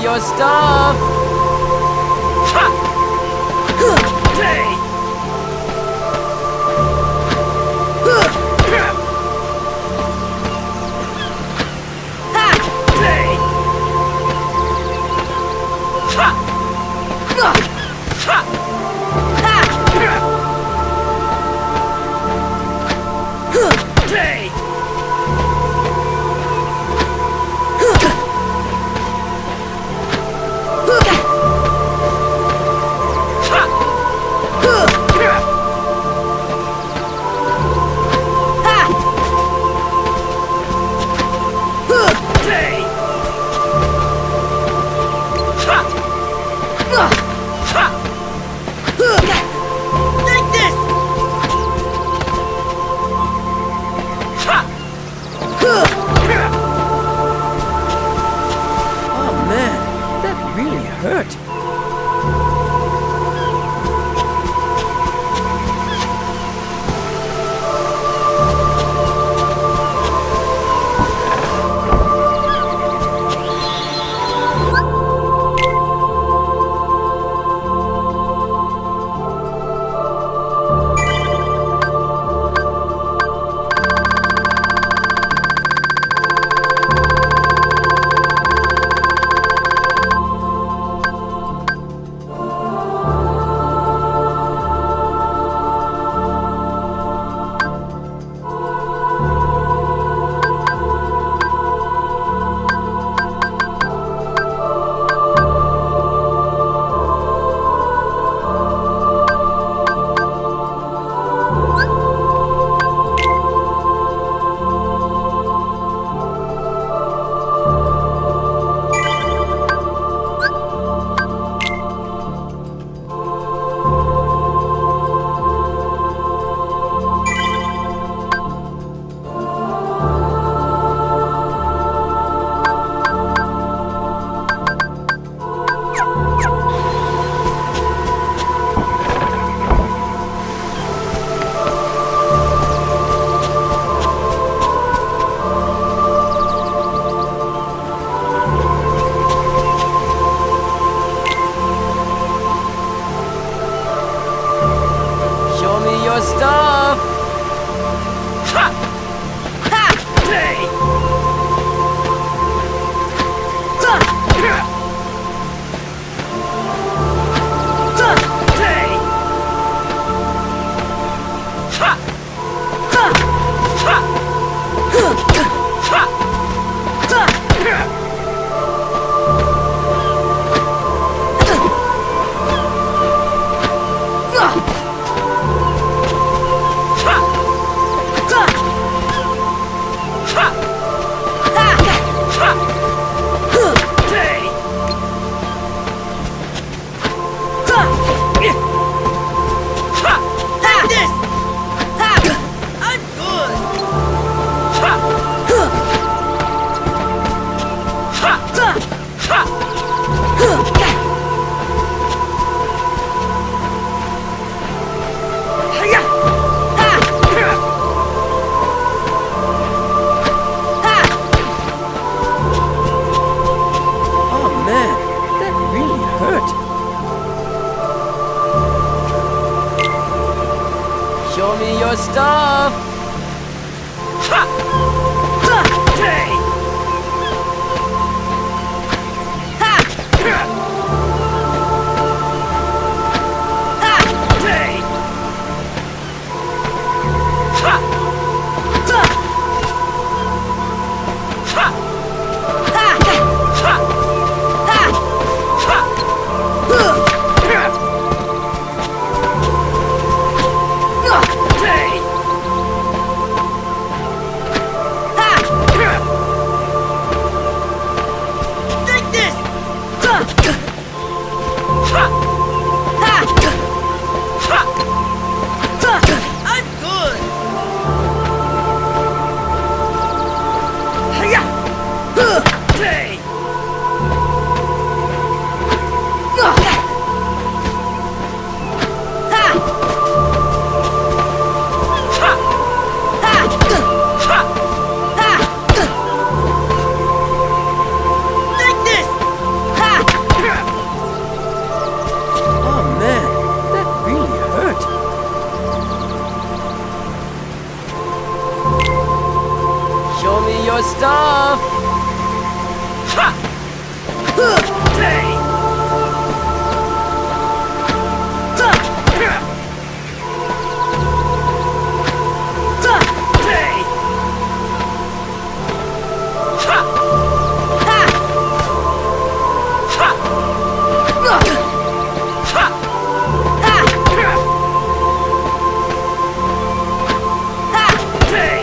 your stuff! Oh man, that really hurt. Your stuff! Ha! Ha! Hey! Ha! Ha! Hey! Ha! Ha! Ha! Ha! Show me your stuff! Ha! Ha! Hey! Ha! Ha! Ha! Hey! Ha! Ha! Ha! Ha! Ha! Ha! Ha! Hey! stuff! Ha! Hey! Ha! Hey! Ha! Ha! Ha! Hey!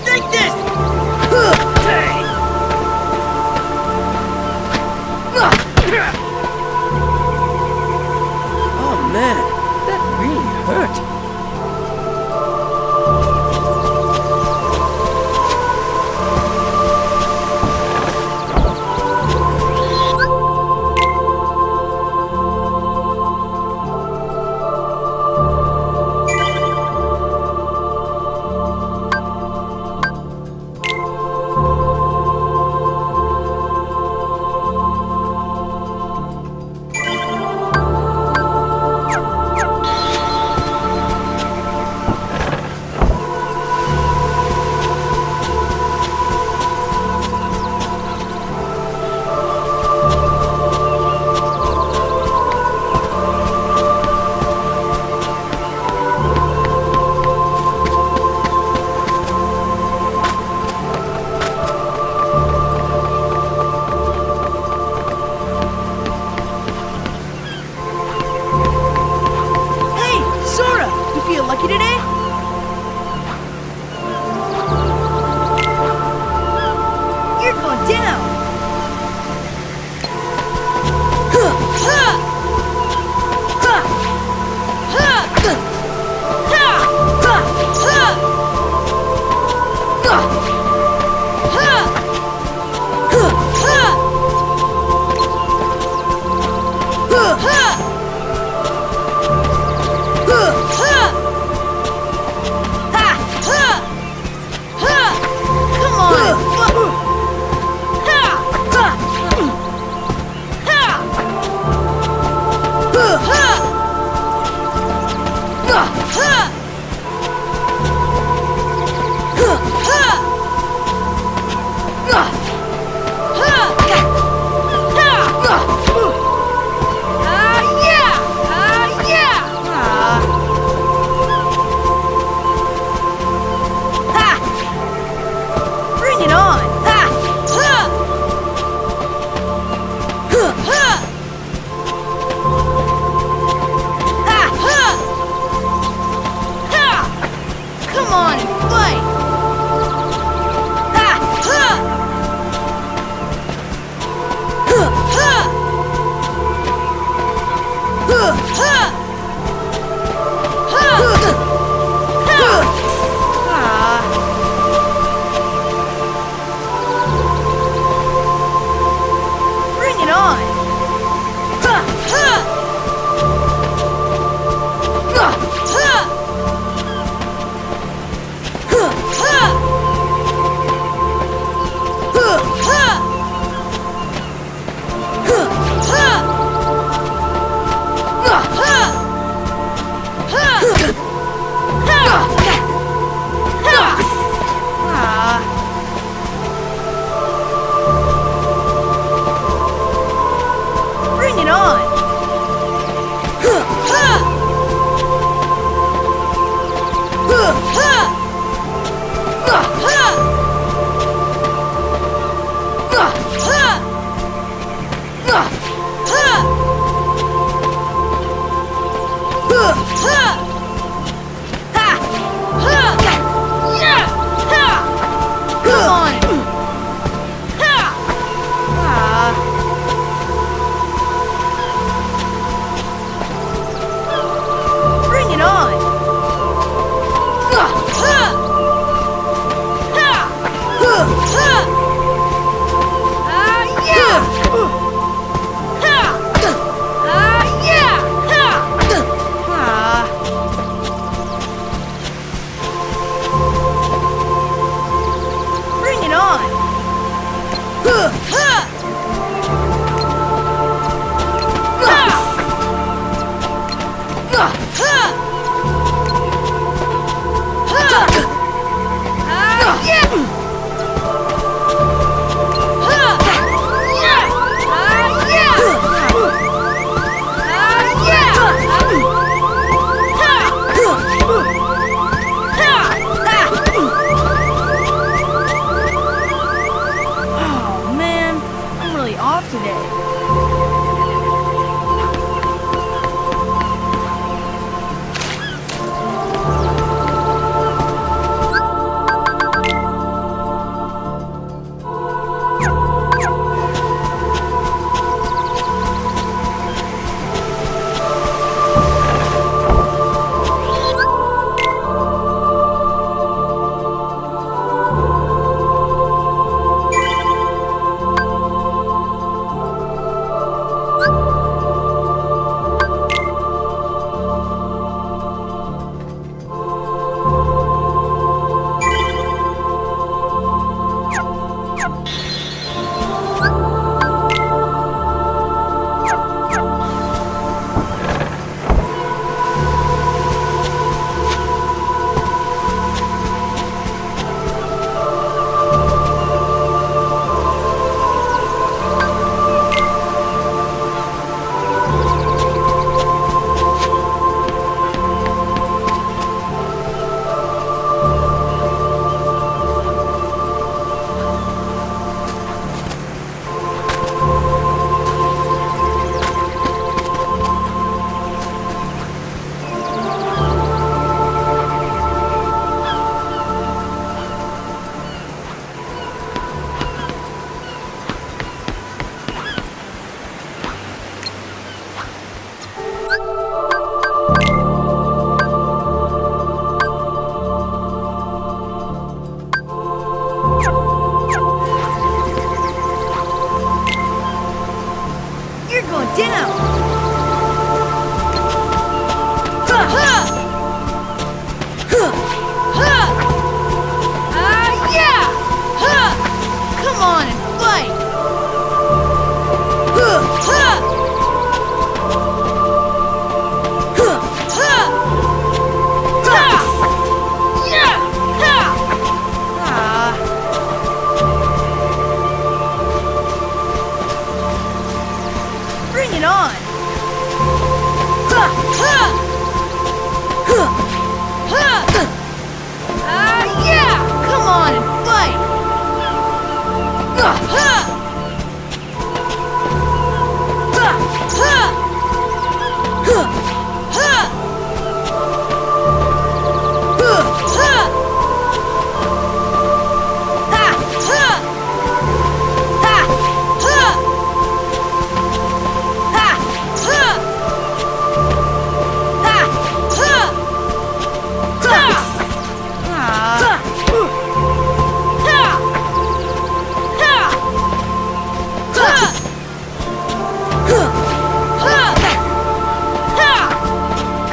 Take this! Hey! Oh man, that really hurt. Hey, Sora! You feel lucky today? You're going down! Come on! Bring it on! Come on and fight! Bring it on! Ha!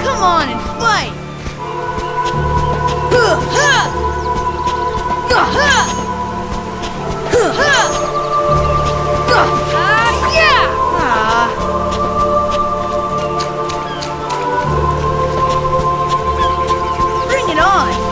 Come on and fight! Bring it on!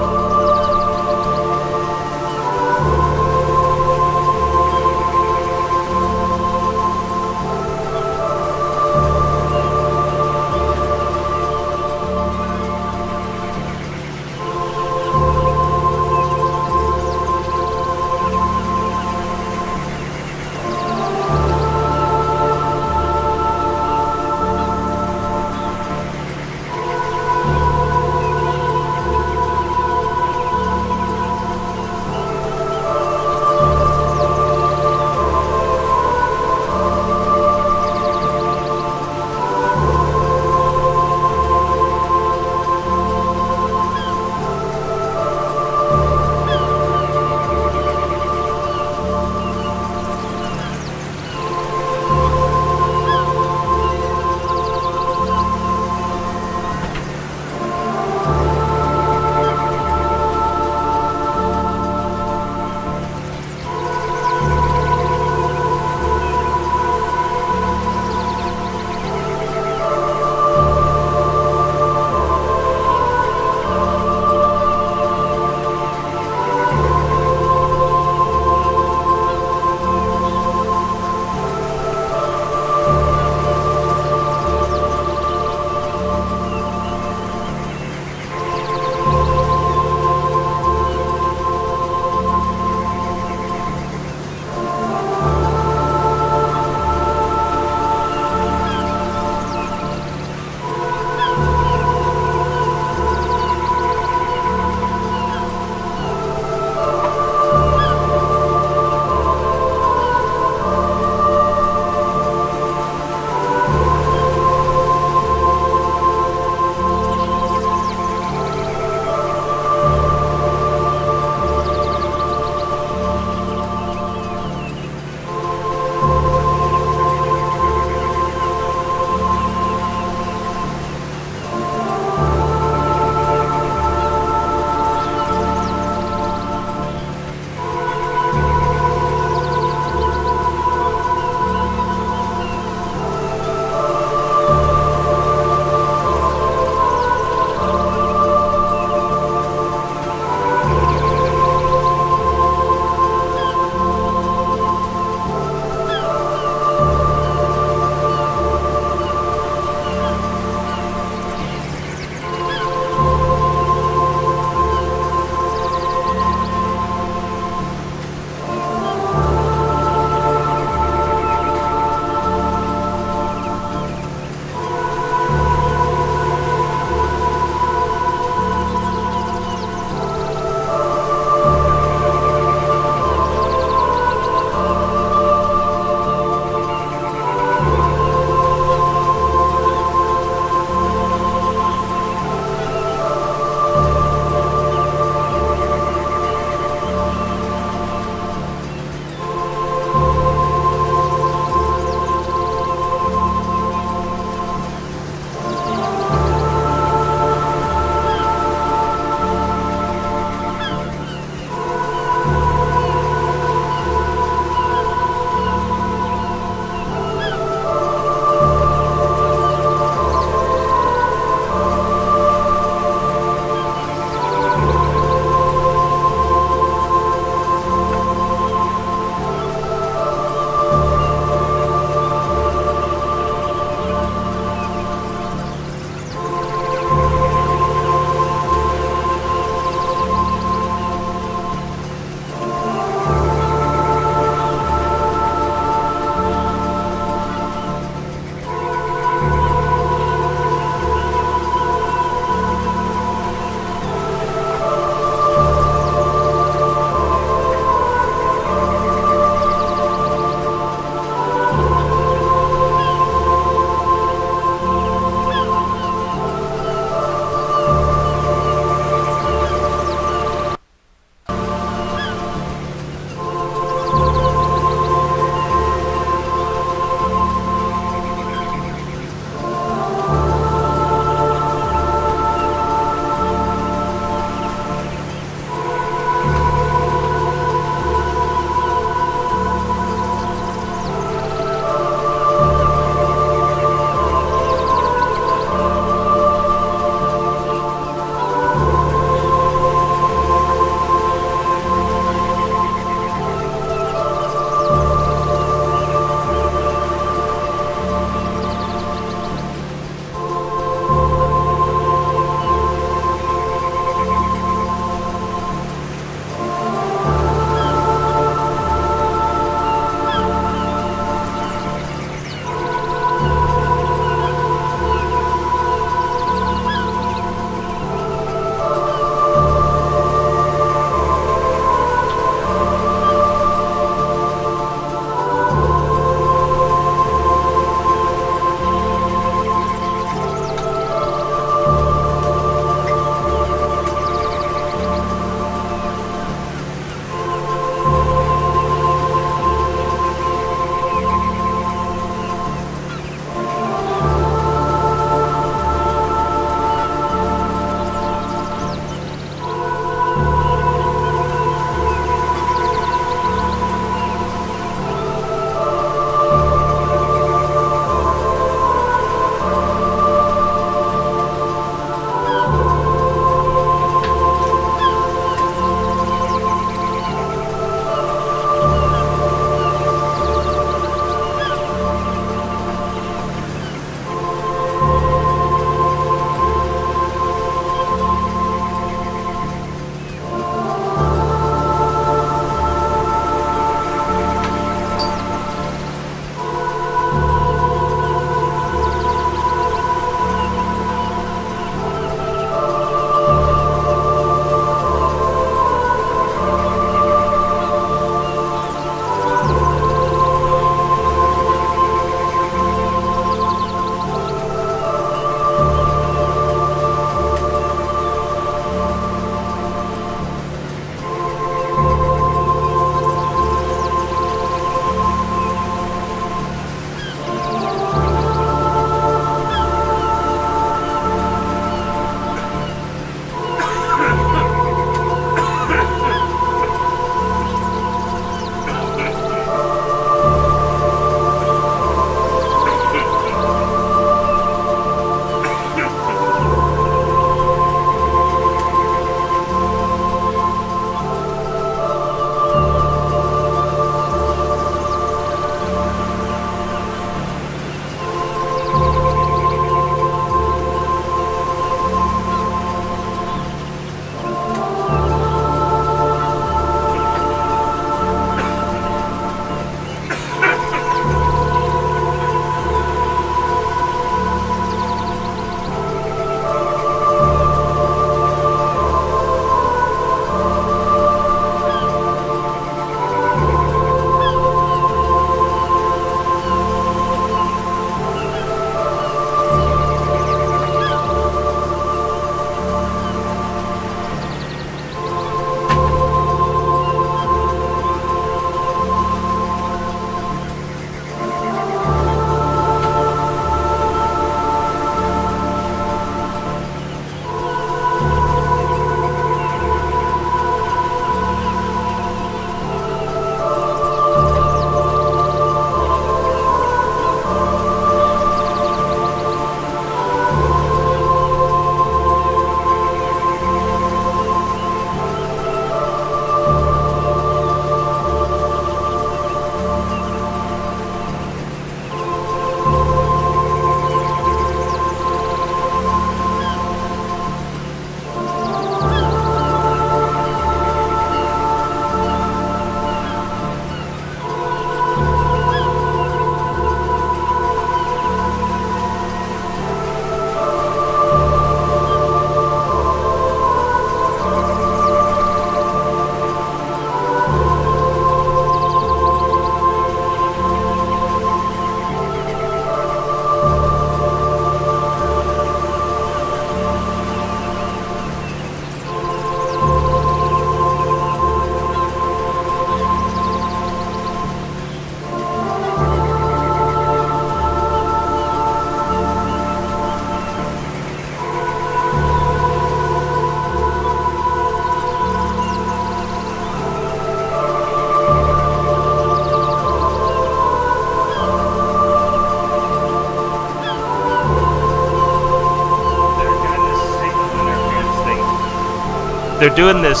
they're doing this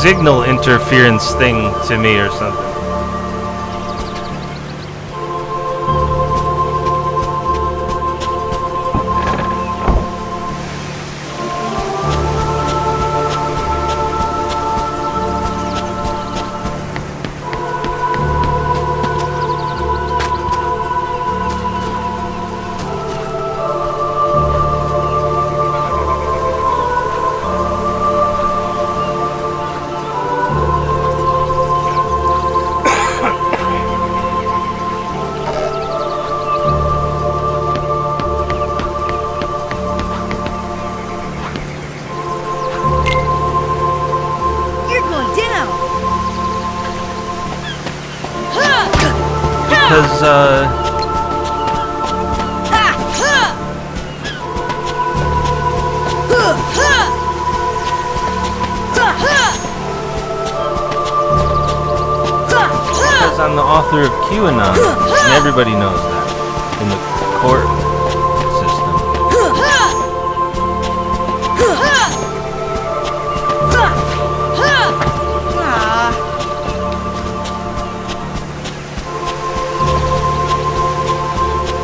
signal interference thing to me or something. You're going down. Ha! Because Ha! Ha! Ha! Ha! Ha! Ha! because I'm the author of QAnon, and everybody knows that in the court system.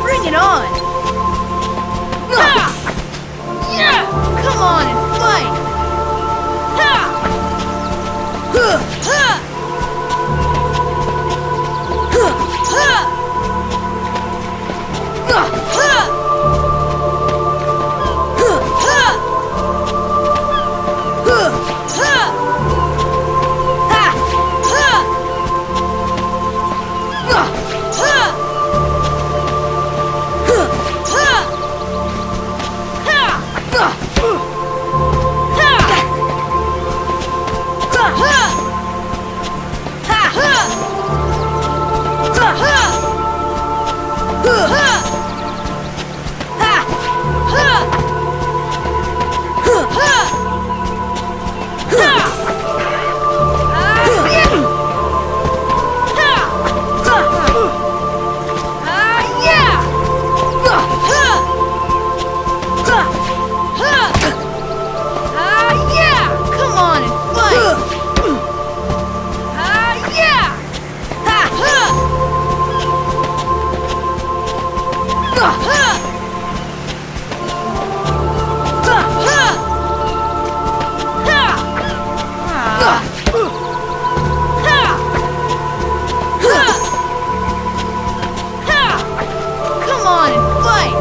Bring it on! Come on and fight! Come on and fight! Come on and fight!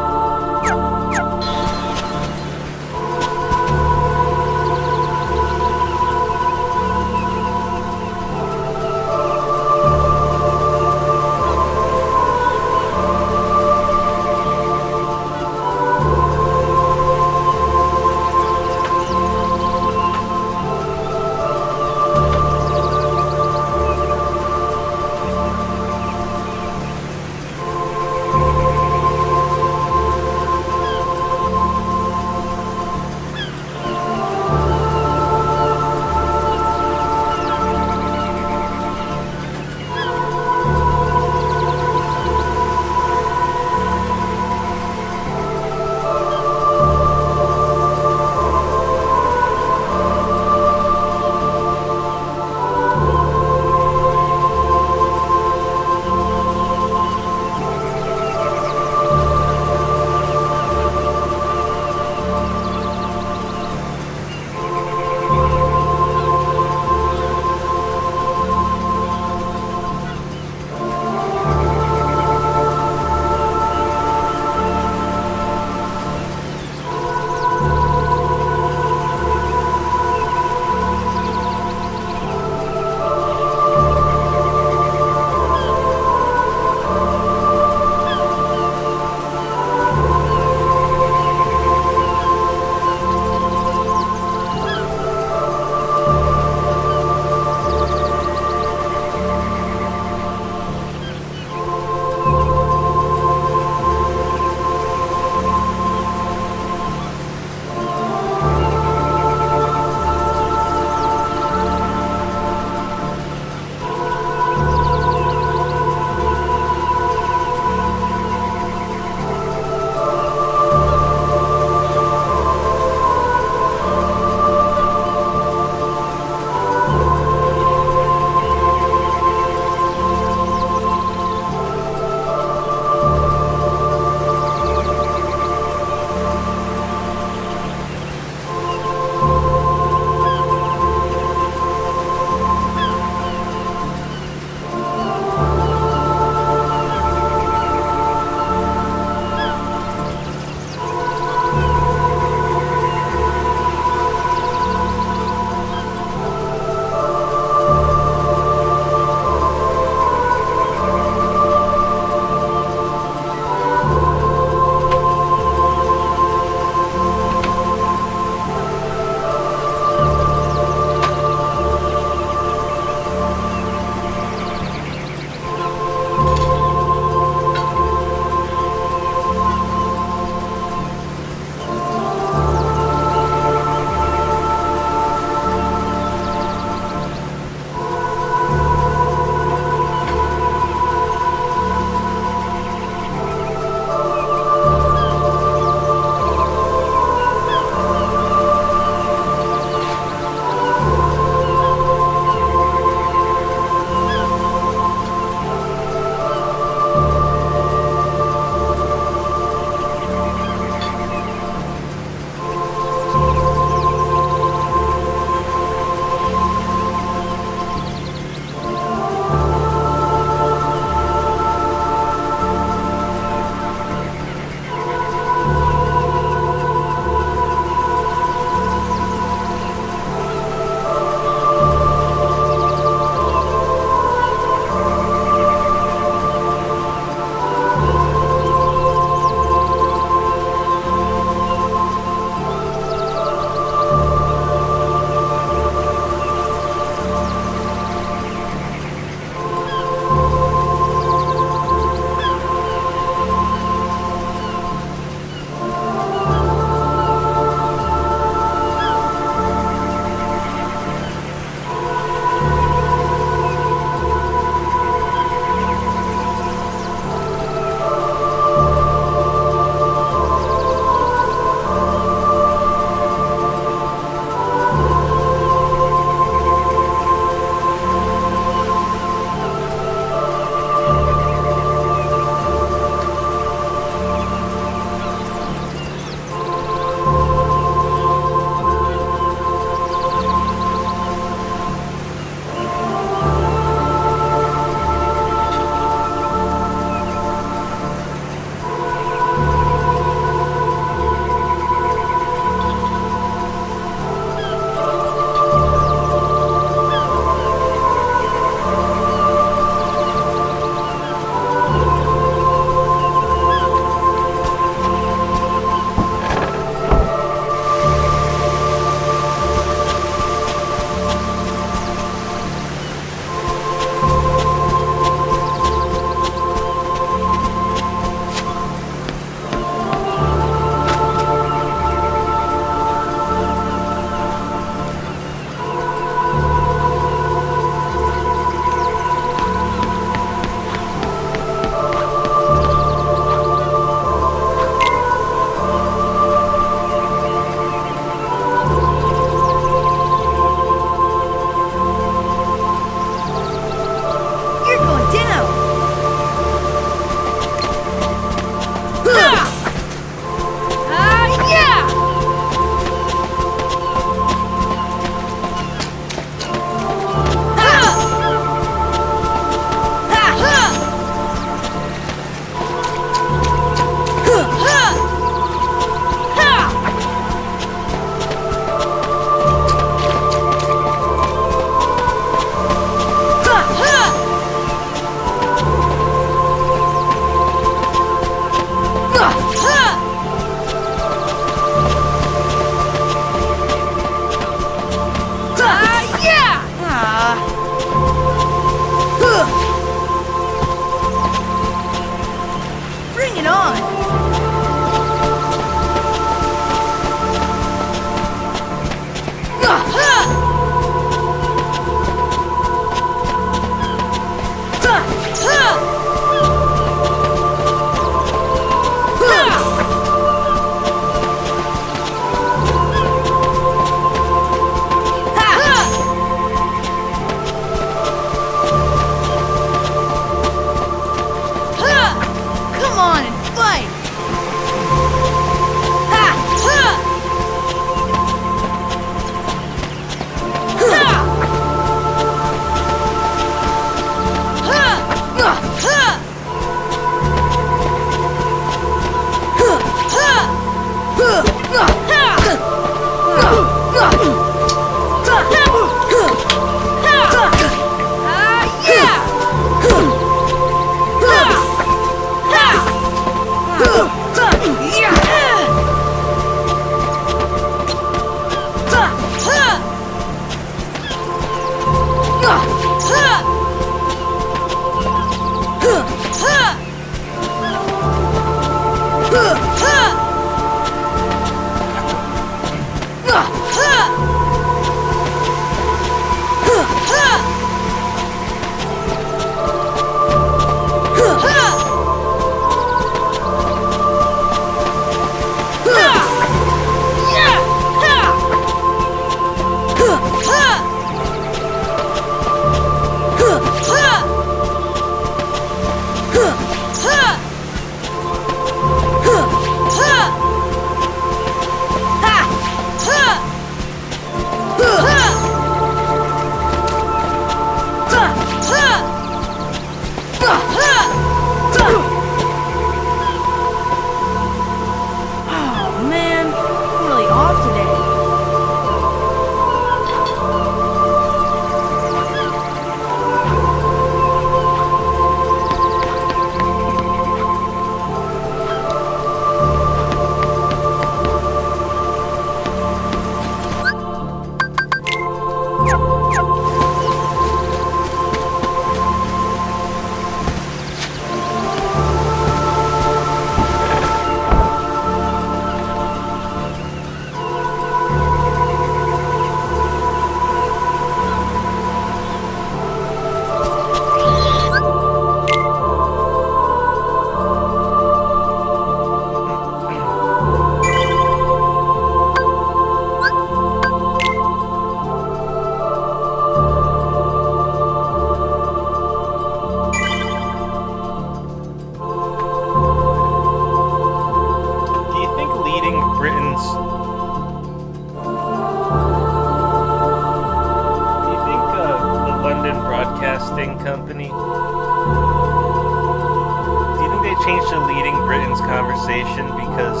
change to leading Britain's conversation because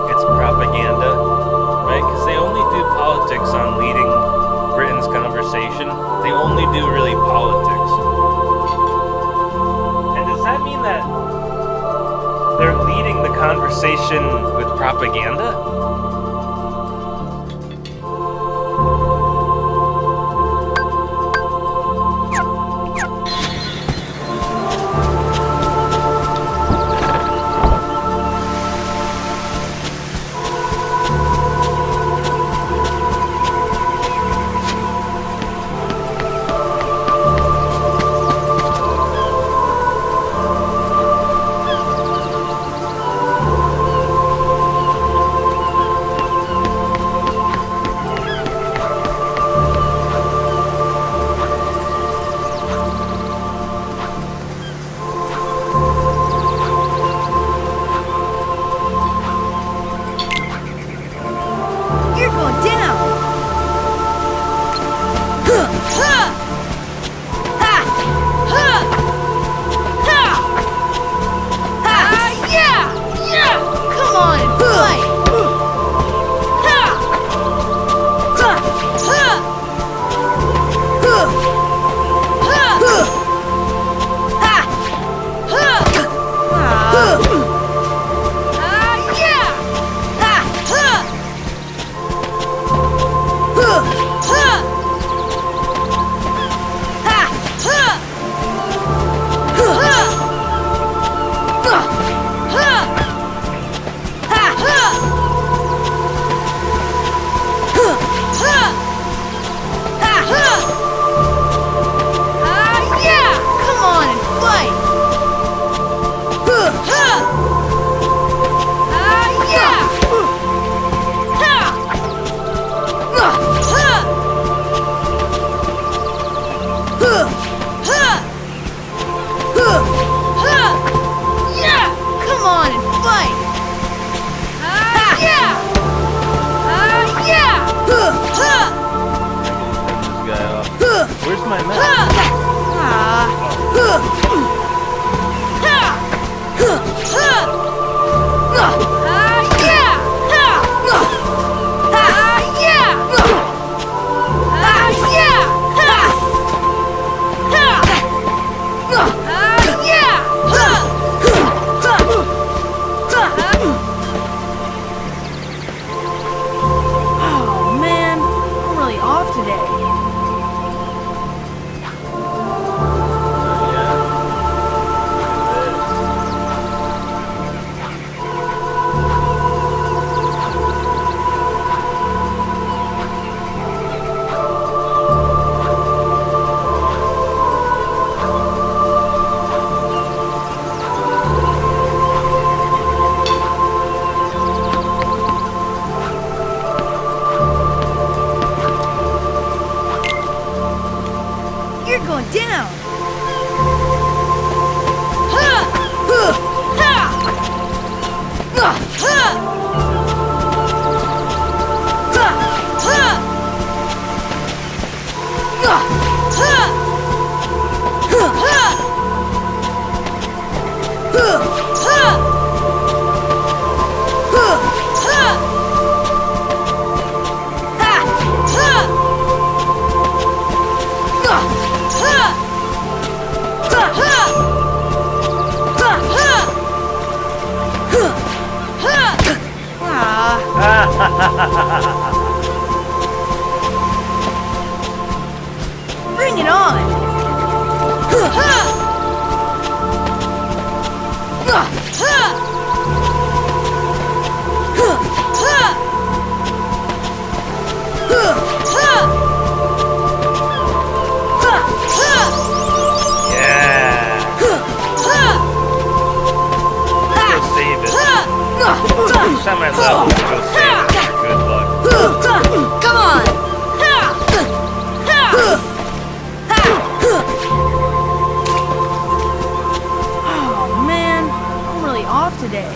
it's propaganda, right? Because they only do politics on leading Britain's conversation. They only do really politics. And does that mean that they're leading the conversation with propaganda? You're going down. Come on and fight. Come on and fight. Come on and fight. This guy off. Where's my map? Oh man, I'm really off today. You're going down. Bring it on. Yeah. Go save it. Shut my level. Go save it. Good luck. Come on. Oh man, I'm really off today.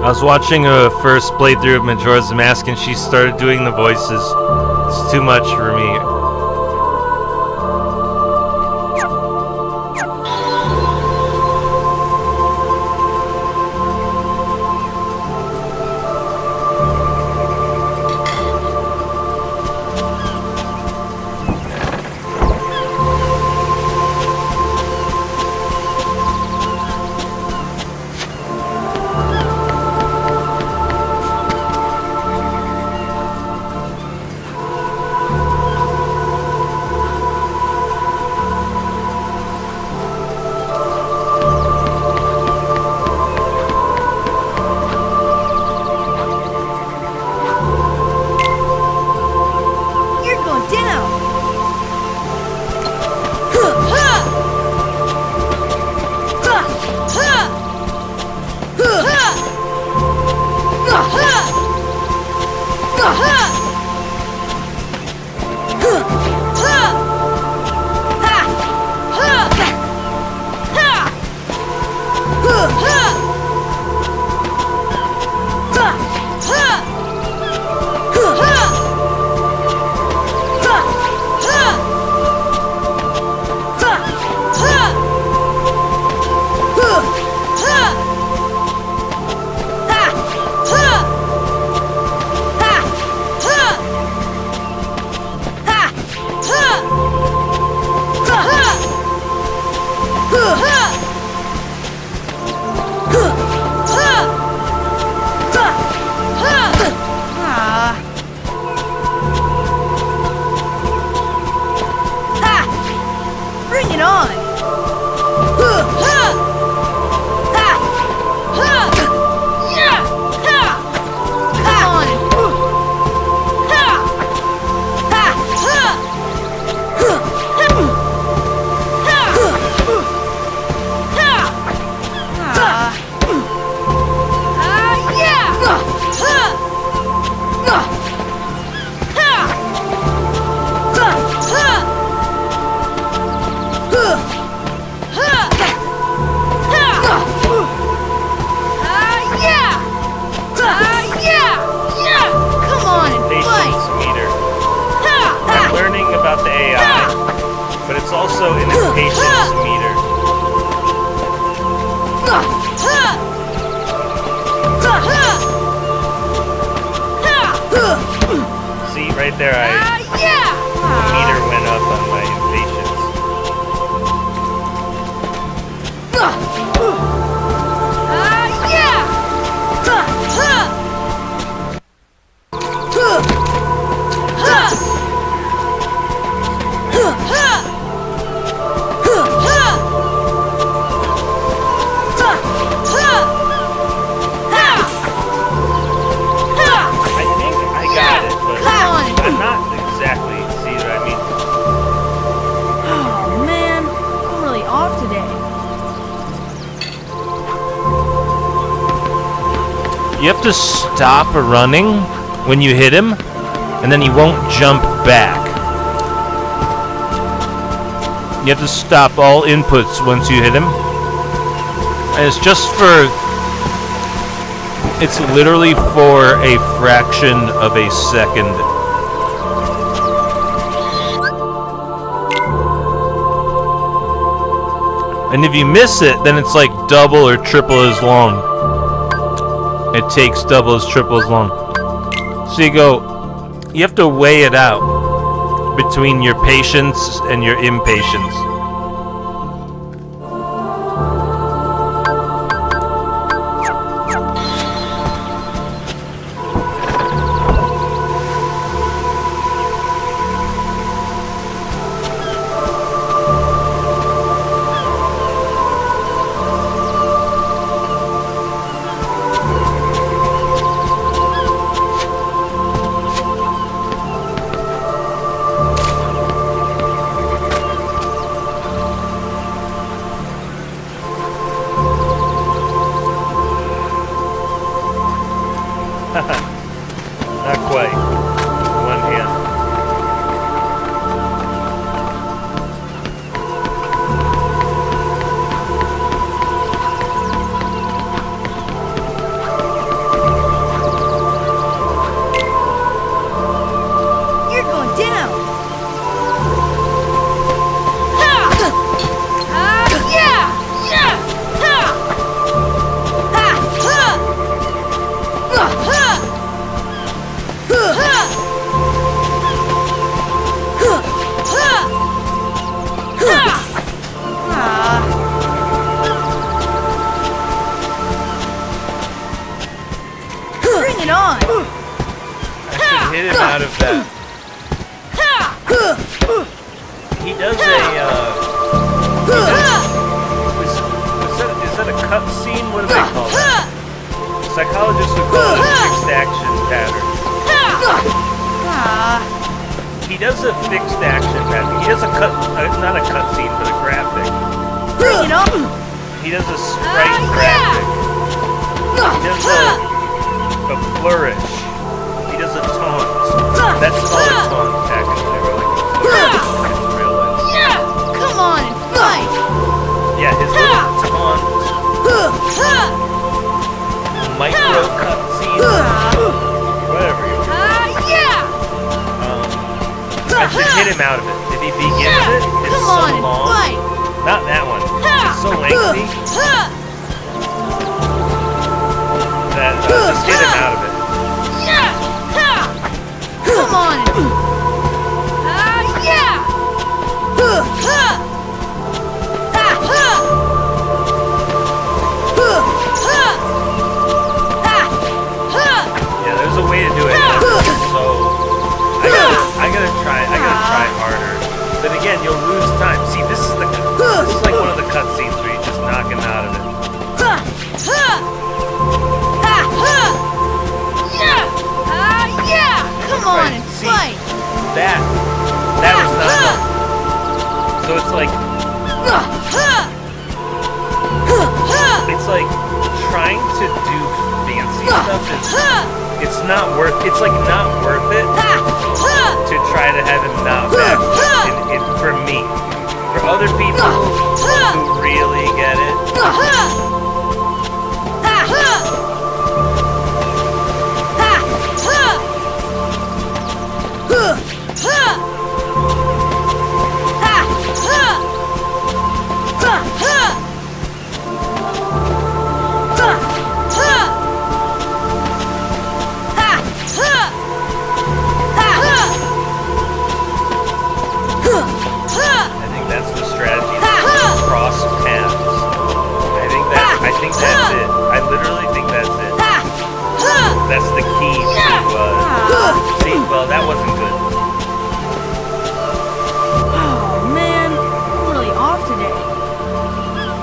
I was watching a first playthrough of Majora's Mask and she started doing the voices. It's too much for me. You're going down. Bring it on. Come on. Come on and Patience fight. meter. I'm learning about the AI, but it's also an impatience meter. See, right there, the meter went up on my impatience. I think I got it, but Come on. I'm not exactly. See what I mean? Oh man, I'm really off today. You have to stop running when you hit him, and then he won't jump back. You have to stop all inputs once you hit him. And it's just for... It's literally for a fraction of a second. And if you miss it, then it's like double or triple as long. It takes double as triple as long. So you have to weigh it out between your patience and your impatience. he does a, is that a cut scene? What do they call that? Psychologists would call it a fixed action pattern. Ah, He does a fixed action pattern. He does a cut, not a cut scene, but a graphic. bring it on. He does a sprite graphic. He does a flourish. He does a taunt. That's called a taunt, actually, or like a flourish in real life. Come on and fight. Yeah, his little taunt, micro cut scene, whatever you I should hit him out of it. If he begins it, it's Come so on and long. fight. Not that one. It's so lengthy that just get him out of it. Come on. Yeah, there's a way to do it. So I gotta try harder. But again, you'll lose time. See, this is like one of the cutscenes where you just knock him out of it. Come on and See, fight. That was not enough. So it's like trying to do fancy stuff it's not worth it to try to have him not back for me. For other people who really get it, I think that's the strategy. Cross paths. I think that's it. I literally think that's it. That's the key to see, well, that wasn't good. Oh man, I'm really off today. Turn on the show.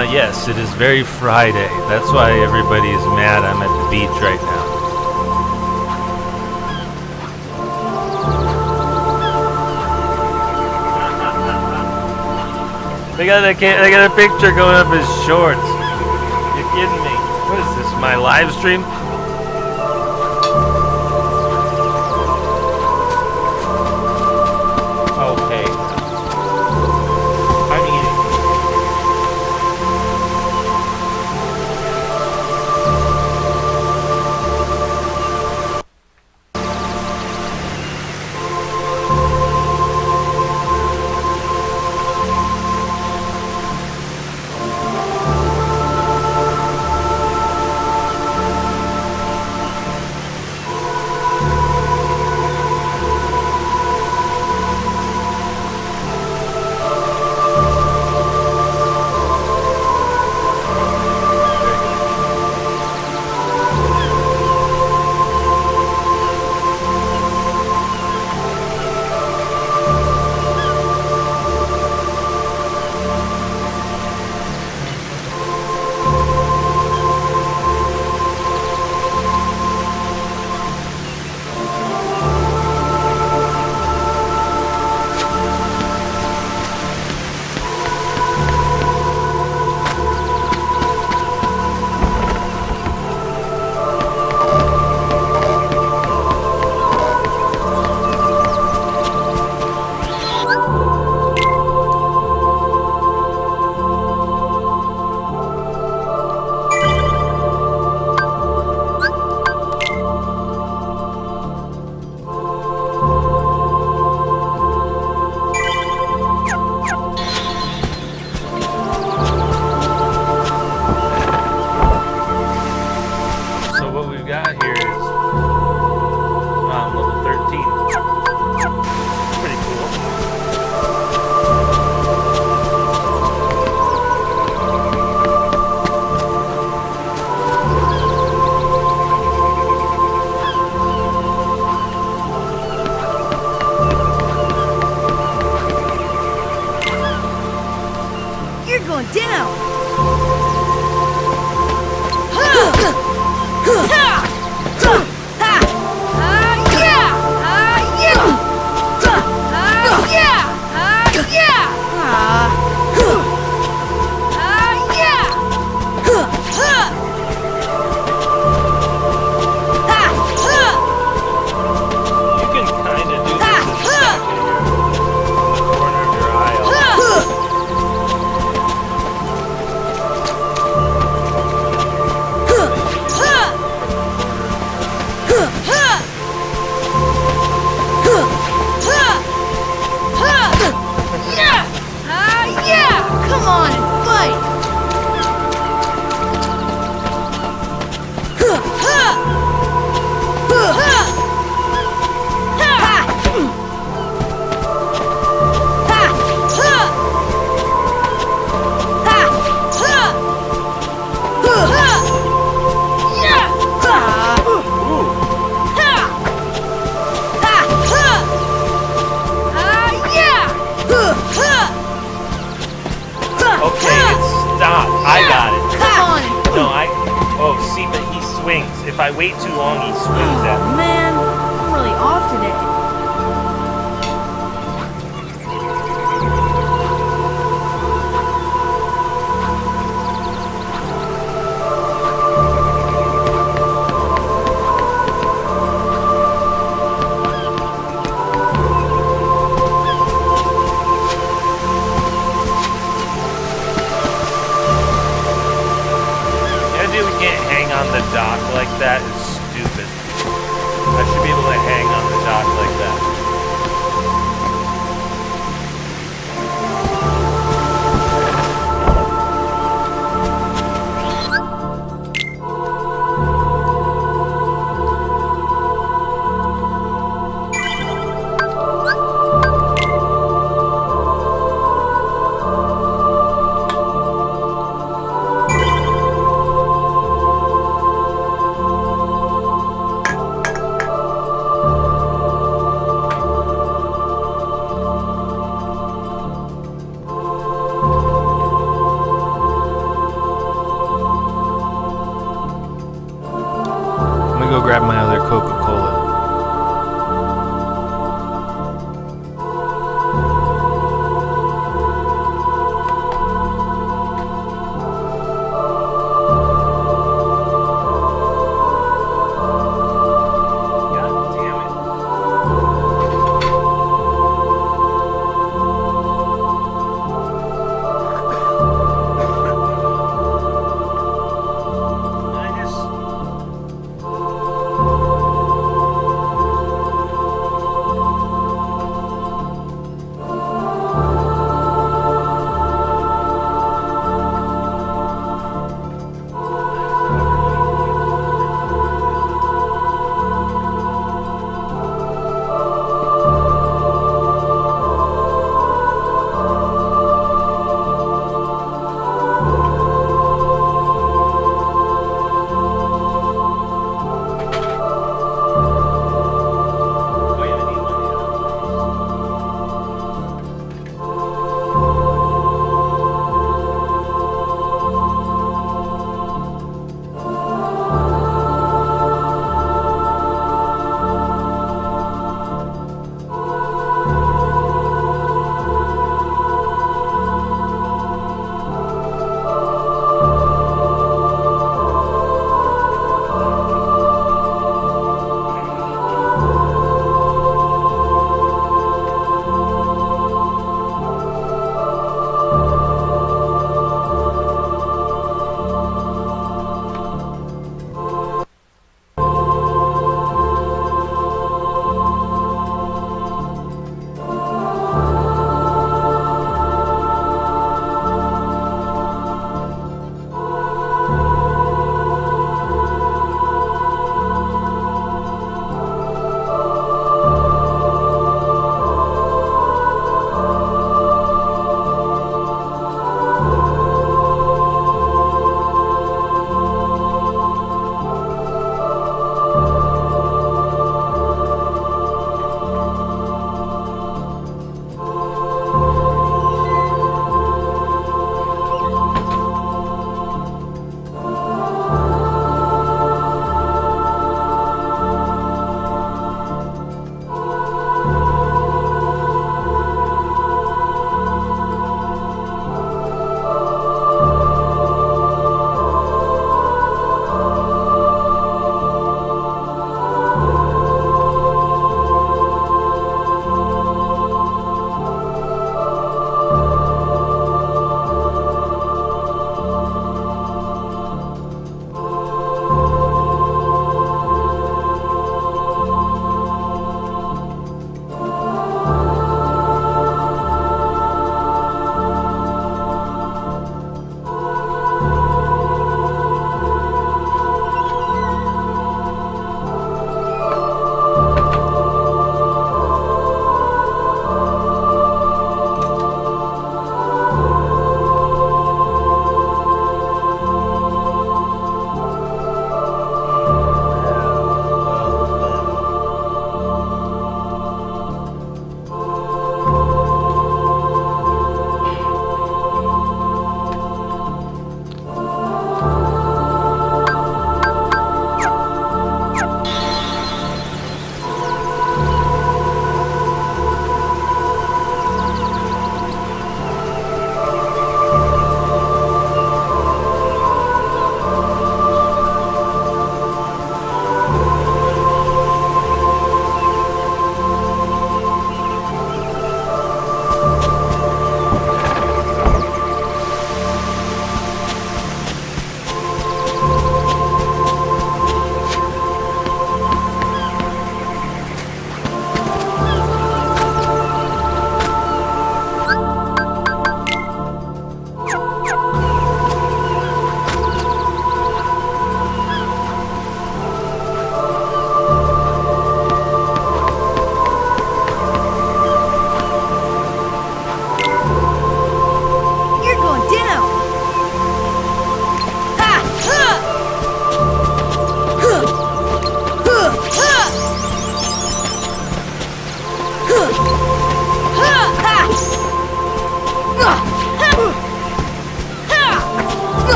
Yes, it is very Friday. That's why everybody is mad I'm at the beach right now. They got a picture going up his shorts. You kidding me? What is this, my live stream? Okay. I'm eating. If I wait too long, he swings at me. Man, I'm really off today. The dock like that is stupid. I should be able to hang on the dock like that.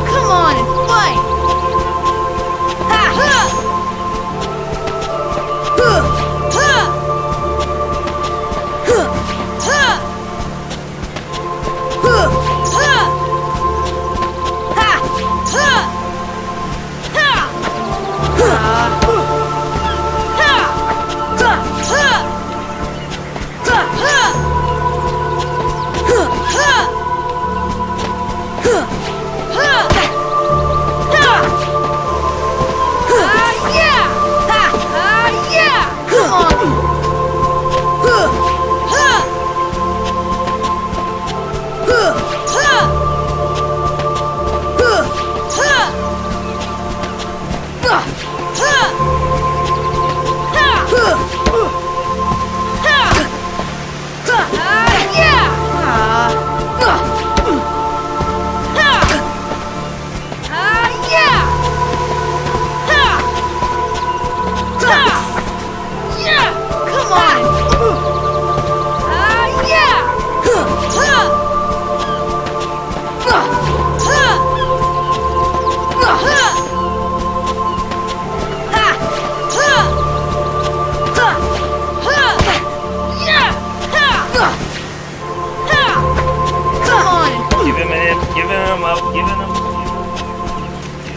Come on and fight!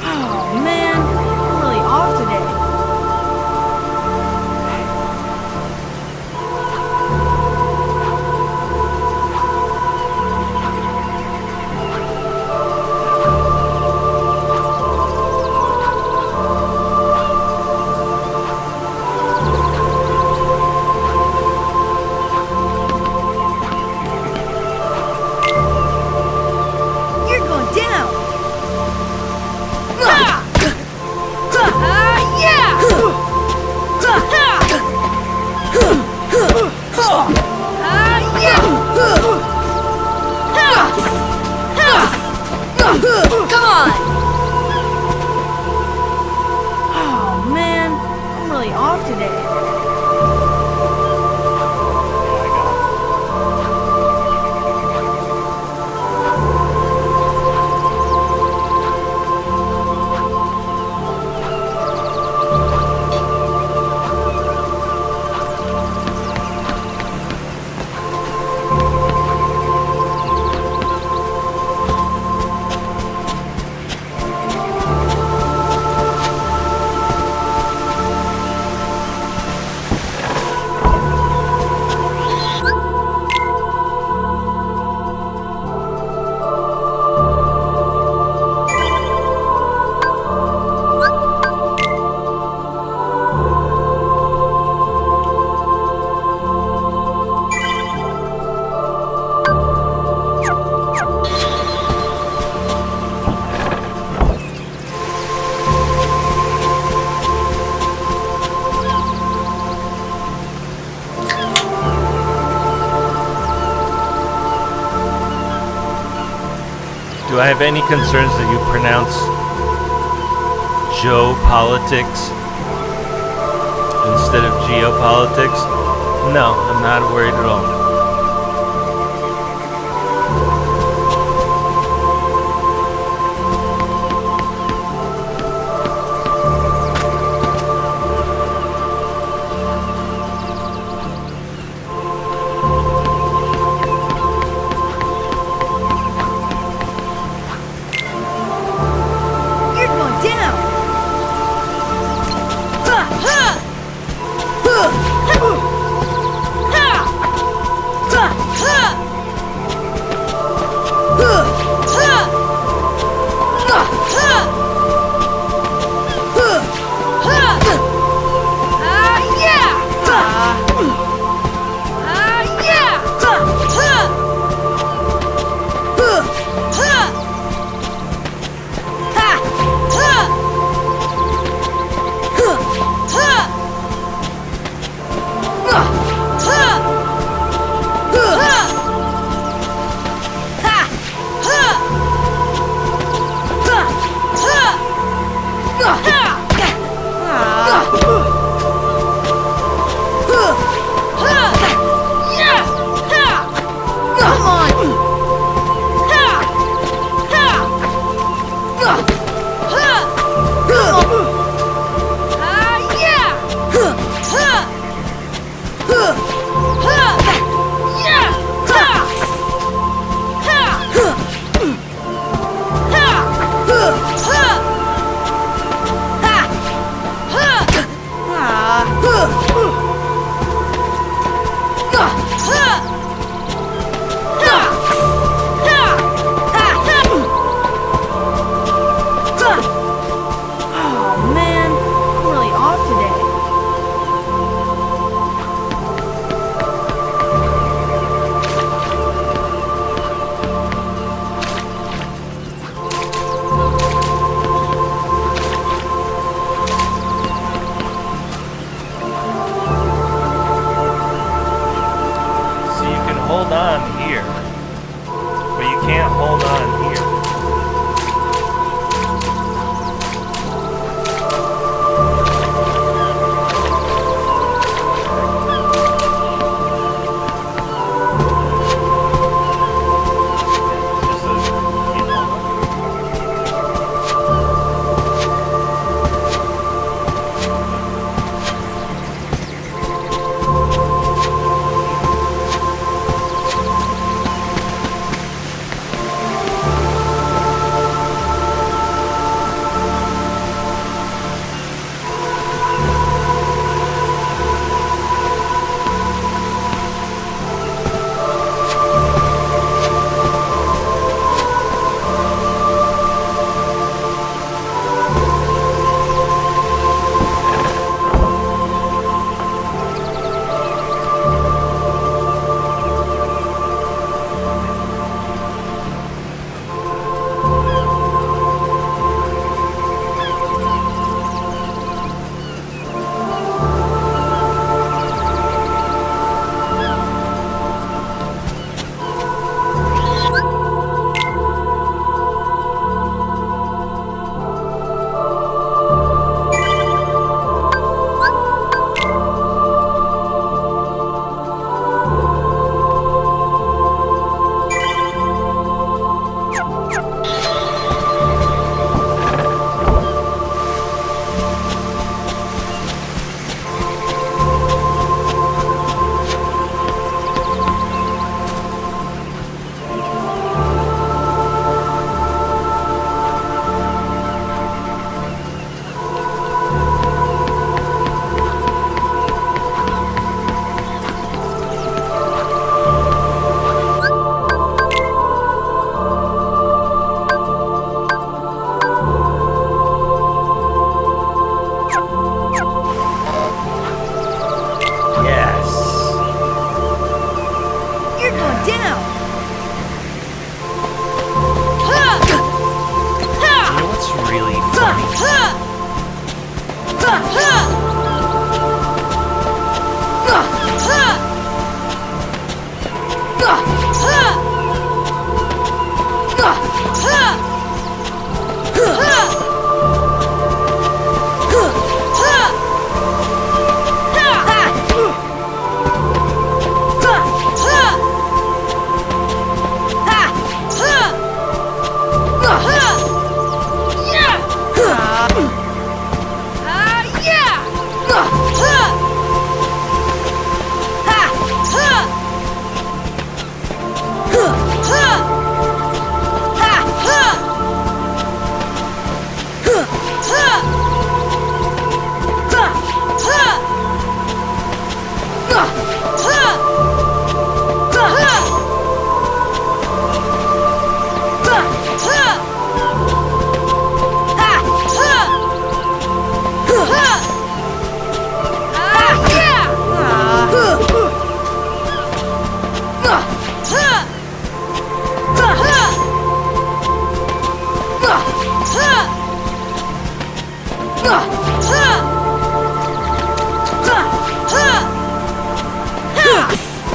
Oh man, I'm really off today. You're going down. Come on! Oh man, I'm really off today. Do I have any concerns that you pronounce geopolitics instead of geopolitics? No, I'm not worried at all.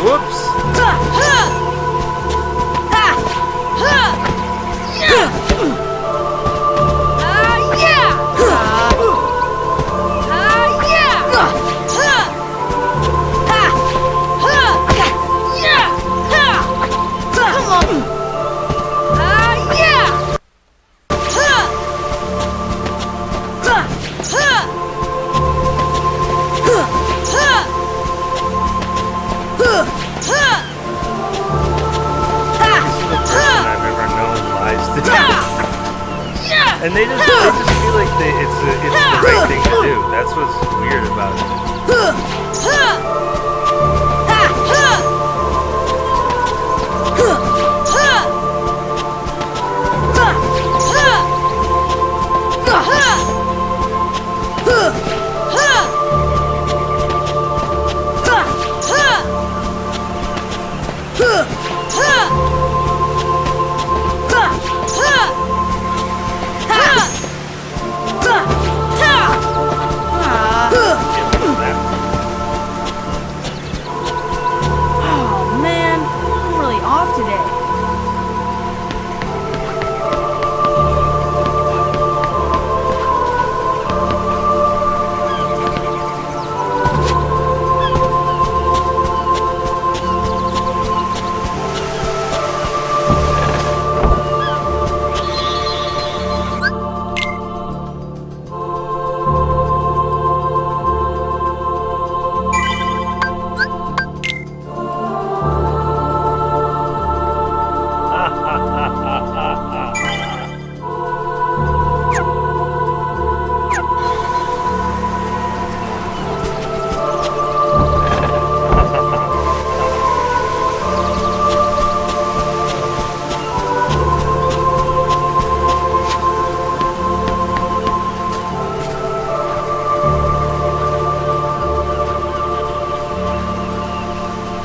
Whoops. I've ever known lies to do. And they just feel like it's the right thing to do. That's what's weird about it. Oh man, I'm really off today.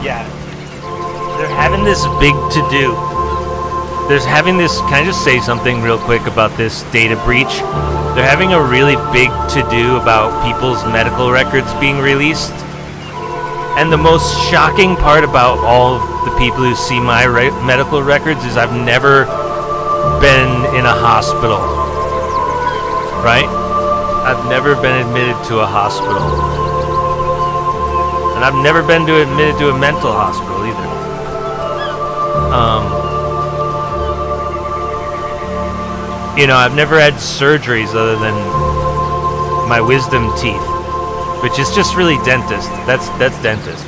Yeah. They're having this big to-do. There's having this, can I just say something real quick about this data breach? They're having a really big to-do about people's medical records being released. And the most shocking part about all of the people who see my medical records is I've never been in a hospital. Right? I've never been admitted to a hospital. And I've never been admitted to a mental hospital either. I've never had surgeries other than my wisdom teeth, which is just really dentist. That's dentist.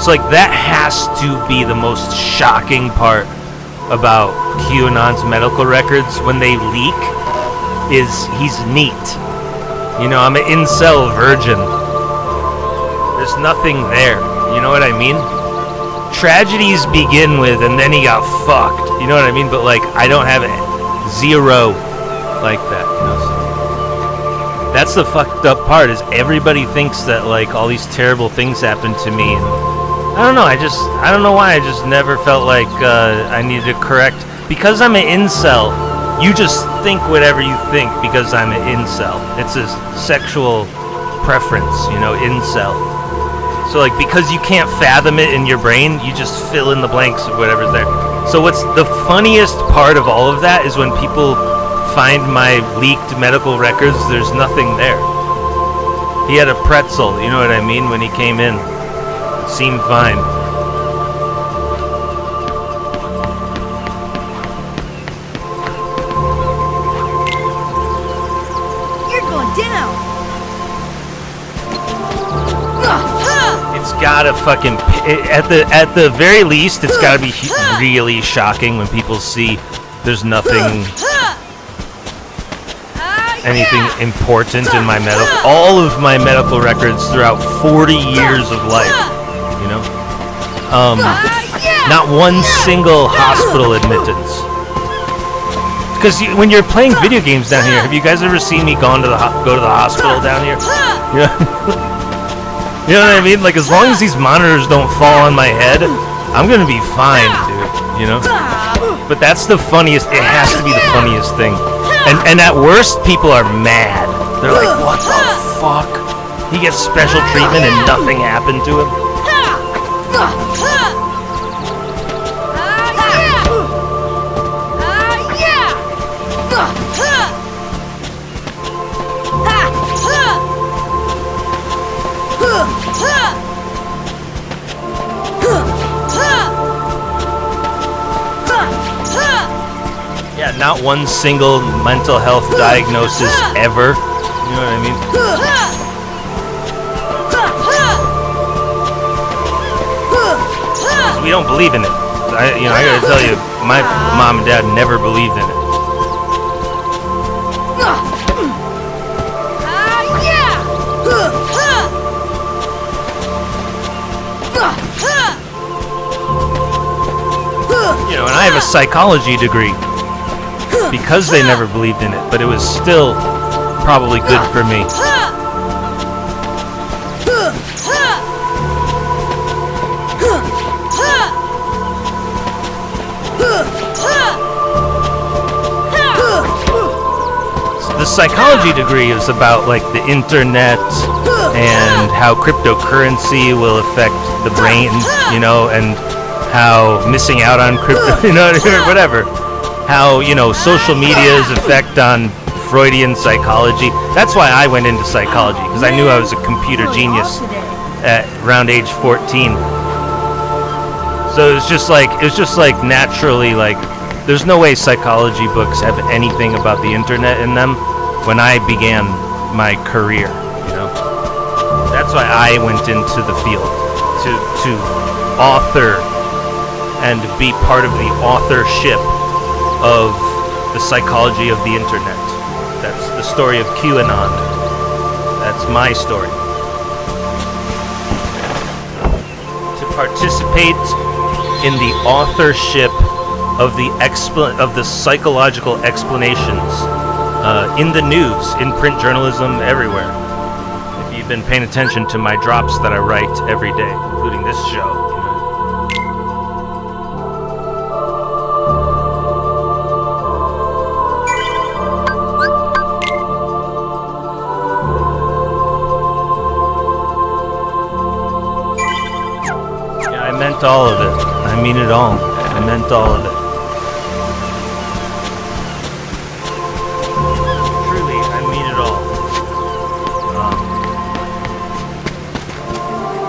So like that has to be the most shocking part about QAnon's medical records when they leak is he's neat. I'm an incel virgin. There's nothing there. You know what I mean? Tragedies begin with, and then he got fucked. You know what I mean? But like, I don't have zero like that. So that's the fucked up part. Is everybody thinks that like all these terrible things happen to me, and I don't know. I don't know why. I just never felt like I needed to correct because I'm an incel. You just think whatever you think because I'm an incel. It's a sexual preference, you know, incel. So like because you can't fathom it in your brain, you just fill in the blanks of whatever's there. So what's the funniest part of all of that is when people find my leaked medical records, there's nothing there. He had a pretzel, you know what I mean, when he came in. It seemed fine. You're going down. It's gotta fucking at the very least, it's gotta be really shocking when people see there's nothing, anything important in my medical, all of my medical records throughout 40 years of life, you know, not one single hospital admittance. Because when you're playing video games down here, have you guys ever seen me go to the hospital down here? Yeah. You know what I mean? Like, as long as these monitors don't fall on my head, I'm gonna be fine, dude. You know? But that's the funniest, it has to be the funniest thing. And at worst, people are mad. They're like, what the fuck? He gets special treatment and nothing happened to him? Yeah, not one single mental health diagnosis ever. You know what I mean? 'Cause we don't believe in it. I gotta tell you, my mom and dad never believed in it. You know, and I have a psychology degree because they never believed in it, but it was still probably good for me. The psychology degree is about like the internet and how cryptocurrency will affect the brain, you know, and how missing out on crypto, you know, whatever. How, you know, social media's effect on Freudian psychology. That's why I went into psychology, because I knew I was a computer genius at around age 14. So it was just like naturally, like, there's no way psychology books have anything about the internet in them when I began my career, you know. That's why I went into the field, to author and be part of the authorship of the psychology of the internet. That's the story of QAnon. That's my story. To participate in the authorship of the psychological explanations in the news, in print journalism, everywhere. If you've been paying attention to my drops that I write every day, including this show. I meant all of it. I mean it all. I meant all of it. Truly, I mean it all.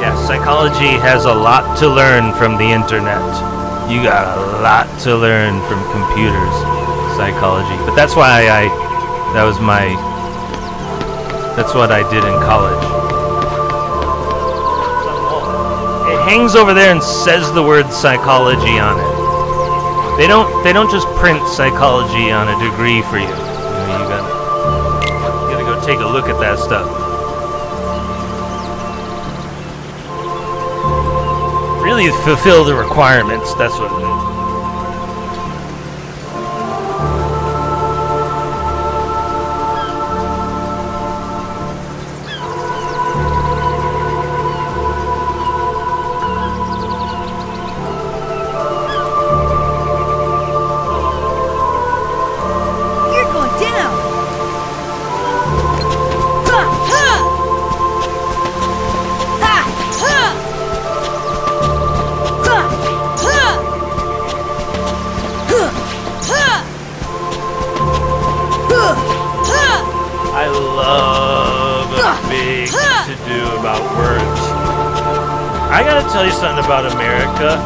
Yeah, psychology has a lot to learn from the internet. You got a lot to learn from computers, psychology. But that's why that's what I did in college. Hangs over there and says the word psychology on it. They don't just print psychology on a degree for you. You know, you gotta go take a look at that stuff. Really fulfill the requirements. That's what it is. love a big to-do about words. I gotta tell you something about America.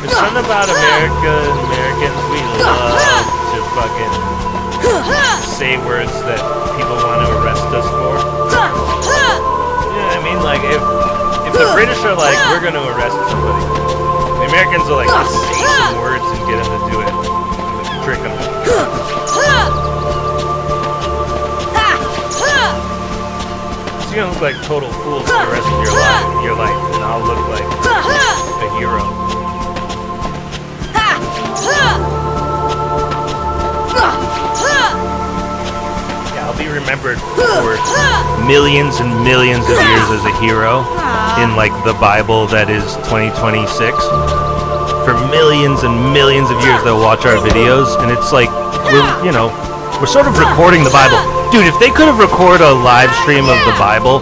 There's something about America and Americans, we love to fucking say words that people want to arrest us for. You know what I mean? Like, if the British are like, we're gonna arrest somebody, the Americans are like, let's say some words and get them to do it. Trick them. So you're gonna look like total fools for the rest of your life, and I'll look like a hero. Yeah, I'll be remembered for millions and millions of years as a hero in like the Bible that is 2026. For millions and millions of years they'll watch our videos, and it's like we're sort of recording the Bible. Dude, if they could have recorded a live stream of the Bible,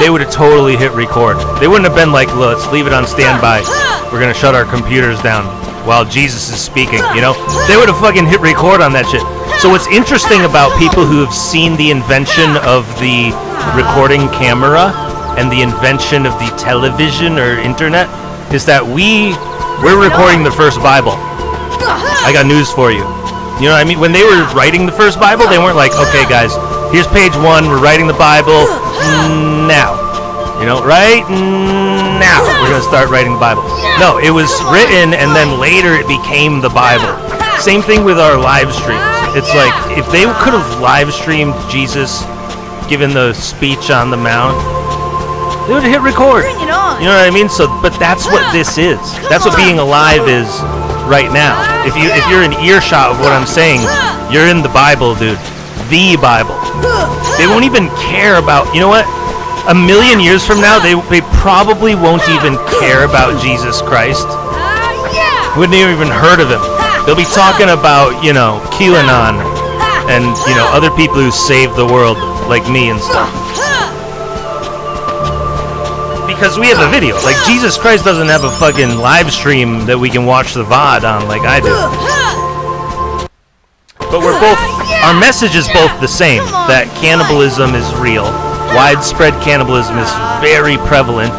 they would have totally hit record. They wouldn't have been like, let's leave it on standby. We're gonna shut our computers down while Jesus is speaking, They would have fucking hit record on that shit. So what's interesting about people who have seen the invention of the recording camera and the invention of the television or internet is that we're recording the first Bible. I got news for you. You know what I mean? When they were writing the first Bible, they weren't like, okay guys, here's page 1, we're writing the Bible now. Right now we're going to start writing the Bible. No, it was written and then later it became the Bible. Same thing with our live streams. It's like, if they could have live streamed Jesus given the speech on the Mount, they would have hit record. Bring it on. You know what I mean? So, but that's what this is. That's what being alive is right now. If you're in earshot of what I'm saying, you're in the Bible, dude. The Bible. They won't even care about, you know what? A million years from now, they probably won't even care about Jesus Christ. Wouldn't have even heard of him. They'll be talking about, QAnon and, other people who saved the world, like me and stuff. Because we have a video. Like, Jesus Christ doesn't have a fucking live stream that we can watch the VOD on like I do. But we're both, our message is both the same, that cannibalism is real. Widespread cannibalism is very prevalent,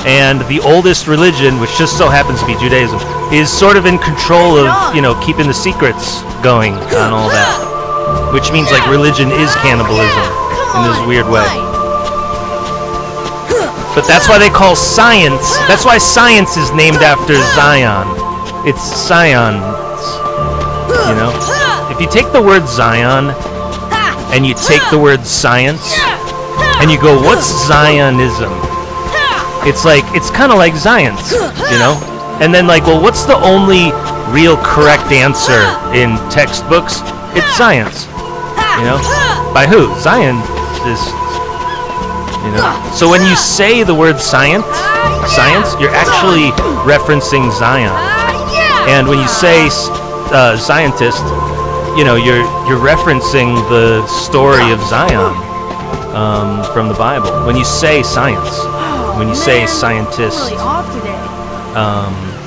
and the oldest religion, which just so happens to be Judaism, is sort of in control of, keeping the secrets going on all that. Which means, like, religion is cannibalism in this weird way. But that's why they call science, that's why science is named after Zion. It's science, If you take the word Zion, and you take the word science, and you go, what's Zionism? It's kind of like science, And then like, well, what's the only real correct answer in textbooks? It's science, By who? Scientists, So when you say the word science, you're actually referencing Zion. And when you say scientist, you're referencing the story of Zion from the Bible. When you say science, when you say scientist, Really off today.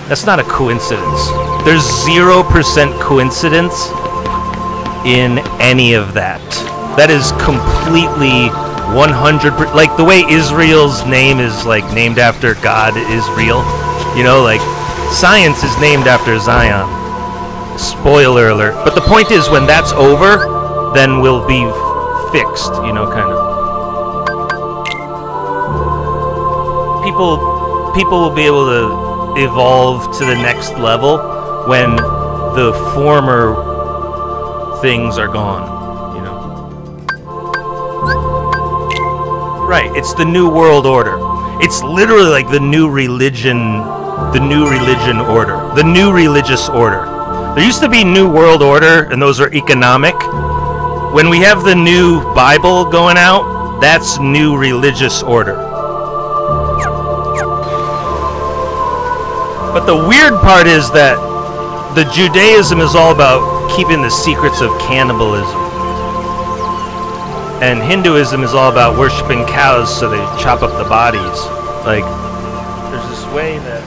that's not a coincidence. There's 0% coincidence in any of that. That is completely 100%. Like the way Israel's name is like named after God Israel. Like science is named after Zion. Spoiler alert. But the point is, when that's over, then we'll be fixed, kind of. People will be able to evolve to the next level when the former things are gone, Right, it's the new world order. It's literally like the new religion order, the new religious order. There used to be New World Order, and those are economic. When we have the new Bible going out, that's new religious order. But the weird part is that the Judaism is all about keeping the secrets of cannibalism. And Hinduism is all about worshiping cows, so they chop up the bodies. Like, there's this way that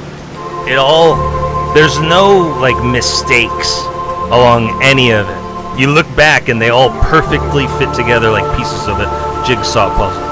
there's no, like, mistakes along any of it. You look back and they all perfectly fit together like pieces of a jigsaw puzzle.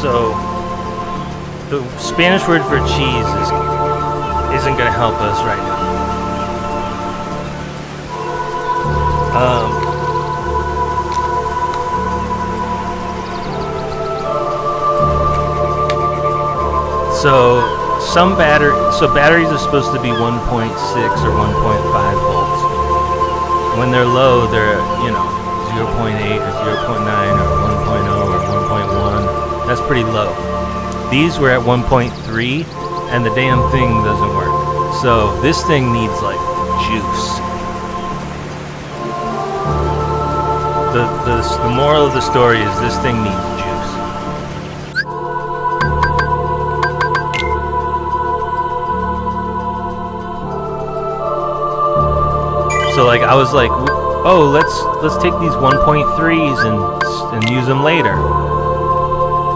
So the Spanish word for cheese isn't going to help us right now. So batteries are supposed to be 1.6 or 1.5 volts. When they're low, they're 0.8 or 0.9 or 1.0 or 1.1. That's pretty low. These were at 1.3, and the damn thing doesn't work. So this thing needs like juice. The moral of the story is this thing needs juice. So like I was like, oh, let's take these 1.3s and use them later.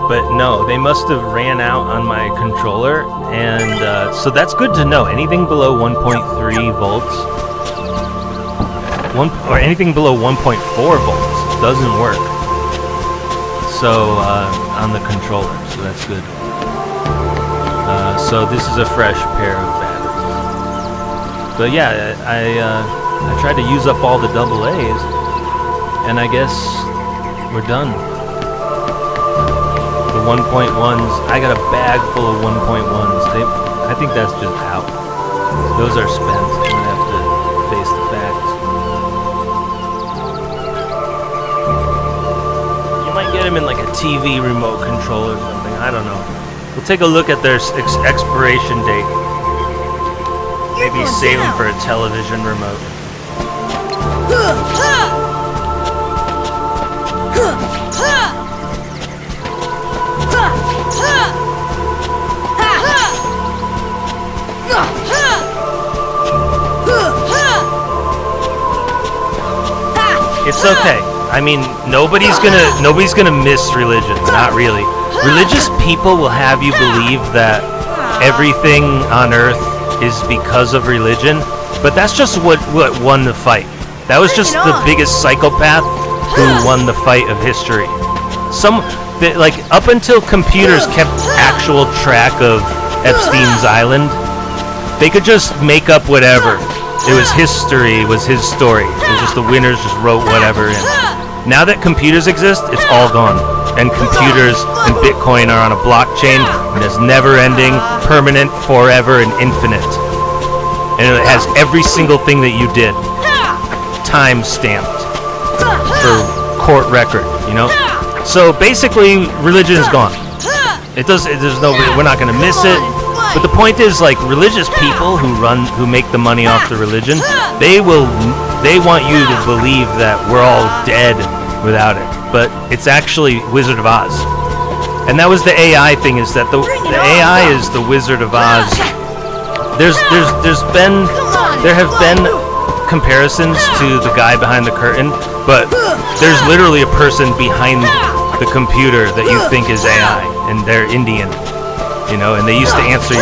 But no, they must have ran out on my controller, and so that's good to know. Anything below 1.3 volts, or anything below 1.4 volts doesn't work. So on the controller, so that's good. So this is a fresh pair of batteries. But yeah, I tried to use up all the AA's, and I guess we're done. The 1.1s, I got a bag full of 1.1s. I think that's just out. Those are spent. I'm gonna have to face the facts. You might get them in like a TV remote control or something. I don't know. We'll take a look at their expiration date. Maybe save them for a television remote. It's okay. I mean, nobody's gonna miss religion. Not really. Religious people will have you believe that everything on earth is because of religion, but that's just what won the fight. That was just the biggest psychopath who won the fight of history. Like up until computers kept actual track of Epstein's Island, they could just make up whatever. It was history, it was his story. It was just the winners just wrote whatever in. Now that computers exist, it's all gone. And computers and Bitcoin are on a blockchain, and it's never-ending, permanent, forever, and infinite. And it has every single thing that you did time-stamped for court record, you know? So basically, religion is gone. We're not going to miss it. But the point is, like, religious people who make the money off the religion, they want you to believe that we're all dead without it. But it's actually Wizard of Oz. And that was the AI thing, is that the AI is the Wizard of Oz. There have been comparisons to the guy behind the curtain, but there's literally a person behind the computer that you think is AI, and they're Indian. You know, and they used to answer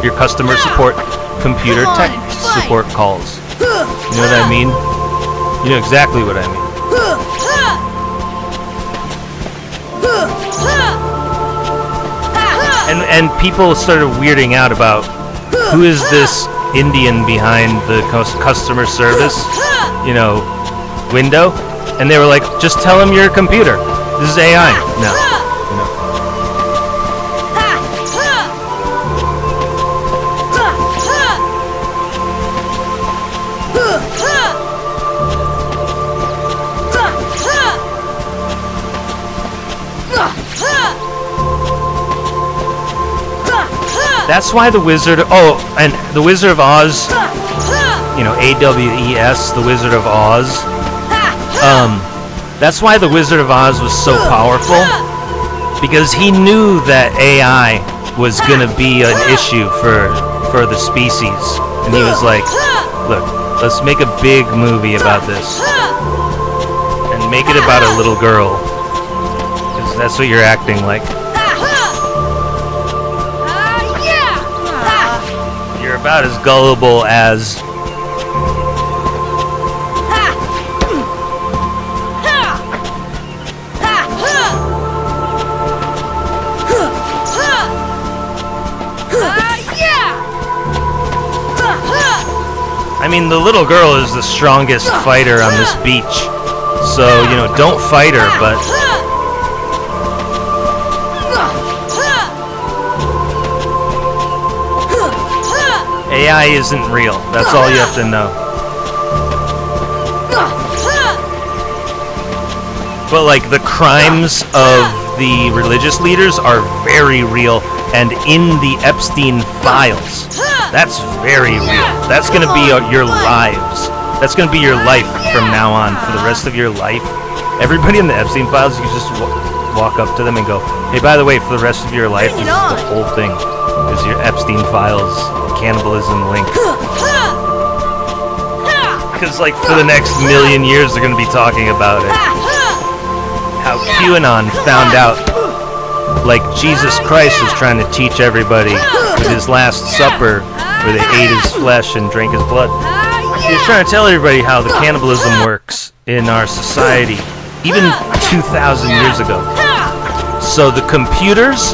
your customer support computer tech support calls. You know what I mean? You know exactly what I mean. And people started weirding out about who is this Indian behind the customer service, you know, window, and they were like, just tell him you're a computer. This is AI. No. That's why the Wizard of Oz, you know, AWES, the Wizard of Oz. That's why the Wizard of Oz was so powerful, because he knew that AI was gonna be an issue for the species, and he was like, look, let's make a big movie about this, and make it about a little girl, because that's what you're acting like. About as gullible as I mean, the little girl is the strongest fighter on this beach, so, you know, don't fight her, but AI isn't real. That's all you have to know. But like, the crimes of the religious leaders are very real, and in the Epstein files. That's very real. That's gonna be your lives. That's gonna be your life from now on, for the rest of your life. Everybody in the Epstein files, you just walk up to them and go, hey, by the way, for the rest of your life, this is the whole thing. Is your Epstein files cannibalism link. Because, like, for the next million years, they're going to be talking about it. How QAnon found out, like, Jesus Christ was trying to teach everybody with his Last Supper, where they ate his flesh and drank his blood. He was trying to tell everybody how the cannibalism works in our society, even 2,000 years ago. So the computers,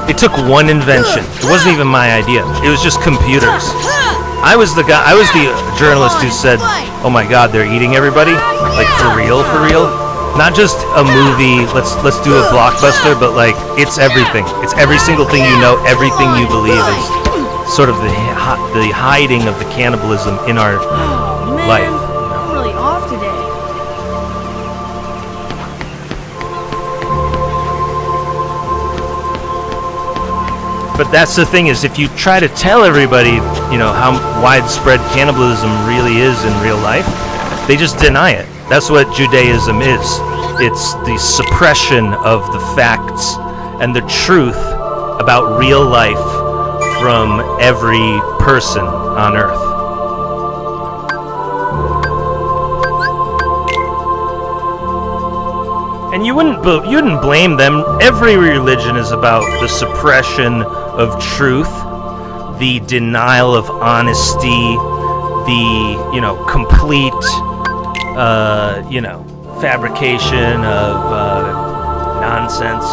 it took one invention. It wasn't even my idea. It was just computers. I was the journalist who said, "Oh my God, they're eating everybody, like for real, for real." Not just a movie. Let's do a blockbuster, but like it's everything. It's every single thing you know, everything you believe is sort of the hiding of the cannibalism in our life. I'm really off today. But that's the thing, is if you try to tell everybody, you know, how widespread cannibalism really is in real life, they just deny it. That's what Judaism is. It's the suppression of the facts and the truth about real life from every person on earth. you wouldn't blame them. Every religion is about the suppression of truth, the denial of honesty, the complete fabrication of nonsense.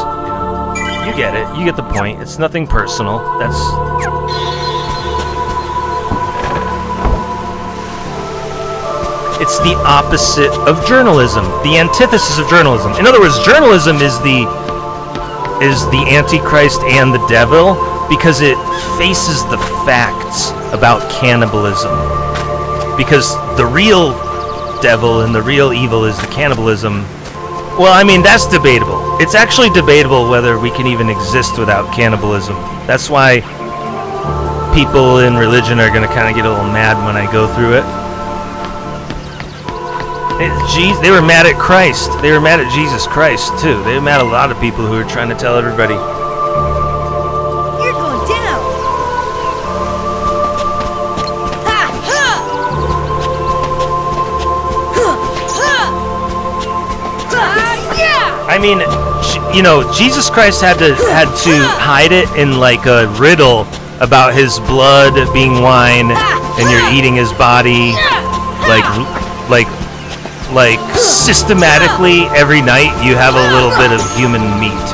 You get it. You get the point. It's nothing personal. It's the opposite of journalism, the antithesis of journalism. In other words, journalism is the Antichrist and the devil because it faces the facts about cannibalism. Because the real devil and the real evil is the cannibalism. Well, I mean, that's debatable. It's actually debatable whether we can even exist without cannibalism. That's why people in religion are going to kind of get a little mad when I go through it. They were mad at Christ. They were mad at Jesus Christ, too. They were mad at a lot of people who were trying to tell everybody. You're going down. Ha! Ha! Yeah! I mean, Jesus Christ had to hide it in like a riddle about his blood being wine and you're eating his body like systematically every night you have a little bit of human meat.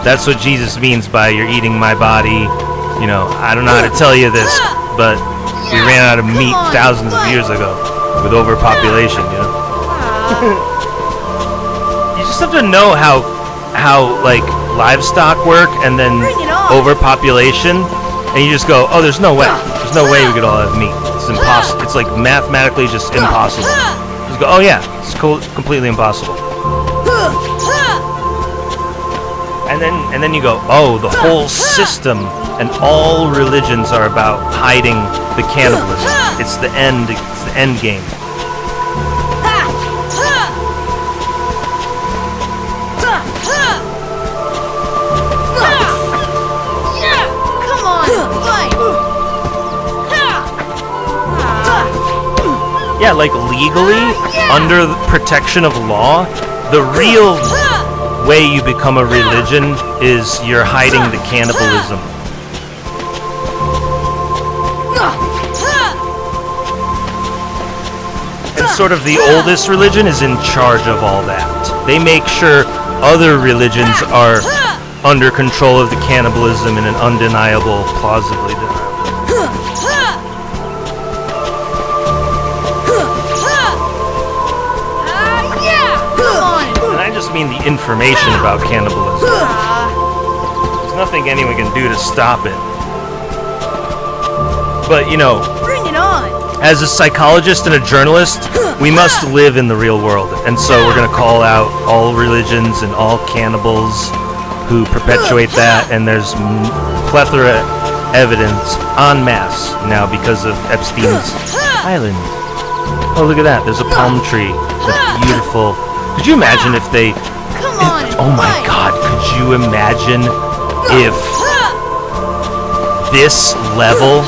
That's what Jesus means by you're eating my body. I don't know how to tell you this, but we ran out of meat thousands of years ago with overpopulation, You just have to know how like livestock work and then overpopulation, and you just go, oh, there's no way we could all have meat. It's impossible. It's like mathematically just impossible. Just go, oh yeah, it's completely impossible. And then you go, oh, the whole system and all religions are about hiding the cannibalism. It's the end game. Come on, fight. Yeah, like legally, under the protection of law, the real way you become a religion is you're hiding the cannibalism. And sort of the oldest religion is in charge of all that. They make sure other religions are under control of the cannibalism in an undeniable, plausibly deniable. And I just mean the information about cannibalism. There's nothing anyone can do to stop it. But, Bring it on. as a psychologist and a journalist, we must live in the real world. And so we're going to call out all religions and all cannibals who perpetuate that. And there's plethora evidence en masse now because of Epstein's Island. Oh, look at that. There's a palm tree. That's beautiful. Could you imagine if they... Come on. Oh my God, could you imagine if this level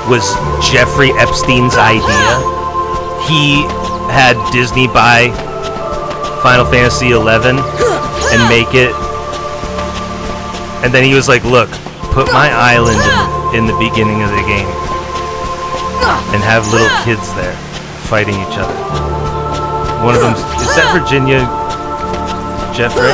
was Jeffrey Epstein's idea? He had Disney buy Final Fantasy XI and make it, and then he was like, look, put my island in the beginning of the game and have little kids there fighting each other. One of them, is that Virginia Jeffrey?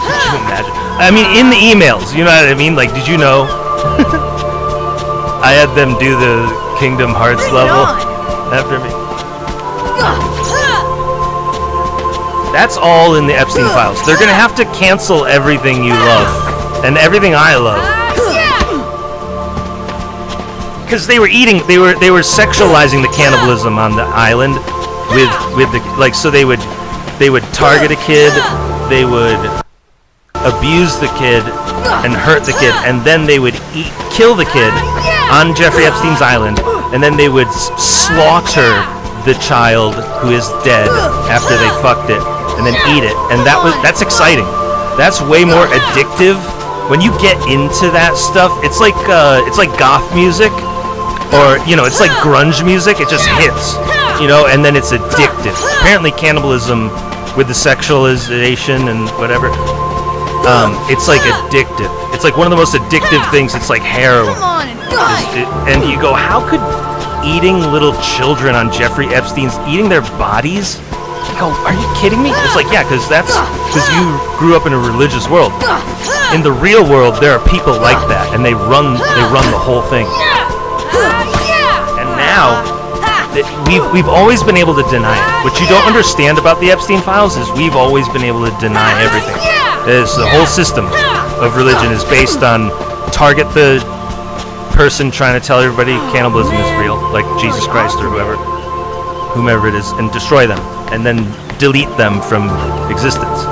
Could you imagine? I mean, in the emails, you know what I mean? Like, did you know? I had them do the Kingdom Hearts level after me. That's all in the Epstein files. They're gonna have to cancel everything you love and everything I love. Because they were sexualizing the cannibalism on the island with the, like, so they would target a kid, they would abuse the kid and hurt the kid, and then they would kill the kid on Jeffrey Epstein's island, and then they would slaughter the child who is dead after they fucked it, and then eat it. And that's exciting. That's way more addictive. When you get into that stuff, it's like goth music, or it's like grunge music. It just hits. You know, and then it's addictive. Apparently cannibalism with the sexualization and whatever, it's like addictive. It's like one of the most addictive things. It's like heroin. Come on and fight. And you go, how could eating little children on Jeffrey Epstein's, eating their bodies? I go, are you kidding me? It's like, yeah, because you grew up in a religious world. In the real world, there are people like that, and they run the whole thing. And now, we've always been able to deny it. What you don't understand about the Epstein files is we've always been able to deny everything. The whole system of religion is based on target the person trying to tell everybody cannibalism is real, like Jesus Christ or whomever it is, and destroy them, and then delete them from existence.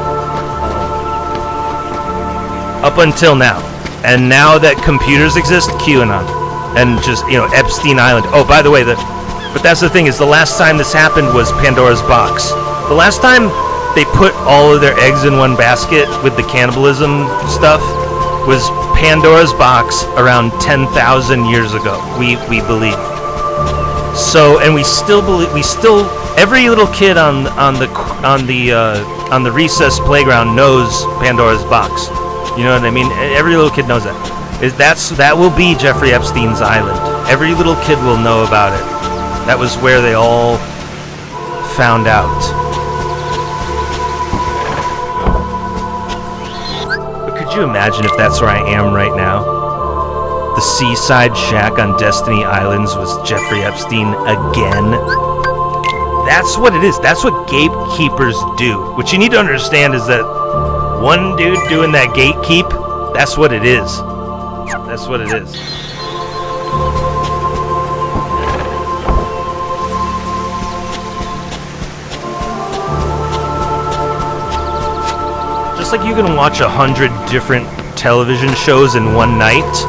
Up until now. And now that computers exist, QAnon. And just, Epstein Island. Oh, by the way, but that's the thing, is the last time this happened was Pandora's Box. The last time they put all of their eggs in one basket with the cannibalism stuff was Pandora's Box around 10,000 years ago, we believe. So, and we still believe, every little kid on the recess playground knows Pandora's Box. You know what I mean? Every little kid knows that. That will be Jeffrey Epstein's island. Every little kid will know about it. That was where they all found out. But could you imagine if that's where I am right now? The seaside shack on Destiny Islands was Jeffrey Epstein again. That's what it is. That's what gatekeepers do. What you need to understand is that one dude doing that gatekeep, that's what it is. That's what it is. Just like you can watch 100 different television shows in one night,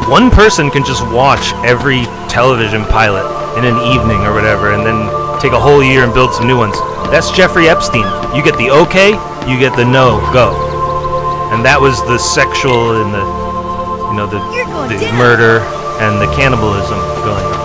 one person can just watch every television pilot in an evening or whatever, and then take a whole year and build some new ones. That's Jeffrey Epstein. You get the okay, you get the no, go. And that was the sexual and the murder and the cannibalism going on.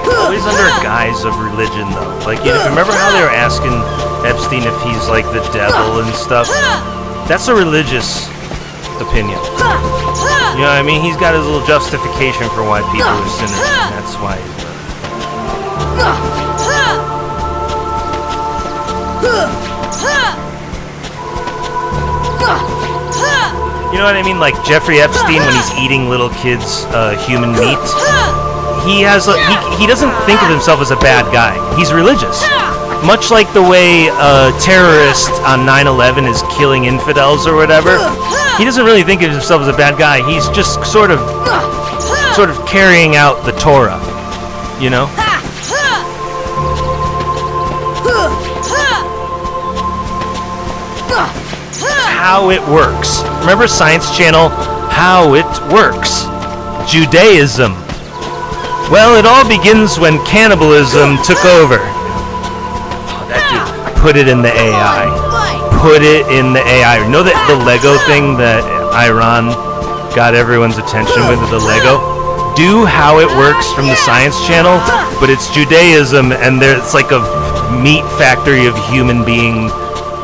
Always under a guise of religion, though. Like, remember how they were asking Epstein if he's like the devil and stuff? That's a religious opinion. You know what I mean? He's got his little justification for why people are sinners, and that's why he's You know what I mean? Like Jeffrey Epstein, when he's eating little kids' human meat, he doesn't think of himself as a bad guy. He's religious. Much like the way a terrorist on 9/11 is killing infidels or whatever, he doesn't really think of himself as a bad guy. He's just sort of carrying out the Torah, you know? How it works. Remember Science Channel? How it works. Judaism. Well, it all begins when cannibalism took over. That dude, put it in the AI. Put it in the AI. You know that the Lego thing that Iran got everyone's attention with the Lego? Do How It Works from the Science Channel, but it's Judaism, and it's like a meat factory of human being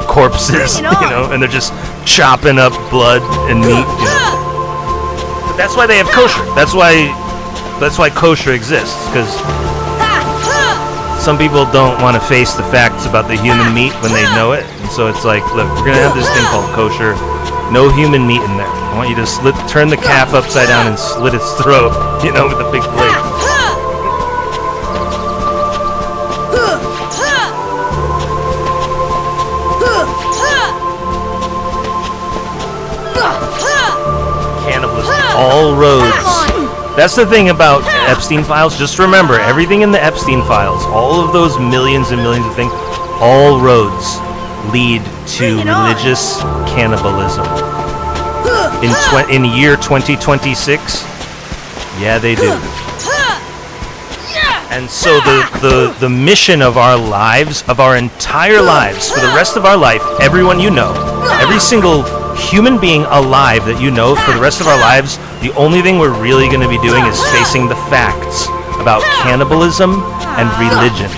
corpses, and they're just chopping up blood and meat. But that's why they have kosher. That's why kosher exists, because some people don't want to face the facts about the human meat when they know it, and so it's like, look, we're gonna have this thing called kosher, no human meat in there. I want you to turn the calf upside down and slit its throat, with a big blade. Cannibalism. All roads That's the thing about Epstein files. Just remember, everything in the Epstein files, all of those millions and millions of things, all roads lead to Bring it on. religious cannibalism. In year 2026, yeah, they do. And so the mission of our lives, of our entire lives, for the rest of our life, everyone you know, every single human being alive that you know for the rest of our lives, the only thing we're really going to be doing is facing the facts about cannibalism and religion.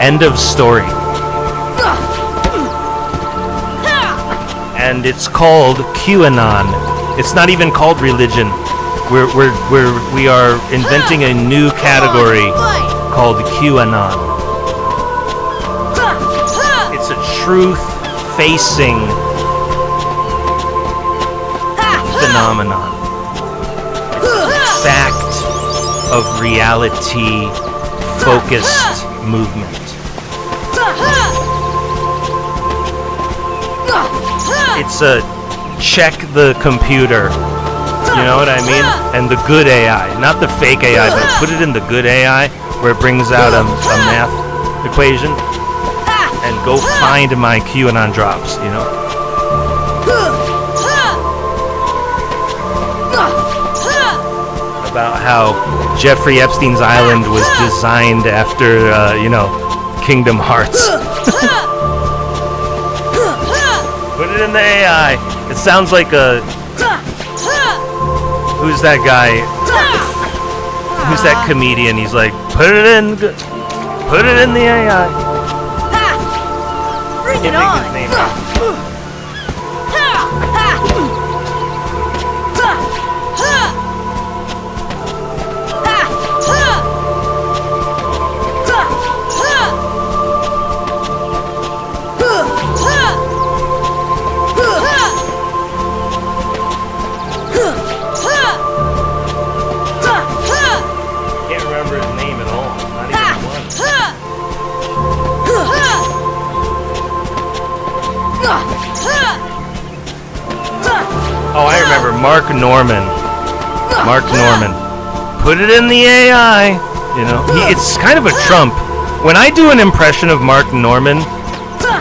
End of story. And it's called QAnon. It's not even called religion. We are inventing a new category called QAnon. It's a truth-facing phenomenon. It's fact of reality-focused movement. It's a check the computer. You know what I mean? And the good AI, not the fake AI, but put it in the good AI where it brings out a math equation, and go find my QAnon drops, you know? About how Jeffrey Epstein's island was designed after, Kingdom Hearts. Put it in the AI. It sounds like a... Who's that guy? Who's that comedian? He's like, put it in the AI. Bring it Can't think on. his name. Can't remember his name at all. Not even once. Oh, I remember Mark Norman. Mark Norman. Put it in the AI. You know, it's kind of a Trump. When I do an impression of Mark Norman,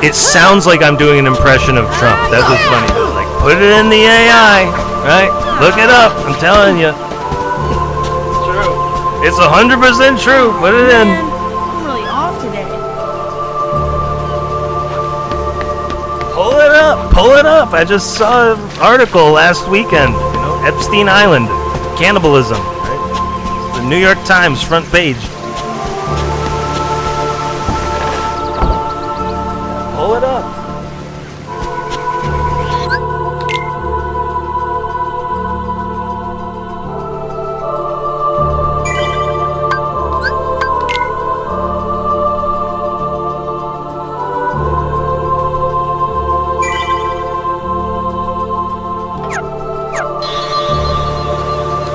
it sounds like I'm doing an impression of Trump. That's what's funny. It's like, put it in the AI, right? Look it up. I'm telling you. True. It's 100% true. Put it in. Man, I'm really off today. Pull it up. Pull it up. I just saw an article last weekend. You know, Epstein Island, cannibalism. Right? The New York Times front page. Pull it up.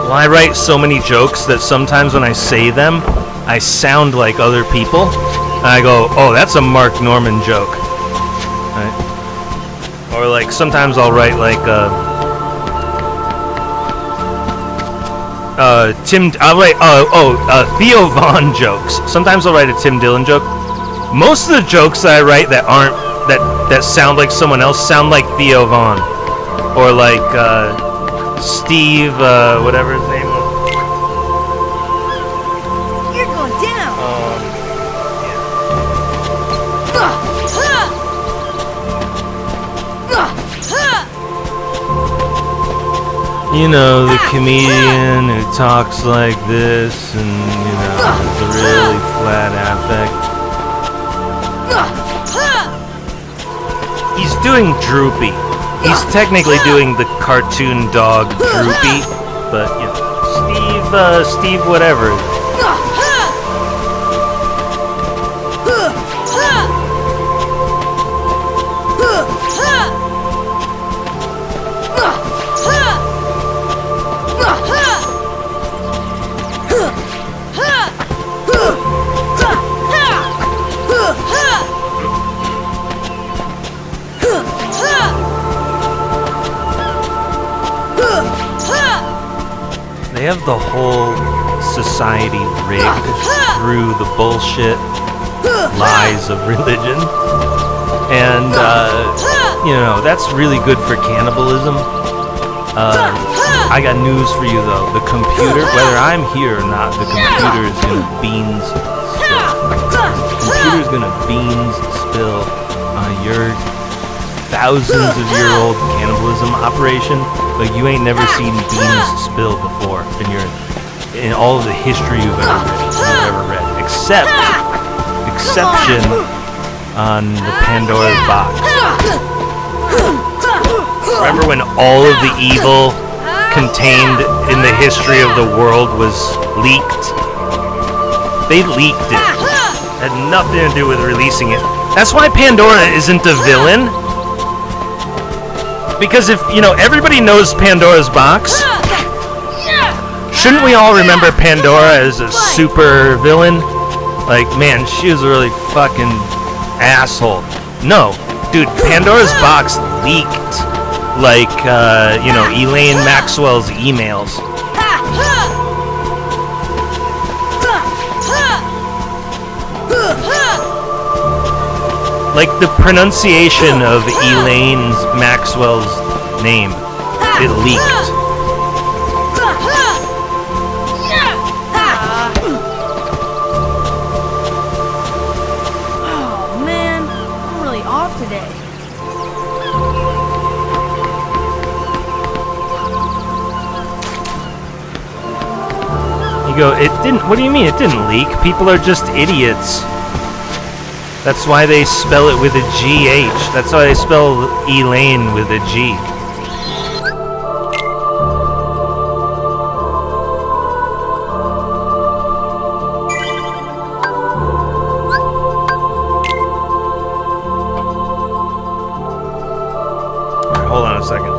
Well, I write so many jokes that sometimes when I say them, I sound like other people. And I go, oh, that's a Mark Norman joke. Right? Or like sometimes I'll write like Theo Vaughn jokes. Sometimes I'll write a Tim Dillon joke. Most of the jokes that I write that aren't that sound like someone else sound like Theo Vaughn. Or like Steve, whatever his name was. You're going down. You know, the comedian who talks like this and, you know, has a really flat affect. He's doing Droopy. He's technically doing the cartoon dog Droopy, but, you know, Steve whatever. They have the whole society rigged through the bullshit lies of religion. And, that's really good for cannibalism. I got news for you, though. The computer, whether I'm here or not, the computer is going to beans spill. The computer's going to beans spill on your thousands of year old cannibalism operation, but you ain't never seen beans spill before in all of the history you've ever read. Exception on the Pandora's box. Remember when all of the evil contained in the history of the world was leaked? They leaked it. It had nothing to do with releasing it. That's why Pandora isn't a villain. Because if, everybody knows Pandora's box, shouldn't we all remember Pandora as a super villain? Like, man, she was a really fucking asshole. No, dude, Pandora's box leaked like, Elaine Maxwell's emails. Like the pronunciation of Elaine Maxwell's name, it leaked. Oh man, I'm really off today. You go, it didn't, what do you mean it didn't leak? People are just idiots. That's why they spell it with a GH. That's why they spell Elaine with a G. Alright, hold on a second.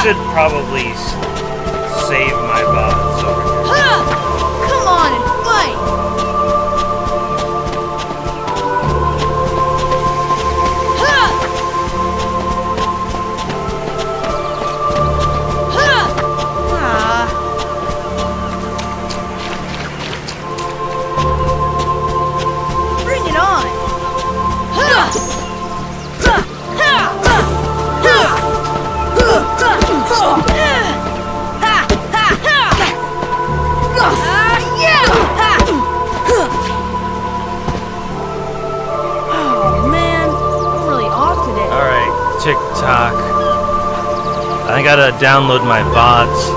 should probably save my bots over here. Come on and fight! Bring it on! Oh man, I'm really off today. Alright, TikTok. I gotta download my bots.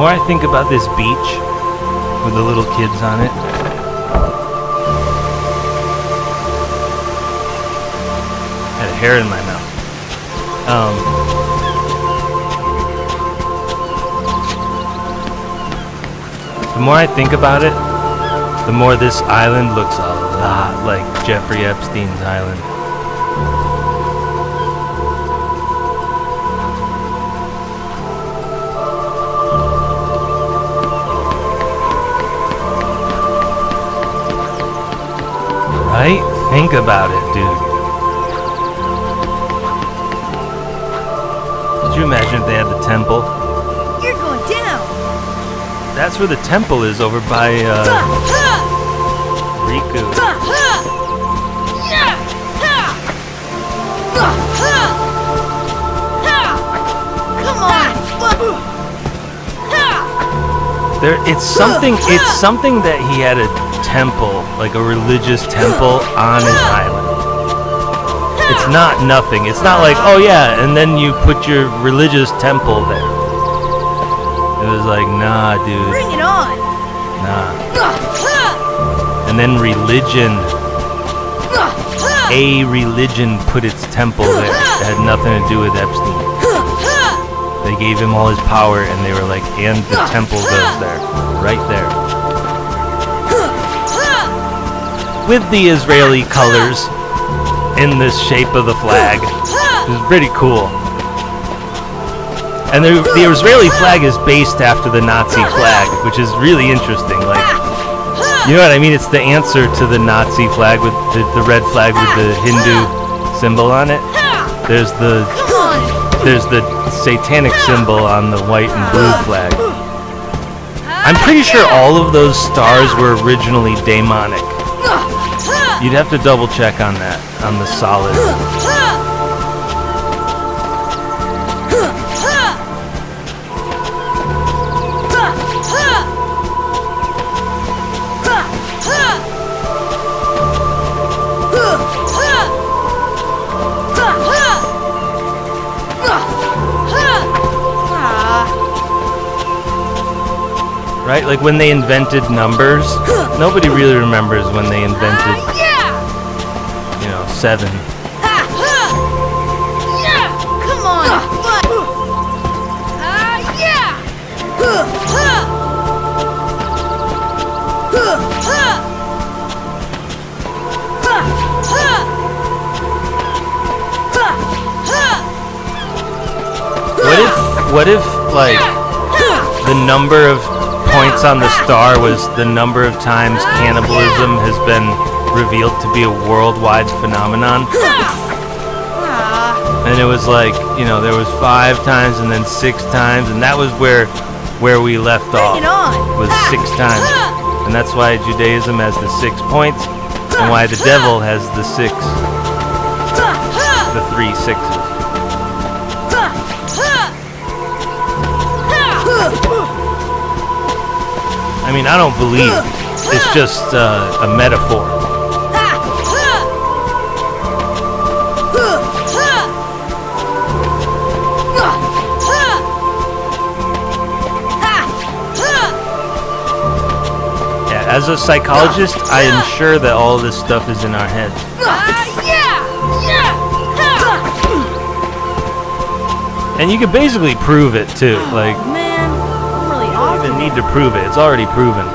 more I think about this beach with the little kids on it, I had a hair in my mouth. The more I think about it, the more this island looks a lot like Jeffrey Epstein's island. Right? Think about it, dude. Could you imagine if they had the temple? You're going down. That's where the temple is, over by Riku. Come on. It's something that he had a temple, like a religious temple on his island. It's not nothing. It's not like, oh yeah, and then you put your religious temple there. It was like, nah, dude. Bring it on. Nah. And then a religion put its temple there. It had nothing to do with Epstein. They gave him all his power and they were like, and the temple goes there. Right there. With the Israeli colors in the shape of the flag. It was pretty cool. And the Israeli flag is based after the Nazi flag, which is really interesting. Like, you know what I mean? It's the answer to the Nazi flag with the red flag with the Hindu symbol on it. There's the satanic symbol on the white and blue flag. I'm pretty sure all of those stars were originally demonic. You'd have to double check on that, on the solid. Right? Like when they invented numbers, nobody really remembers when they invented, you know, 7. Come on. What if like the number of points on the star was the number of times cannibalism has been revealed to be a worldwide phenomenon? And it was like, you know, there was 5 times and then 6 times, and that was where we left off, was 6 times. And that's why Judaism has the 6 points, and why the devil has the 6, the 3 6s. I mean, I don't believe it's just a metaphor. Yeah, as a psychologist, I am sure that all this stuff is in our heads. And you can basically prove it too. Like, Man, I'm really you off. don't even need to prove it. It's already proven.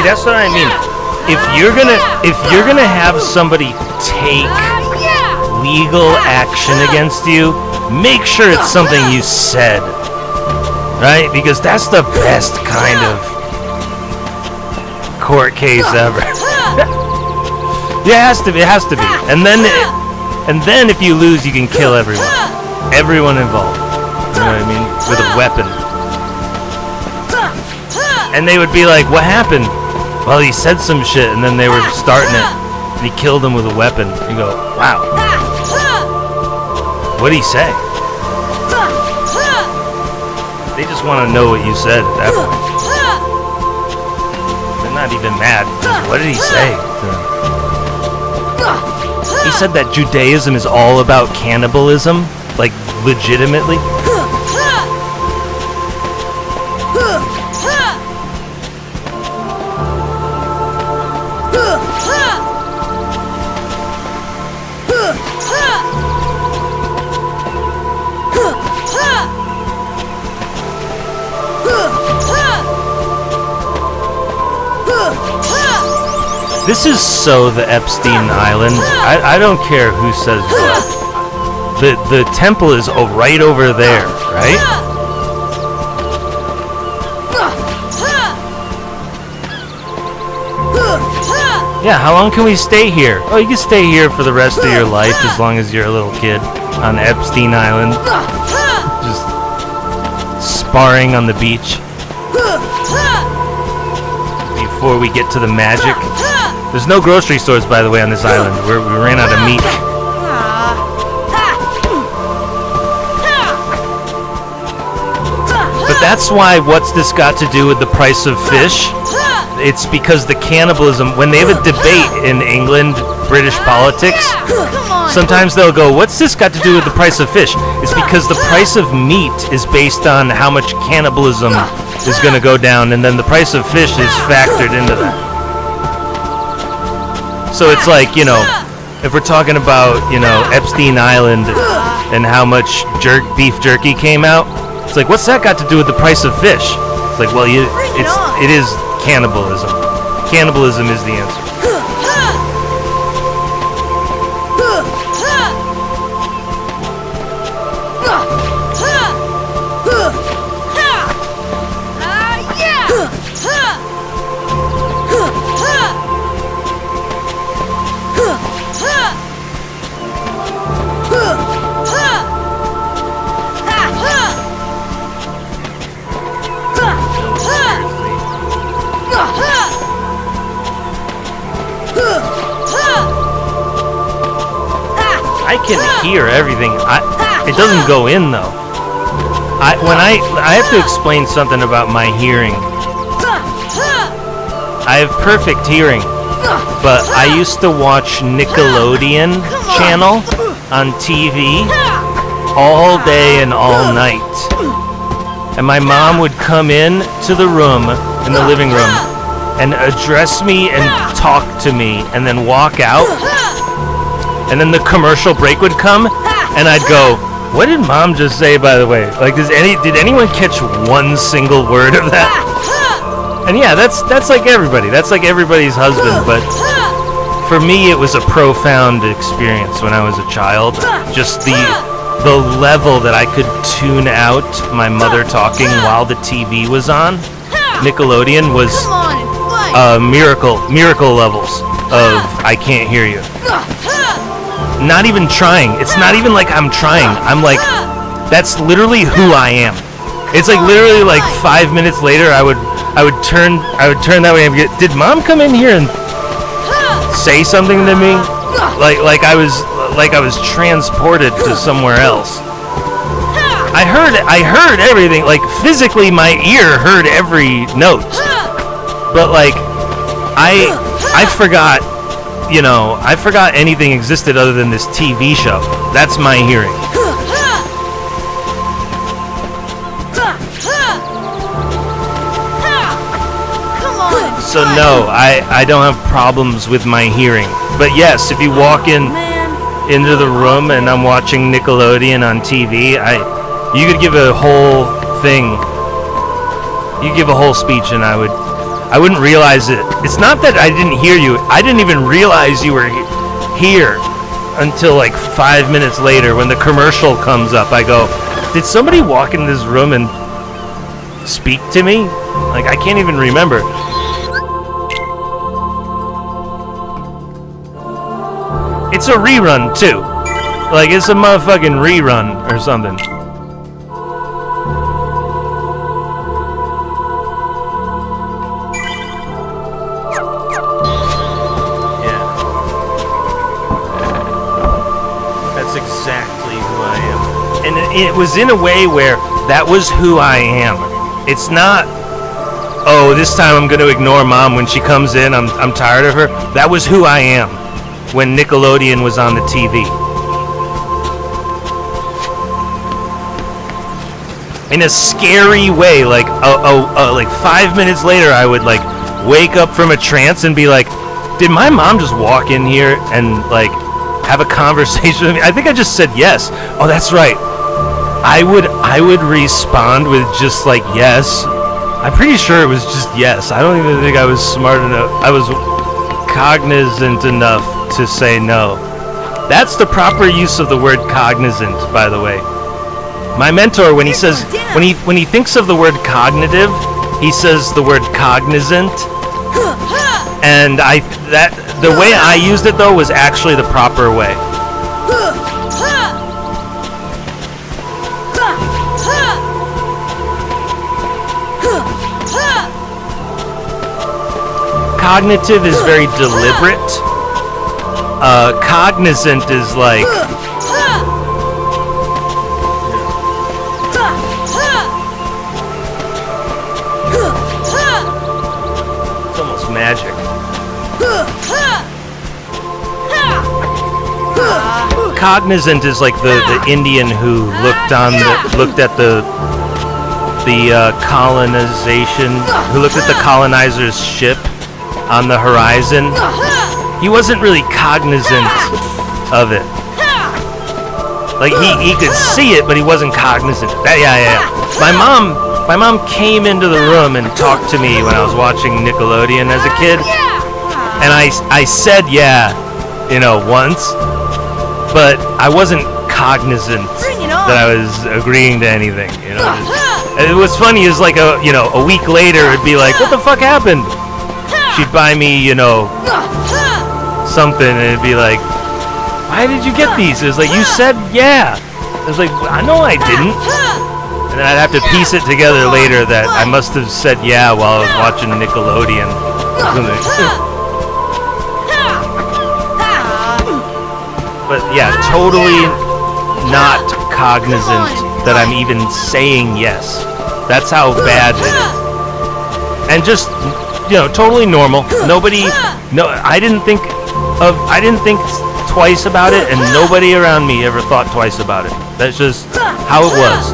See, that's what I mean. If you're gonna have somebody take legal action against you, make sure it's something you said, right? Because that's the best kind of court case ever. Yeah, it has to be. And then if you lose, you can kill everyone involved. You know what I mean? With a weapon. And they would be like, "What happened?" Well, he said some shit, and then they were starting it, and he killed him with a weapon. You go, "Wow, what'd he say?" They just want to know what you said at that point. They're not even mad. Just, what did he say? He said that Judaism is all about cannibalism, like legitimately. This is so the Epstein Island. I don't care who says what. The temple is right over there, right? Yeah, how long can we stay here? Oh, you can stay here for the rest of your life as long as you're a little kid on Epstein Island. Just sparring on the beach. Before we get to the magic. There's no grocery stores, by the way, on this island. We ran out of meat. But that's why, what's this got to do with the price of fish? It's because the cannibalism, when they have a debate in England, British politics, sometimes they'll go, "What's this got to do with the price of fish?" It's because the price of meat is based on how much cannibalism is going to go down, and then the price of fish is factored into that. So it's like, you know, if we're talking about, you know, Epstein Island and how much beef jerky came out, it's like, what's that got to do with the price of fish? It's like, well, it is cannibalism. Cannibalism is the answer. I can hear everything. It doesn't go in though. I have to explain something about my hearing. I have perfect hearing, but I used to watch Nickelodeon channel on TV all day and all night. And my mom would come in to the room, in the living room, and address me and talk to me, and then walk out. And then the commercial break would come, and I'd go, "What did Mom just say, by the way? Like, did anyone catch one single word of that?" And yeah, that's like everybody. That's like everybody's husband. But for me, it was a profound experience when I was a child. Just the level that I could tune out my mother talking while the TV was on. Nickelodeon was miracle levels of I can't hear you. Not even trying. It's not even like I'm trying. I'm like, that's literally who I am. It's like literally like 5 minutes later, I would turn that way and get, did Mom come in here and say something to me? Like I was transported to somewhere else. I heard everything. Like physically, my ear heard every note. But like, I forgot. You know, I forgot anything existed other than this TV show. That's my hearing. So no, I don't have problems with my hearing. But yes, if you walk into the room and I'm watching Nickelodeon on TV, you could give a whole thing. You give a whole speech and I I wouldn't realize it. It's not that I didn't hear you. I didn't even realize you were here until like 5 minutes later when the commercial comes up. I go, did somebody walk in this room and speak to me? Like, I can't even remember. It's a rerun, too. Like, it's a motherfucking rerun or something. Yeah. That's exactly who I am. And it was in a way where that was who I am. It's not, oh, this time I'm going to ignore Mom when she comes in. I'm tired of her. That was who I am when Nickelodeon was on the TV. In a scary way, like like 5 minutes later, I would like wake up from a trance and be like, did my mom just walk in here and like have a conversation with me? I think I just said yes. Oh, that's right. I would respond with just like yes. I'm pretty sure it was just yes. I don't even think I was smart enough. I was cognizant enough to say no. That's the proper use of the word cognizant, by the way. My mentor, when he says, when he thinks of the word cognitive, he says the word cognizant. And the way I used it though was actually the proper way. Cognitive is very deliberate. Cognizant is like it's almost magic. Cognizant is like the Indian who looked at the colonization, who looked at the colonizer's ship on the horizon. He wasn't really cognizant of it. Like he could see it, but he wasn't cognizant. Yeah. My mom came into the room and talked to me when I was watching Nickelodeon as a kid, and I said yeah, once, but I wasn't cognizant that I was agreeing to anything. And what's funny is like a week later it'd be like, what the fuck happened? She'd buy me, something, and it'd be like, why did you get these? It was like, you said yeah. It was like, I know I didn't. And then I'd have to piece it together later that I must have said yeah while I was watching Nickelodeon. But yeah, totally not cognizant that I'm even saying yes. That's how bad it is. And just, totally normal. I didn't think twice about it, and nobody around me ever thought twice about it. That's just how it was.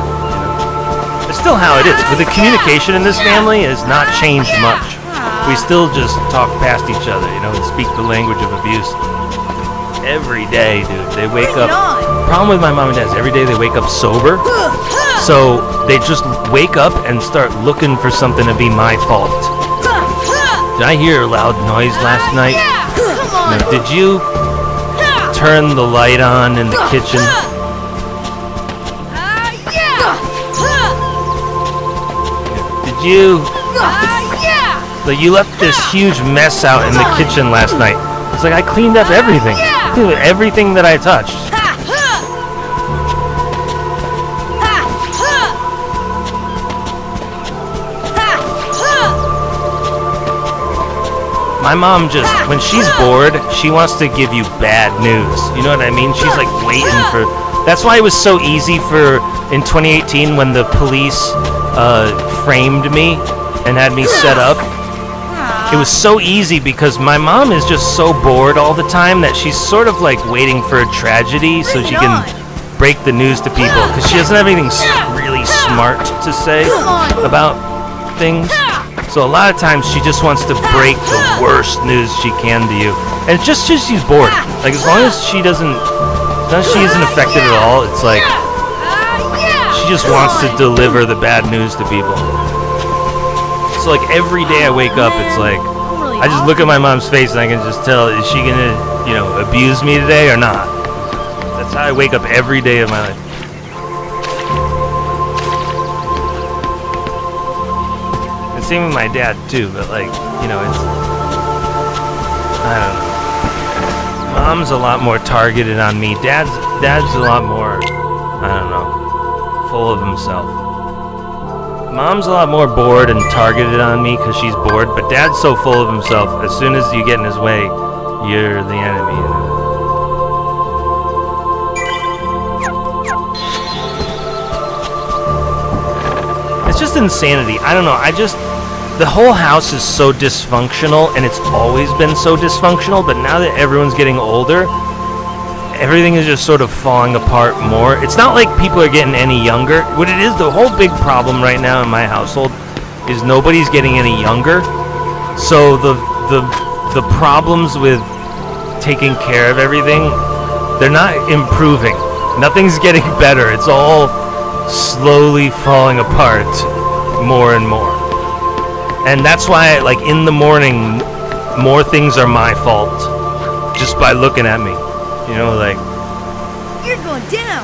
It's still how it is. But the communication in this family has not changed much. We still just talk past each other, and speak the language of abuse. Every day, dude, they wake up. Problem with my mom and dad is every day they wake up sober. So they just wake up and start looking for something to be my fault. Did I hear a loud noise last night? Now, did you turn the light on in the kitchen? Did you? Like, you left this huge mess out in the kitchen last night. It's like I cleaned up everything. Everything that I touched. My mom just, when she's bored, she wants to give you bad news. You know what I mean? She's like waiting for... That's why it was so easy in 2018 when the police framed me and had me set up. It was so easy because my mom is just so bored all the time that she's sort of like waiting for a tragedy so she can break the news to people, because she doesn't have anything really smart to say about things. So a lot of times she just wants to break the worst news she can to you. And it's just she's bored. Like, as long as she isn't affected at all, it's like she just wants to deliver the bad news to people. So So like every day I wake up, it's like I'm really I just look at my mom's face and I can just tell, is she gonna, abuse me today or not? That's how I wake up every day of my life. And same with my dad too, but like, it's, I don't know. Mom's a lot more targeted on me. Dad's a lot more, I don't know, full of himself. Mom's a lot more bored and targeted on me because she's bored, but Dad's so full of himself, as soon as you get in his way, you're the enemy. It's just insanity. I don't know. The whole house is so dysfunctional, and it's always been so dysfunctional, but now that everyone's getting older, everything is just sort of falling apart more. It's not like people are getting any younger. What it is, the whole big problem right now in my household is nobody's getting any younger. So the problems with taking care of everything, they're not improving. Nothing's getting better. It's all slowly falling apart more and more. And that's why, like, in the morning, more things are my fault just by looking at me. Like, You're going down.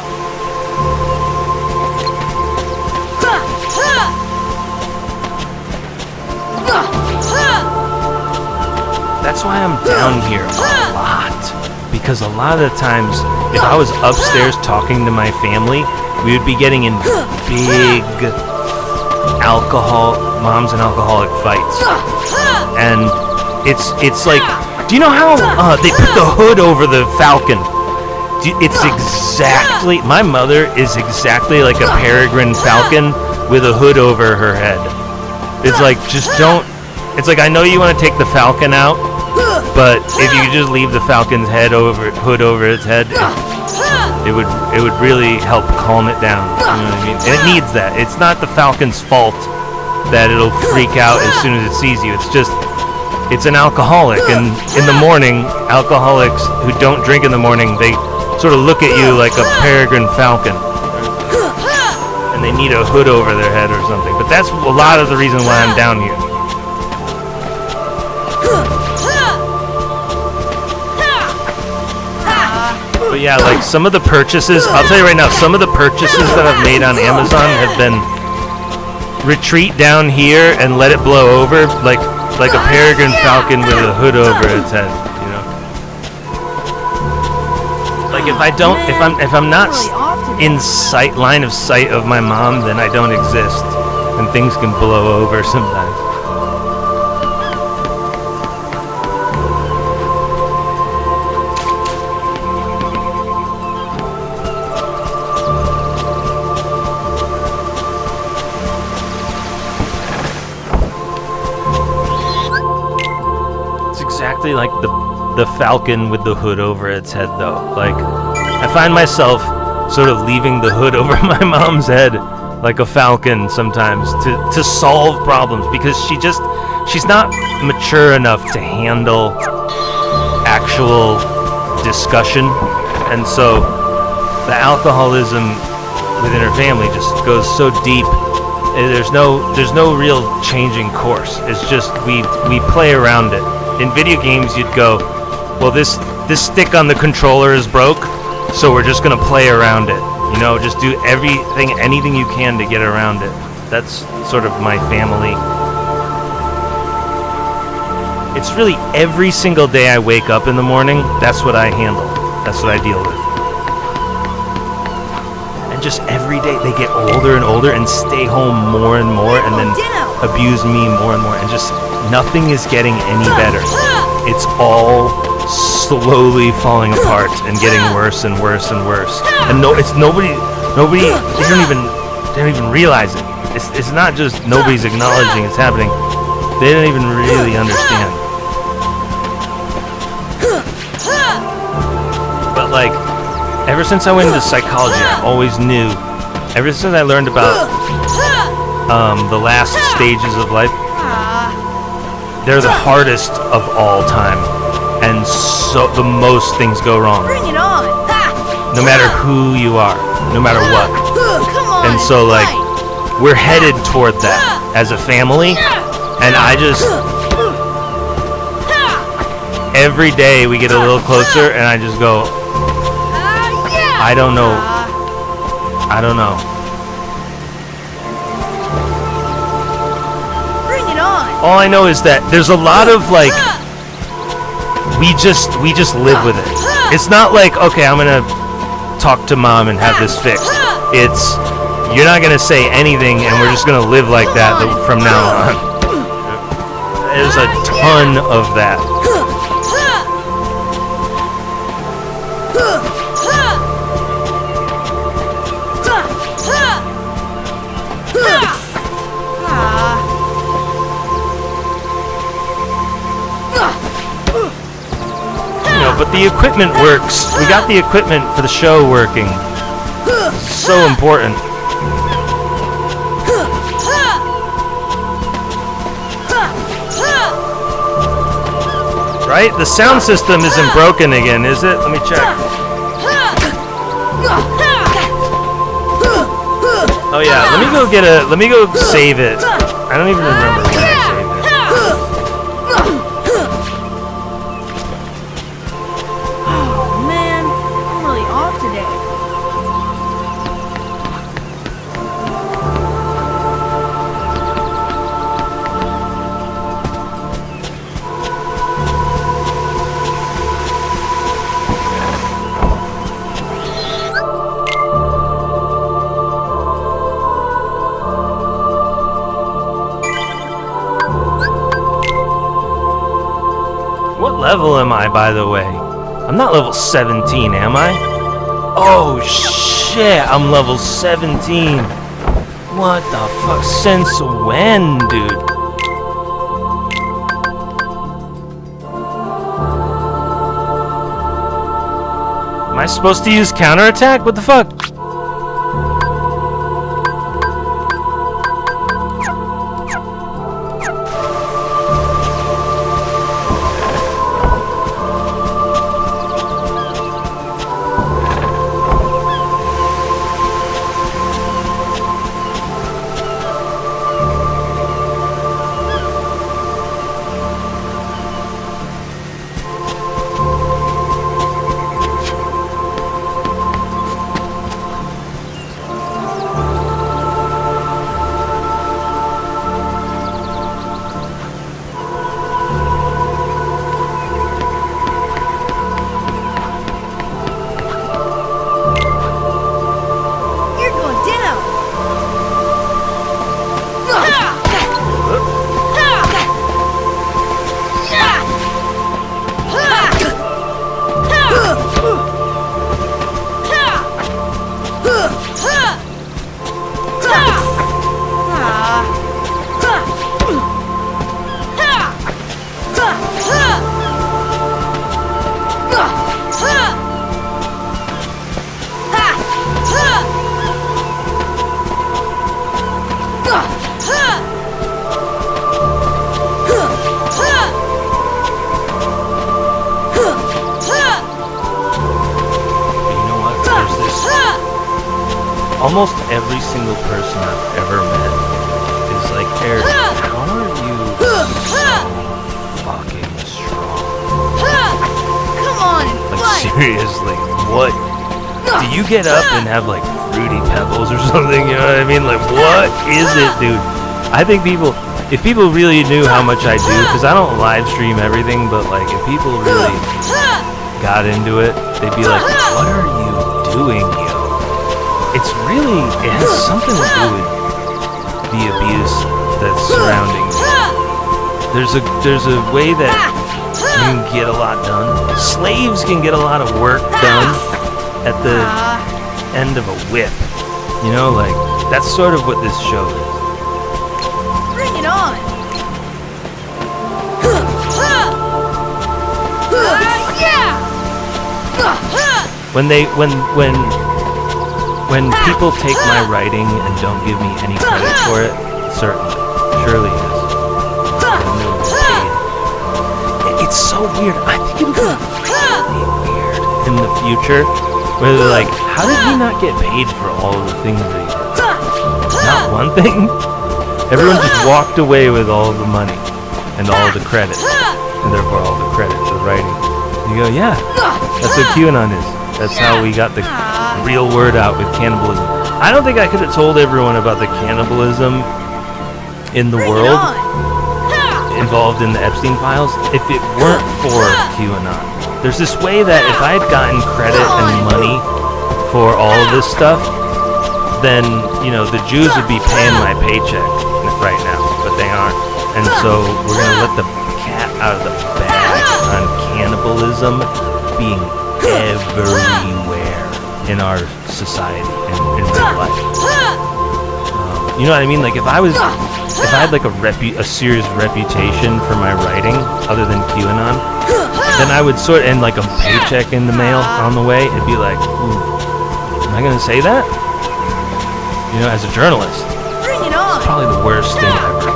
that's why I'm down here a lot. Because a lot of the times, if I was upstairs talking to my family, we would be getting in big moms and alcoholic fights. And it's like, do you know how they put the hood over the Falcon? It's exactly, my mother is exactly like a peregrine falcon with a hood over her head. It's like, it's like, I know you want to take the Falcon out, but if you could just leave the Falcon's hood over its head, it would really help calm it down. You know what I mean? And it needs that. It's not the Falcon's fault that it'll freak out as soon as it sees you. It's an alcoholic, and in the morning, alcoholics who don't drink in the morning, they sort of look at you like a peregrine falcon, and they need a hood over their head or something. But that's a lot of the reason why I'm down here. But yeah, like some of the purchases, I'll tell you right now, some of the purchases that I've made on Amazon have been retreat down here and let it blow over, like a peregrine falcon with a hood over its head, Like if I'm not in line of sight of my mom, then I don't exist, and things can blow over sometimes. Exactly like the falcon with the hood over its head, though. Like, I find myself sort of leaving the hood over my mom's head like a falcon sometimes to solve problems, because she's not mature enough to handle actual discussion, and so the alcoholism within her family just goes so deep. There's no real changing course. It's just we play around it. In video games, you'd go, well, this stick on the controller is broke, so we're just gonna play around it. Just do anything you can to get around it. That's sort of my family. It's really every single day I wake up in the morning, that's what I handle. That's what I deal with. And just every day they get older and older and stay home more and more, and then abuse me more and more, and just nothing is getting any better. It's all slowly falling apart and getting worse and worse and worse. And nobody they don't even realize it. It's not just nobody's acknowledging it's happening. They don't even really understand. But like, ever since I went into psychology, I always knew. Ever since I learned about the last stages of life, they're the hardest of all time, and so the most things go wrong. Bring it on. No matter who you are, no matter what. Come on. And so, like, we're headed toward that as a family, And I just, every day we get a little closer, and I just go, I don't know. I don't know. Bring it on. All I know is that there's a lot of like, we just live with it. It's not like, okay, I'm gonna talk to mom and have this fixed. It's, you're not gonna say anything, and we're just gonna live like that from now on. There's a ton of that. But the equipment works. We got the equipment for the show working. So important. Right? The sound system isn't broken again, is it? Let me check. Oh yeah, let me go save it. I don't even remember when I saved it. What level am I, by the way? I'm not level 17, am I? Oh, shit, I'm level 17. What the fuck? Since when, dude? Am I supposed to use counterattack? What the fuck? Almost every single person I've ever met is like, Eric, how are you so fucking strong? Come on and Like, fight. seriously, what? Do you get up and have like Fruity Pebbles or something? You know what I mean? Like, what is it, dude? I think if people really knew how much I do, because I don't live stream everything, but like, if people really got into it, they'd be like, what are you doing, yo? It has something to do with the abuse that's surrounding me. There's a way that you can get a lot done. Slaves can get a lot of work done at the end of a whip. You know, like, that's sort of what this show is. Bring it on. When people take my writing and don't give me any credit for it, surely it is. It's so weird. I think it'll be really weird in the future, where they're like, how did he not get paid for all of the things that he did? Not one thing? Everyone just walked away with all the money and all the credit, and therefore all the credit for writing. You go, yeah, that's what QAnon is. That's how we got the real word out with cannibalism. I don't think I could have told everyone about the cannibalism in the world involved in the Epstein files if it weren't for QAnon. There's this way that if I had gotten credit and money for all of this stuff, then, you know, the Jews would be paying my paycheck right now, but they aren't. And so we're going to let the cat out of the bag on cannibalism being everywhere in our society and in real life. You know what I mean? Like if I had like a serious reputation for my writing other than QAnon, then I would and like a paycheck in the mail on the way, it'd be like, ooh, am I going to say that? You know, as a journalist, Bring it on. it's probably the worst thing ever.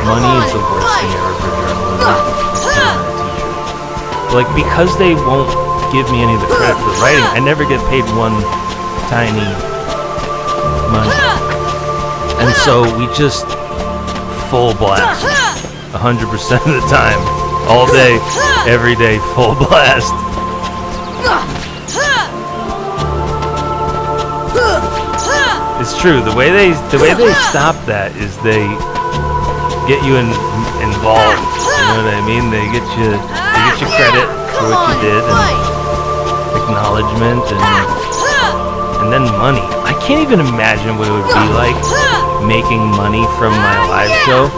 Money is the worst thing ever for journalism. Like, because they won't give me any of the credit for writing, I never get paid one tiny money. And so we just full blast 100% of the time, all day, every day, full blast. It's true. The way they stop that is they get you involved. You know what I mean? They get you credit for what you did and acknowledgement and then money. I can't even imagine what it would be like making money from my live show.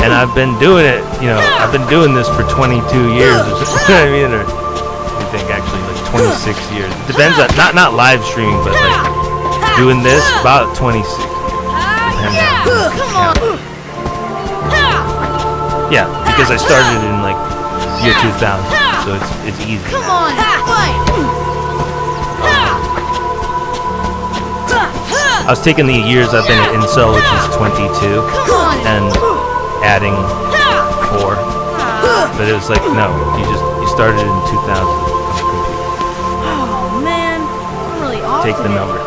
And I've been doing it. You know, I've been doing this for 22 years. Or something. I mean, or I think actually like 26 years. It depends on not live streaming, but like. Doing this about 26. Yeah, because I started in like year 2000, so it's easy. Come on, fight. I was taking the years I've been at Incel, which is 22, and adding 4. But it was like, no, you started in 2000. Oh man, I'm really off. Take the today. number.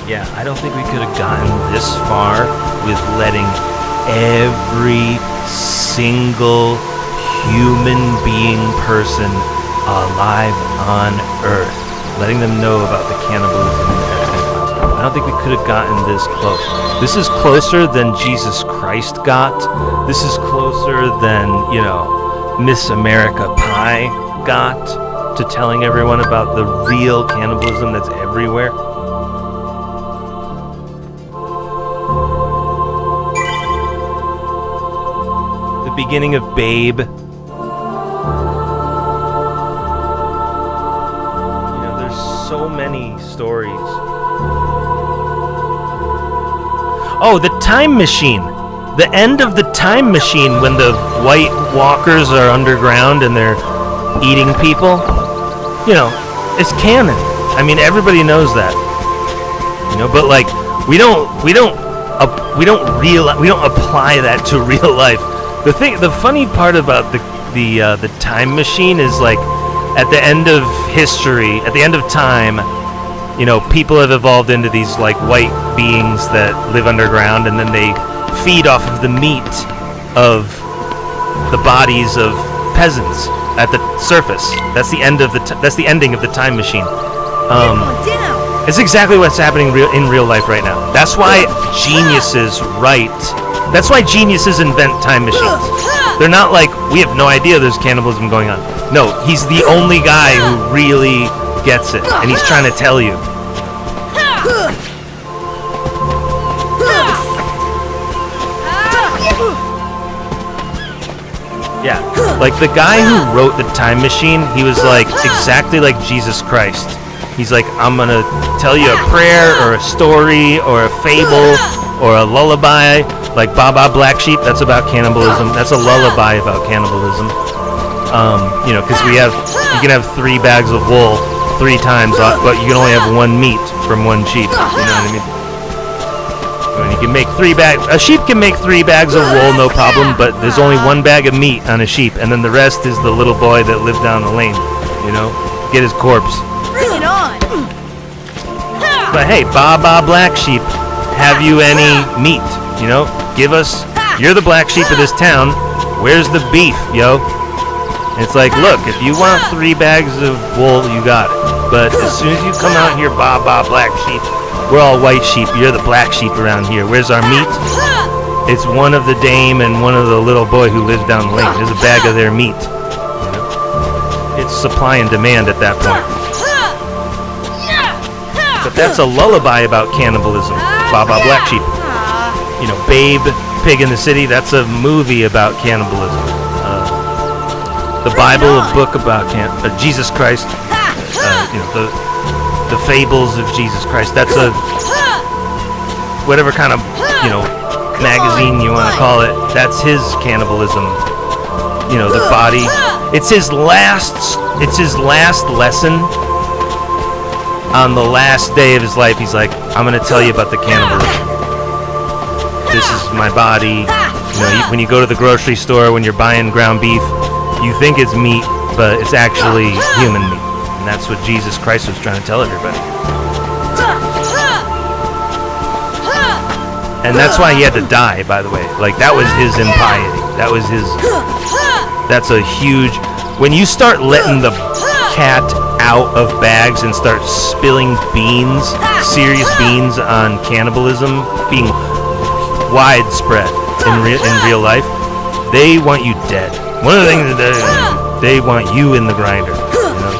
Yeah, I don't think we could have gotten this far with letting every single human being person alive on Earth, letting them know about the cannibalism and the Epstein files. I don't think we could have gotten this close. This is closer than Jesus Christ got. This is closer than, you know, Miss America Pie got to telling everyone about the real cannibalism that's everywhere. Beginning of Babe. You know, there's so many stories. Oh, the time machine. The end of the time machine when the White Walkers are underground and they're eating people. You know, it's canon. I mean, everybody knows that. You know, but like we don't apply that to real life. The funny part about the time machine is like at the end of history, at the end of time, you know, people have evolved into these like white beings that live underground, and then they feed off of the meat of the bodies of peasants at the surface. That's the end of that's the ending of the time machine. It's exactly what's happening in real life right now. That's why geniuses write. That's why geniuses invent time machines. They're not like, we have no idea there's cannibalism going on. No, he's the only guy who really gets it, and he's trying to tell you. Yeah, like the guy who wrote the time machine, he was like exactly like Jesus Christ. He's like, I'm gonna tell you a prayer or a story or a fable or a lullaby, like Baba Black Sheep. That's about cannibalism. That's a lullaby about cannibalism. You know, because you can have 3 bags of wool 3 times, but you can only have 1 meat from 1 sheep. You know what I mean? When you can make 3 bags, a sheep can make 3 bags of wool, no problem. But there's only 1 bag of meat on a sheep, and then the rest is the little boy that lived down the lane. You know, get his corpse. Bring it on. But hey, Baba Black Sheep, have you any meat? You know, give us. You're the black sheep of this town. Where's the beef, yo? It's like, look, if you want 3 bags of wool, you got it. But as soon as you come out here, Baba Black Sheep, we're all white sheep. You're the black sheep around here. Where's our meat? It's one of the dame and one of the little boy who lives down the lane. There's a bag of their meat. You know? It's supply and demand at that point. But that's a lullaby about cannibalism. Baba Black Sheep. You know, Babe, Pig in the City. That's a movie about cannibalism. The Bible, a book about Jesus Christ. You know, the fables of Jesus Christ. That's a whatever kind of, you know, magazine you want to call it. That's his cannibalism. You know, the body. It's his last lesson. On the last day of his life, he's like, I'm going to tell you about the cannibalism. This is my body. You know, when you go to the grocery store, when you're buying ground beef, you think it's meat, but it's actually human meat. And that's what Jesus Christ was trying to tell everybody. And that's why he had to die, by the way. Like, that was his impiety. That was his... That's a huge... When you start letting the cat out of bags and start spilling beans, serious beans on cannibalism, being widespread in real life, they want you dead. One of the things that they want you in the grinder, you know?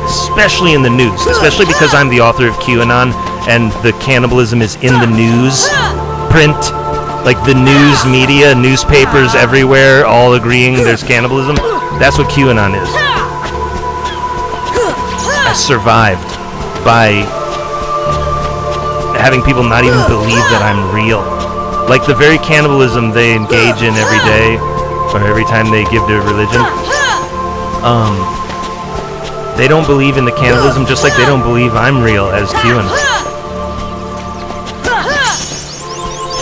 Especially in the news, especially because I'm the author of QAnon and the cannibalism is in the news, print, like the news media, newspapers everywhere, all agreeing there's cannibalism. That's what QAnon is. I survived by having people not even believe that I'm real. Like the very cannibalism they engage in every day, or every time they give their religion. They don't believe in the cannibalism, just like they don't believe I'm real as QAnon.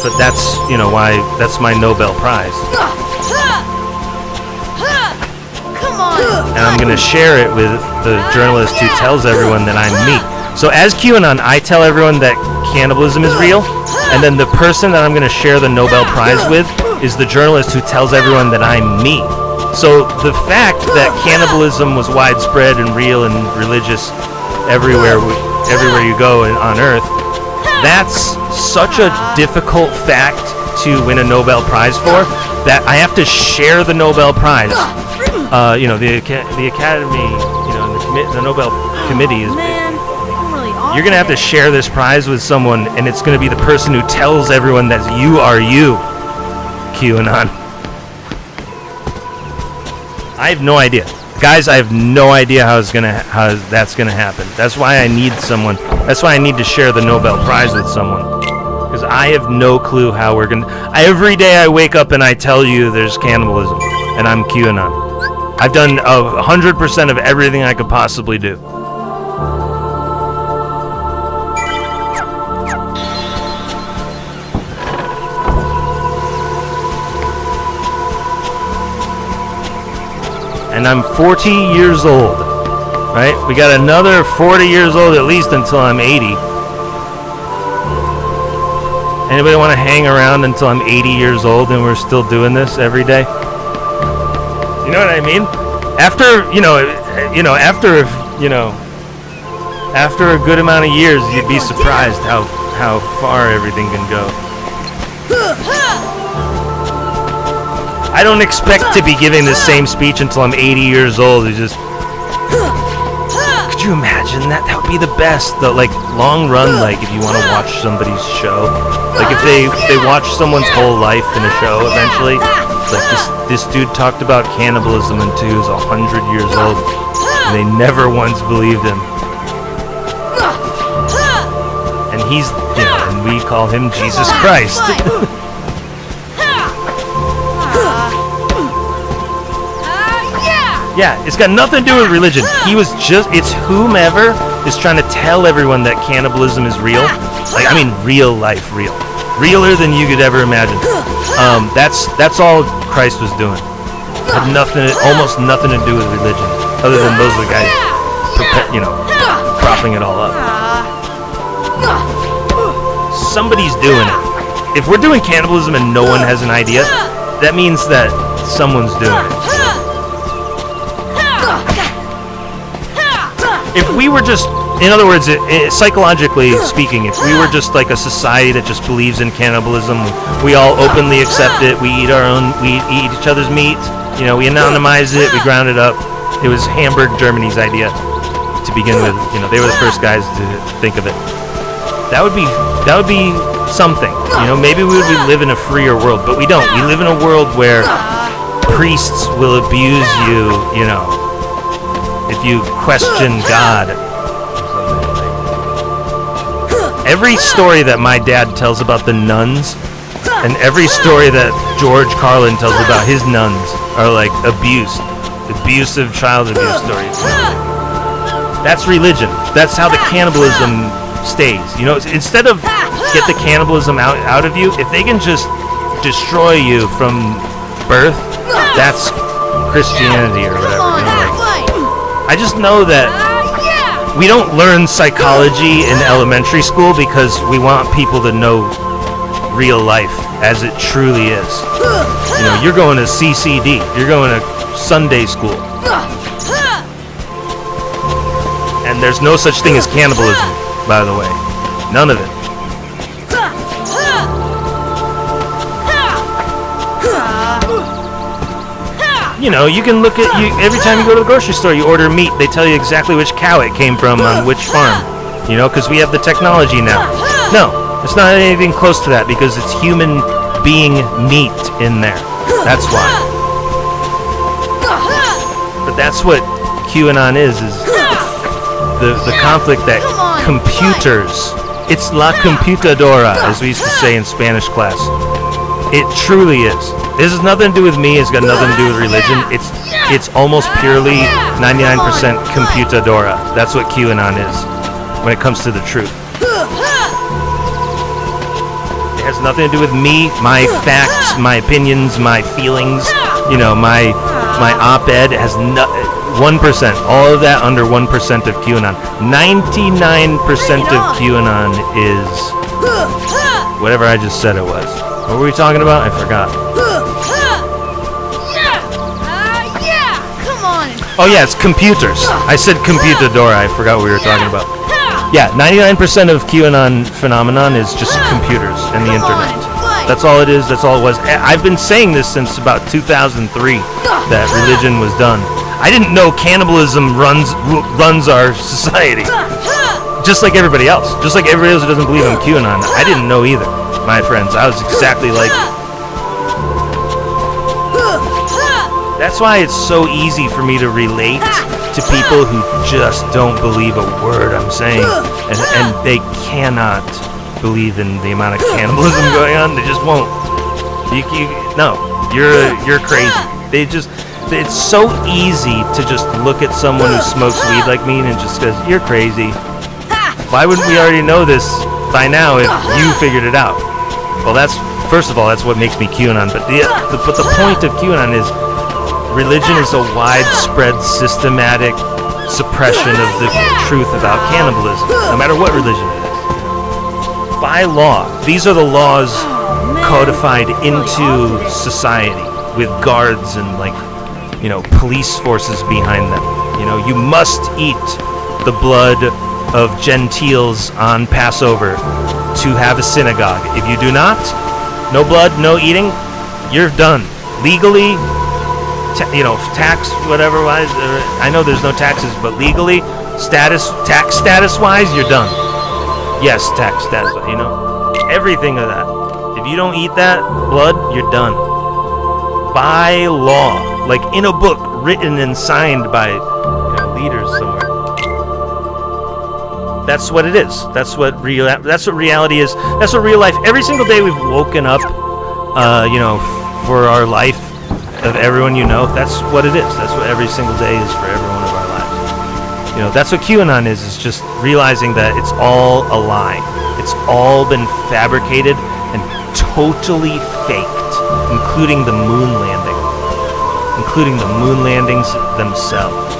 But that's, you know, why that's my Nobel Prize. Come on. And I'm gonna share it with the journalist who tells everyone that I'm me. So as QAnon, I tell everyone that cannibalism is real, and then the person that I'm gonna share the Nobel Prize with is the journalist who tells everyone that I'm me. So the fact that cannibalism was widespread and real and religious everywhere you go on Earth, that's such a difficult fact to win a Nobel Prize for that I have to share the Nobel Prize. You know, the Academy, you know, the Nobel Committee is. Man, I'm really off. You're gonna have to share this prize with someone, and it's gonna be the person who tells everyone that you are you, QAnon. I have no idea, guys. I have no idea how that's gonna happen. That's why I need someone. That's why I need to share the Nobel Prize with someone, because I have no clue how we're gonna. Every day I wake up and I tell you there's cannibalism, and I'm QAnon. I've done 100% of everything I could possibly do. And I'm 40 years old, right? We got another 40 years old at least until I'm 80. Anybody want to hang around until I'm 80 years old and we're still doing this every day? You know what I mean? After a good amount of years, you'd be surprised how far everything can go. I don't expect to be giving the same speech until I'm 80 years old. It's just, could you imagine that? That would be the best. The long run, if you want to watch somebody's show, if they watch someone's whole life in a show, eventually, it's like this dude talked about cannibalism until he was 100 years old, and they never once believed him. And he's, and we call him Jesus Christ. Yeah, it's got nothing to do with religion. It's whomever is trying to tell everyone that cannibalism is real. Like, I mean, real life, realer than you could ever imagine. That's all Christ was doing. Had almost nothing to do with religion, other than those are the guys, propping it all up. Somebody's doing it. If we're doing cannibalism and no one has an idea, that means that someone's doing it. If we were just, in other words, psychologically speaking, if we were just like a society that just believes in cannibalism, we all openly accept it, we eat each other's meat, we anonymize it, we ground it up. It was Hamburg, Germany's idea to begin with. They were the first guys to think of it. That would be something. Maybe we would live in a freer world, but we don't. We live in a world where priests will abuse you, if you question God. Every story that my dad tells about the nuns, and every story that George Carlin tells about his nuns are like abusive child abuse stories. That's religion. That's how the cannibalism stays. Instead of get the cannibalism out of you, if they can just destroy you from birth, that's Christianity or whatever. I just know that we don't learn psychology in elementary school because we want people to know real life as it truly is. You're going to CCD, you're going to Sunday school, and there's no such thing as cannibalism, by the way. None of it. You can look at every time you go to the grocery store, you order meat, they tell you exactly which cow it came from on which farm. Because we have the technology now. No, it's not anything close to that because it's human being meat in there. That's why. But that's what QAnon is the conflict that computers. It's la computadora, as we used to say in Spanish class. It truly is. This has nothing to do with me. It's got nothing to do with religion. It's almost purely 99% computadora. That's what QAnon is when it comes to the truth. It has nothing to do with me, my facts, my opinions, my feelings. My op-ed has 1%. All of that under 1% of QAnon. 99% of QAnon is whatever I just said it was. What were we talking about? I forgot. Oh yeah, it's computers. I said computadora. I forgot what we were talking about. Yeah, 99% of QAnon phenomenon is just computers and the internet. That's all it is. That's all it was. I've been saying this since about 2003 that religion was done. I didn't know cannibalism runs our society. Just like everybody else. Just like everybody else who doesn't believe in QAnon. I didn't know either, my friends. I was exactly like you. That's why it's so easy for me to relate to people who just don't believe a word I'm saying. And they cannot believe in the amount of cannibalism going on. They just won't. You're crazy. It's so easy to just look at someone who smokes weed like me and just says, you're crazy. Why wouldn't we already know this by now if you figured it out? Well, first of all, that's what makes me QAnon. But the point of QAnon is religion is a widespread, systematic suppression of the truth about cannibalism, no matter what religion it is. By law, these are the laws codified into society with guards and police forces behind them. You must eat the blood of Gentiles on Passover to have a synagogue. If you do not, no blood, no eating, you're done. Legally, tax, whatever wise, I know there's no taxes, but legally, tax status wise, you're done. Yes, tax status, everything of that. If you don't eat that blood, you're done. By law, like in a book written and signed by leaders somewhere. That's what it is. That's what reality is. That's what real life. Every single day we've woken up, for our life of everyone that's what it is. That's what every single day is for every one of our lives. You know, that's what QAnon is just realizing that it's all a lie. It's all been fabricated and totally faked, including the moon landing. Including the moon landings themselves.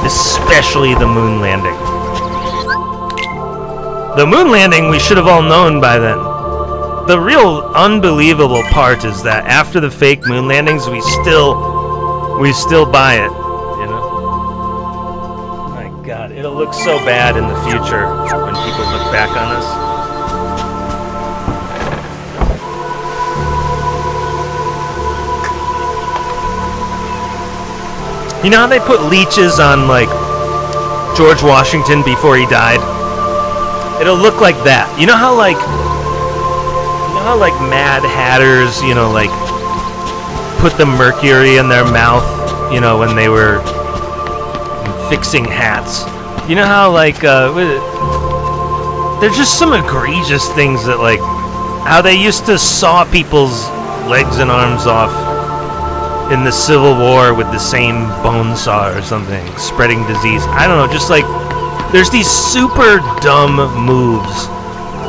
Especially the moon landing. The moon landing we should have all known by then. The real unbelievable part is that after the fake moon landings, we still buy it, you know? My God, it'll look so bad in the future when people look back on us. You know how they put leeches on, like, George Washington before he died? It'll look like that. You know how, like, Mad Hatters, you know, like, put the mercury in their mouth, you know, when they were fixing hats? You know how, like, there's just some egregious things that, like, how they used to saw people's legs and arms off in the Civil War with the same bone saw or something, spreading disease. I don't know, just like, there's these super dumb moves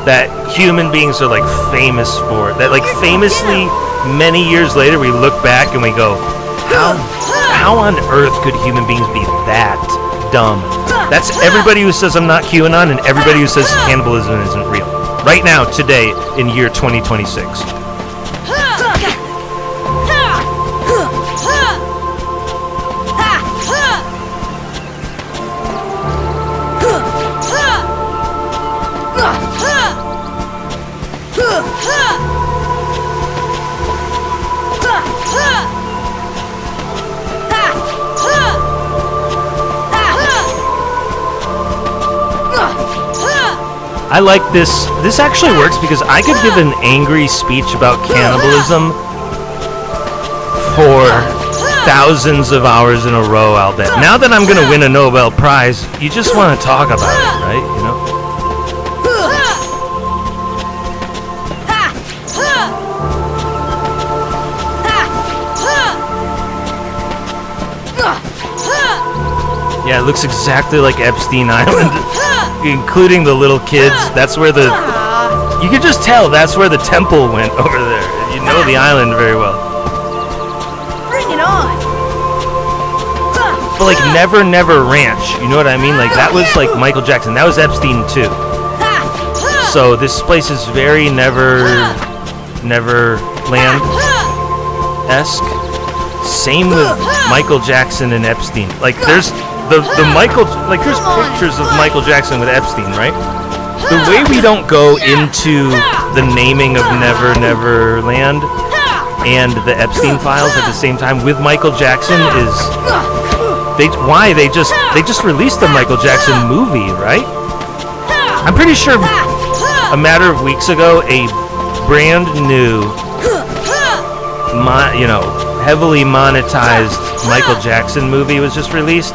that human beings are, like, famous for. That, like, famously, many years later, we look back and we go, how on earth could human beings be that dumb? That's everybody who says I'm not QAnon and everybody who says cannibalism isn't real. Right now, today, in year 2026. I like this. This actually works because I could give an angry speech about cannibalism for thousands of hours in a row, I'll bet. Now that I'm going to win a Nobel Prize, you just want to talk about it, right? You know? Yeah, it looks exactly like Epstein Island. Including the little kids. That's where the... You can just tell that's where the temple went over there. You know the island very well. Bring it on. But like Never Never Ranch, you know what I mean? Like that was like Michael Jackson. That was Epstein too. So this place is very Neverland-esque. Same with Michael Jackson and Epstein. Like there's the Michael, like there's pictures of Michael Jackson with Epstein, right? The way we don't go into the naming of Neverland and the Epstein files at the same time with Michael Jackson is they just released the Michael Jackson movie, right? I'm pretty sure a matter of weeks ago a brand new heavily monetized Michael Jackson movie was just released.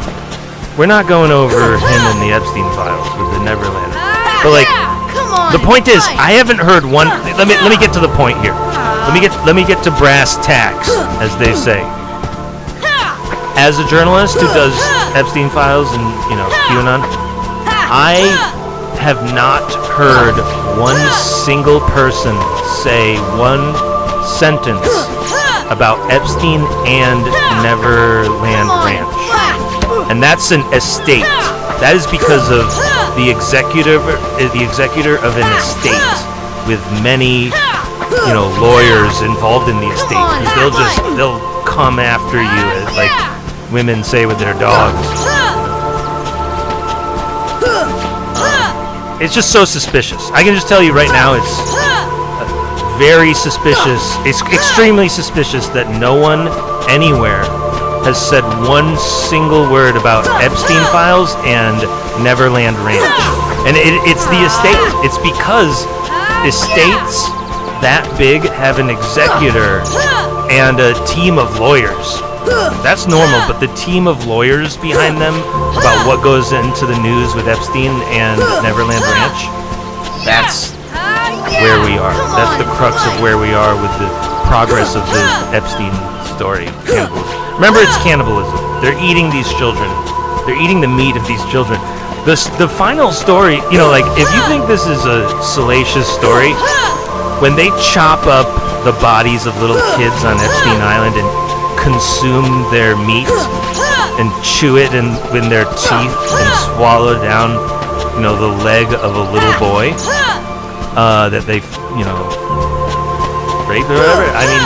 We're not going over him in the Epstein files with the Neverland. But like, the point is, I haven't heard one. Let me get to the point here. Let me get to brass tacks, as they say. As a journalist who does Epstein files and QAnon, I have not heard one single person say one sentence about Epstein and Neverland Ranch. And that's an estate. That is because of the executor of an estate with many, lawyers involved in the estate. Because they'll come after you, as like women say with their dogs. It's just so suspicious. I can just tell you right now, it's very suspicious. It's extremely suspicious that no one anywhere has said one single word about Epstein files and Neverland Ranch. And it's the estate. It's because estates that big have an executor and a team of lawyers. That's normal, but the team of lawyers behind them about what goes into the news with Epstein and Neverland Ranch, that's where we are. That's the crux of where we are with the progress of the Epstein story. Remember, it's cannibalism. They're eating these children. They're eating the meat of these children. The final story, you know, like, if you think this is a salacious story, when they chop up the bodies of little kids on Epstein Island and consume their meat and chew it in their teeth and swallow down, you know, the leg of a little boy that they, you know, raped or whatever. I mean,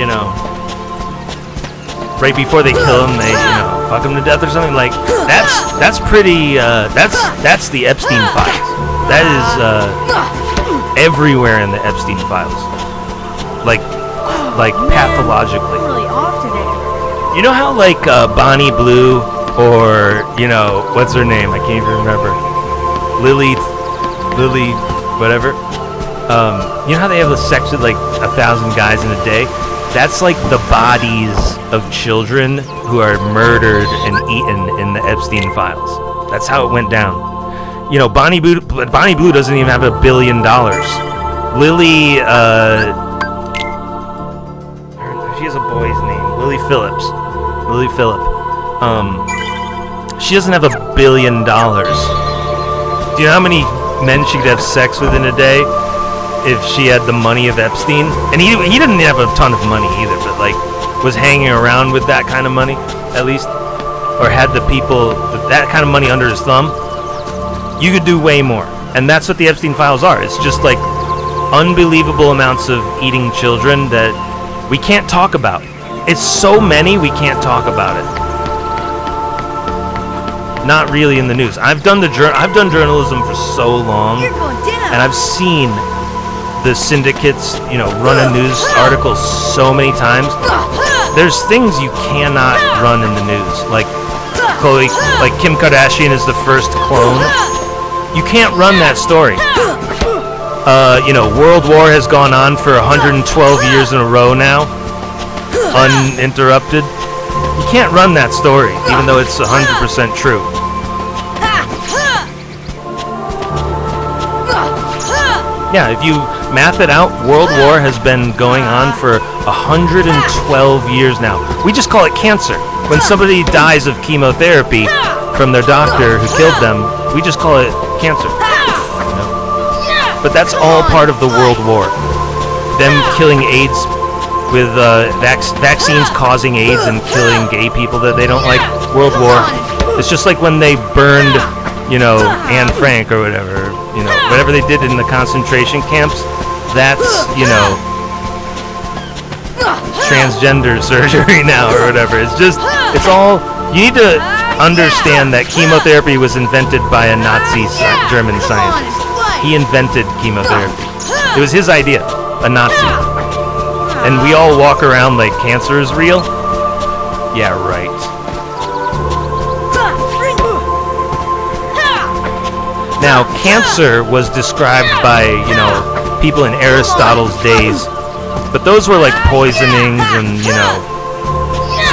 you know, right before they kill him, they, you know, fuck him to death or something. Like, that's pretty, that's the Epstein files. That is everywhere in the Epstein files. Like pathologically. I'm really off today. You know how, like, Bonnie Blue, or, you know, what's her name? I can't even remember. Lily, whatever. You know how they have sex with, like, 1,000 guys in a day? That's like the bodies of children who are murdered and eaten in the Epstein files. That's how it went down. You know, Bonnie Blue doesn't even have $1 billion. Lily, she has a boy's name, Lily Phillips. Lily Phillip. She doesn't have $1 billion. Do you know how many men she could have sex with in a day if she had the money of Epstein? And he didn't have a ton of money either, but, like, was hanging around with that kind of money, at least, or had the people with that kind of money under his thumb. You could do way more. And that's what the Epstein files are. It's just, like, unbelievable amounts of eating children that we can't talk about. It's so many, we can't talk about it. Not really in the news. I've done journalism for so long, You're going down. and I've seen the syndicates, you know, run a news article so many times. There's things you cannot run in the news, like Kim Kardashian is the first clone. You can't run that story. You know, World War has gone on for 112 years in a row now, uninterrupted. You can't run that story, even though it's 100% true. Yeah, if you math it out, World War has been going on for 112 years now. We just call it cancer. When somebody dies of chemotherapy from their doctor who killed them, we just call it cancer. You know? But that's all part of the World War. Them killing AIDS with vaccines causing AIDS and killing gay people that they don't like. World War. It's just like when they burned, you know, Anne Frank or whatever. You know, whatever they did in the concentration camps, that's, you know, transgender surgery now or whatever. It's just, it's all, you need to understand that chemotherapy was invented by a Nazi German scientist. He invented chemotherapy. It was his idea, a Nazi. And we all walk around like cancer is real? Yeah, right. Now, cancer was described by, you know, people in Aristotle's days, but those were like poisonings and, you know,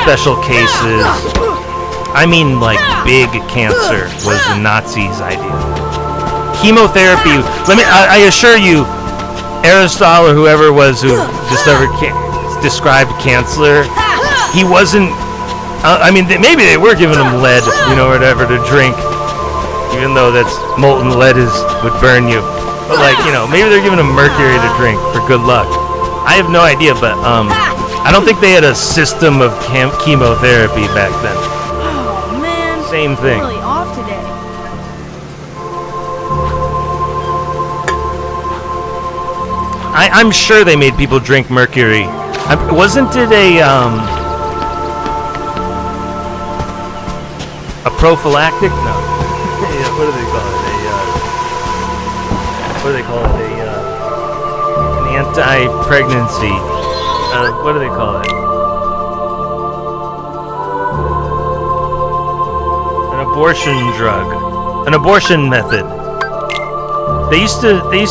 special cases. I mean, like, big cancer was the Nazis' idea. Chemotherapy, I assure you, Aristotle or whoever was who described cancer, he wasn't, I mean, maybe they were giving him lead, you know, whatever to drink. Even though that's molten lead would burn you. But, like, you know, maybe they're giving him mercury to drink for good luck. I have no idea, but I don't think they had a system of chemotherapy back then. Oh, man. Same thing. I'm really off today. I'm sure they made people drink mercury. Wasn't it a prophylactic? No. What do they call it? An anti-pregnancy. What do they call it? An abortion drug. An abortion method. They used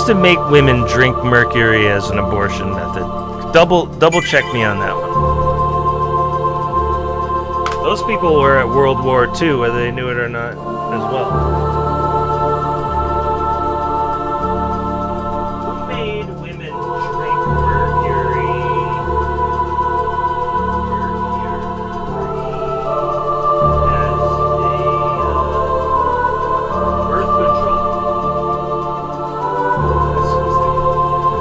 to make women drink mercury as an abortion method. Double check me on that one. Those people were at World War II, whether they knew it or not, as well. Women drink mercury.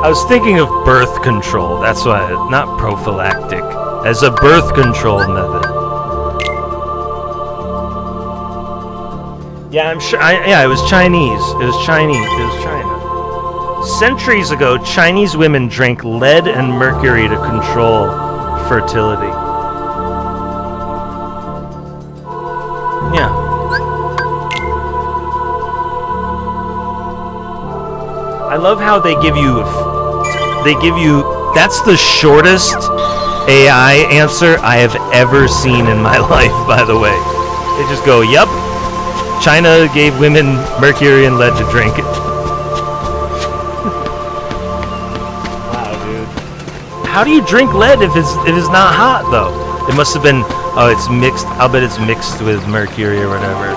I was thinking of birth control. That's why, not prophylactic, as a birth control method. Yeah, I'm sure. Yeah, it was Chinese. It was Chinese. It was China. Centuries ago, Chinese women drank lead and mercury to control fertility. Yeah. I love how they give you, that's the shortest AI answer I have ever seen in my life, by the way. They just go, yep, China gave women mercury and lead to drink. Wow, dude. How do you drink lead if it's not hot, though? It must have been, oh, it's mixed, I'll bet it's mixed with mercury or whatever.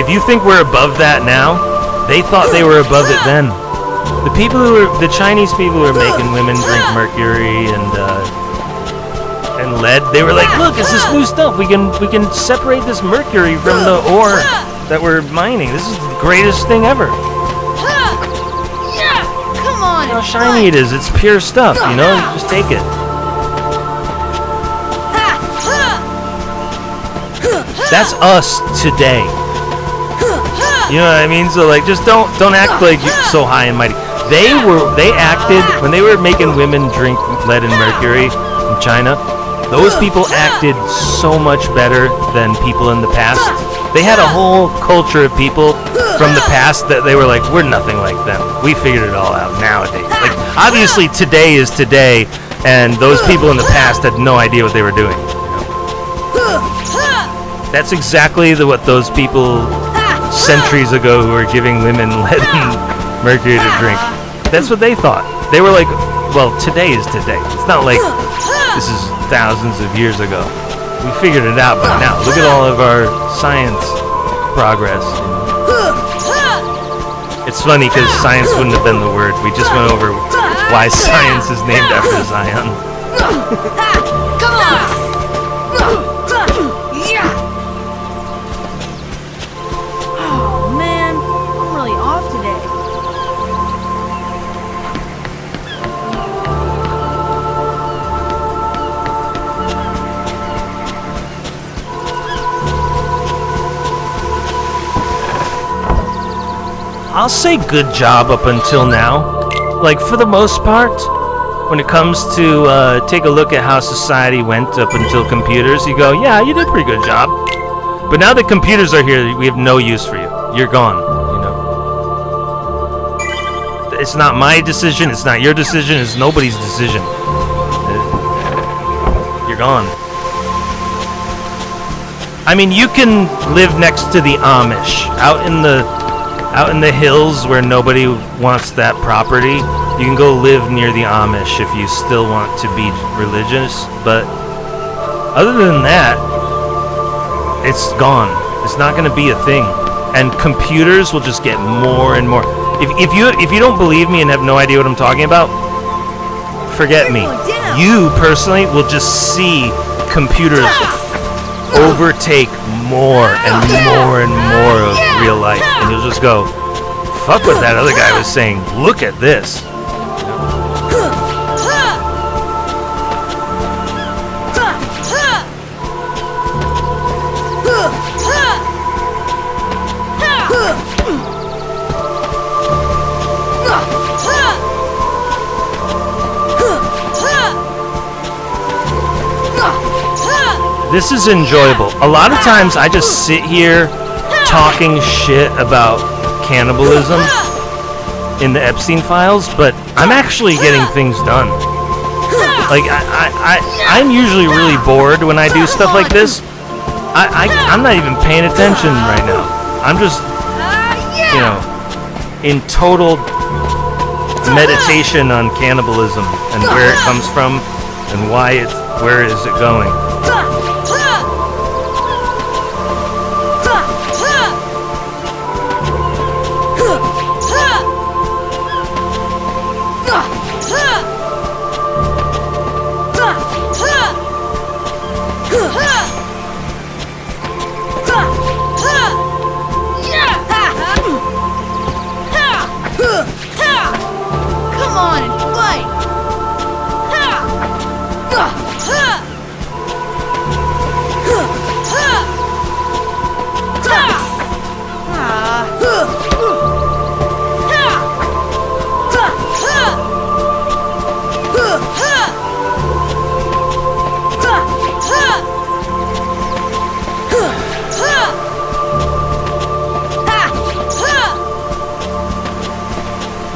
If you think we're above that now, they thought they were above it then. The Chinese people who were making women drink mercury and lead, they were like, look, it's this new stuff. We can separate this mercury from the ore that we're mining. This is the greatest thing ever. Come on. Look how shiny it is. It's pure stuff, you know? Just take it. That's us today. You know what I mean? So like, just don't act like you're so high and mighty. They acted when they were making women drink lead and mercury in China. Those people acted so much better than people in the past. They had a whole culture of people from the past that they were like, we're nothing like them. We figured it all out nowadays. Like, obviously today is today, and those people in the past had no idea what they were doing. That's exactly what those people centuries ago who were giving women lead and mercury to drink. That's what they thought. They were like, well, today is today. It's not like this is thousands of years ago. We figured it out by now. Look at all of our science progress. It's funny because science wouldn't have been the word. We just went over why science is named after Zion. Come on. I'll say good job up until now. Like, for the most part, when it comes to take a look at how society went up until computers, you go, yeah, you did a pretty good job. But now that computers are here, we have no use for you. You're gone, you know. It's not my decision, it's not your decision, it's nobody's decision. You're gone. I mean, you can live next to the Amish, out in the hills where nobody wants that property. You can go live near the Amish if you still want to be religious, but other than that, it's gone. It's not going to be a thing, and computers will just get more and more. If you don't believe me and have no idea what I'm talking about, forget me. You personally will just see computers overtake more and more and more of real life, and you'll just go, fuck what that other guy was saying, look at this. This is enjoyable. A lot of times I just sit here talking shit about cannibalism in the Epstein files, but I'm actually getting things done. Like, I'm usually really bored when I do stuff like this. I'm not even paying attention right now. I'm just, you know, in total meditation on cannibalism and where it comes from and where is it going.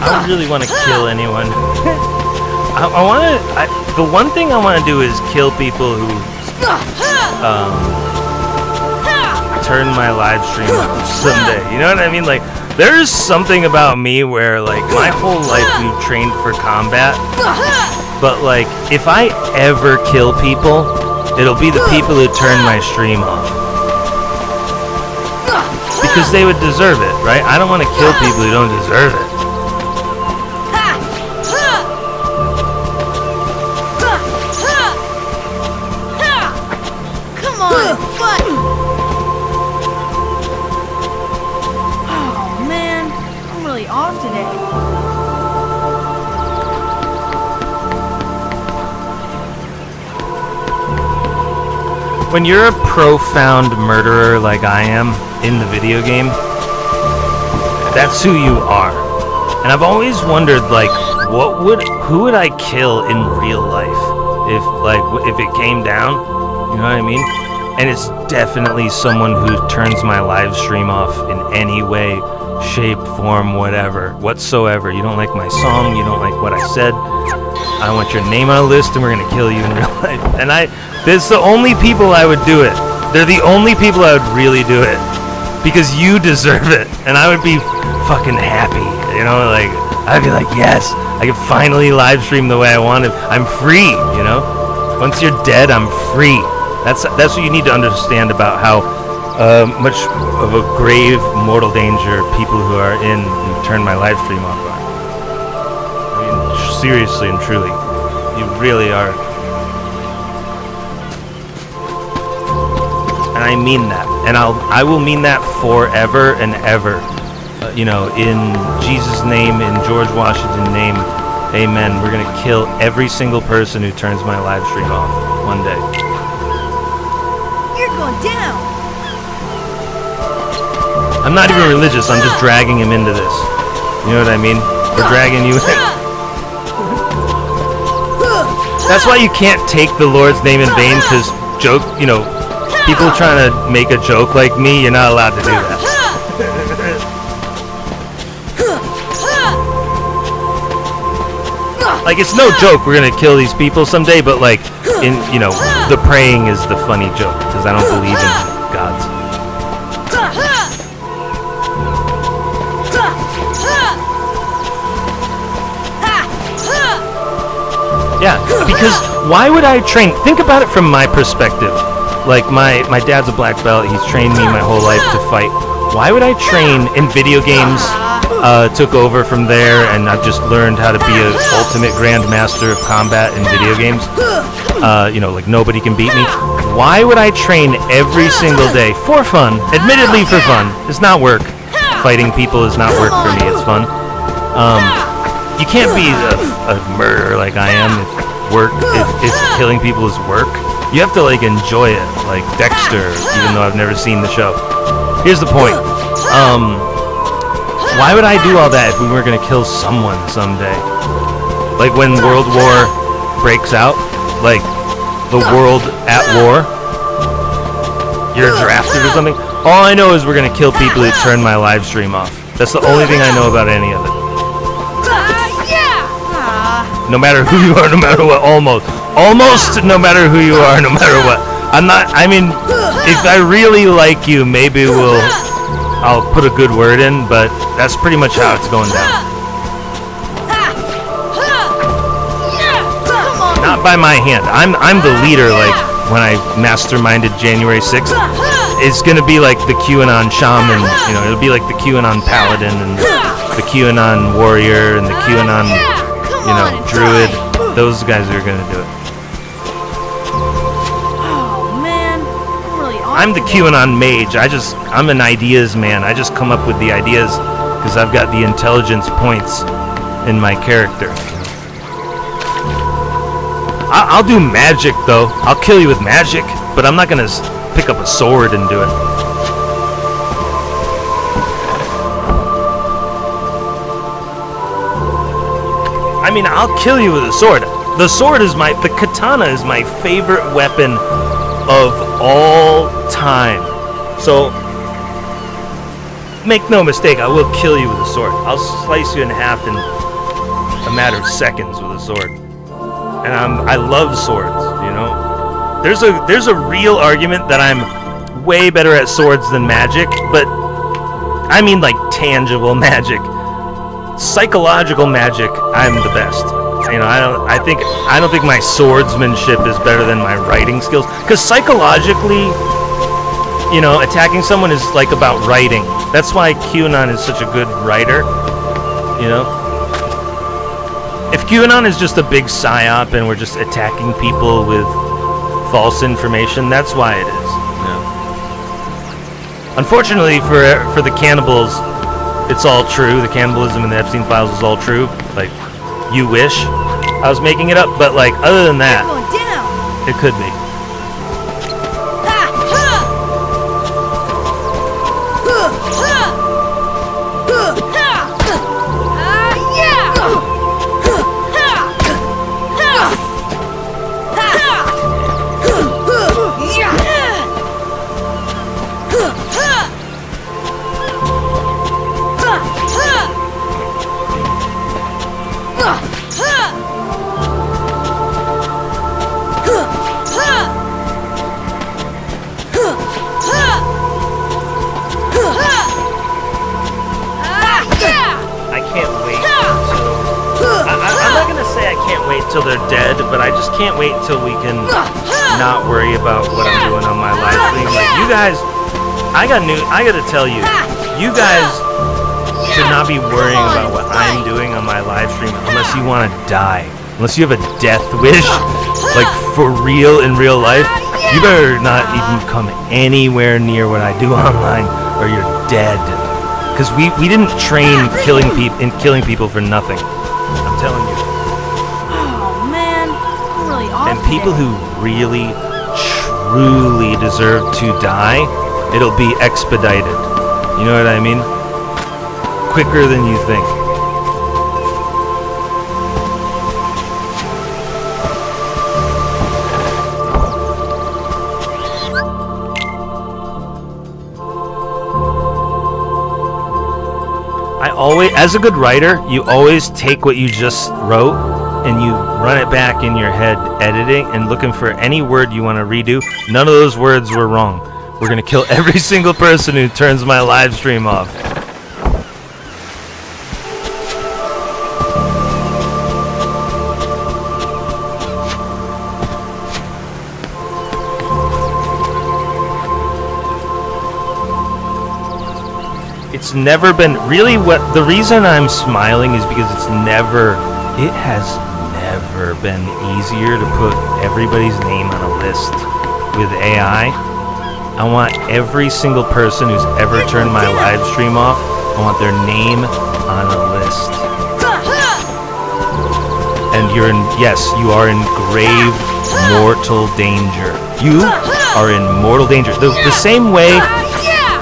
I don't really want to kill anyone. I want to. The one thing I want to do is kill people who turn my live stream off someday. You know what I mean? Like, there's something about me where, like, my whole life we've trained for combat. But, like, if I ever kill people, it'll be the people who turn my stream off. Because they would deserve it, right? I don't want to kill people who don't deserve it. Come on, what? Oh man, I'm really off today. When you're a profound murderer like I am in the video game, that's who you are. And I've always wondered, like, who would I kill in real life if it came down? You know what I mean? And it's definitely someone who turns my live stream off in any way, shape, form, whatsoever. You don't like my song, you don't like what I said, I want your name on a list and we're gonna kill you in real life. And there's the only people I would do it. They're the only people I would really do it. Because you deserve it. And I would be fucking happy. You know, like, I'd be like, yes, I can finally live stream the way I want to. I'm free, you know? Once you're dead, I'm free. That's what you need to understand about how much of a grave mortal danger people who are who turn my live stream off are. I mean, seriously and truly, you really are. And I mean that, and I will mean that forever and ever. You know, in Jesus' name, in George Washington's name, amen. We're gonna kill every single person who turns my live stream off one day. You're going down. I'm not even religious. I'm just dragging him into this. You know what I mean? We're dragging you in. That's why you can't take the Lord's name in vain, because people trying to make a joke like me, you're not allowed to do that. Like, it's no joke we're gonna kill these people someday, but like, the praying is the funny joke, because I don't believe in gods. Yeah, because why would I train? Think about it from my perspective. Like, my dad's a black belt. He's trained me my whole life to fight. Why would I train in video games? Took over from there, and I've just learned how to be an ultimate grandmaster of combat in video games. Like, nobody can beat me. Why would I train every single day for fun? Admittedly, for fun. It's not work. Fighting people is not work for me. It's fun. You can't be a murderer like I am if killing people is work. You have to, like, enjoy it, like Dexter, even though I've never seen the show. Here's the point. Why would I do all that if we were gonna kill someone someday? Like, when World War breaks out, like, the world at war, you're drafted or something. All I know is we're gonna kill people who turn my live stream off. That's the only thing I know about any of it. No matter who you are, no matter what, almost no matter who you are, no matter what. If I really like you, maybe I'll put a good word in, but that's pretty much how it's going down. Not by my hand. I'm the leader, like, when I masterminded January 6th. It's gonna be like the QAnon shaman, it'll be like the QAnon paladin and the QAnon warrior and the QAnon druid. Those guys are gonna do it. Oh man, I'm really off. I'm the QAnon mage. I'm an ideas man. I just come up with the ideas because I've got the intelligence points in my character. I'll do magic though. I'll kill you with magic, but I'm not gonna pick up a sword and do it. I'll kill you with a sword. The katana is my favorite weapon of all time. So, make no mistake, I will kill you with a sword. I'll slice you in half in a matter of seconds with a sword. And I love swords, you know? There's a real argument that I'm way better at swords than magic, but I mean like tangible magic. Psychological magic, I'm the best. You know, I don't think my swordsmanship is better than my writing skills, because psychologically, you know, attacking someone is like about writing. That's why QAnon is such a good writer. You know, if QAnon is just a big psyop and we're just attacking people with false information, that's why it is. Yeah. Unfortunately for the cannibals, it's all true. The cannibalism in the Epstein files is all true. Like, you wish I was making it up, but like other than that, Going down. it could be. Till they're dead, but I just can't wait until we can not worry about what I'm doing on my live stream. Like, you guys, I gotta tell you, you guys should not be worrying about what I'm doing on my live stream unless you want to die. Unless you have a death wish, like for real in real life, you better not even come anywhere near what I do online, or you're dead. Because we didn't train killing people for nothing. I'm telling you. And people who really, truly deserve to die, it'll be expedited. You know what I mean? Quicker than you think. As a good writer, you always take what you just wrote and you run it back in your head, editing and looking for any word you want to redo. None of those words were wrong. We're going to kill every single person who turns my live stream off. It's never been really the reason I'm smiling is because it has never been easier to put everybody's name on a list with AI. I want every single person who's ever turned my live stream off, I want their name on a list. And you are in grave mortal danger. You are in mortal danger. The same way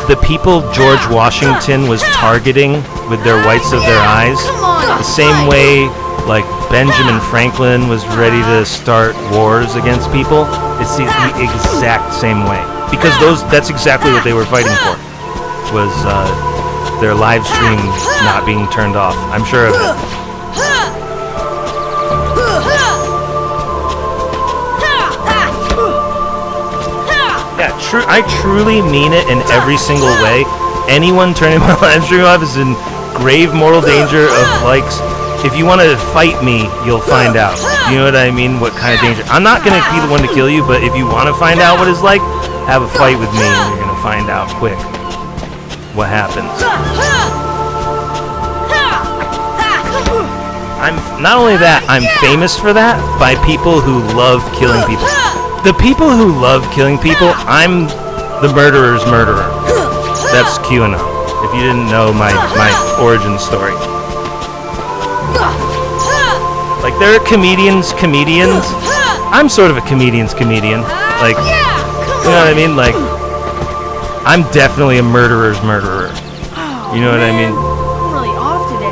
the people George Washington was targeting with their whites of their eyes, the same way like Benjamin Franklin was ready to start wars against people, it's the exact same way. Because that's exactly what they were fighting for, was their live stream not being turned off. I'm sure of it. I truly mean it in every single way. Anyone turning my live stream off is in grave mortal danger of likes. If you want to fight me, you'll find out. You know what I mean? What kind of danger? I'm not going to be the one to kill you, but if you want to find out what it's like, have a fight with me and you're going to find out quick what happens. Not only that, I'm famous for that by people who love killing people. The people who love killing people, I'm the murderer's murderer. That's QAnon. If you didn't know my origin story. Like, there are comedians. I'm sort of a comedian's comedian. Like, you know what I mean? Like, I'm definitely a murderer's murderer. You know what I mean? I'm really off today.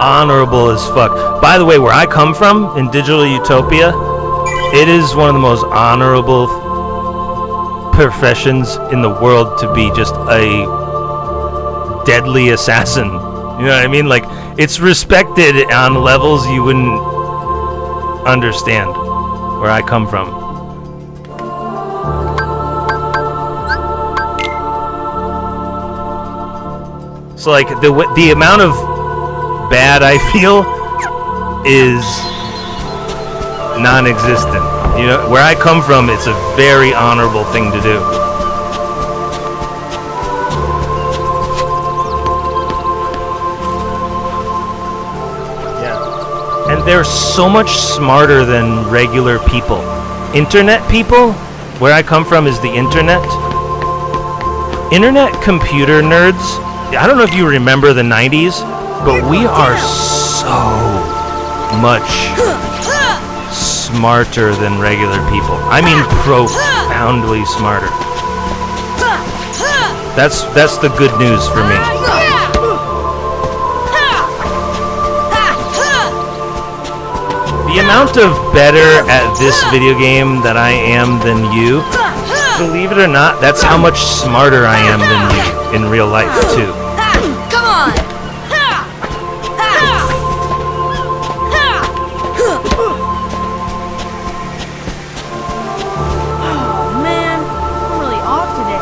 honorable as fuck. By the way, where I come from in Digital Utopia, it is one of the most honorable professions in the world to be just a deadly assassin. You know what I mean? Like, it's respected on levels you wouldn't understand where I come from. So like the amount of bad I feel is non-existent. You know, where I come from, it's a very honorable thing to do. Yeah. And they're so much smarter than regular people. Internet people, where I come from is the internet. Internet computer nerds, I don't know if you remember the 90s, but we are so much smarter than regular people. I mean profoundly smarter. That's the good news for me. The amount of better at this video game that I am than you, believe it or not, that's how much smarter I am than you in real life too. Come on! Oh man, I'm really off today.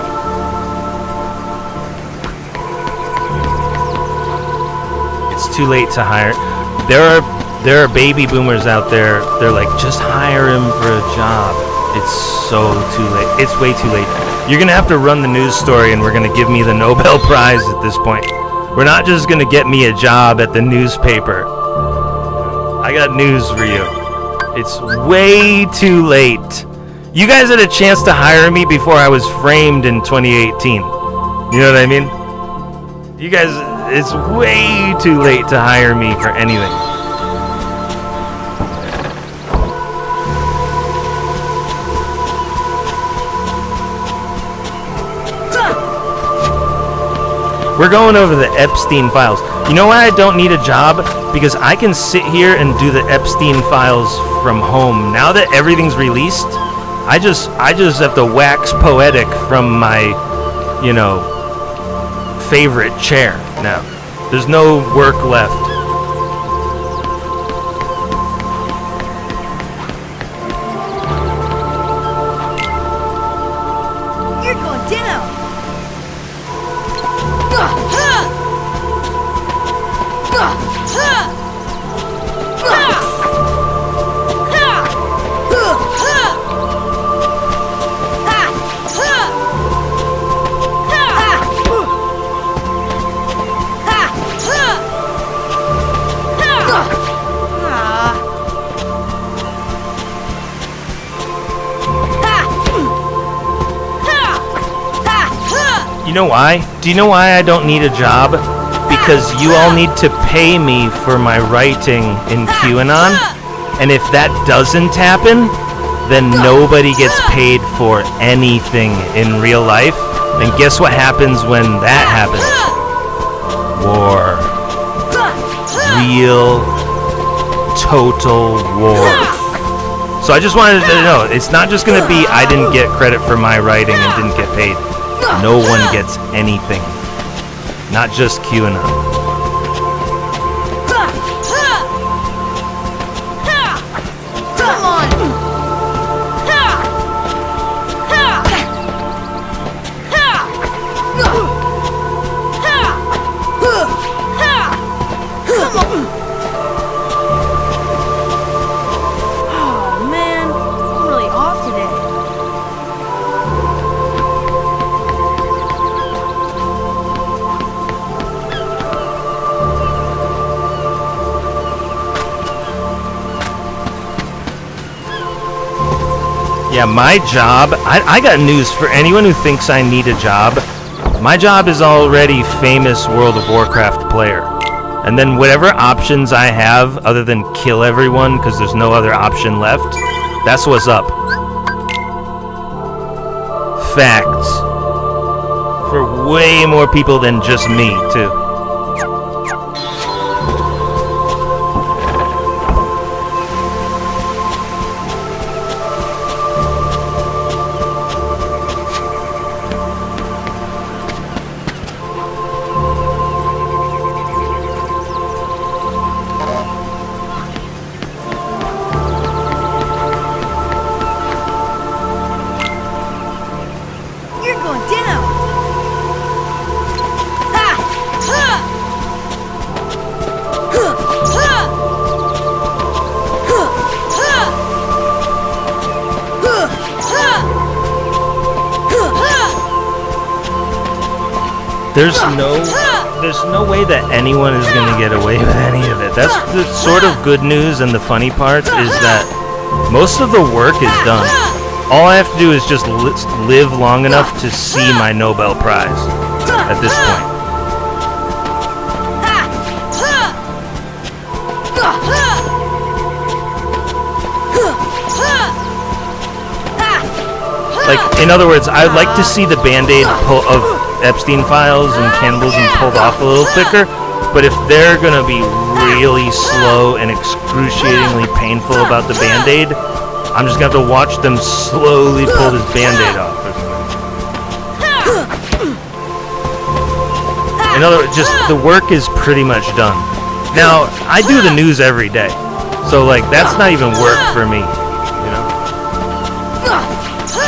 It's too late to hire. There are baby boomers out there. They're like, just hire him for a job. It's so too late. It's way too late. You're gonna have to run the news story, and we're gonna give me the Nobel Prize at this point. We're not just gonna get me a job at the newspaper. I got news for you. It's way too late. You guys had a chance to hire me before I was framed in 2018. You know what I mean? You guys, it's way too late to hire me for anything. We're going over the Epstein files. You know why I don't need a job? Because I can sit here and do the Epstein files from home. Now that everything's released, I just have to wax poetic from my, you know, favorite chair now. There's no work left. You're going down! You know why? Do you know why I don't need a job? Because you all need to pay me for my writing in QAnon. And if that doesn't happen, then nobody gets paid for anything in real life. And guess what happens when that happens? War. Real, total war. So I just wanted to know, it's not just going to be I didn't get credit for my writing and didn't get paid. No one gets anything. Not just QAnon. Come on! Oh man, I'm really off today. Yeah, my job, I got news for anyone who thinks I need a job. My job is already famous World of Warcraft player. And then whatever options I have other than kill everyone because there's no other option left, that's what's up. Facts. For way more people than just me, too. there's no way that anyone is going to get away with any of it. That's the sort of good news, and the funny part is that most of the work is done. All I have to do is just live long enough to see my Nobel Prize at this point. Like, in other words, I'd like to see the Band-Aid of Epstein files and cannibalism pulled off a little quicker, but if they're gonna be really slow and excruciatingly painful about the Band-Aid, I'm just gonna have to watch them slowly pull this Band-Aid off. In other words, just the work is pretty much done. Now, I do the news every day, so like that's not even work for me, you know?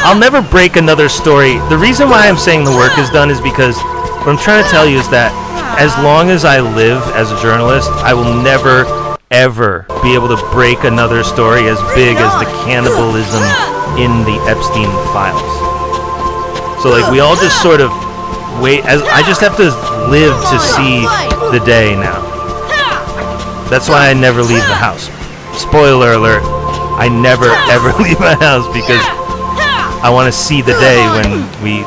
I'll never break another story. The reason why I'm saying the work is done is because what I'm trying to tell you is that as long as I live as a journalist, I will never, ever be able to break another story as big as the cannibalism in the Epstein files. So like we all just sort of wait. I just have to live to see the day now. That's why I never leave the house. Spoiler alert, I never ever leave my house because I want to see the day when we...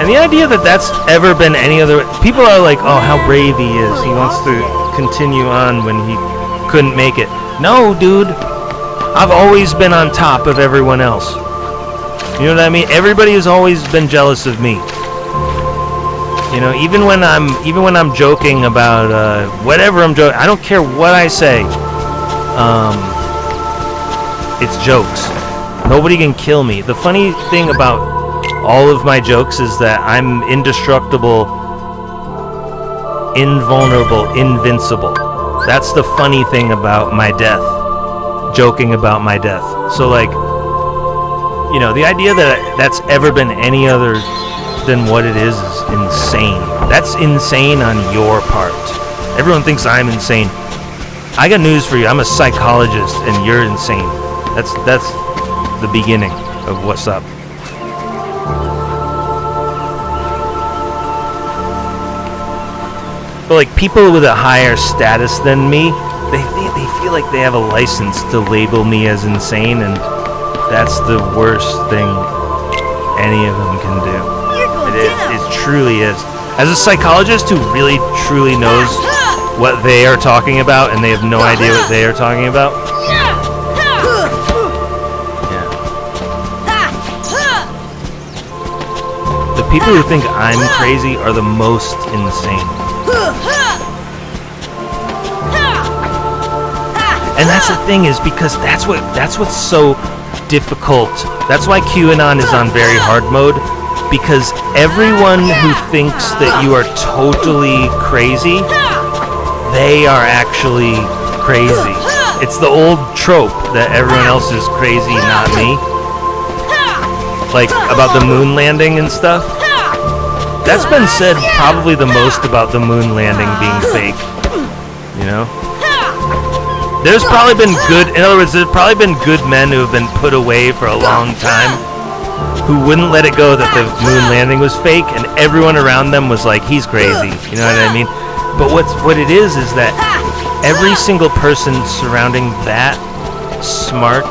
And the idea that that's ever been any other... People are like, oh, how brave he is. He wants to continue on when he couldn't make it. No, dude. I've always been on top of everyone else. You know what I mean? Everybody has always been jealous of me. You know, even when I'm joking about whatever I'm joking, I don't care what I say. It's jokes. Nobody can kill me. The funny thing about all of my jokes is that I'm indestructible, invulnerable, invincible. That's the funny thing about my death. Joking about my death. So like, you know, the idea that that's ever been any other than what it is insane. That's insane on your part. Everyone thinks I'm insane. I got news for you. I'm a psychologist and you're insane. That's the beginning of what's up. But like people with a higher status than me, they feel like they have a license to label me as insane, and that's the worst thing any of them can do. It truly is. As a psychologist who really truly knows what they are talking about and they have no idea what they are talking about. Yeah. The people who think I'm crazy are the most insane. And that's the thing, is because that's what's so difficult. That's why QAnon is on very hard mode, because everyone who thinks that you are totally crazy, they are actually crazy. It's the old trope that everyone else is crazy, not me. Like about the moon landing and stuff. That's been said probably the most about the moon landing being fake. You know? There's probably been in other words, there's probably been good men who have been put away for a long time who wouldn't let it go that the moon landing was fake, and everyone around them was like, he's crazy. You know what I mean? But what it is that every single person surrounding that smart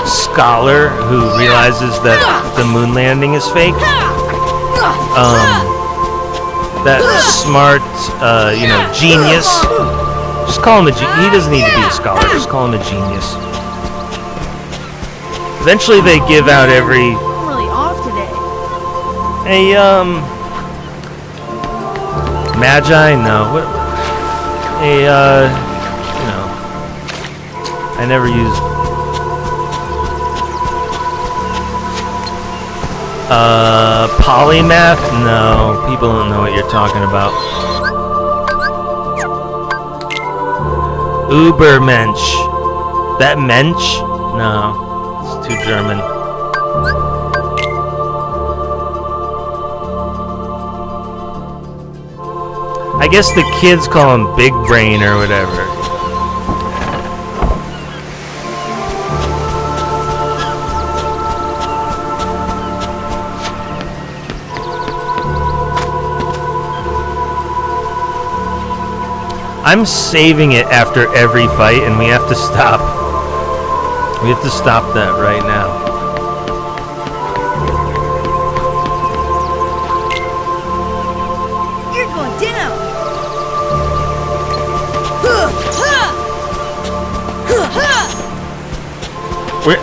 scholar who realizes that the moon landing is fake, that smart, genius. Just call him he doesn't need to be a scholar. Just call him a genius. Eventually, they give out every. I'm really off today. Magi? No. What? I never use. Polymath? No, people don't know what you're talking about. Ubermensch. That mensch? No, it's too German. I guess the kids call him Big Brain or whatever. I'm saving it after every fight, and we have to stop. We have to stop that right now. You're going down.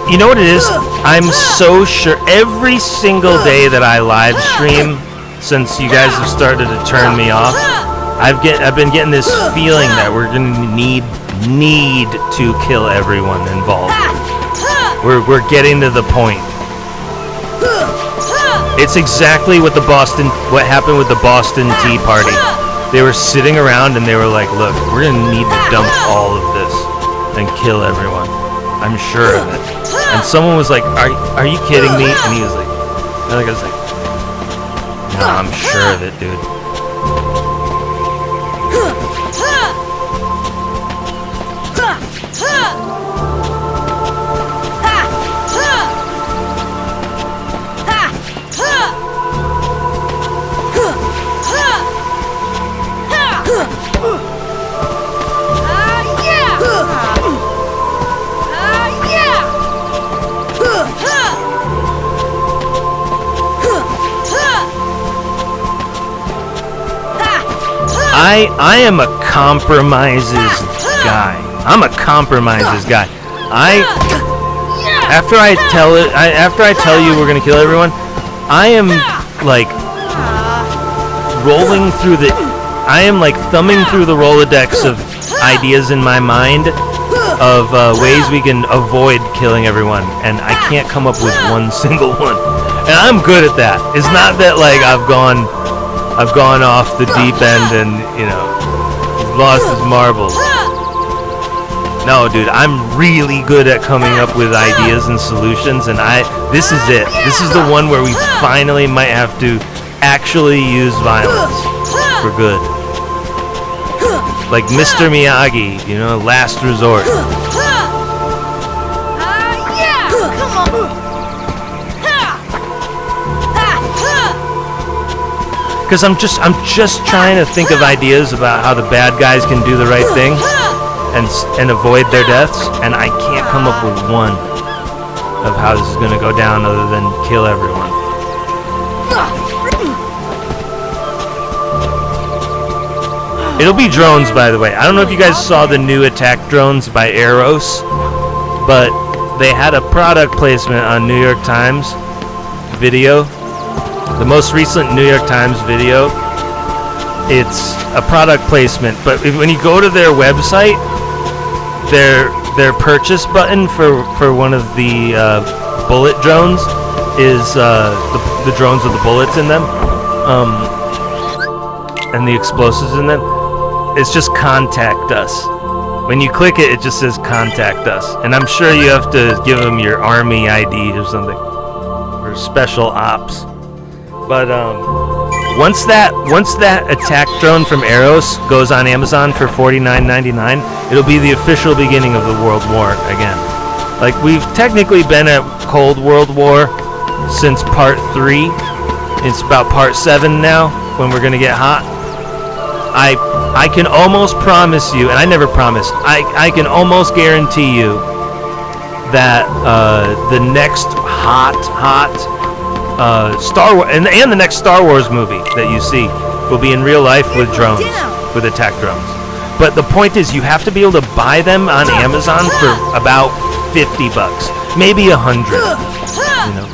You know what it is? I'm so sure every single day that I live stream, since you guys have started to turn me off, I've been getting this feeling that we're gonna need to kill everyone involved. We're getting to the point. It's exactly what happened with the Boston Tea Party. They were sitting around and they were like, "Look, we're gonna need to dump all of this and kill everyone. I'm sure of it." And someone was like, "Are you kidding me?" And he was like, I was like, "No, I'm sure of it, dude." I am a compromises guy. I'm a compromises guy. After I tell you we're gonna kill everyone, I am like thumbing through the Rolodex of ideas in my mind of ways we can avoid killing everyone, and I can't come up with one single one. And I'm good at that. It's not that like I've gone off the deep end and, you know, he's lost his marbles. No, dude, I'm really good at coming up with ideas and solutions, and this is it. This is the one where we finally might have to actually use violence for good. Like Mr. Miyagi, you know, last resort. Because I'm just trying to think of ideas about how the bad guys can do the right thing and avoid their deaths, and I can't come up with one of how this is going to go down other than kill everyone. It'll be drones, by the way. I don't know if you guys saw the new attack drones by Aeros, but they had a product placement on New York Times video. The most recent New York Times video, it's a product placement, but when you go to their website, their purchase button for one of the bullet drones is the drones with the bullets in them, and the explosives in them. It's just contact us. When you click it, it just says contact us, and I'm sure you have to give them your army ID or something, or special ops. But once that attack drone from Aeros goes on Amazon for $49.99, it'll be the official beginning of the World War again. Like, we've technically been at Cold World War since part 3. It's about part 7 now when we're gonna get hot. I can almost promise you, and I never promise, I can almost guarantee you that the next hot Star Wars and the next Star Wars movie that you see will be in real life with drones, with attack drones. But the point is, you have to be able to buy them on Amazon for about $50, maybe $100. You know.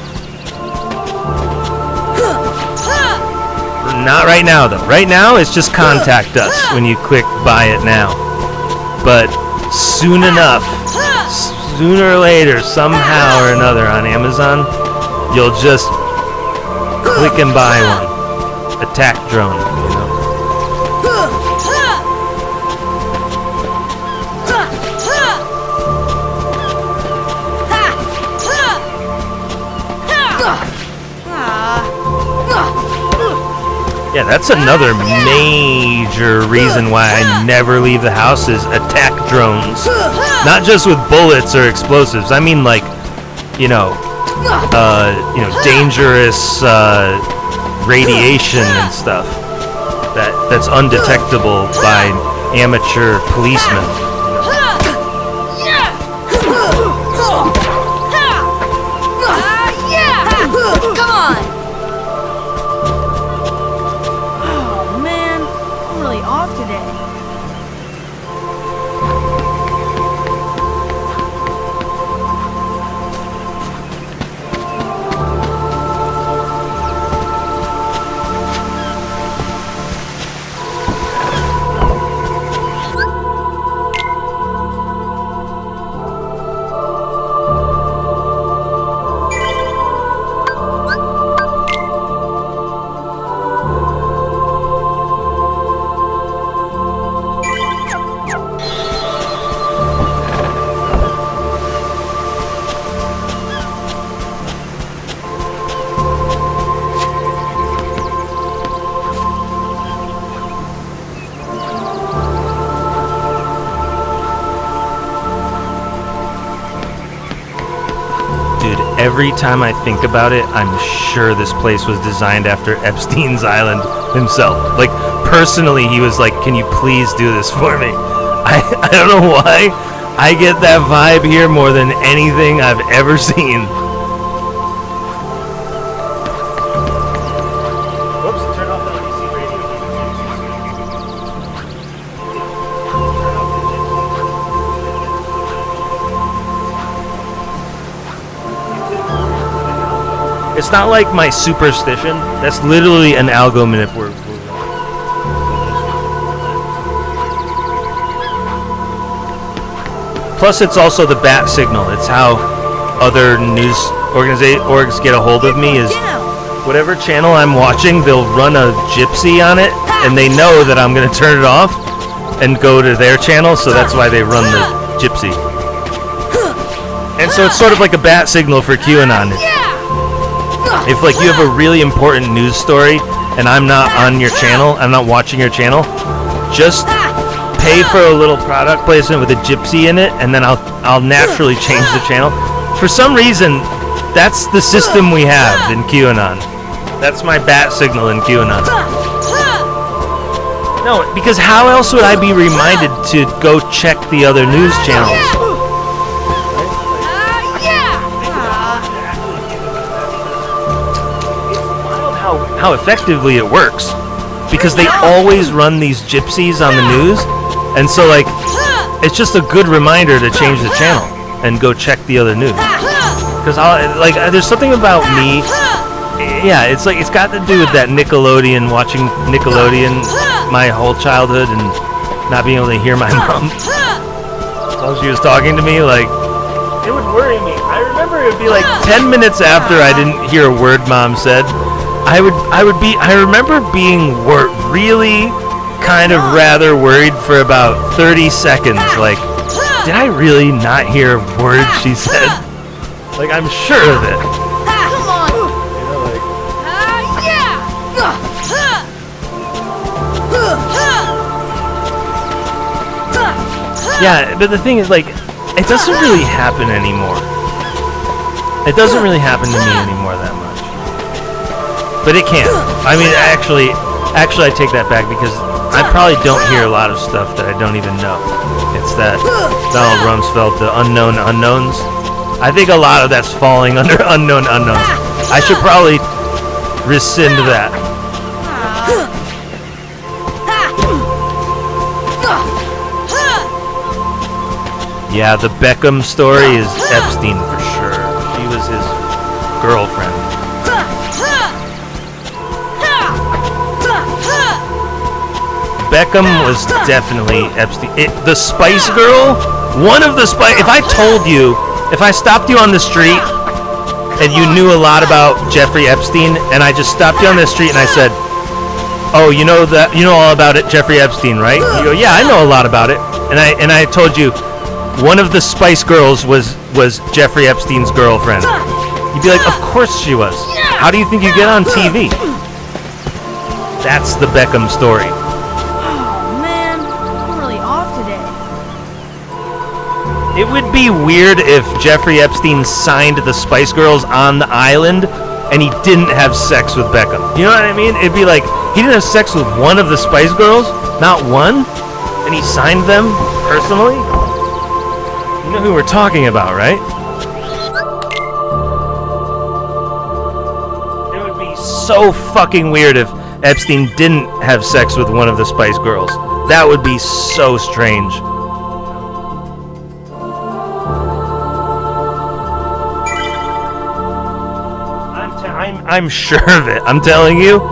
Not right now, though. Right now, it's just contact us when you click buy it now. But soon enough, sooner or later, somehow or another on Amazon, you'll just click and buy one. Attack drone, you know. Yeah, that's another major reason why I never leave the house is attack drones. Not just with bullets or explosives. I mean, like, dangerous radiation and stuff that's undetectable by amateur policemen. Come on! Oh man, I'm really off today. Every time I think about it, I'm sure this place was designed after Epstein's Island himself. Like, personally, he was like, can you please do this for me? I don't know why. I get that vibe here more than anything I've ever seen. Whoops, turn off the NBC radio. It's not like my superstition. That's literally an algo manip. Plus, it's also the bat signal. It's how other news orgs get a hold of me is whatever channel I'm watching, they'll run a gypsy on it, and they know that I'm going to turn it off and go to their channel, so that's why they run the gypsy. And so it's sort of like a bat signal for QAnon. If like you have a really important news story and I'm not on your channel, I'm not watching your channel, just pay for a little product placement with a gypsy in it, and then I'll naturally change the channel. For some reason, that's the system we have in QAnon. That's my bat signal in QAnon. No, because how else would I be reminded to go check the other news channels? How effectively it works, because they always run these gypsies on the news, and so like it's just a good reminder to change the channel and go check the other news. Because there's something about me, yeah, it's like it's got to do with that Nickelodeon, watching Nickelodeon my whole childhood and not being able to hear my mom while she was talking to me. Like, it would worry me. I remember it would be like 10 minutes after I didn't hear a word mom said, I remember being really kind of rather worried for about 30 seconds. Like, did I really not hear a word she said? Like, I'm sure of it. Come on! Yeah, but the thing is, like, it doesn't really happen anymore. It doesn't really happen to me anymore that much. But it can. I mean, actually, I take that back, because I probably don't hear a lot of stuff that I don't even know. It's that Donald Rumsfeld, the unknown unknowns. I think a lot of that's falling under unknown unknowns. I should probably rescind that. Yeah, the Beckham story is Epstein for sure. She was his girlfriend. Beckham was definitely Epstein. The Spice Girl, one of the Spice. If I stopped you on the street and you knew a lot about Jeffrey Epstein, and I just stopped you on the street and I said, "Oh, you know all about it, Jeffrey Epstein, right?" You go, "Yeah, I know a lot about it." And I told you one of the Spice Girls was Jeffrey Epstein's girlfriend. You'd be like, "Of course she was. How do you think you get on TV?" That's the Beckham story. Oh, man. I'm really off today. It would be weird if Jeffrey Epstein signed the Spice Girls on the island and he didn't have sex with Beckham. You know what I mean? It'd be like, he didn't have sex with one of the Spice Girls, not one, and he signed them personally? You know who we're talking about, right? It would be so fucking weird if Epstein didn't have sex with one of the Spice Girls. That would be so strange. I'm sure of it. I'm telling you,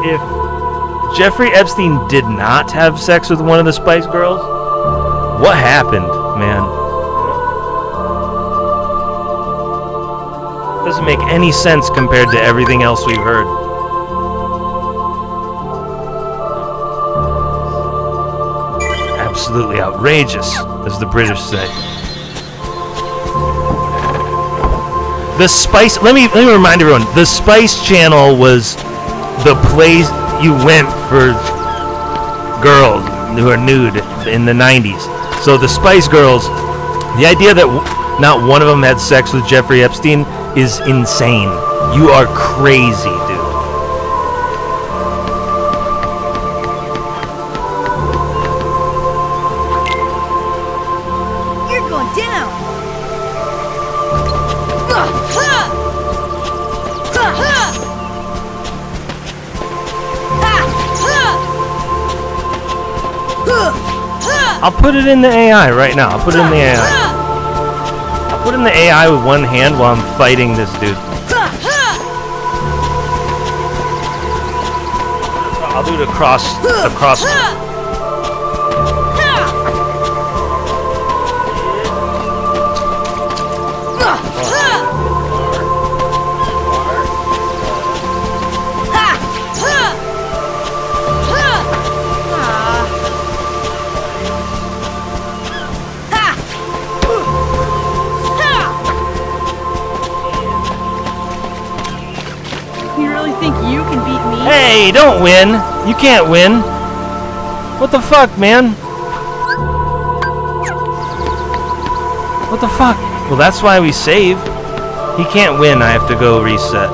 if Jeffrey Epstein did not have sex with one of the Spice Girls, what happened, man? Doesn't make any sense compared to everything else we've heard. Absolutely outrageous, as the British say. The Spice, let me remind everyone, the Spice Channel was the place you went for girls who are nude in the 90s. So the Spice Girls, the idea that not one of them had sex with Jeffrey Epstein is insane. You are crazy, dude. You're going down. I'll put it in the AI right now. I'll put it in the AI. I'll put in the AI with one hand while I'm fighting this dude. I'll do it across. You really think you can beat me? Hey, don't win. You can't win. What the fuck, man? What the fuck? Well, that's why we save. He can't win. I have to go reset.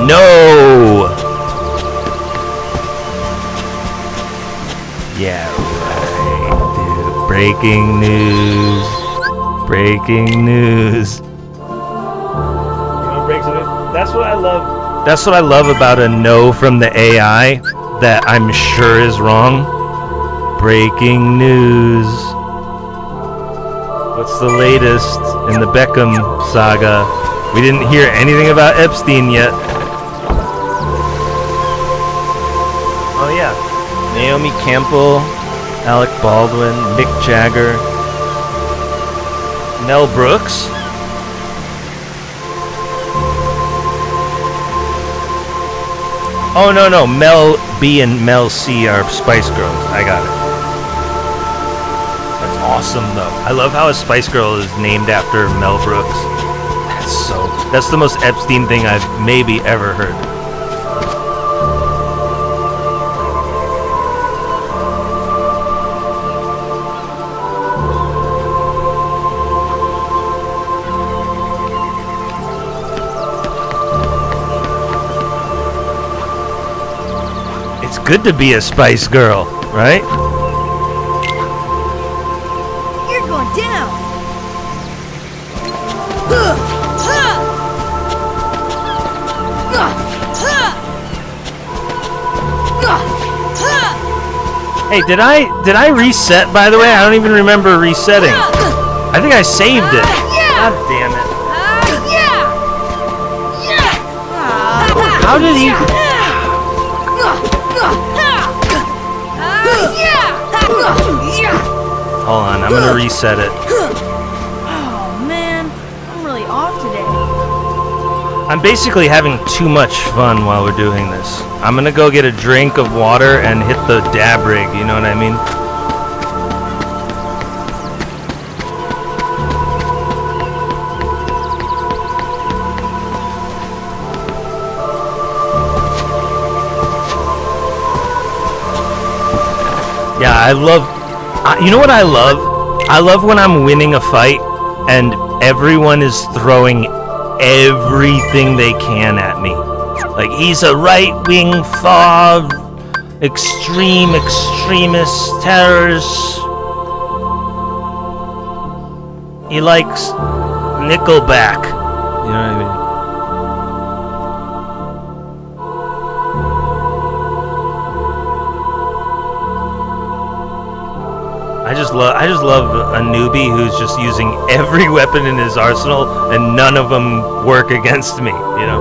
No! Yeah, right, dude. Breaking news. Breaking news. You want to break some news? That's what I love. That's what I love about a no from the AI that I'm sure is wrong. Breaking news. What's the latest in the Beckham saga? We didn't hear anything about Epstein yet. Oh yeah. Naomi Campbell, Alec Baldwin, Mick Jagger, Mel Brooks. Oh no, Mel B and Mel C are Spice Girls. I got it. That's awesome though. I love how a Spice Girl is named after Mel Brooks. That's the most Epstein thing I've maybe ever heard. It's good to be a Spice Girl, right? You're going down. Hey, did I reset, by the way? I don't even remember resetting. I think I saved it. God damn it. How did he... Hold on, I'm gonna reset it. Oh, man. I'm really off today. I'm basically having too much fun while we're doing this. I'm gonna go get a drink of water and hit the dab rig, you know what I mean? Yeah, I love. You know what I love? I love when I'm winning a fight and everyone is throwing everything they can at me. Like, he's a right-wing thaw, extremist, terrorist. He likes Nickelback. You know what I mean? I just love a newbie who's just using every weapon in his arsenal and none of them work against me, you know?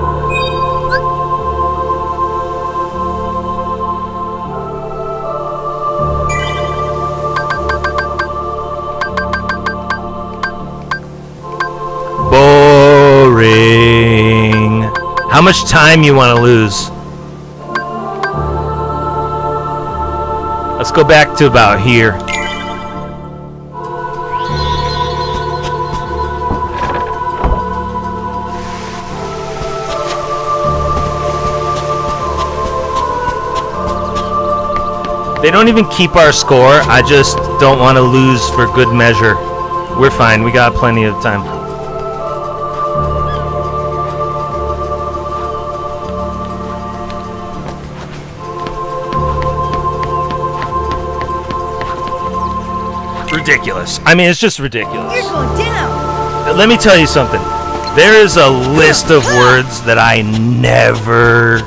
Boring. How much time you want to lose? Let's go back to about here. They don't even keep our score. I just don't want to lose for good measure. We're fine. We got plenty of time. Ridiculous. I mean, it's just ridiculous. You're going down. Let me tell you something. There is a list of words that I never,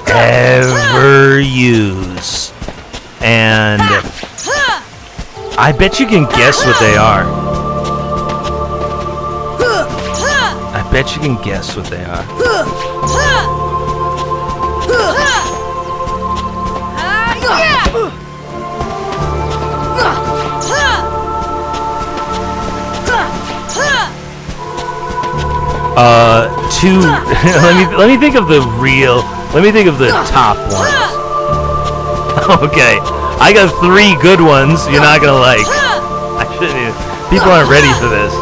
ever use. And I bet you can guess what they are. I bet you can guess what they are. Two. let me think of the top ones. Okay, I got 3 good ones you're not gonna like. I shouldn't even. People aren't ready for this.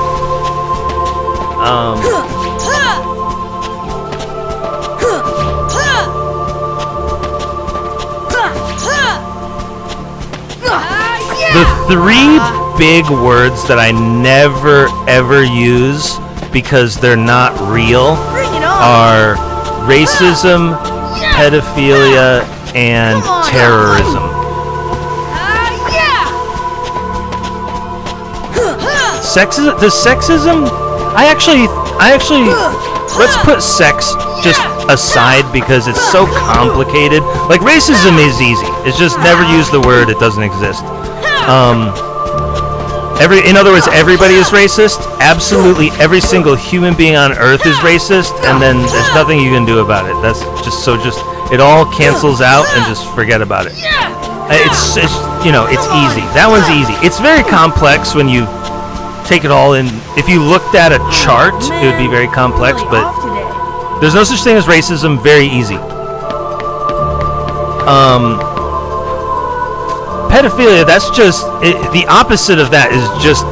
The 3 big words that I never ever use because they're not real are racism, pedophilia, and terrorism. Sexism? Does sexism? I actually. Let's put sex just aside because it's so complicated. Like, racism is easy. It's just never use the word. It doesn't exist. In other words, everybody is racist. Absolutely every single human being on Earth is racist, and then there's nothing you can do about it. That's just it all cancels out and just forget about it. It's easy. That one's easy. It's very complex when you take it all in. If you looked at a chart, it would be very complex, but there's no such thing as racism. Very easy. Pedophilia, that's just the opposite of that is just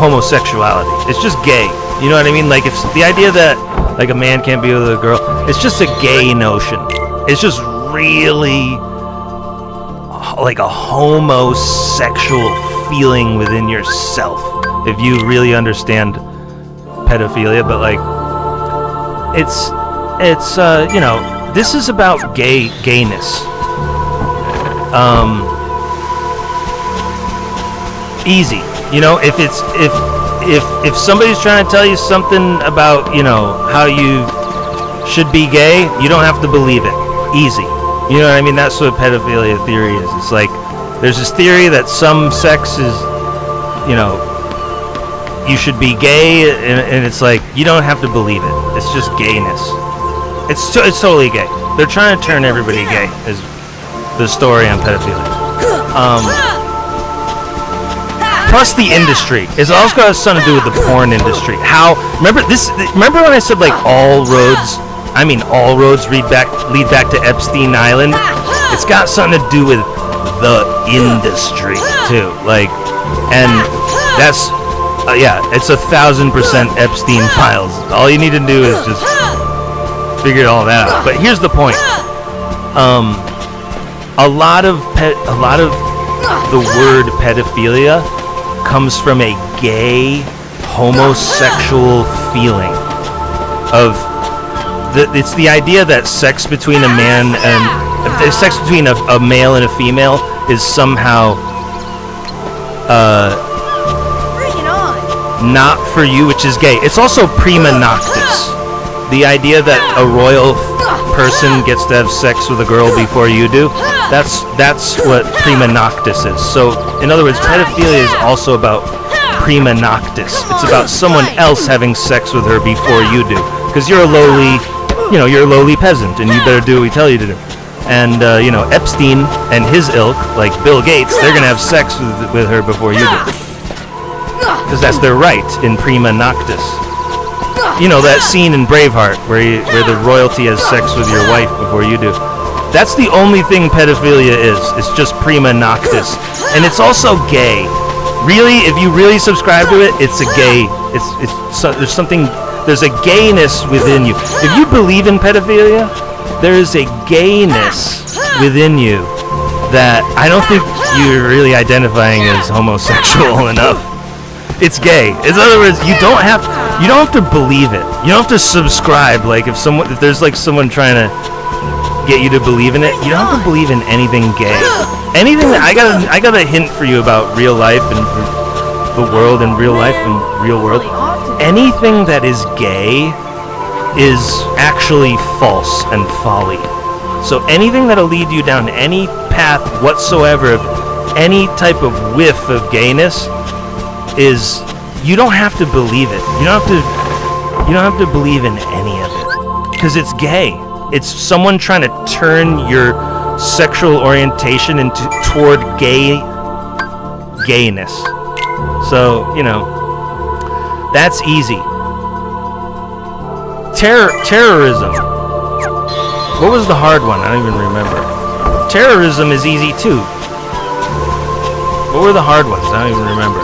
homosexuality. It's just gay. You know what I mean? Like, it's the idea that like a man can't be with a girl. It's just a gay notion. It's just really like a homosexual feeling within yourself, if you really understand pedophilia. But like, it's this is about gayness. Easy. If somebody's trying to tell you something about, how you should be gay, you don't have to believe it. Easy. You know what I mean? That's what pedophilia theory is. It's like, there's this theory that some sex is, you should be gay, and it's like, you don't have to believe it. It's just gayness. It's totally gay. They're trying to turn everybody gay, is the story on pedophilia. Plus the industry. It's also got something to do with the porn industry. Remember when I said like all roads lead back to Epstein Island? It's got something to do with the industry too. Like, and that's it's 1,000% Epstein files. All you need to do is just figure all that out. But here's the point. A lot of the word pedophilia comes from a gay homosexual feeling of it's the idea that sex between a man and sex between a male and a female is somehow Bring it on. not for you, which is gay. It's also prima noctis. The idea that a royal person gets to have sex with a girl before you do, that's what prima noctis is. So, in other words, pedophilia is also about prima noctis. It's about someone else having sex with her before you do. Because you're a lowly peasant, and you better do what we tell you to do. And, Epstein and his ilk, like Bill Gates, they're going to have sex with her before you do. Because that's their right in prima noctis. You know, that scene in Braveheart where the royalty has sex with your wife before you do. That's the only thing pedophilia is. It's just prima noctis. And it's also gay. Really, if you really subscribe to it, it's a gay. There's a gayness within you. If you believe in pedophilia, there is a gayness within you that I don't think you're really identifying as homosexual enough. It's gay. In other words, you don't have to believe it. You don't have to subscribe. Like if there's like someone trying to get you to believe in it, you don't have to believe in anything gay. Anything that I got a hint for you about real life and the world and real life and real world. Anything that is gay is actually false and folly. So anything that'll lead you down any path whatsoever of any type of whiff of gayness is you don't have to believe it. You don't have to believe in any of it because it's gay. It's someone trying to turn your sexual orientation toward gayness. So, that's easy. Terrorism. What was the hard one? I don't even remember. Terrorism is easy too. What were the hard ones? I don't even remember.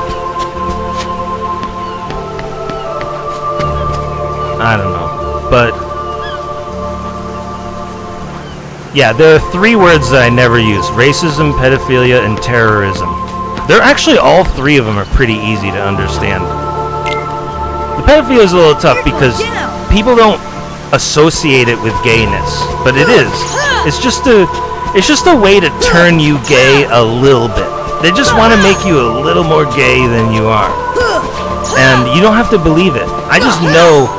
I don't know. But yeah, there are 3 words that I never use. Racism, pedophilia, and terrorism. They're actually all 3 of them are pretty easy to understand. The pedophilia is a little tough because people don't associate it with gayness, but it is. It's just a way to turn you gay a little bit. They just want to make you a little more gay than you are. And you don't have to believe it. I just know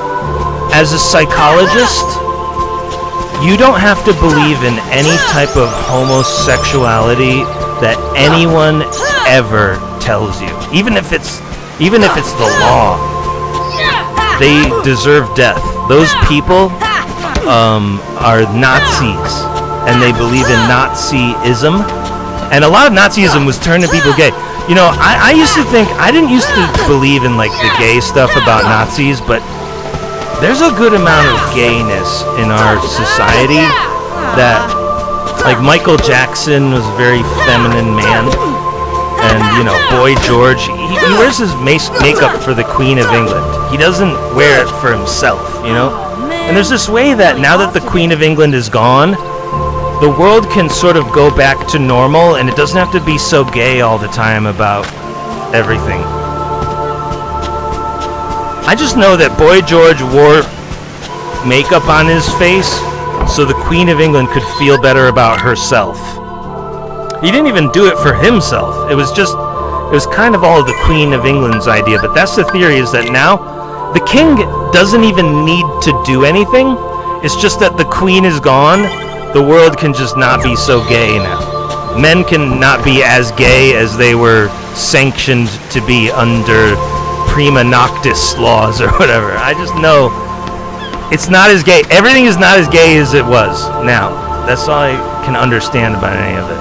as a psychologist, you don't have to believe in any type of homosexuality that anyone ever tells you. Even if it's the law. They deserve death. Those people are Nazis, and they believe in Nazism. And a lot of Nazism was turning people gay. I used to think, I didn't used to believe in like the gay stuff about Nazis, but there's a good amount of gayness in our society that, like Michael Jackson was a very feminine man. And, Boy George, he wears his makeup for the Queen of England. He doesn't wear it for himself, And there's this way that now that the Queen of England is gone, the world can sort of go back to normal, and it doesn't have to be so gay all the time about everything. I just know that Boy George wore makeup on his face so the Queen of England could feel better about herself. He didn't even do it for himself. It was kind of all the Queen of England's idea, but that's the theory, is that now the king doesn't even need to do anything. It's just that the queen is gone. The world can just not be so gay now. Men can not be as gay as they were sanctioned to be under prima noctis laws or whatever. I just know it's not as gay. Everything is not as gay as it was now. That's all I can understand about any of it.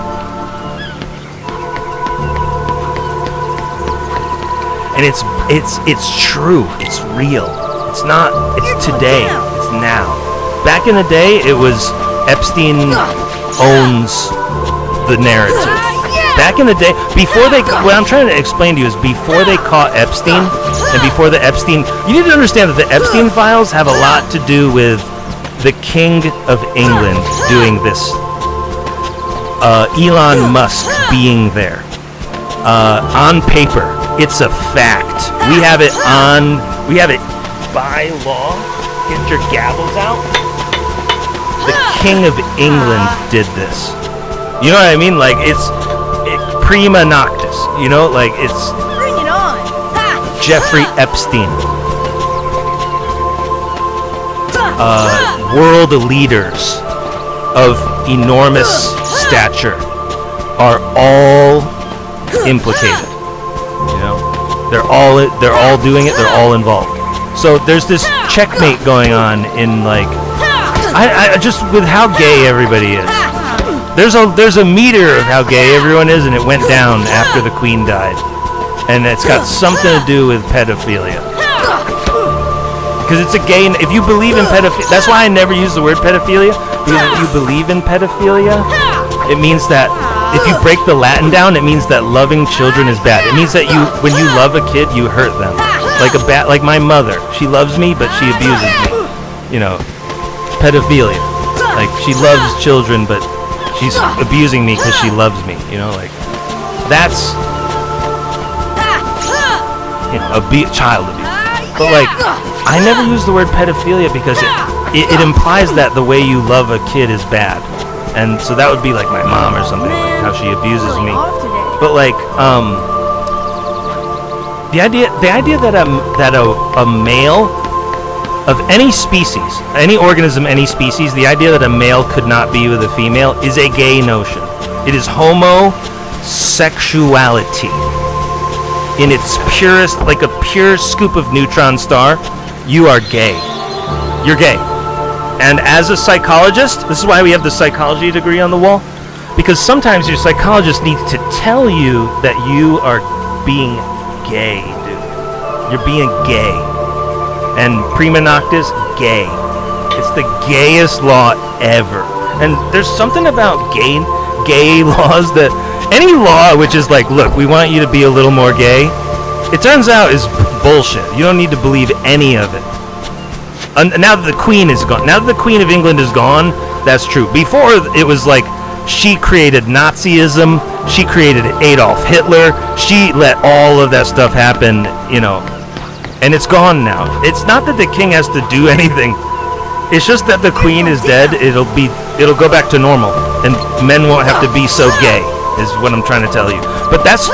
And it's true. It's real. It's not. It's today. It's now. Back in the day, it was Epstein owns the narrative. Back in the day, what I'm trying to explain to you is before they caught Epstein, and before the Epstein, you need to understand that the Epstein files have a lot to do with the King of England doing this. Elon Musk being there. on paper. It's a fact. We have it by law. Get your gavels out. The King of England did this. You know what I mean? Like, it's prima noctis. You know, like, it's Bring it on. Jeffrey Epstein. World leaders of enormous stature are all implicated. You know, they're all doing it. They're all involved. So there's this checkmate going on in, like, I just with how gay everybody is. There's a meter of how gay everyone is, and it went down after the Queen died, and it's got something to do with pedophilia. Because it's a gay. If you believe in pedophilia, that's why I never use the word pedophilia. Because if you believe in pedophilia, it means that if you break the Latin down, it means that loving children is bad. It means that when you love a kid, you hurt them. Like my mother, she loves me, but she abuses me. You know, pedophilia. Like, she loves children, but she's abusing me because she loves me. You know, like, that's, you know, child abuse. But, like, I never use the word pedophilia because it implies that the way you love a kid is bad. And so that would be like my mom or something, like how she abuses me. But, like, the idea that a male of any species, any organism, any species, the idea that a male could not be with a female is a gay notion. It is homosexuality in its purest, like a pure scoop of neutron star. You are gay. You're gay. And as a psychologist, this is why we have the psychology degree on the wall, because sometimes your psychologist needs to tell you that you are being gay, dude. You're being gay. And prima noctis, gay. It's the gayest law ever. And there's something about gay laws that any law which is like, look, we want you to be a little more gay, it turns out is bullshit. You don't need to believe any of it. Now that the Queen is gone, now that the Queen of England is gone, that's true. Before, it was like she created Nazism, she created Adolf Hitler, she let all of that stuff happen, you know, and it's gone now. It's not that the king has to do anything. It's just that the Queen is dead. It'll go back to normal, and men won't have to be so gay, is what I'm trying to tell you. But that's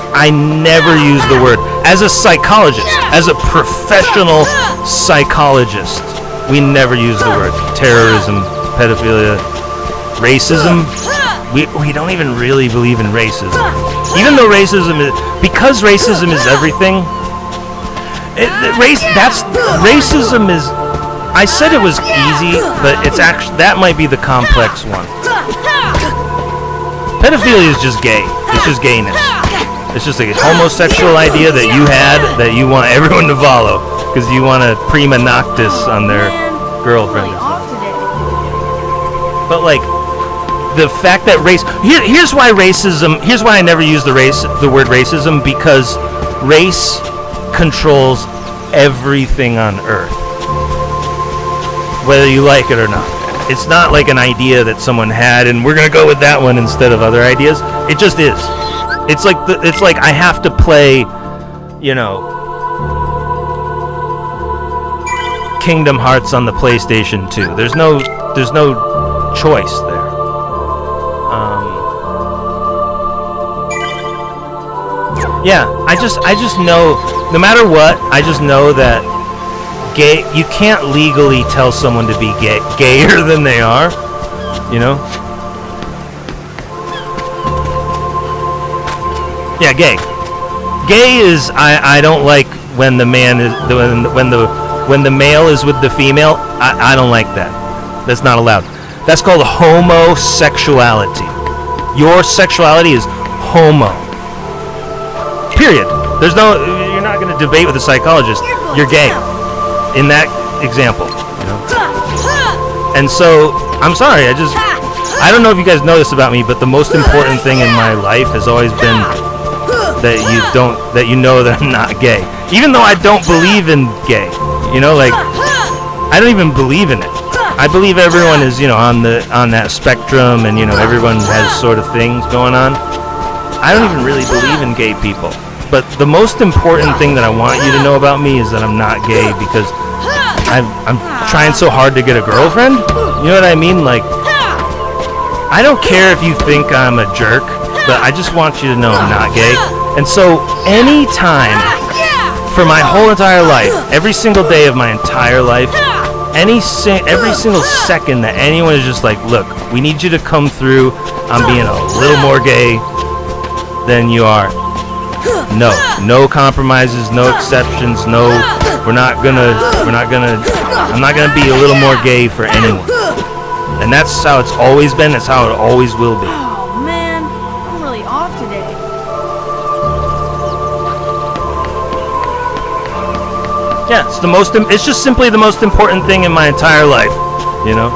I never use the word. As a psychologist, as a professional psychologist, we never use the word terrorism, pedophilia, racism. We don't even really believe in racism. Even though racism is, because racism is everything, racism is, I said it was easy, but it's actually, that might be the complex one. Pedophilia is just gay. It's just gayness. It's just like a homosexual idea that you had that you want everyone to follow because you want to prima noctis on their girlfriend. But, like, the fact that here's why racism, here's why I never use the word racism, because race controls everything on Earth, whether you like it or not. It's not like an idea that someone had and we're gonna go with that one instead of other ideas. It just is. It's like I have to play, you know, Kingdom Hearts on the PlayStation 2. There's no choice there. Yeah, I just know, no matter what, I just know that gay, you can't legally tell someone to be gayer than they are, you know? Yeah, gay. Gay is, I don't like when the man is, when the male is with the female, I don't like that. That's not allowed. That's called homosexuality. Your sexuality is homo. Period. You're not going to debate with a psychologist. You're gay. In that example, you know? And so, I'm sorry, I don't know if you guys know this about me, but the most important thing in my life has always been that you know that I'm not gay. Even though I don't believe in gay, you know, like, I don't even believe in it. I believe everyone is, you know, on that spectrum, and, you know, everyone has sort of things going on. I don't even really believe in gay people. But the most important thing that I want you to know about me is that I'm not gay because I'm trying so hard to get a girlfriend. You know what I mean? Like, I don't care if you think I'm a jerk, but I just want you to know I'm not gay. And so anytime for my whole entire life, every single day of my entire life, every single second that anyone is just like, look, we need you to come through, I'm being a little more gay than you are. No compromises, no exceptions, I'm not gonna be a little more gay for anyone. And that's how it's always been, that's how it always will be. Oh man, I'm really off today. Yeah, it's just simply the most important thing in my entire life, you know?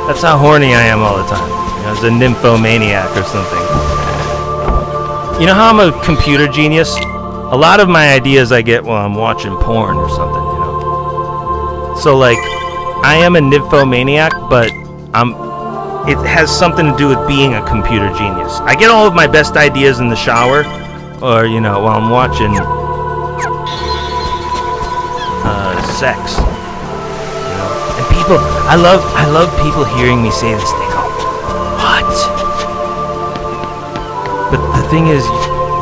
That's how horny I am all the time. You know, as a nymphomaniac or something. You know how I'm a computer genius? A lot of my ideas I get while I'm watching porn or something, you know? So, like, I am a nymphomaniac, but it has something to do with being a computer genius. I get all of my best ideas in the shower, or, you know, while I'm watching sex. You know? And people, I love people hearing me say this. They go, what? But the thing is,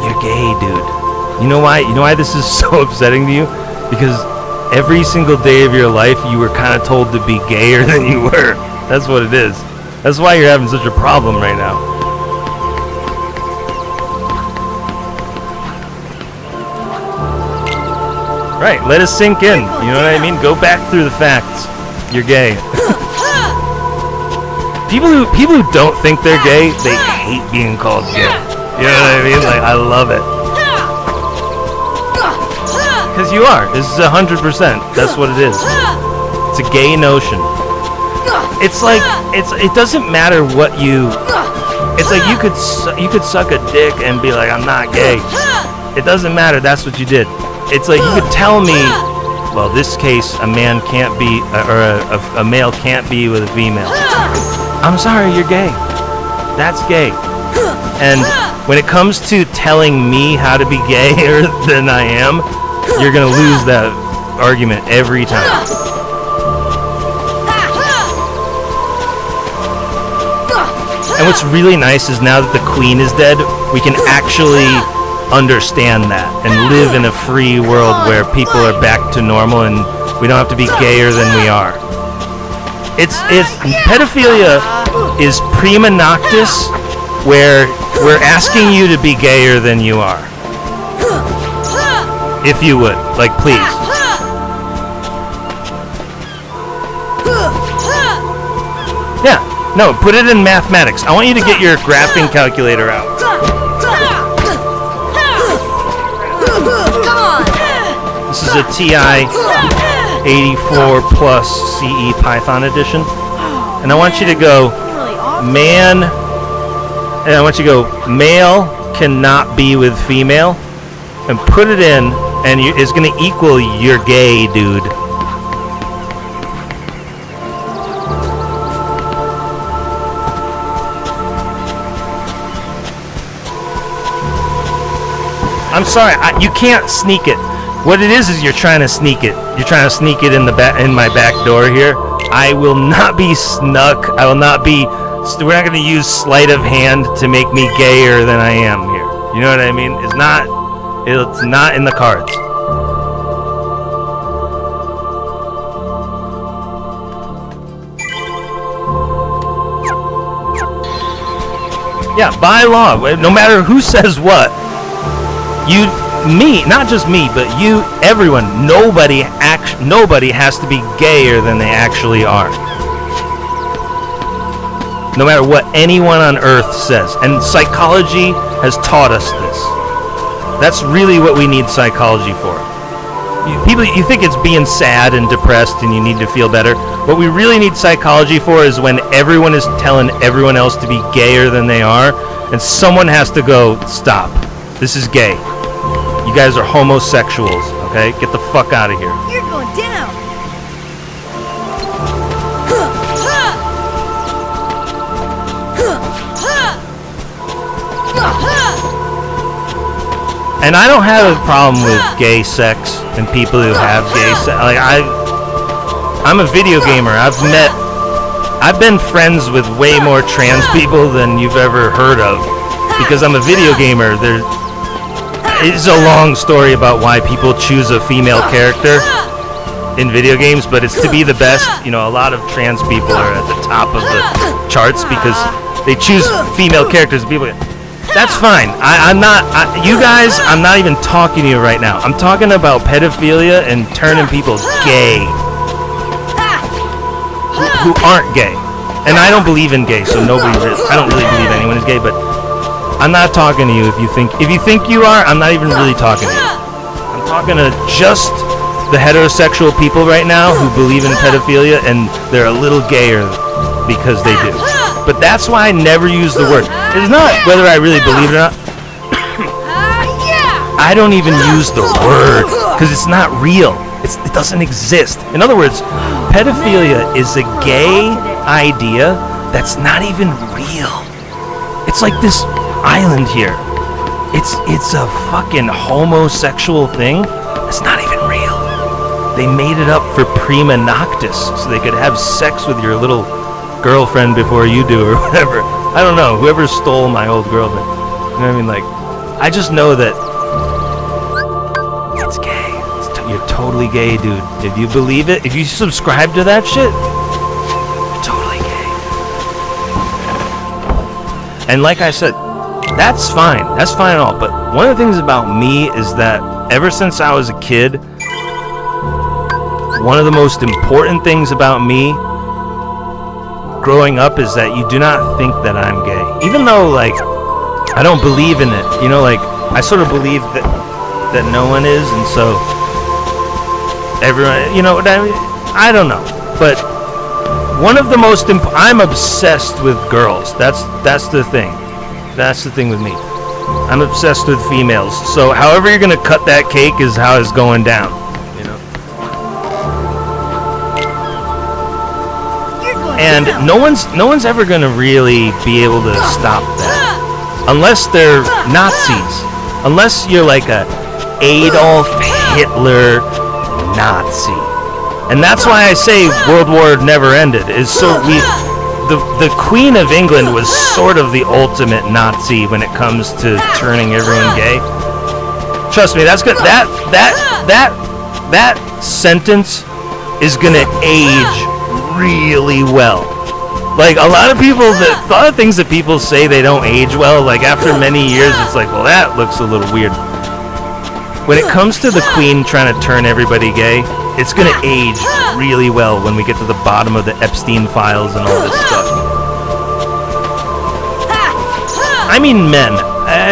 you're gay, dude. You know why this is so upsetting to you? Because every single day of your life, you were kind of told to be gayer than you were. That's what it is. That's why you're having such a problem right now. Right, let it sink in. You know what I mean? Go back through the facts. You're gay. People who don't think they're gay, they hate being called gay. You know what I mean? Like, I love it. Because you are. This is 100%. That's what it is. It's a gay notion. It's like it doesn't matter what you. It's like you could suck a dick and be like, I'm not gay. It doesn't matter. That's what you did. It's like you could tell me, well, this case a man can't be, or a male can't be with a female. I'm sorry, you're gay. That's gay. And when it comes to telling me how to be gayer than I am, you're gonna lose that argument every time. And what's really nice is now that the queen is dead, we can actually understand that and live in a free world where people are back to normal and we don't have to be gayer than we are. It's pedophilia is prima noctis, where we're asking you to be gayer than you are. If you would, like, please. Yeah, no, put it in mathematics. I want you to get your graphing calculator out. This is a TI 84 plus CE Python edition. And I want you to go, man, and I want you to go, male cannot be with female, and put it in, and it's going to equal you're gay, dude. I'm sorry, you can't sneak it. What it is you're trying to sneak it. You're trying to sneak it in my back door here. I will not be snuck. I will not be. We're not going to use sleight of hand to make me gayer than I am here. You know what I mean? It's not in the cards. Yeah, by law, no matter who says what, not just me, but you, everyone, nobody has to be gayer than they actually are. No matter what anyone on earth says. And psychology has taught us this. That's really what we need psychology for. You think it's being sad and depressed and you need to feel better. What we really need psychology for is when everyone is telling everyone else to be gayer than they are, and someone has to go, stop. This is gay. You guys are homosexuals, okay? Get the fuck out of here. You're going down. And I don't have a problem with gay sex and people who have gay sex. Like I'm a video gamer. I've been friends with way more trans people than you've ever heard of because I'm a video gamer. There is a long story about why people choose a female character in video games, but it's to be the best. You know, a lot of trans people are at the top of the charts because they choose female characters. People. That's fine. I'm not. You guys, I'm not even talking to you right now. I'm talking about pedophilia and turning people gay who aren't gay. And I don't believe in gay, so I don't really believe anyone is gay. But I'm not talking to you. If you think you are, I'm not even really talking to you. I'm talking to just the heterosexual people right now who believe in pedophilia, and they're a little gayer because they do. But that's why I never use the word. It's not whether I really believe it or not. I don't even use the word because it's not real. It doesn't exist. In other words, pedophilia is a gay idea that's not even real. It's like this island here. It's a fucking homosexual thing. It's not even real. They made it up for prima noctis so they could have sex with your little girlfriend before you do or whatever. I don't know. Whoever stole my old girlfriend. You know what I mean? Like, I just know that it's gay. You're totally gay, dude. If you believe it, if you subscribe to that shit, you're totally gay. And like I said, that's fine. That's fine and all. But one of the things about me is that ever since I was a kid, one of the most important things about me growing up is that you do not think that I'm gay. Even though, like, I don't believe in it. You know, like, I sort of believe that no one is, and so everyone, you know, I don't know. But one of the most I'm obsessed with girls. That's the thing. That's the thing with me. I'm obsessed with females. So however you're gonna cut that cake is how it's going down. You know. And no one's ever gonna really be able to stop that, unless they're Nazis. Unless you're like a Adolf Hitler Nazi. And that's why I say World War never ended. Is so the Queen of England was sort of the ultimate Nazi when it comes to turning everyone gay. Trust me, that's good. That sentence is gonna age really well. Like a lot of things that people say they don't age well. Like after many years, it's like, well, that looks a little weird. When it comes to the Queen trying to turn everybody gay, it's going to age really well when we get to the bottom of the Epstein files and all this stuff. I mean men,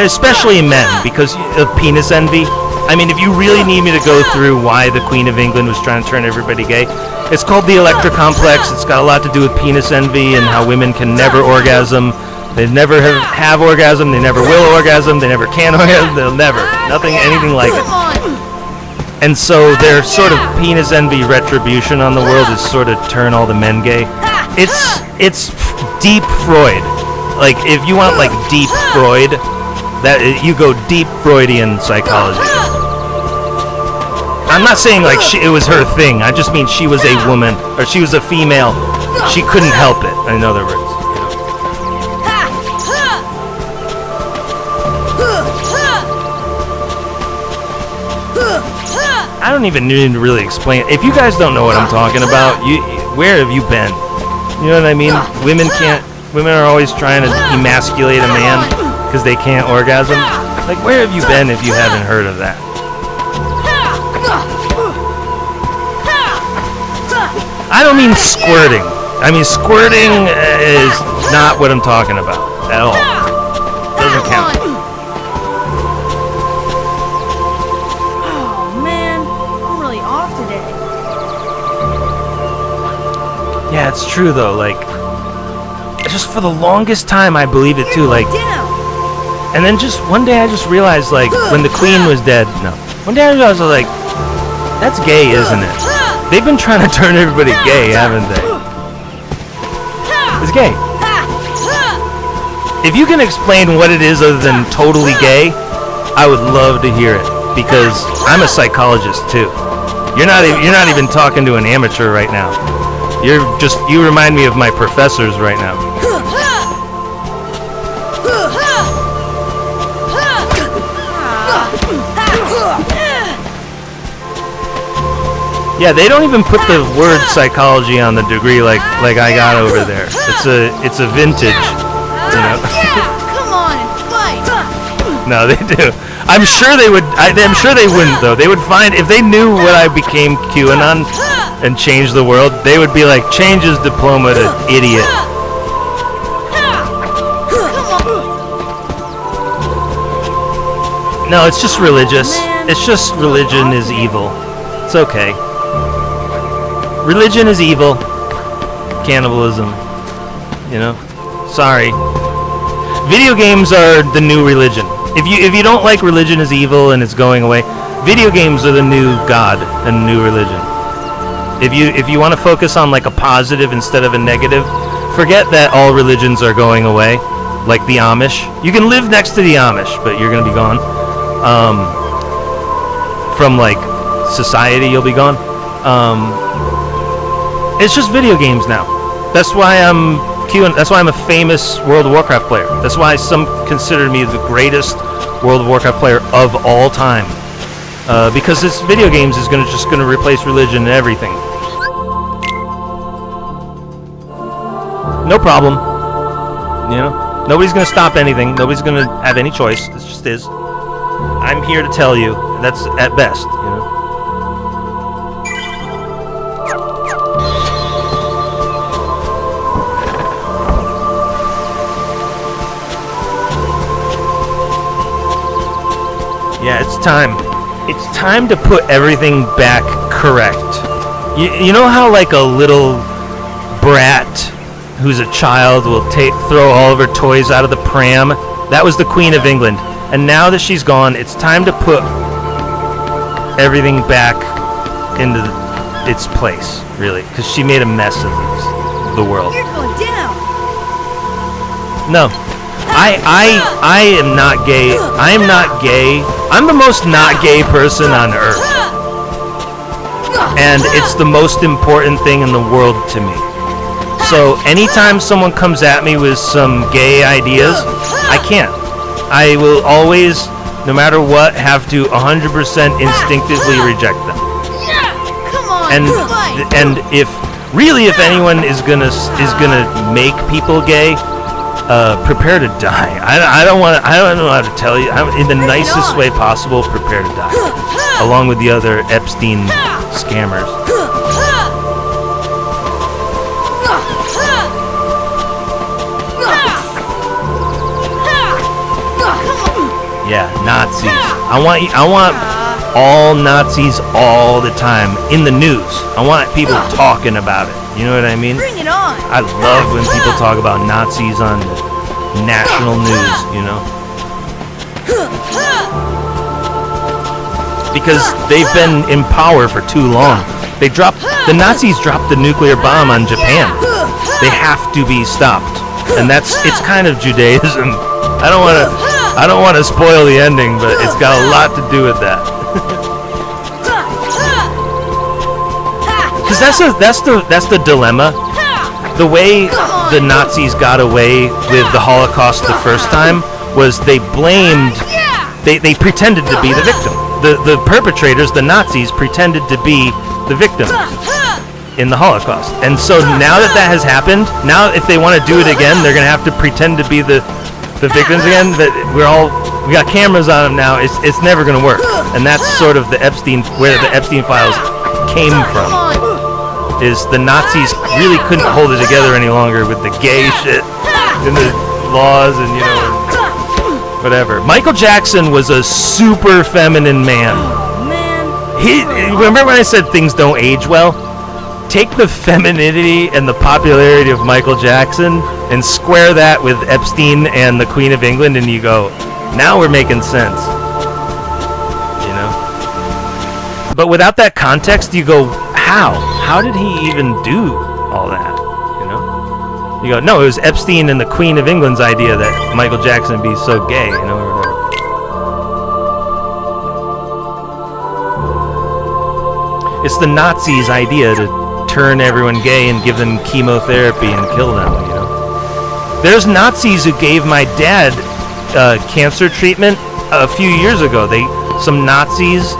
especially men, because of penis envy. I mean, if you really need me to go through why the Queen of England was trying to turn everybody gay, it's called the Electra Complex. It's got a lot to do with penis envy and how women can never orgasm. They never have orgasm, they never will orgasm, they never can orgasm, they'll never. Anything like it. And so their sort of penis envy retribution on the world is sort of turn all the men gay. It's deep Freud. Like if you want like deep Freud, that you go deep Freudian psychology. I'm not saying like it was her thing. I just mean she was a woman or she was a female. She couldn't help it. In other words. I don't even need to really explain. If you guys don't know what I'm talking about, where have you been? You know what I mean? Women are always trying to emasculate a man because they can't orgasm. Like, where have you been if you haven't heard of that? I don't mean squirting. I mean, squirting is not what I'm talking about at all. Doesn't count. Yeah, it's true though, like, just for the longest time I believed it too, like, and then just one day I just realized, like, when the Queen was dead, one day I realized, like, that's gay, isn't it? They've been trying to turn everybody gay, haven't they? It's gay. If you can explain what it is other than totally gay, I would love to hear it because I'm a psychologist too. You're not even talking to an amateur right now. You remind me of my professors right now. Yeah, they don't even put the word psychology on the degree like I got over there. It's a vintage, you know. Come on, fight! No, they do. I'm sure they would. I'm sure they wouldn't though. They would find if they knew what I became QAnon and changed the world. They would be like, change his diploma to idiot. No, it's just religious. It's just religion is evil. It's okay. Religion is evil. Cannibalism. You know? Sorry. Video games are the new religion. If you don't like religion is evil and it's going away, video games are the new god and new religion. If you want to focus on like a positive instead of a negative, forget that all religions are going away. Like the Amish. You can live next to the Amish, but you're gonna be gone. From like society, you'll be gone. It's just video games now. That's why that's why I'm a famous World of Warcraft player. That's why some consider me the greatest World of Warcraft player of all time. Because this video games is just gonna replace religion and everything. No problem. You know, nobody's gonna stop anything. Nobody's gonna have any choice. It just is. I'm here to tell you that's at best. You know. Yeah, it's time. It's time to put everything back correct. You know how like a little brat who's a child will throw all of her toys out of the pram? That was the Queen of England. And now that she's gone, it's time to put everything back into its place, really, because she made a mess of the world. You're going down. No. I am not gay. I am not gay. I'm the most not gay person on earth. And it's the most important thing in the world to me. So anytime someone comes at me with some gay ideas, I can't. I will always, no matter what, have to 100% instinctively reject them. Come on, fight! And if anyone is gonna make people gay, prepare to die. I don't know how to tell you. In the nicest way possible, prepare to die, along with the other Epstein scammers. Yeah, Nazis. I want all Nazis all the time in the news. I want people talking about it. You know what I mean? Bring it on! I love when people talk about Nazis on national news, you know? Because they've been in power for too long. The Nazis dropped the nuclear bomb on Japan. They have to be stopped. And it's kind of Judaism. I don't want to spoil the ending, but it's got a lot to do with that. Because that's the dilemma. The way the Nazis got away with the Holocaust the first time was they blamed, they pretended to be the victim. The perpetrators, the Nazis, pretended to be the victims in the Holocaust. And so now that has happened, now if they want to do it again, they're going to have to pretend to be the victims again. That we got cameras on them now. It's never going to work. And that's sort of where the Epstein files came from. Is the Nazis really couldn't hold it together any longer with the gay shit and the laws and, you know, whatever. Michael Jackson was a super feminine man. Oh, man. Remember when I said things don't age well? Take the femininity and the popularity of Michael Jackson and square that with Epstein and the Queen of England, and you go, now we're making sense. You know? But without that context, you go, how did he even do all that? You know? You go, no, it was Epstein and the Queen of England's idea that Michael Jackson be so gay, you know, or whatever. It's the Nazis' idea to turn everyone gay and give them chemotherapy and kill them, you know. There's Nazis who gave my dad cancer treatment a few years ago. Some Nazis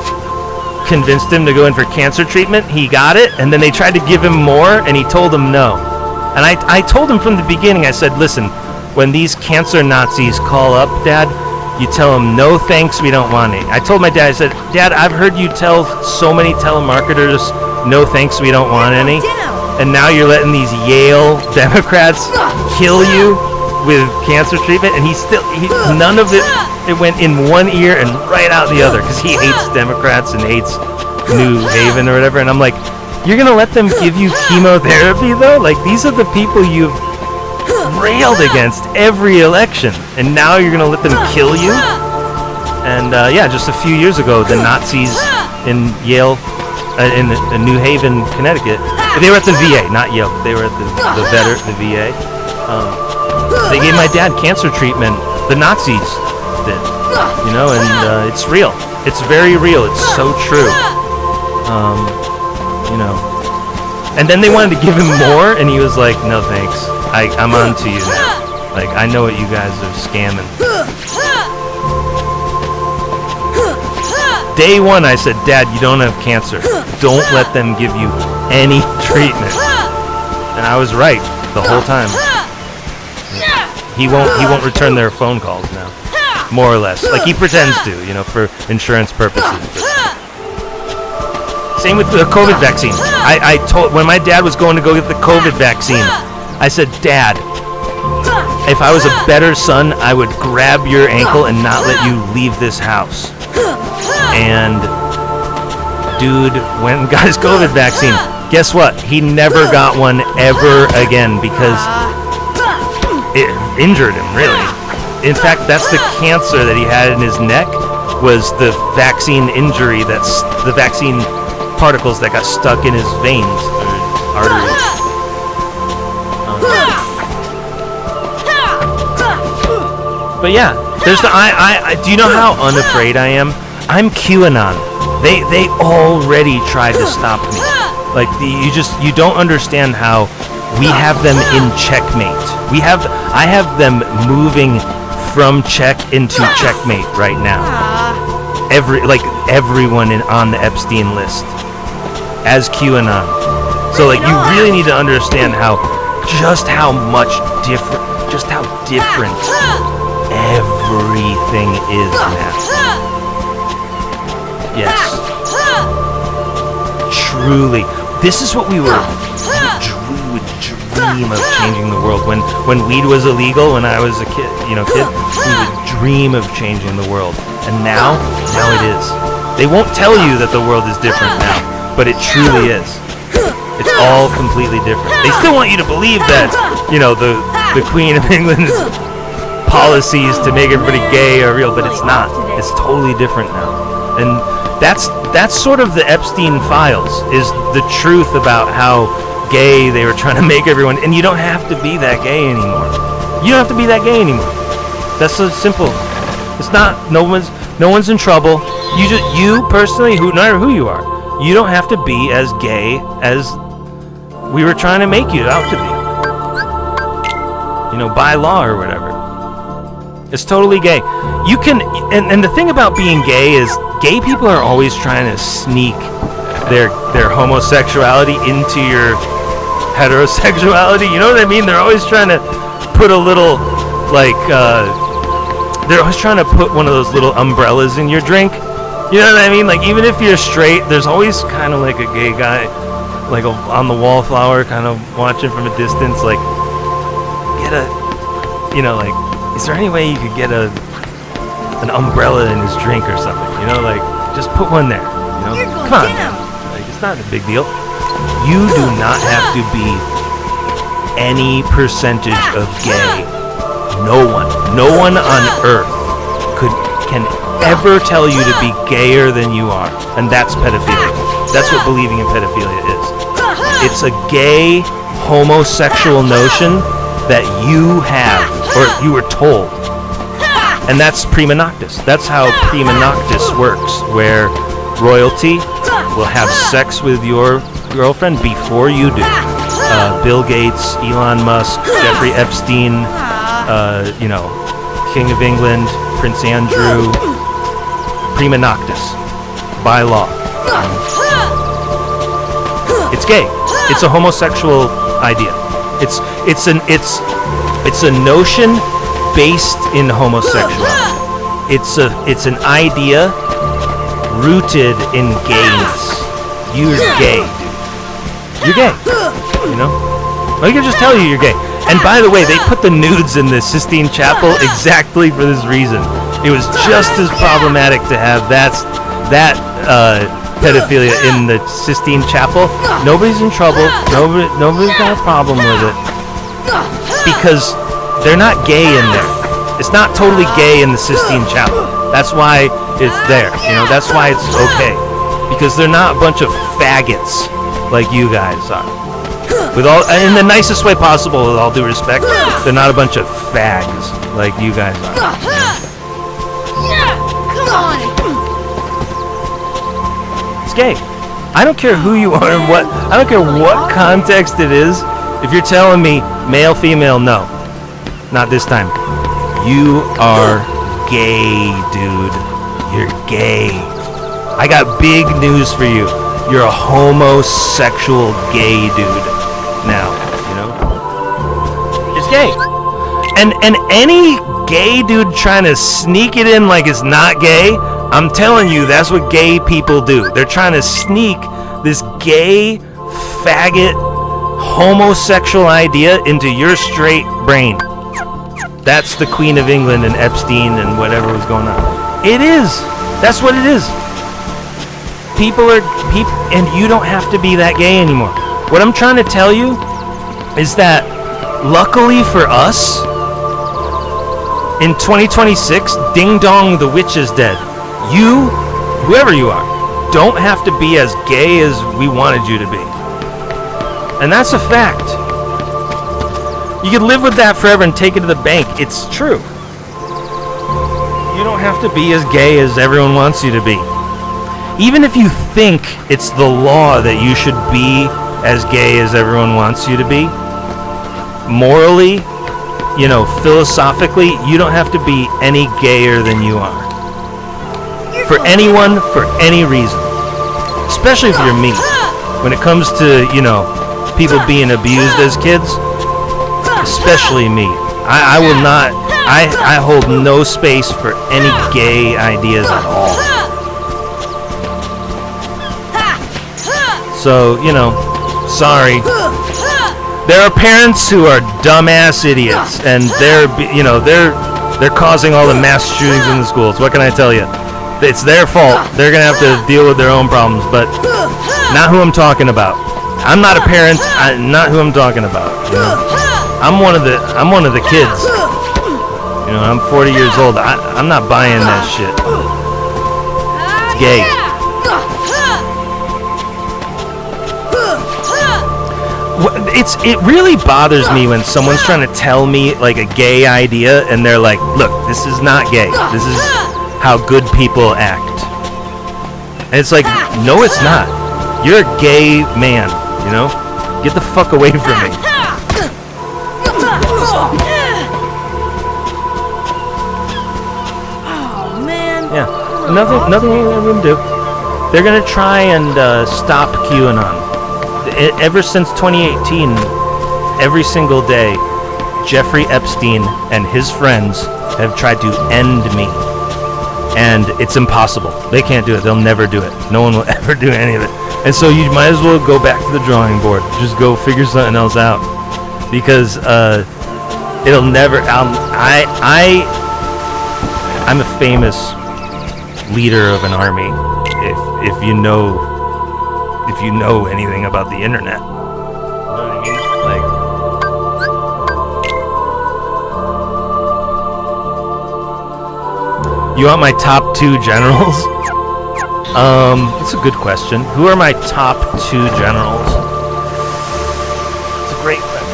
convinced him to go in for cancer treatment. He got it, and then they tried to give him more, and he told them no. And I told him from the beginning, I said, listen, when these cancer Nazis call up, Dad, you tell them, no thanks, we don't want it. I told my dad, I said, Dad, I've heard you tell so many telemarketers, no thanks, we don't want any. And now you're letting these Yale Democrats kill you with cancer treatment, and none of it went in one ear and right out the other, because he hates Democrats and hates New Haven or whatever. And I'm like, you're gonna let them give you chemotherapy though? Like, these are the people you've railed against every election, and now you're gonna let them kill you? And just a few years ago, the Nazis in Yale, in New Haven, Connecticut, they were at the VA, not Yale. They were at the VA. They gave my dad cancer treatment. The Nazis did, you know, and it's real. It's very real. It's so true. You know. And then they wanted to give him more, and he was like, no thanks. I'm on to you now. Like, I know what you guys are scamming. Day one, I said, Dad, you don't have cancer. Don't let them give you any treatment. And I was right the whole time. He won't return their phone calls now, more or less. Like, he pretends to, you know, for insurance purposes. Same with the COVID vaccine. I told, when my dad was going to go get the COVID vaccine, I said, Dad, if I was a better son, I would grab your ankle and not let you leave this house. And dude went and got his COVID vaccine. Guess what? He never got one ever again because it injured him, really. In fact, that's the cancer that he had in his neck, was the vaccine injury, that's the vaccine particles that got stuck in his veins or arteries. But yeah, there's the do you know how unafraid I am? I'm QAnon. They already tried to stop me. Like, you don't understand how we have them in checkmate. I have them moving from check into checkmate right now. Everyone on the Epstein list as QAnon. So like, you really need to understand just how different everything is now. Yes. Truly. This is what we would dream of changing the world. When weed was illegal, when I was a kid, we would dream of changing the world. And now it is. They won't tell you that the world is different now, but it truly is. It's all completely different. They still want you to believe that, the Queen of England's policies to make everybody gay are real, but it's not. It's totally different now. And that's sort of the Epstein files, is the truth about how gay they were trying to make everyone. And you don't have to be that gay anymore. You don't have to be that gay anymore. That's so simple. It's not. No one's in trouble. You personally, no matter who you are, you don't have to be as gay as we were trying to make you out to be. By law or whatever. It's totally gay. You can, and the thing about being gay is, gay people are always trying to sneak their homosexuality into your heterosexuality. You know what I mean? They're always trying to put a little, they're always trying to put one of those little umbrellas in your drink. You know what I mean? Like, even if you're straight, there's always kind of like a gay guy, like on the wallflower, kind of watching from a distance, like, get a, is there any way you could get an umbrella in his drink or something? Just put one there. Come on, man. It's not a big deal. You do not have to be any percentage of gay. No one on earth can ever tell you to be gayer than you are, and that's pedophilia. That's what believing in pedophilia is. It's a gay homosexual notion that you have, or you were told. And that's prima noctis. That's how prima noctis works, where royalty will have sex with your girlfriend before you do. Bill Gates, Elon Musk, Jeffrey Epstein, King of England, Prince Andrew, prima noctis, by law. It's gay. It's a homosexual idea. It's a notion based in homosexuality. It's an idea rooted in gayness. You're gay, dude. You're gay. You know? I can just tell you you're gay. And by the way, they put the nudes in the Sistine Chapel exactly for this reason. It was just as problematic to have that pedophilia in the Sistine Chapel. Nobody's in trouble. Nobody's got a problem with it because they're not gay in there. It's not totally gay in the Sistine Chapel. That's why it's there. You know, that's why it's okay because they're not a bunch of faggots like you guys are. With all, in the nicest way possible, with all due respect, they're not a bunch of fags like you guys are. Come on. It's gay. I don't care who you are and what. I don't care what context it is. If you're telling me male, female, no, not this time. You are gay, dude. You're gay. I got big news for you. You're a homosexual gay dude. Now, you know, it's gay, and any gay dude trying to sneak it in like it's not gay, I'm telling you, that's what gay people do. They're trying to sneak this gay, faggot, homosexual idea into your straight brain. That's the Queen of England and Epstein and whatever was going on. It is. That's what it is. People, and you don't have to be that gay anymore. What I'm trying to tell you is that luckily for us, in 2026, ding dong, the witch is dead. You, whoever you are, don't have to be as gay as we wanted you to be. And that's a fact. You can live with that forever and take it to the bank. It's true. You don't have to be as gay as everyone wants you to be. Even if you think it's the law that you should be as gay as everyone wants you to be, morally, you know, philosophically, you don't have to be any gayer than you are. For anyone, for any reason. Especially if you're me. When it comes to, you know, people being abused as kids, especially me. I will not, I hold no space for any gay ideas at all. So, you know, sorry. There are parents who are dumbass idiots, and they're causing all the mass shootings in the schools. What can I tell you? It's their fault. They're gonna have to deal with their own problems, but not who I'm talking about. I'm not a parent. Not who I'm talking about. You know? I'm one of the kids. You know, I'm 40 years old. I'm not buying that shit. It's gay. It really bothers me when someone's trying to tell me like a gay idea and they're like, look, this is not gay. This is how good people act. And it's like, no, it's not. You're a gay man, you know? Get the fuck away from me. Oh, man. Yeah, nothing I'm gonna do. They're gonna try and stop QAnon. Ever since 2018, every single day, Jeffrey Epstein and his friends have tried to end me. And it's impossible. They can't do it. They'll never do it. No one will ever do any of it. And so you might as well go back to the drawing board. Just go figure something else out. Because it'll never... I'm a famous leader of an army. If you know anything about the internet. You know what I mean? Like, you want my top 2 generals? It's a good question. Who are my top 2 generals? It's a great question.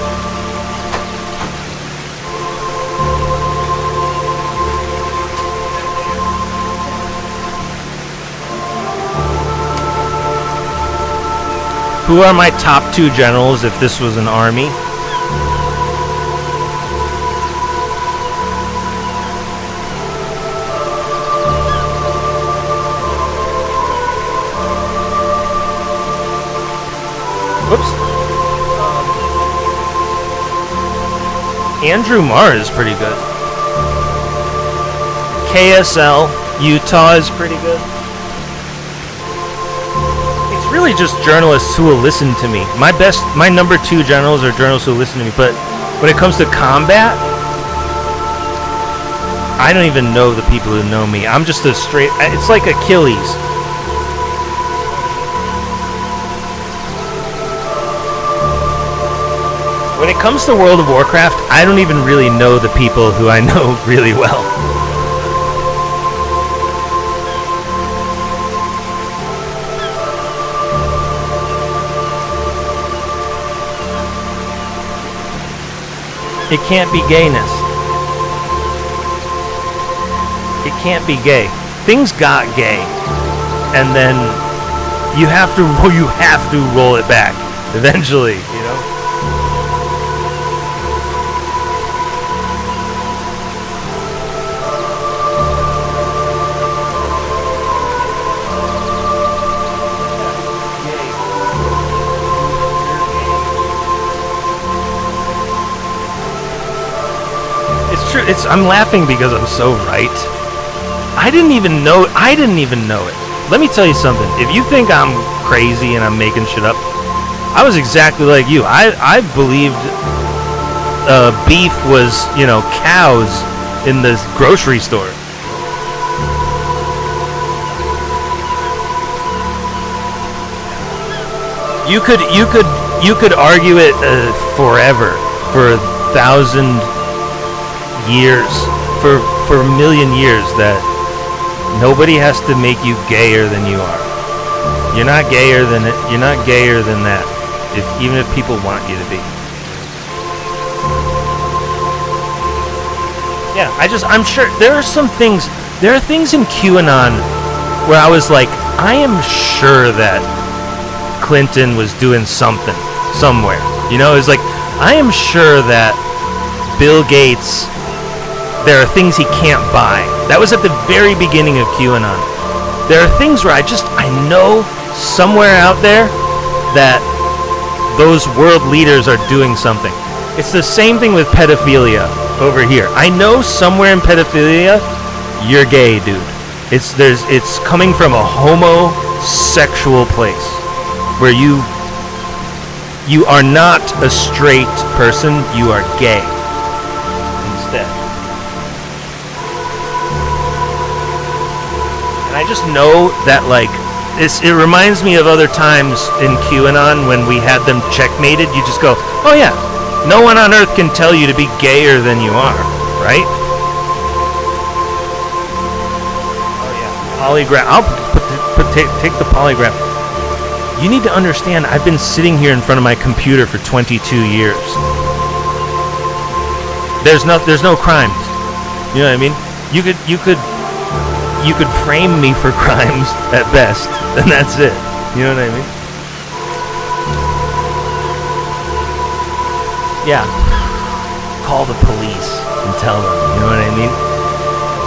Who are my top 2 generals if this was an army? Whoops. Andrew Marr is pretty good. KSL, Utah is pretty good. It's really just journalists who will listen to me. My number 2 generals are journalists who listen to me, but when it comes to combat, I don't even know the people who know me. I'm just a straight, it's like Achilles. When it comes to World of Warcraft, I don't even really know the people who I know really well. It can't be gayness. It can't be gay. Things got gay, and then you have to roll it back eventually, you know. I'm laughing because I'm so right. I didn't even know it. Let me tell you something. If you think I'm crazy and I'm making shit up, I was exactly like you. I believed beef was, cows in the grocery store. You could argue it forever, for 1,000 years, for a million years, that nobody has to make you gayer than you are. You're not gayer than that, even if people want you to be. Yeah, I'm sure there are things in QAnon where I was like, I am sure that Clinton was doing something somewhere. It's like, I am sure that Bill Gates, there are things he can't buy. That was at the very beginning of QAnon. There are things where I know somewhere out there that those world leaders are doing something. It's the same thing with pedophilia over here. I know somewhere in pedophilia, you're gay, dude. It's coming from a homosexual place where you are not a straight person, you are gay instead. I just know that, it reminds me of other times in QAnon when we had them checkmated. You just go, oh yeah, no one on earth can tell you to be gayer than you are, right? Oh yeah, polygraph. I'll take the polygraph. You need to understand, I've been sitting here in front of my computer for 22 years. There's no crimes. You know what I mean? You could frame me for crimes at best, and that's it. You know what I mean? Yeah. Call the police and tell them. You know what I mean?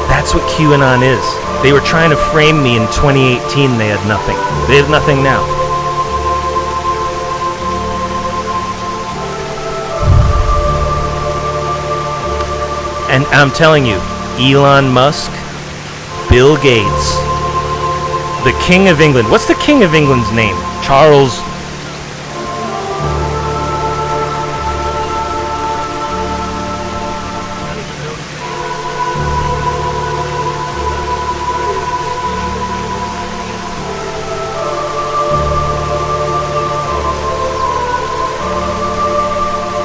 That's what QAnon is. They were trying to frame me in 2018. They had nothing. They have nothing now. And I'm telling you, Elon Musk, Bill Gates, the King of England. What's the King of England's name? Charles.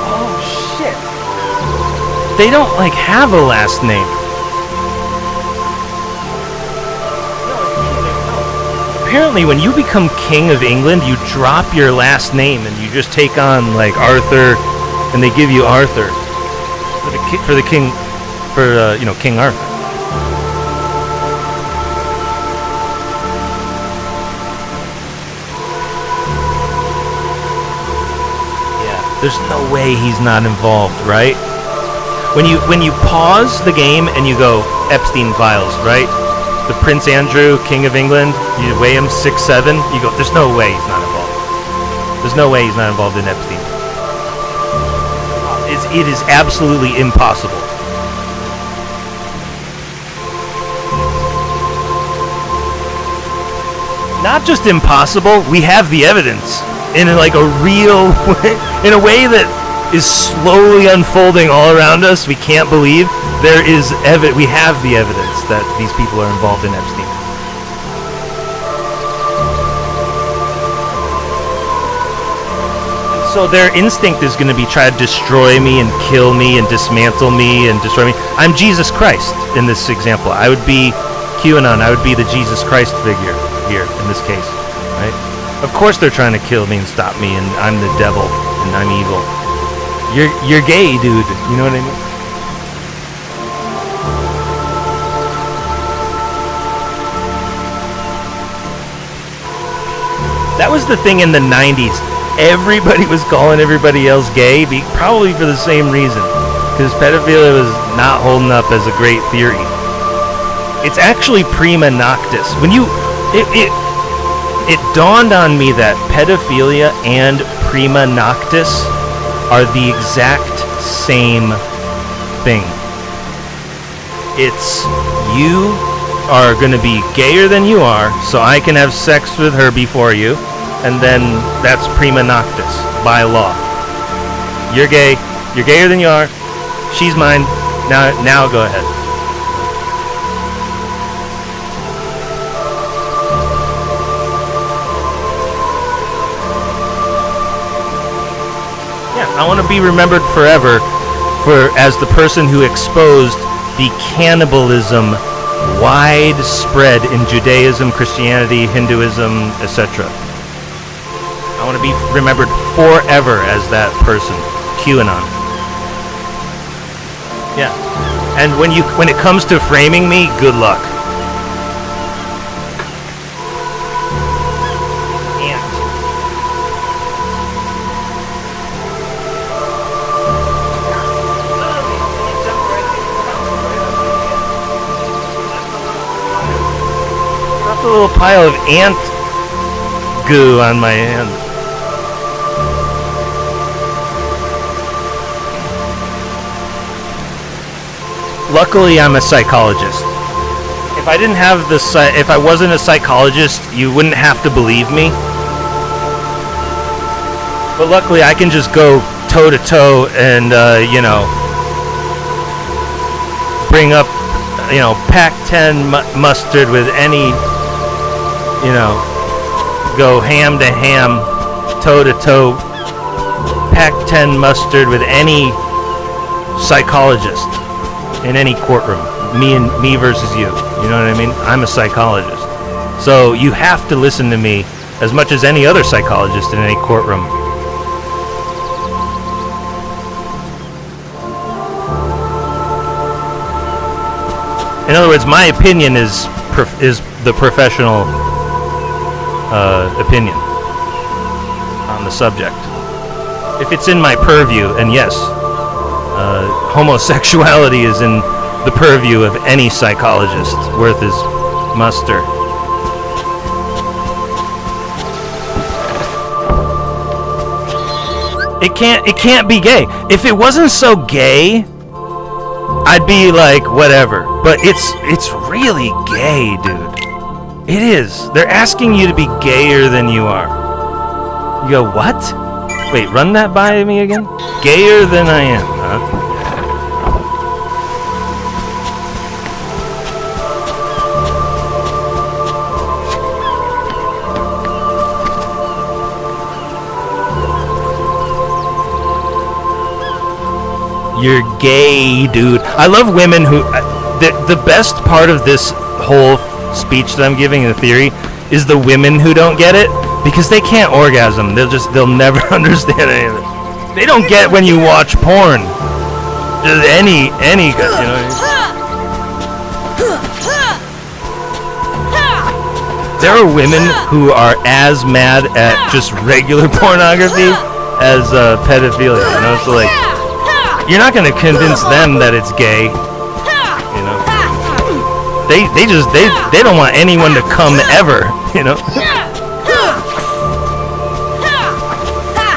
Oh shit. They don't have a last name. Apparently, when you become King of England, you drop your last name and you just take on Arthur, and they give you Arthur for King Arthur. There's no way he's not involved, right? When you pause the game and you go Epstein files, right? The Prince Andrew, King of England, you weigh him 6'7", you go, there's no way he's not involved. There's no way he's not involved in Epstein. It is absolutely impossible. Not just impossible, we have the evidence in like a real way, in a way that is slowly unfolding all around us. We can't believe there is we have the evidence that these people are involved in Epstein. So their instinct is going to be try to destroy me and kill me and dismantle me and destroy me. I'm Jesus Christ in this example. I would be QAnon. I would be the Jesus Christ figure here in this case, right? Of course they're trying to kill me and stop me, and I'm the devil and I'm evil. You're gay, dude. You know what I mean? That was the thing in the 90s. Everybody was calling everybody else gay, probably for the same reason, because pedophilia was not holding up as a great theory. It's actually prima noctis. When it dawned on me that pedophilia and prima noctis are the exact same thing. It's you are going to be gayer than you are, so I can have sex with her before you. And then that's prima noctis by law. You're gay. You're gayer than you are. She's mine. Now go ahead. Yeah, I want to be remembered forever as the person who exposed the cannibalism widespread in Judaism, Christianity, Hinduism, etc. I want to be remembered forever as that person, QAnon. Yeah, and when it comes to framing me, good luck. Dropped a little pile of ant goo on my hand. Luckily, I'm a psychologist. If I didn't have if I wasn't a psychologist, you wouldn't have to believe me. But luckily, I can just go toe to toe and bring up Pac-10 mustard with any go ham to ham, toe to toe, Pac-10 mustard with any psychologist. In any courtroom, me versus you. You know what I mean? I'm a psychologist. So you have to listen to me as much as any other psychologist in any courtroom. In other words, my opinion is the professional opinion on the subject. If it's in my purview, and yes, homosexuality is in the purview of any psychologist worth his muster. It can't be gay. If it wasn't so gay, I'd be like whatever. But it's really gay, dude. It is. They're asking you to be gayer than you are. You go, what? Wait, run that by me again? Gayer than I am, huh? You're gay, dude. I love women who... The best part of this whole speech that I'm giving in the theory is the women who don't get it, because they can't orgasm. They'll never understand any of it. They don't get when you watch porn. Just any there are women who are as mad at just regular pornography as pedophilia. You know, so like you're not gonna convince them that it's gay. You know, they don't want anyone to come ever. You know,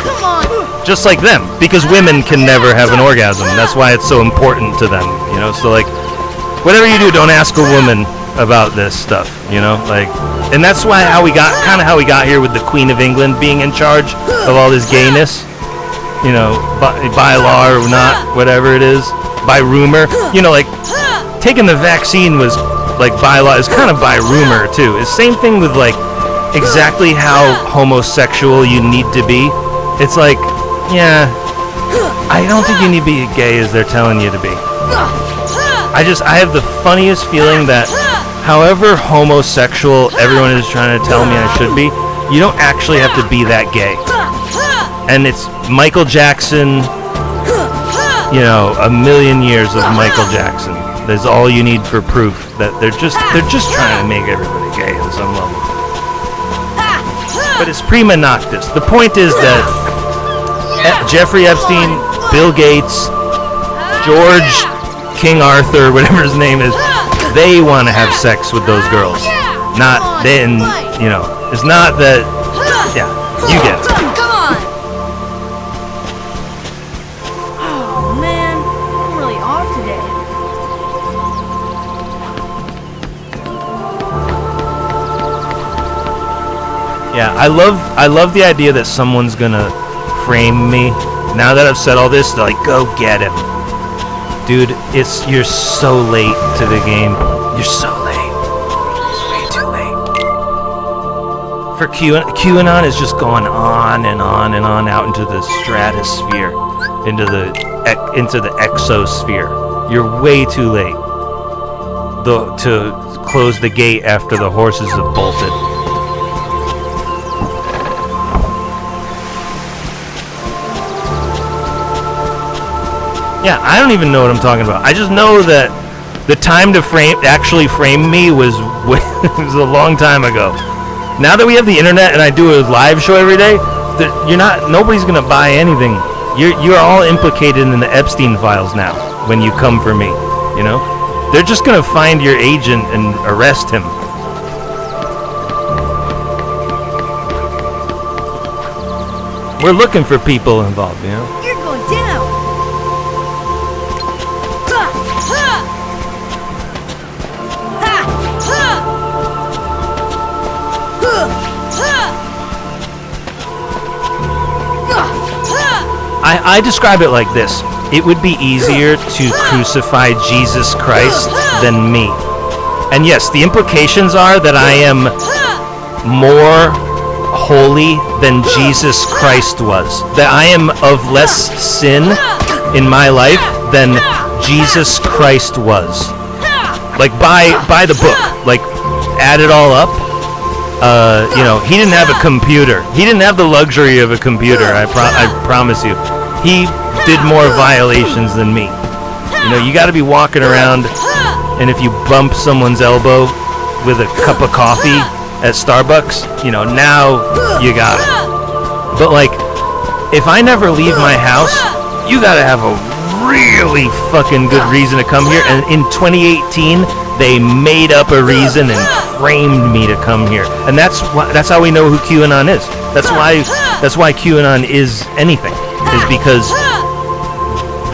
Come on. just like them, because women can never have an orgasm. That's why it's so important to them. You know, so like whatever you do, don't ask a woman about this stuff. You know, like, and that's why how we got here with the Queen of England being in charge of all this gayness. You know, by law or not, whatever it is, by rumor. You know, like taking the vaccine was like by law. It's kind of by rumor too. It's same thing with like exactly how homosexual you need to be. It's like, yeah, I don't think you need to be gay as they're telling you to be. I have the funniest feeling that however homosexual everyone is trying to tell me I should be, you don't actually have to be that gay. And it's Michael Jackson, you know, a million years of Michael Jackson. That's all you need for proof that they're just trying to make everybody gay on some level. But it's prima noctis. The point is that Jeffrey Epstein, Bill Gates, George King Arthur, whatever his name is, they want to have sex with those girls. Not then, you know, it's not that, yeah, you get it. Come on. Oh man, I'm really off today. Yeah, I love the idea that someone's gonna frame me. Now that I've said all this, they're like, go get him. Dude, you're so late to the game. You're so late. It's way too late. For QAnon is just going on and on and on out into the stratosphere, into the exosphere. You're way too late to close the gate after the horses have bolted. Yeah, I don't even know what I'm talking about. I just know that the time to actually frame me was was a long time ago. Now that we have the internet and I do a live show every day, nobody's gonna buy anything. You're all implicated in the Epstein files now when you come for me. You know, they're just gonna find your agent and arrest him. We're looking for people involved. You know. You're going down. I describe it like this. It would be easier to crucify Jesus Christ than me. And yes, the implications are that I am more holy than Jesus Christ was. That I am of less sin in my life than Jesus Christ was. Like by the book. Like add it all up. You know, he didn't have a computer. He didn't have the luxury of a computer. I promise you. He did more violations than me. You know, you got to be walking around, and if you bump someone's elbow with a cup of coffee at Starbucks, you know, now you got it. But like, if I never leave my house, you got to have a really fucking good reason to come here. And in 2018, they made up a reason and framed me to come here. And that's how we know who QAnon is. That's why QAnon is anything. Is because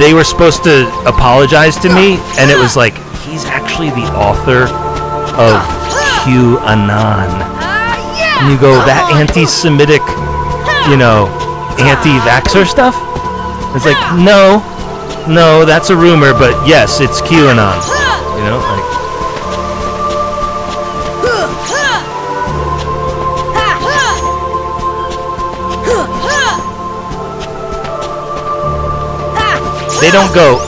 they were supposed to apologize to me, and it was like, he's actually the author of QAnon. And you go, that anti-Semitic, you know, anti-vaxxer stuff? It's like, no, that's a rumor, but yes, it's QAnon. You know, like, they don't go,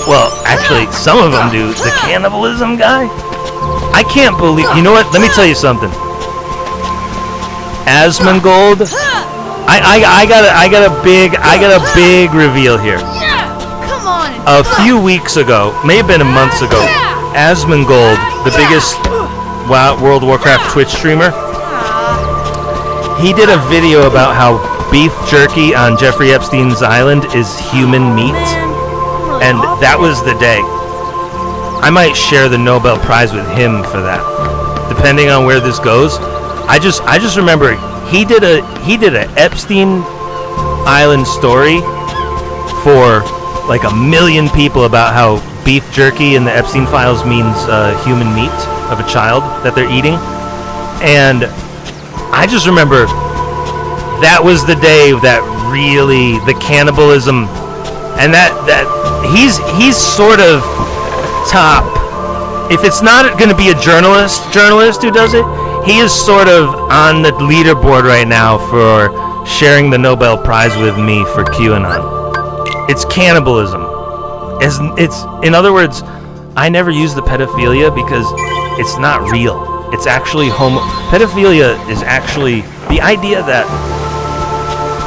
well, actually, some of them do. The cannibalism guy? I can't believe, you know what? Let me tell you something. Asmongold, I got a big reveal here. Come on. A few weeks ago, may have been a month ago, Asmongold, the biggest World of Warcraft Twitch streamer, he did a video about how beef jerky on Jeffrey Epstein's island is human meat, Man, I'm really and off that today. was the day. I might share the Nobel Prize with him for that, depending on where this goes. I just remember he did a Epstein Island story for like 1 million people about how beef jerky in the Epstein files means human meat of a child that they're eating, and I just remember that was the day that really the cannibalism, and that he's sort of top. If it's not going to be a journalist who does it, he is sort of on the leaderboard right now for sharing the Nobel Prize with me for QAnon. It's cannibalism. It's in other words, I never use the pedophilia because it's not real. It's actually pedophilia is actually the idea that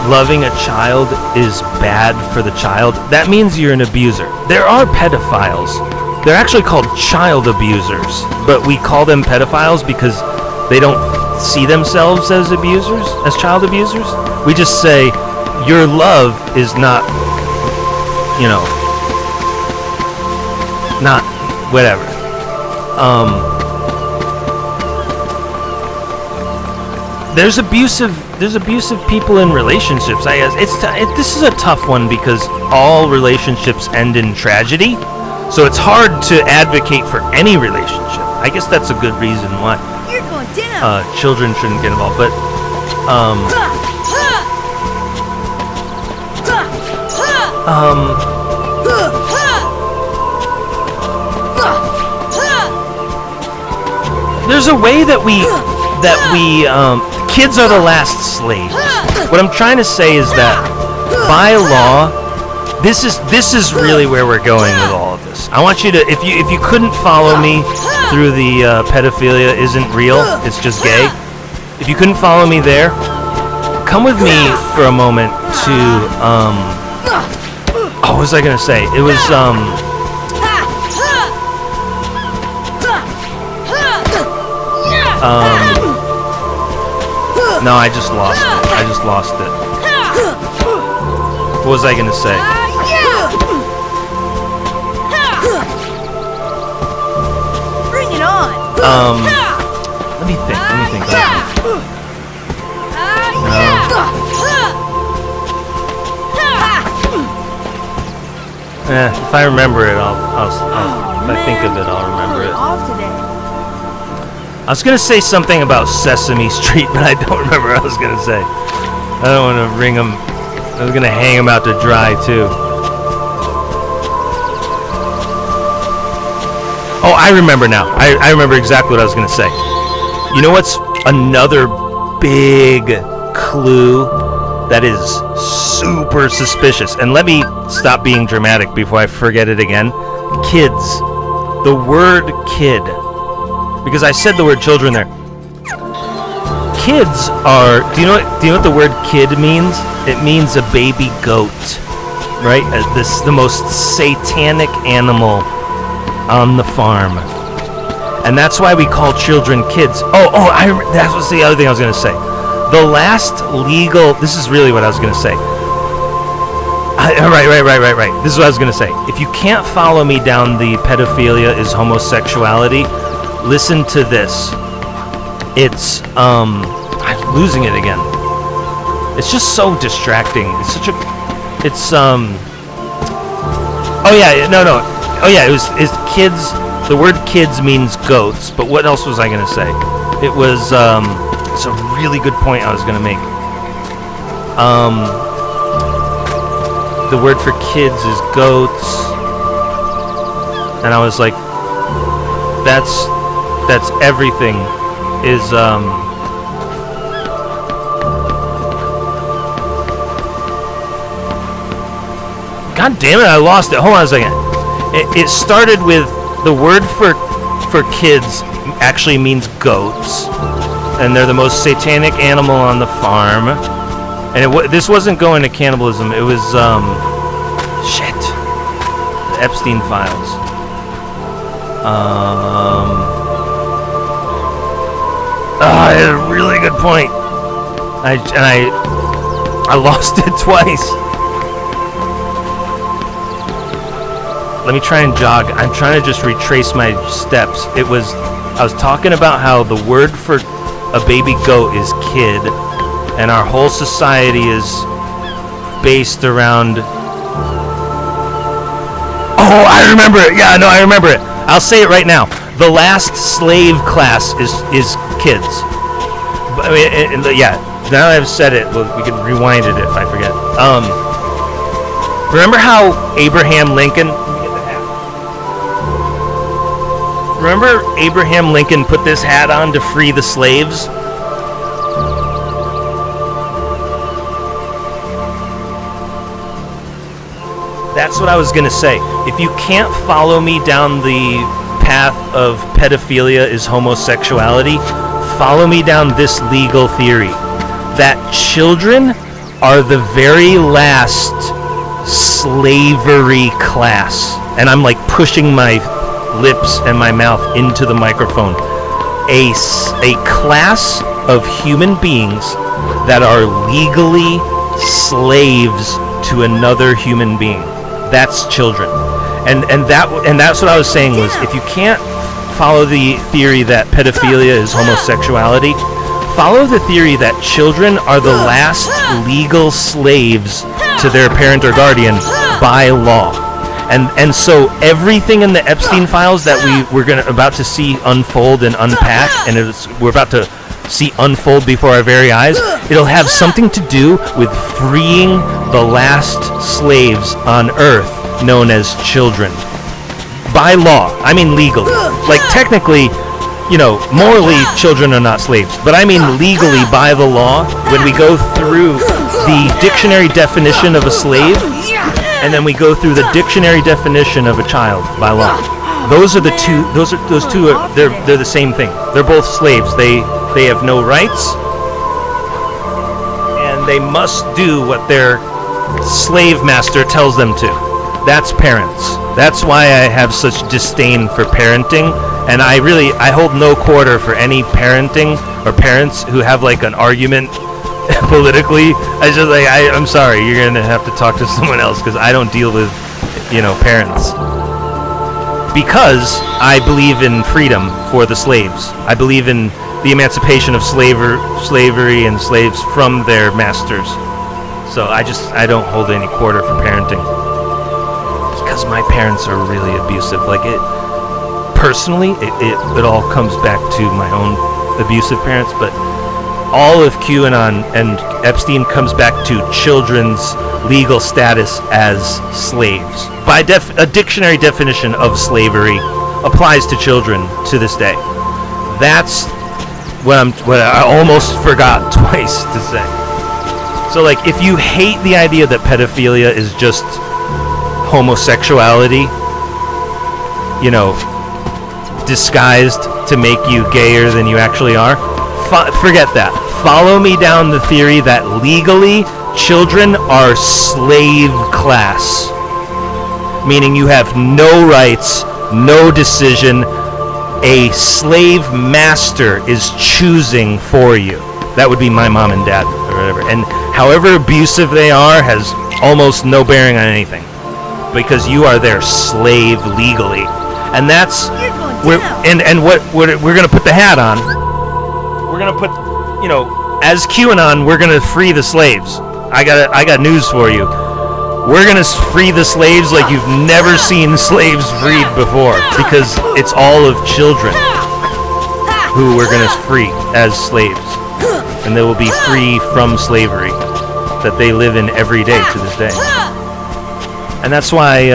loving a child is bad for the child. That means you're an abuser. There are pedophiles. They're actually called child abusers, but we call them pedophiles because they don't see themselves as abusers, as child abusers. We just say your love is not, not whatever. There's abusive people in relationships. I guess this is a tough one because all relationships end in tragedy. So it's hard to advocate for any relationship. I guess that's a good reason why You're going down. children shouldn't get involved. But there's a way that we kids are the last slaves. What I'm trying to say is that by law, this is really where we're going with all of this. I want you to, if you couldn't follow me through the pedophilia isn't real, it's just gay. If you couldn't follow me there, come with me for a moment to what was I gonna say? It was no, I just lost it. What was I gonna say? Bring it on. Let me think. If I remember it, I'll if I think of it, I'll remember really it. Off today. I was gonna say something about Sesame Street, but I don't remember what I was gonna say. I don't want to ring him. I was gonna hang him out to dry too. Oh, I remember now. I remember exactly what I was gonna say. You know what's another big clue that is super suspicious? And let me stop being dramatic before I forget it again. Kids. The word kid. Because I said the word children there. Kids are. Do you know what the word kid means? It means a baby goat, right? The most satanic animal on the farm, and that's why we call children kids. That was the other thing I was going to say. The last legal. This is really what I was going to say. Right. This is what I was going to say. If you can't follow me down the pedophilia is homosexuality, listen to this. It's I'm losing it again. It's just so distracting. It's such a it's kids. The word kids means goats, but what else was I going to say? It was it's a really good point I was going to make. The word for kids is goats. And I was like, that's everything is God damn it, I lost it. Hold on a second. It started with the word for kids actually means goats, and they're the most satanic animal on the farm. And this wasn't going to cannibalism. It was the Epstein files. I had a really good point. I lost it twice. Let me try and jog. I'm trying to just retrace my steps. I was talking about how the word for a baby goat is kid, and our whole society is based around... Oh, I remember it. Yeah, no, I remember it. I'll say it right now. The last slave class is kids. I mean, yeah. Now that I've said it, we can rewind it if I forget. Remember how Abraham Lincoln... Remember Abraham Lincoln put this hat on to free the slaves? That's what I was going to say. If you can't follow me down the path of pedophilia is homosexuality, follow me down this legal theory. That children are the very last slavery class. And I'm like pushing my lips and my mouth into the microphone. A class of human beings that are legally slaves to another human being. That's children. And that's what I was saying was, if you can't follow the theory that pedophilia is homosexuality, follow the theory that children are the last legal slaves to their parent or guardian by law. And so everything in the Epstein files that we're about to see unfold and unpack, and we're about to see unfold before our very eyes, it'll have something to do with freeing the last slaves on Earth, known as children. By law. I mean legally. Like technically, morally children are not slaves, but I mean legally by the law. When we go through the dictionary definition of a slave, and then we go through the dictionary definition of a child by law. Those are the two. Those two are they're the same thing. They're both slaves. They have no rights, and they must do what their slave master tells them to. That's parents. That's why I have such disdain for parenting, and I hold no quarter for any parenting or parents who have like an argument politically. I'm sorry, you're gonna have to talk to someone else, because I don't deal with parents, because I believe in freedom for the slaves. I believe in the emancipation of slavery and slaves from their masters. So I don't hold any quarter for parenting, because my parents are really abusive. Like personally, it all comes back to my own abusive parents, but all of QAnon and Epstein comes back to children's legal status as slaves. By a dictionary definition of slavery applies to children to this day. That's what I almost forgot twice to say. So like, if you hate the idea that pedophilia is just homosexuality, disguised to make you gayer than you actually are, forget that. Follow me down the theory that legally children are slave class, meaning you have no rights, no decision. A slave master is choosing for you. That would be my mom and dad or whatever. And however abusive they are has almost no bearing on anything, because you are their slave legally. And that's what we're gonna put the hat on. We're gonna put, as QAnon, we're gonna free the slaves. I got news for you. We're gonna free the slaves like you've never seen slaves freed before, because it's all of children who we're gonna free as slaves, and they will be free from slavery that they live in every day to this day. And that's why,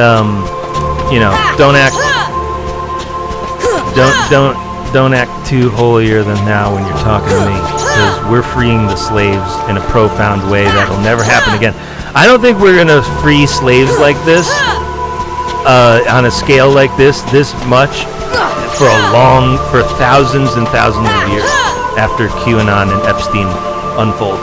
don't act too holier than thou when you're talking to me, because we're freeing the slaves in a profound way that'll never happen again. I don't think we're gonna free slaves like this, on a scale like this much, for thousands and thousands of years after QAnon and Epstein unfold.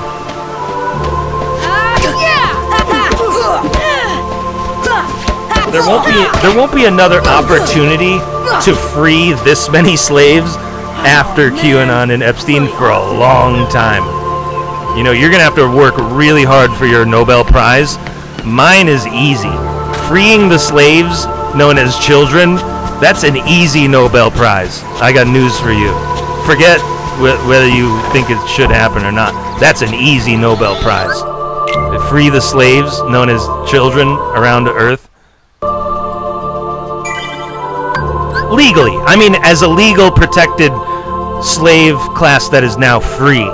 There won't be another opportunity to free this many slaves after QAnon and Epstein for a long time. You know, you're gonna have to work really hard for your Nobel Prize. Mine is easy. Freeing the slaves known as children, that's an easy Nobel Prize. I got news for you. Forget whether you think it should happen or not. That's an easy Nobel Prize. To free the slaves known as children around the earth. Legally. I mean, as a legal protected slave class that is now free.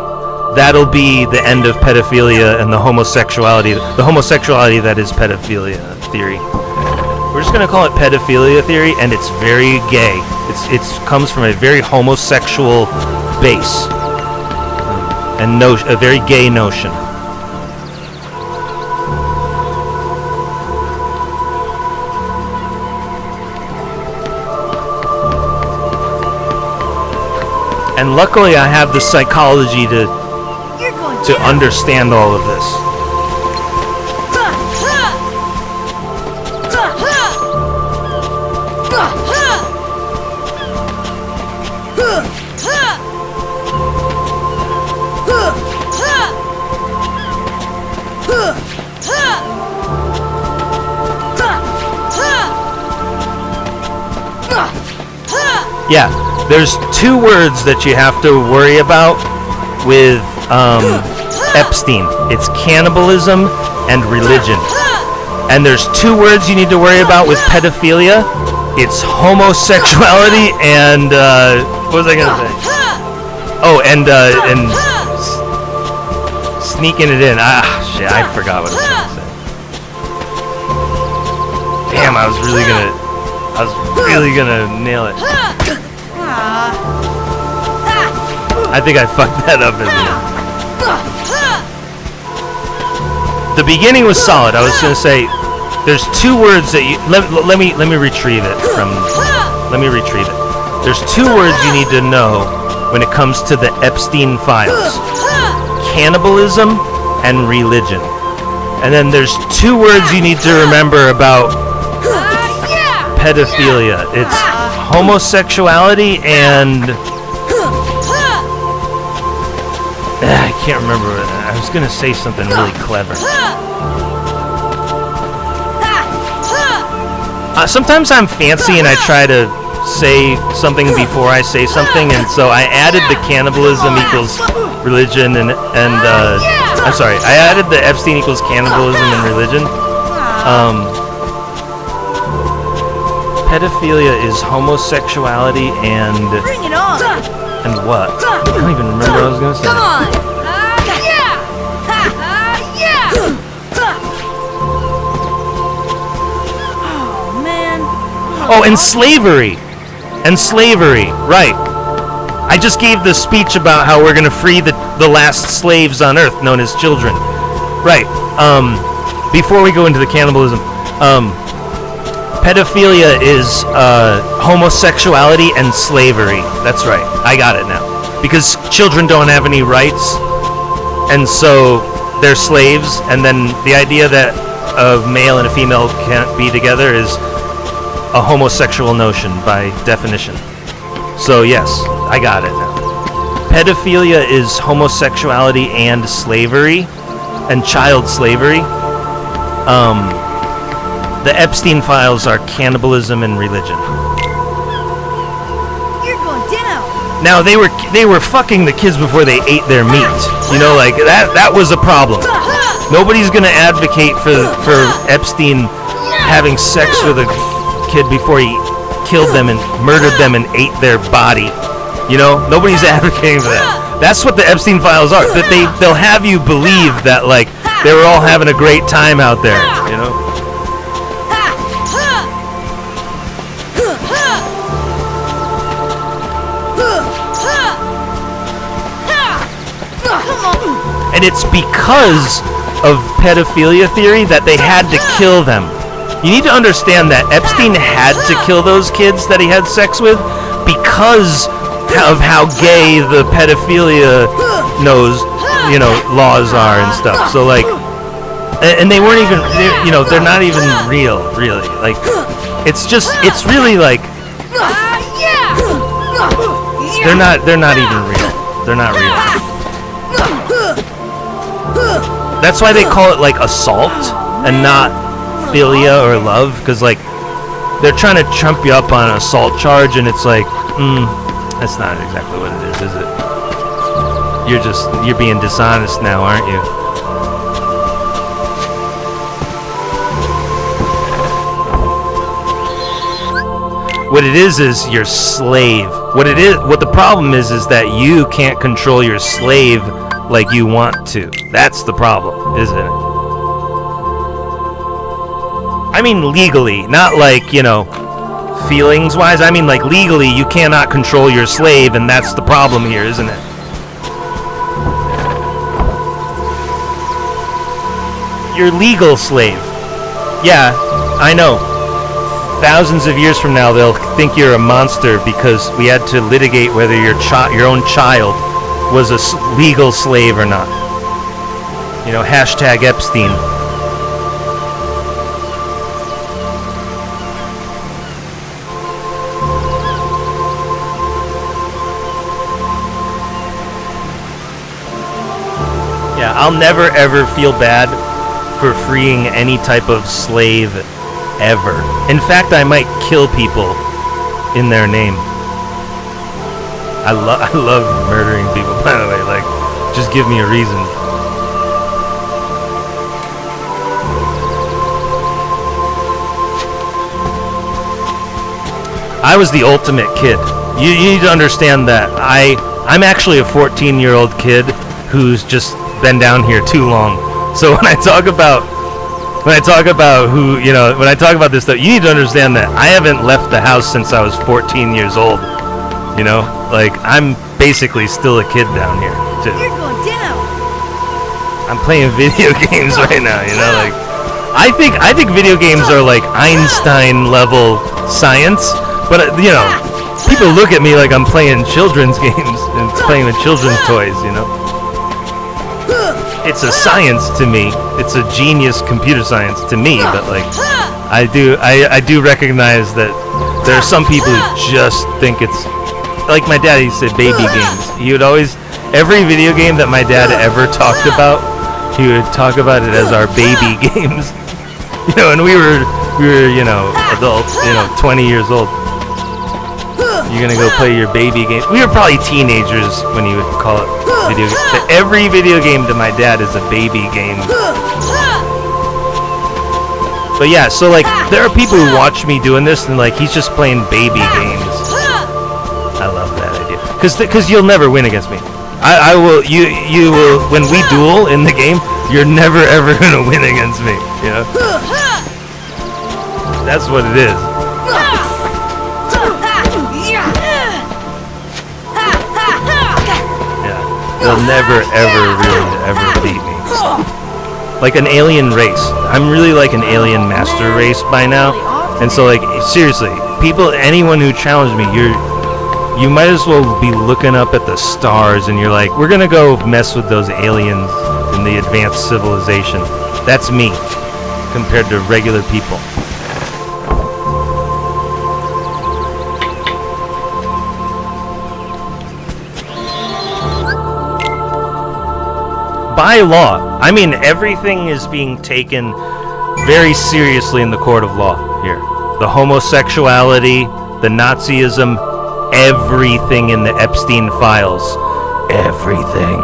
That'll be the end of pedophilia and the homosexuality that is pedophilia theory. We're just gonna call it pedophilia theory, and it's very gay. It comes from a very homosexual base and a very gay notion. And luckily, I have the psychology to understand all of this. Yeah, there's two words that you have to worry about with Epstein. It's cannibalism and religion. And there's two words you need to worry about with pedophilia. It's homosexuality and what was I gonna say? Oh, and sneaking it in. Shit, I forgot what I was gonna say. Damn, I was really gonna nail it. I think I fucked that up in the end. The beginning was solid. I was gonna say, there's two words that you let me retrieve it from. Let me retrieve it. There's two words you need to know when it comes to the Epstein files: cannibalism and religion. And then there's two words you need to remember about pedophilia. It's homosexuality and I can't remember. I was gonna say something really clever. Sometimes I'm fancy and I try to say something before I say something, and so I added the cannibalism equals religion and I'm sorry, I added the Epstein equals cannibalism and religion. Pedophilia is homosexuality and Bring it on! and what? I don't even remember what I was gonna say. Come on! Yeah! Yeah! Oh, man. Oh, and slavery. And slavery, right. I just gave the speech about how we're gonna free the last slaves on Earth, known as children. Right. Before we go into the cannibalism, pedophilia is homosexuality and slavery. That's right. I got it now. Because children don't have any rights, and so they're slaves, and then the idea that a male and a female can't be together is a homosexual notion by definition. So yes, I got it now. Pedophilia is homosexuality and slavery, and child slavery. The Epstein files are cannibalism and religion. You're going down! Now they were fucking the kids before they ate their meat. You know, like that was a problem. Nobody's gonna advocate for Epstein having sex with a kid before he killed them and murdered them and ate their body. You know, nobody's advocating for that. That's what the Epstein files are. That they'll have you believe that like they were all having a great time out there. You know. And it's because of pedophilia theory that they had to kill them. You need to understand that Epstein had to kill those kids that he had sex with because of how gay the pedophilia laws are and stuff. So like, and they weren't even, they're not even real, really. Like, it's really like, they're not even real. They're not real. That's why they call it like assault and not philia or love, because like they're trying to trump you up on an assault charge, and it's like, that's not exactly what it is it? You're being dishonest now, aren't you? What it is your slave. What the problem is that you can't control your slave like you want to. That's the problem, isn't it? I mean legally, not like, feelings wise. I mean like legally you cannot control your slave, and that's the problem here, isn't it? Your legal slave. Yeah, I know. Thousands of years from now, they'll think you're a monster because we had to litigate whether your own child was a legal slave or not. Hashtag Epstein. Yeah, I'll never ever feel bad for freeing any type of slave ever. In fact, I might kill people in their name. I love murdering people, by the way. Like, just give me a reason. I was the ultimate kid. You need to understand that. I'm actually a 14-year-old kid who's just been down here too long. So when I talk about this stuff, you need to understand that I haven't left the house since I was 14 years old. Like, I'm basically still a kid down here too. You're going down. I'm playing video games right now, like I think video games are like Einstein level science, but people look at me like I'm playing children's games and playing with children's toys, It's a science to me. It's a genius computer science to me, but like I do recognize that there are some people who just think it's like my dad used to say baby games. He would always, every video game that my dad ever talked about, he would talk about it as our baby games. And we were adults, 20 years old. You're gonna go play your baby game. We were probably teenagers when he would call it video game. But every video game to my dad is a baby game. But yeah, so like there are people who watch me doing this and like he's just playing baby games. I love that idea. Cause you'll never win against me. I will. You will. When we duel in the game, you're never ever gonna win against me. That's what it is. They'll never, ever, really, ever beat me. Like an alien race. I'm really like an alien master race by now. And so, like, seriously, anyone who challenged me, you might as well be looking up at the stars and you're like, we're gonna go mess with those aliens in the advanced civilization. That's me, compared to regular people. By law, I mean everything is being taken very seriously in the court of law here. The homosexuality, the Nazism, everything in the Epstein files. Everything.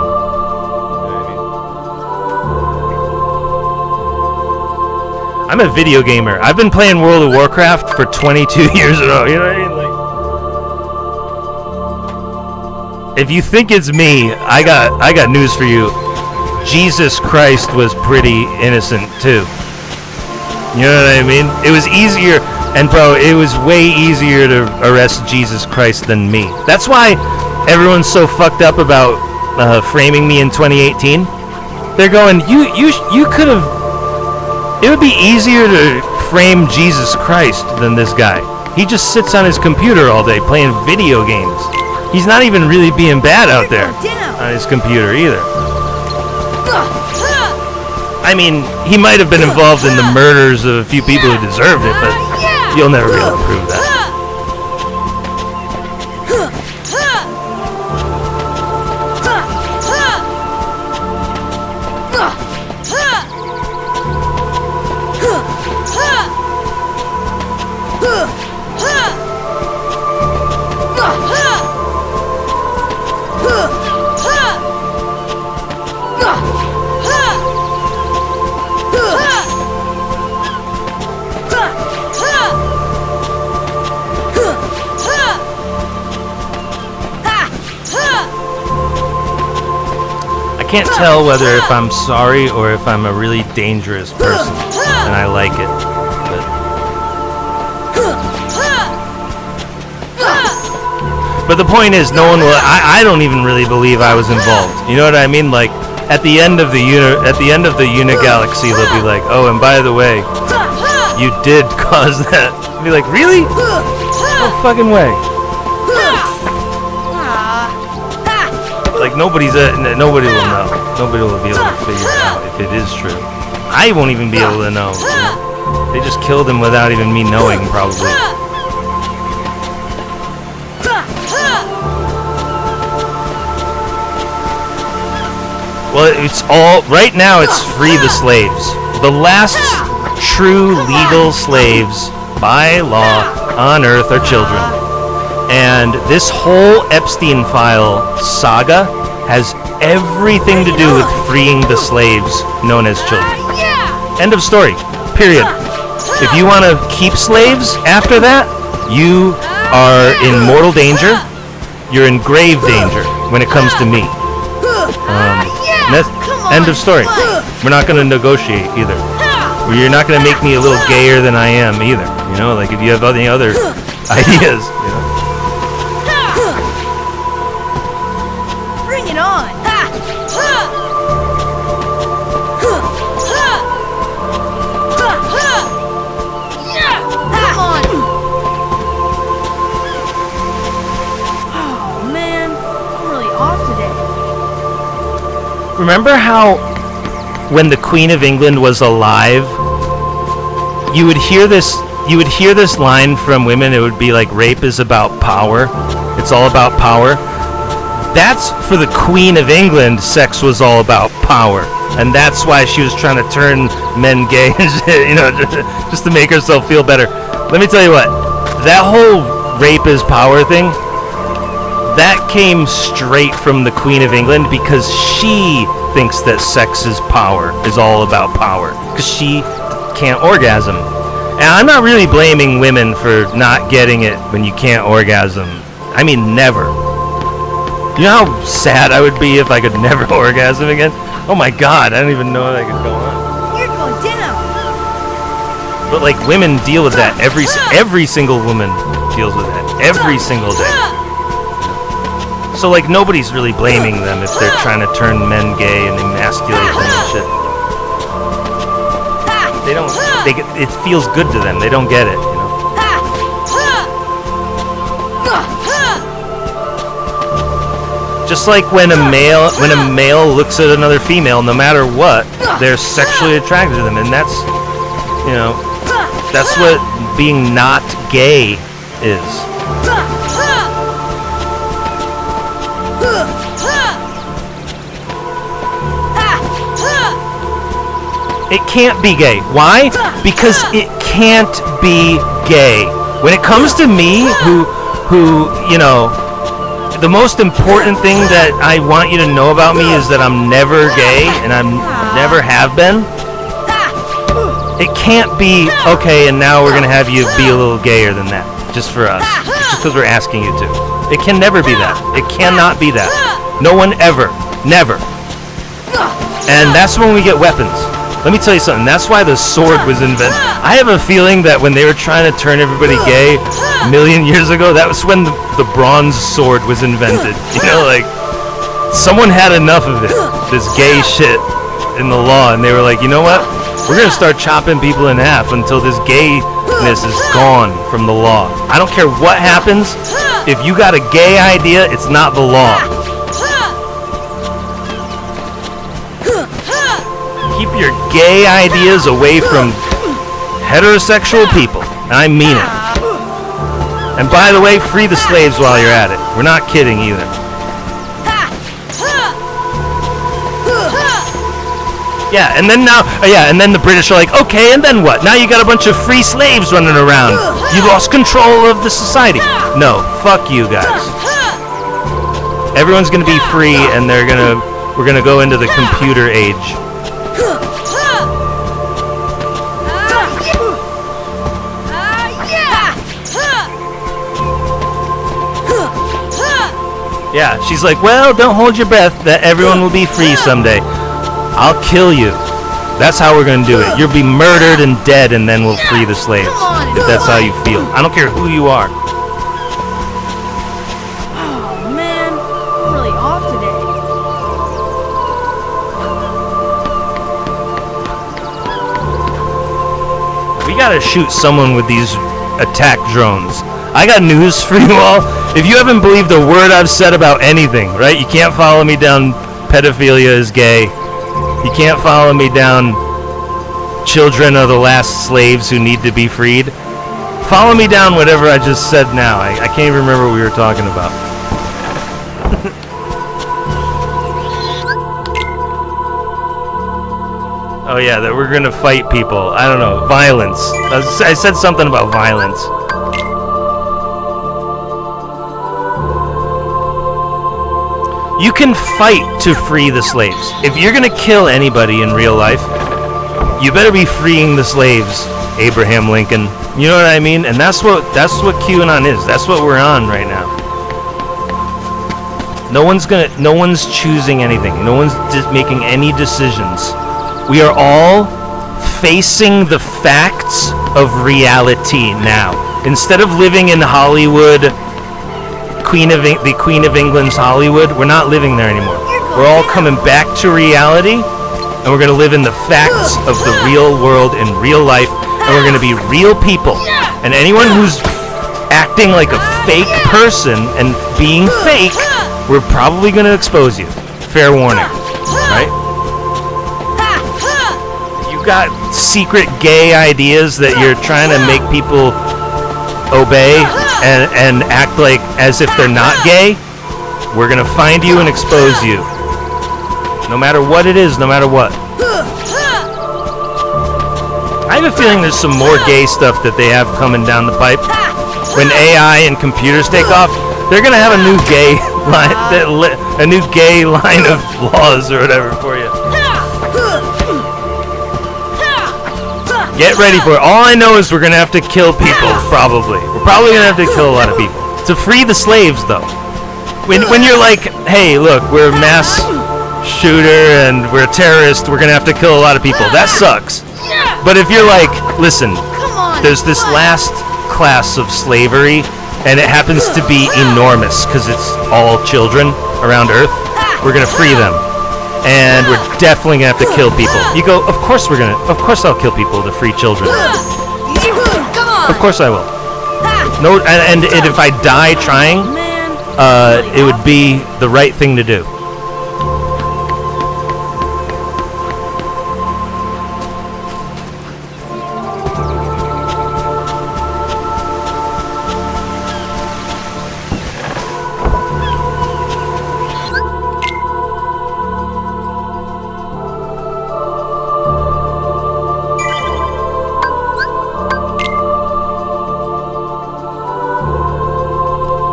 I'm a video gamer. I've been playing World of Warcraft for 22 years in a row. You know what I mean? Like, if you think it's me, I got news for you. Jesus Christ was pretty innocent too. You know what I mean? It was easier, and bro, it was way easier to arrest Jesus Christ than me. That's why everyone's so fucked up about framing me in 2018. They're going, you could have. It would be easier to frame Jesus Christ than this guy. He just sits on his computer all day playing video games. He's not even really being bad out there on his computer either. I mean, he might have been involved in the murders of a few people who deserved it, but you'll never be able to prove that. can't tell whether if I'm sorry or if I'm a really dangerous person, and I like it. But the point is, no one will. I don't even really believe I was involved. You know what I mean? Like at the end of the Unigalaxy, they'll be like, "Oh, and by the way, you did cause that." I'll be like, "Really? No fucking way!" Like nobody will know. Nobody will be able to figure it out if it is true. I won't even be able to know. You know? They just killed him without even me knowing, probably. Well, it's all right now. It's free the slaves. The last true legal slaves by law on Earth are children. And this whole Epstein file saga has everything to do with freeing the slaves known as children. End of story. Period. If you want to keep slaves after that, you are in mortal danger. You're in grave danger when it comes to me. End of story. We're not going to negotiate either. You're not going to make me a little gayer than I am either. You know, like if you have any other ideas, you know. Bring it on. Come on. Oh man, I'm really off today. Remember how when the Queen of England was alive, you would hear this line from women. It would be like, rape is about power. It's all about power. That's for the Queen of England. Sex was all about power, and that's why she was trying to turn men gay, you know, just to make herself feel better. Let me tell you what, that whole rape is power thing, that came straight from the Queen of England, because she thinks that sex is power, is all about power, because she can't orgasm. And I'm not really blaming women for not getting it when you can't orgasm. I mean, never. You know how sad I would be if I could never orgasm again? Oh my god, I don't even know if I could go on. You're going down. But like, women deal with that. Every single woman deals with that every single day. So like, nobody's really blaming them if they're trying to turn men gay and emasculate them and shit. They don't. It feels good to them. They don't get it. You know. Just like when a male looks at another female, no matter what, they're sexually attracted to them, and that's, you know, that's what being not gay is. It can't be gay. Why? Because it can't be gay. When it comes to me, who, you know, the most important thing that I want you to know about me is that I'm never gay, and I never have been. It can't be, okay, and now we're going to have you be a little gayer than that, just for us. Just because we're asking you to. It can never be that. It cannot be that. No one ever. Never. And that's when we get weapons. Let me tell you something. That's why the sword was invented. I have a feeling that when they were trying to turn everybody gay a million years ago, that was when the bronze sword was invented. You know, like, someone had enough of it, this gay shit in the law, and they were like, you know what? We're going to start chopping people in half until this gayness is gone from the law. I don't care what happens. If you got a gay idea, it's not the law. Keep your gay ideas away from heterosexual people. And I mean it. And by the way, free the slaves while you're at it. We're not kidding either. Yeah, and then and then the British are like, okay, and then what? Now you got a bunch of free slaves running around. You lost control of the society. No, fuck you guys. Everyone's gonna be free, and we're gonna go into the computer age. Yeah, she's like, well, don't hold your breath that everyone will be free someday. I'll kill you. That's how we're gonna do it. You'll be murdered and dead, and then we'll free the slaves. If that's how you feel. I don't care who you are. Oh man, I'm really off today. We gotta shoot someone with these attack drones. I got news for you all. If you haven't believed a word I've said about anything, right? You can't follow me down pedophilia is gay. You can't follow me down children are the last slaves who need to be freed. Follow me down whatever I just said now. I can't even remember what we were talking about. Oh yeah, that we're gonna fight people. I don't know, violence. I said something about violence. You can fight to free the slaves. If you're gonna kill anybody in real life, you better be freeing the slaves, Abraham Lincoln. You know what I mean? And that's what QAnon is. That's what we're on right now. No one's choosing anything. No one's making any decisions. We are all facing the facts of reality now. Instead of living in Hollywood, the Queen of England's Hollywood, we're not living there anymore. We're all coming back to reality, and we're going to live in the facts of the real world in real life, and we're going to be real people. And anyone who's acting like a fake person and being fake, we're probably going to expose you. Fair warning, right? You got secret gay ideas that you're trying to make people obey and act like as if they're not gay, we're going to find you and expose you. No matter what it is, no matter what. I have a feeling there's some more gay stuff that they have coming down the pipe. When AI and computers take off, they're going to have a new gay line of laws or whatever for you. Get ready for it. All I know is we're going to have to kill people, probably. We're probably going to have to kill a lot of people. To free the slaves, though. When you're like, hey, look, we're a mass shooter and we're a terrorist, we're going to have to kill a lot of people. That sucks. But if you're like, listen, there's this last class of slavery, and it happens to be enormous because it's all children around Earth, we're going to free them. And we're definitely gonna have to kill people. You go, of course I'll kill people to free children. Of course I will. No, and if I die trying, it would be the right thing to do.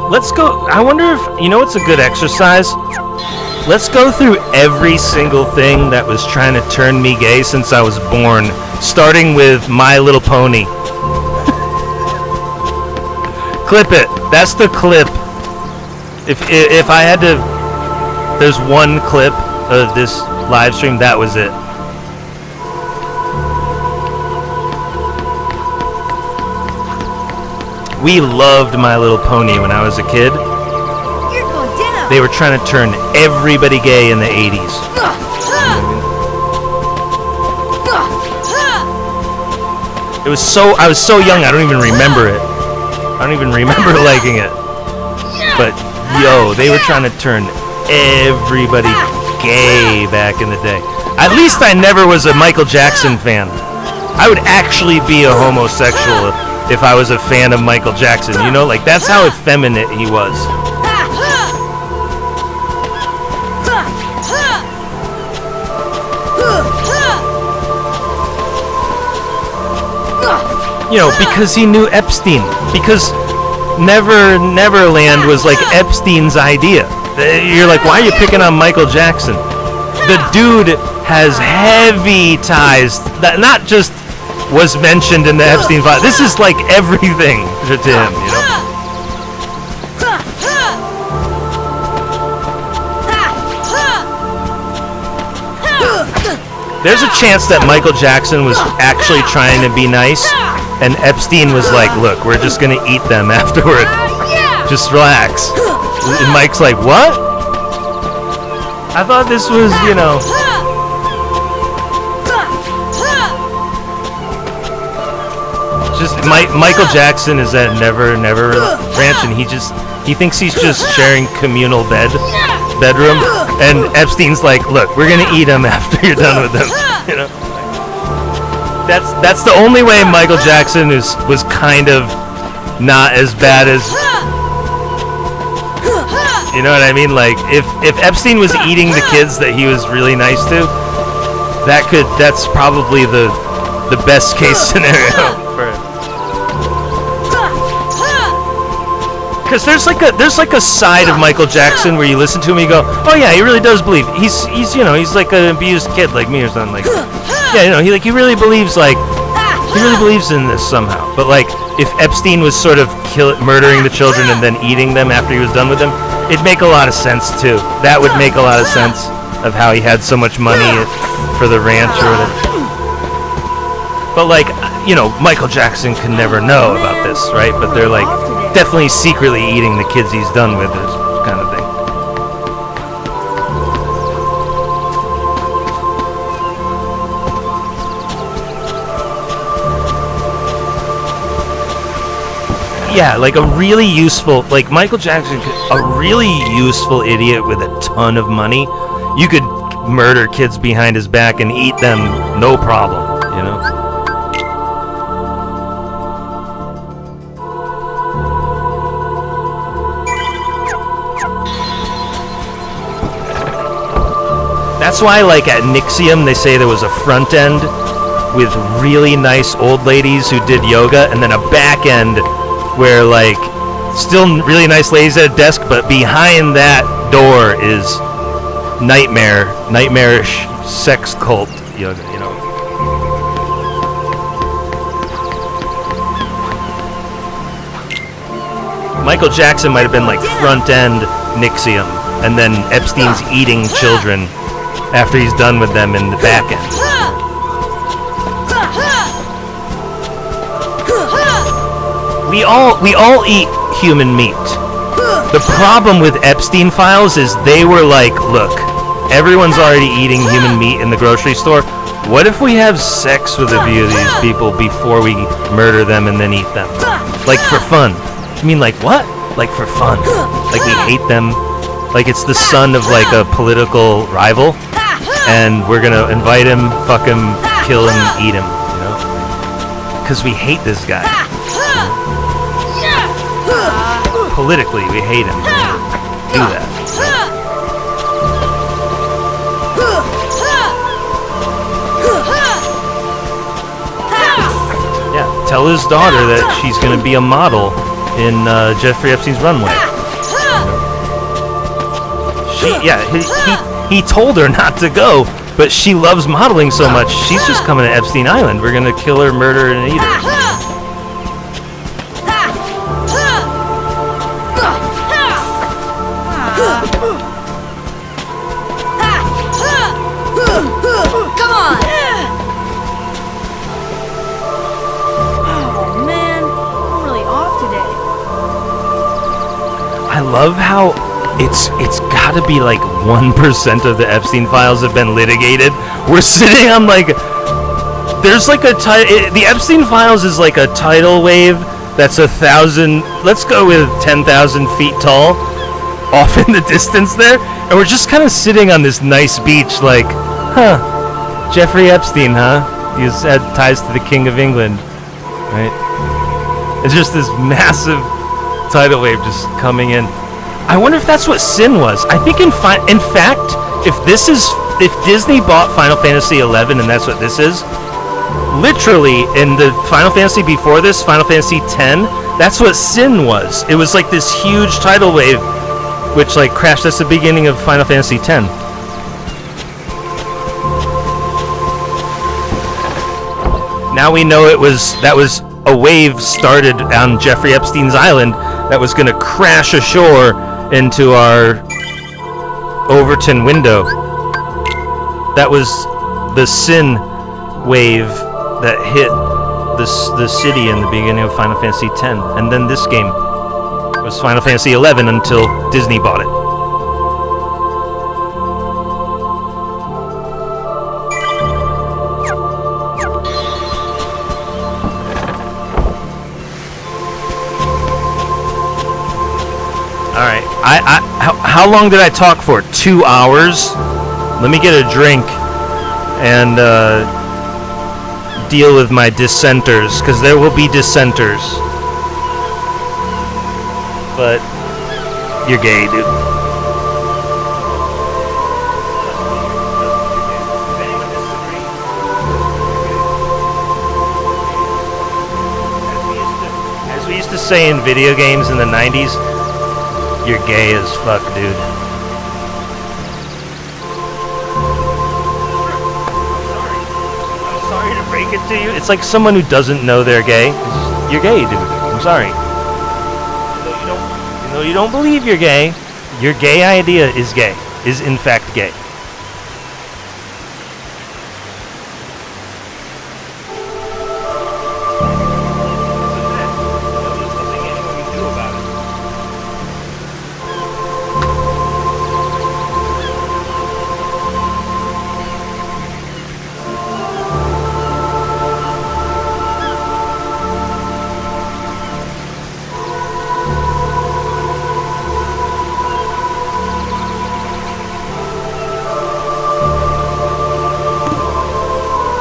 Let's go. I wonder if, you know what's a good exercise? Let's go through every single thing that was trying to turn me gay since I was born, starting with My Little Pony. Clip it. That's the clip. If I had to, there's one clip of this live stream, that was it. We loved My Little Pony when I was a kid. You're going down. They were trying to turn everybody gay in the 80s. I was so young, I don't even remember it. I don't even remember liking it. But yo, they were trying to turn everybody gay back in the day. At least I never was a Michael Jackson fan. I would actually be a homosexual if I was a fan of Michael Jackson, you know, like that's how effeminate he was. You know, because he knew Epstein. Because Neverland was like Epstein's idea. You're like, why are you picking on Michael Jackson? The dude has heavy ties. That not just was mentioned in the Epstein file. This is like everything to him, you know. There's a chance that Michael Jackson was actually trying to be nice, and Epstein was like, "Look, we're just gonna eat them afterward. Just relax." And Mike's like, "What? I thought this was, you know." Just Michael Jackson is at Never Ranch, and he thinks he's just sharing communal bedroom, and Epstein's like, "Look, we're gonna eat him after you're done with them." You know, that's the only way Michael Jackson was kind of not as bad as, you know what I mean? Like if Epstein was eating the kids that he was really nice to, that's probably the best case scenario for him. Because there's like a side of Michael Jackson where you listen to him and you go, "Oh yeah, he really does believe. He's you know, he's like an abused kid like me or something, like, yeah, you know, he really believes in this somehow." But like if Epstein was sort of murdering the children and then eating them after he was done with them, it'd make a lot of sense too. That would make a lot of sense of how he had so much money for the ranch or whatever. But like, you know, Michael Jackson can never know about this, right? But they're like definitely secretly eating the kids he's done with, this kind of thing. Yeah, like a really useful, like Michael Jackson, a really useful idiot with a ton of money. You could murder kids behind his back and eat them, no problem, you know? That's why, like, at Nixium, they say there was a front end with really nice old ladies who did yoga, and then a back end where, like, still really nice ladies at a desk, but behind that door is nightmarish sex cult yoga, you know. Michael Jackson might have been, like, front end Nixium, and then Epstein's eating children after he's done with them in the back end. We all eat human meat. The problem with Epstein files is they were like, "Look, everyone's already eating human meat in the grocery store. What if we have sex with a few of these people before we murder them and then eat them? Like for fun." I mean, like what? Like for fun. Like we hate them. Like it's the son of like a political rival, and we're gonna invite him, fuck him, kill him, eat him, you know? Because we hate this guy. Politically, we hate him. We're gonna do that. Yeah, tell his daughter that she's gonna be a model in Jeffrey Epstein's runway. He told her not to go, but she loves modeling so much, she's just coming to Epstein Island. We're gonna kill her, murder her, and eat her. Come on! Oh man, I'm really off today. I love how it's gotta be like 1% of the Epstein files have been litigated. We're sitting on like, there's like the Epstein files is like a tidal wave that's 1,000, let's go with 10,000 feet tall, off in the distance there, and we're just kind of sitting on this nice beach like, huh, Jeffrey Epstein, huh? He's had ties to the King of England, right? It's just this massive tidal wave just coming in. I wonder if that's what Sin was. I think in fact, if Disney bought Final Fantasy 11 and that's what this is, literally in the Final Fantasy before this, Final Fantasy 10, that's what Sin was. It was like this huge tidal wave which like crashed. That's the beginning of Final Fantasy 10. Now we know that was a wave started on Jeffrey Epstein's island that was going to crash ashore into our Overton window. That was the sin wave that hit the city in the beginning of Final Fantasy X, and then this game was Final Fantasy XI until Disney bought it. Alright, how long did I talk for? 2 hours? Let me get a drink and deal with my dissenters, because there will be dissenters. But you're gay, dude. As we used to say in video games in the 90s, you're gay as fuck, dude. I'm sorry to break it to you. It's like someone who doesn't know they're gay. You're gay, dude. I'm sorry. Even though you don't believe you're gay, your gay idea is gay. Is in fact gay.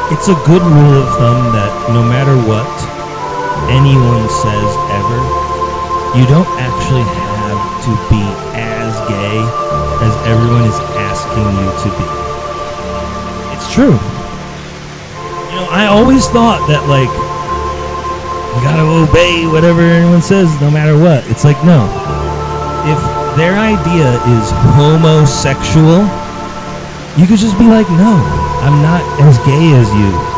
It's a good rule of thumb that no matter what anyone says ever, you don't actually have to be as gay as everyone is asking you to be. It's true. You know, I always thought that, like, you gotta obey whatever anyone says no matter what. It's like, no. If their idea is homosexual, you could just be like, no, I'm not as gay as you.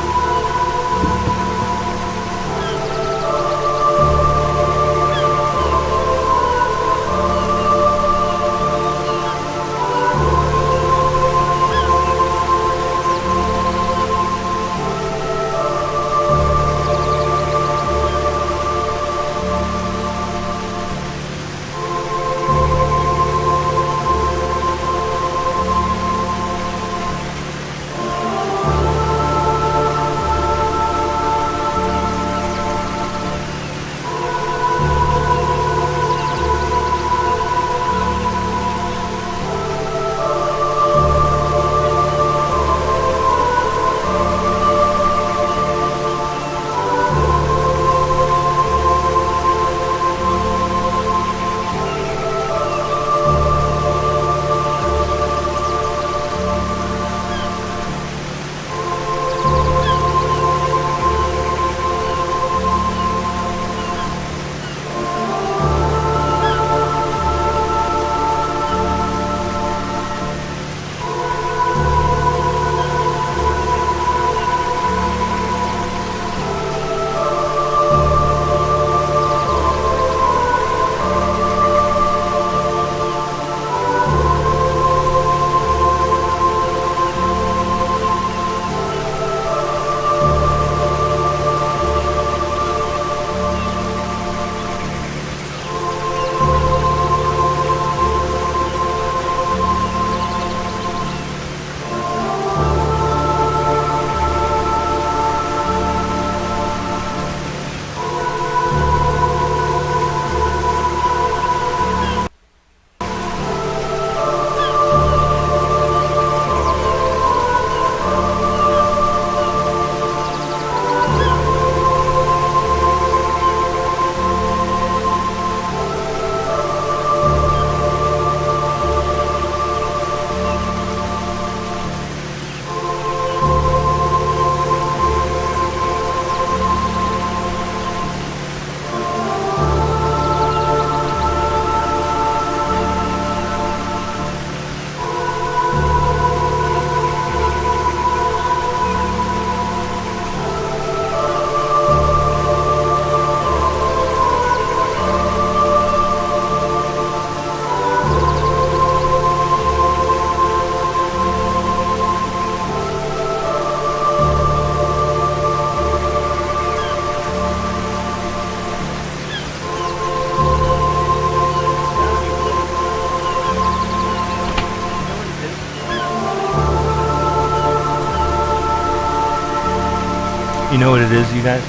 You know what it is, you guys?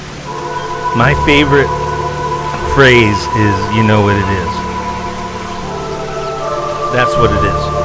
My favorite phrase is, you know what it is. That's what it is.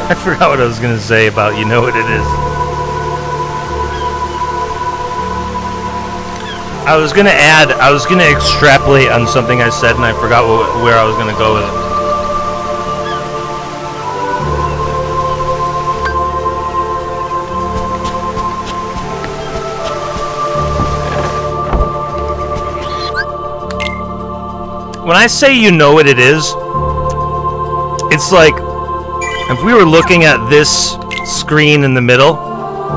I forgot what I was going to say about you know what it is. I was going to extrapolate on something I said and I forgot where I was going to go with it. When I say you know what it is, it's like if we were looking at this screen in the middle,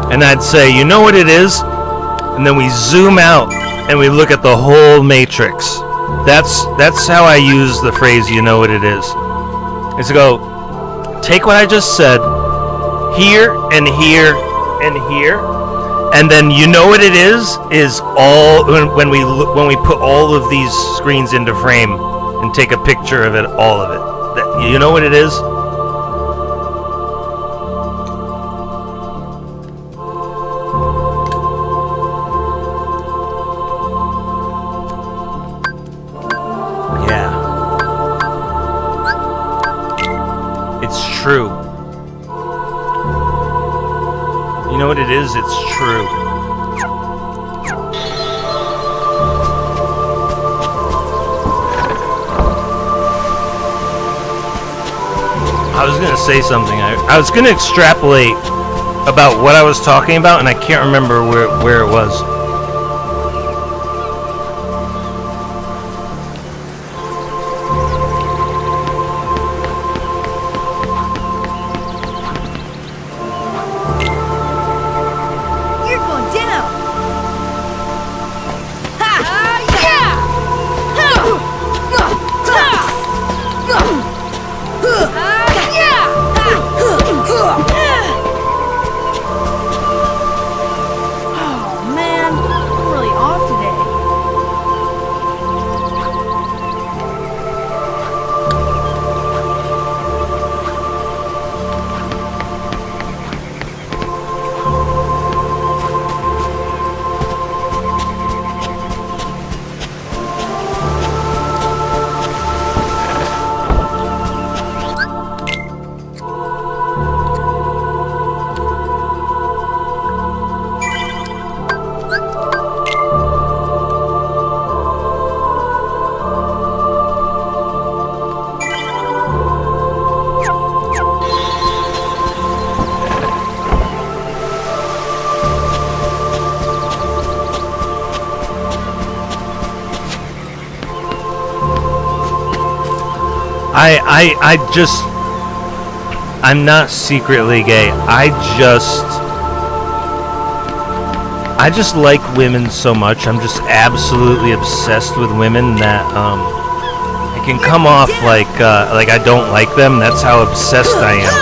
and I'd say, you know what it is? And then we zoom out and we look at the whole matrix. That's how I use the phrase, you know what it is. Is to go, take what I just said, here and here and here, and then you know what it is all when we put all of these screens into frame and take a picture of it, all of it. That, you know what it is? True. You know what it is? It's true. I was gonna say something. I was gonna extrapolate about what I was talking about, and I can't remember where it was. I'm not secretly gay. I just like women so much. I'm just absolutely obsessed with women that it can come off like I don't like them. That's how obsessed I am.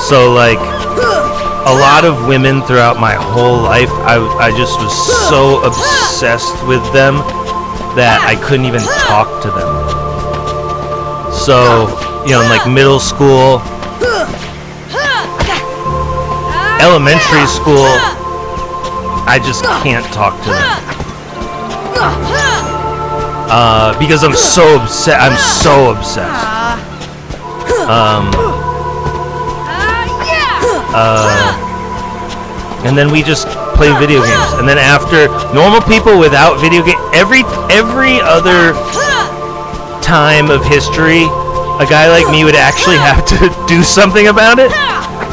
So like a lot of women throughout my whole life, I just was so obsessed with them that I couldn't even talk to them. So, you know, in like middle school, elementary school, I just can't talk to them. Because I'm so obsessed. And then we just play video games. And then after, normal people without video game, every other time of history, a guy like me would actually have to do something about it.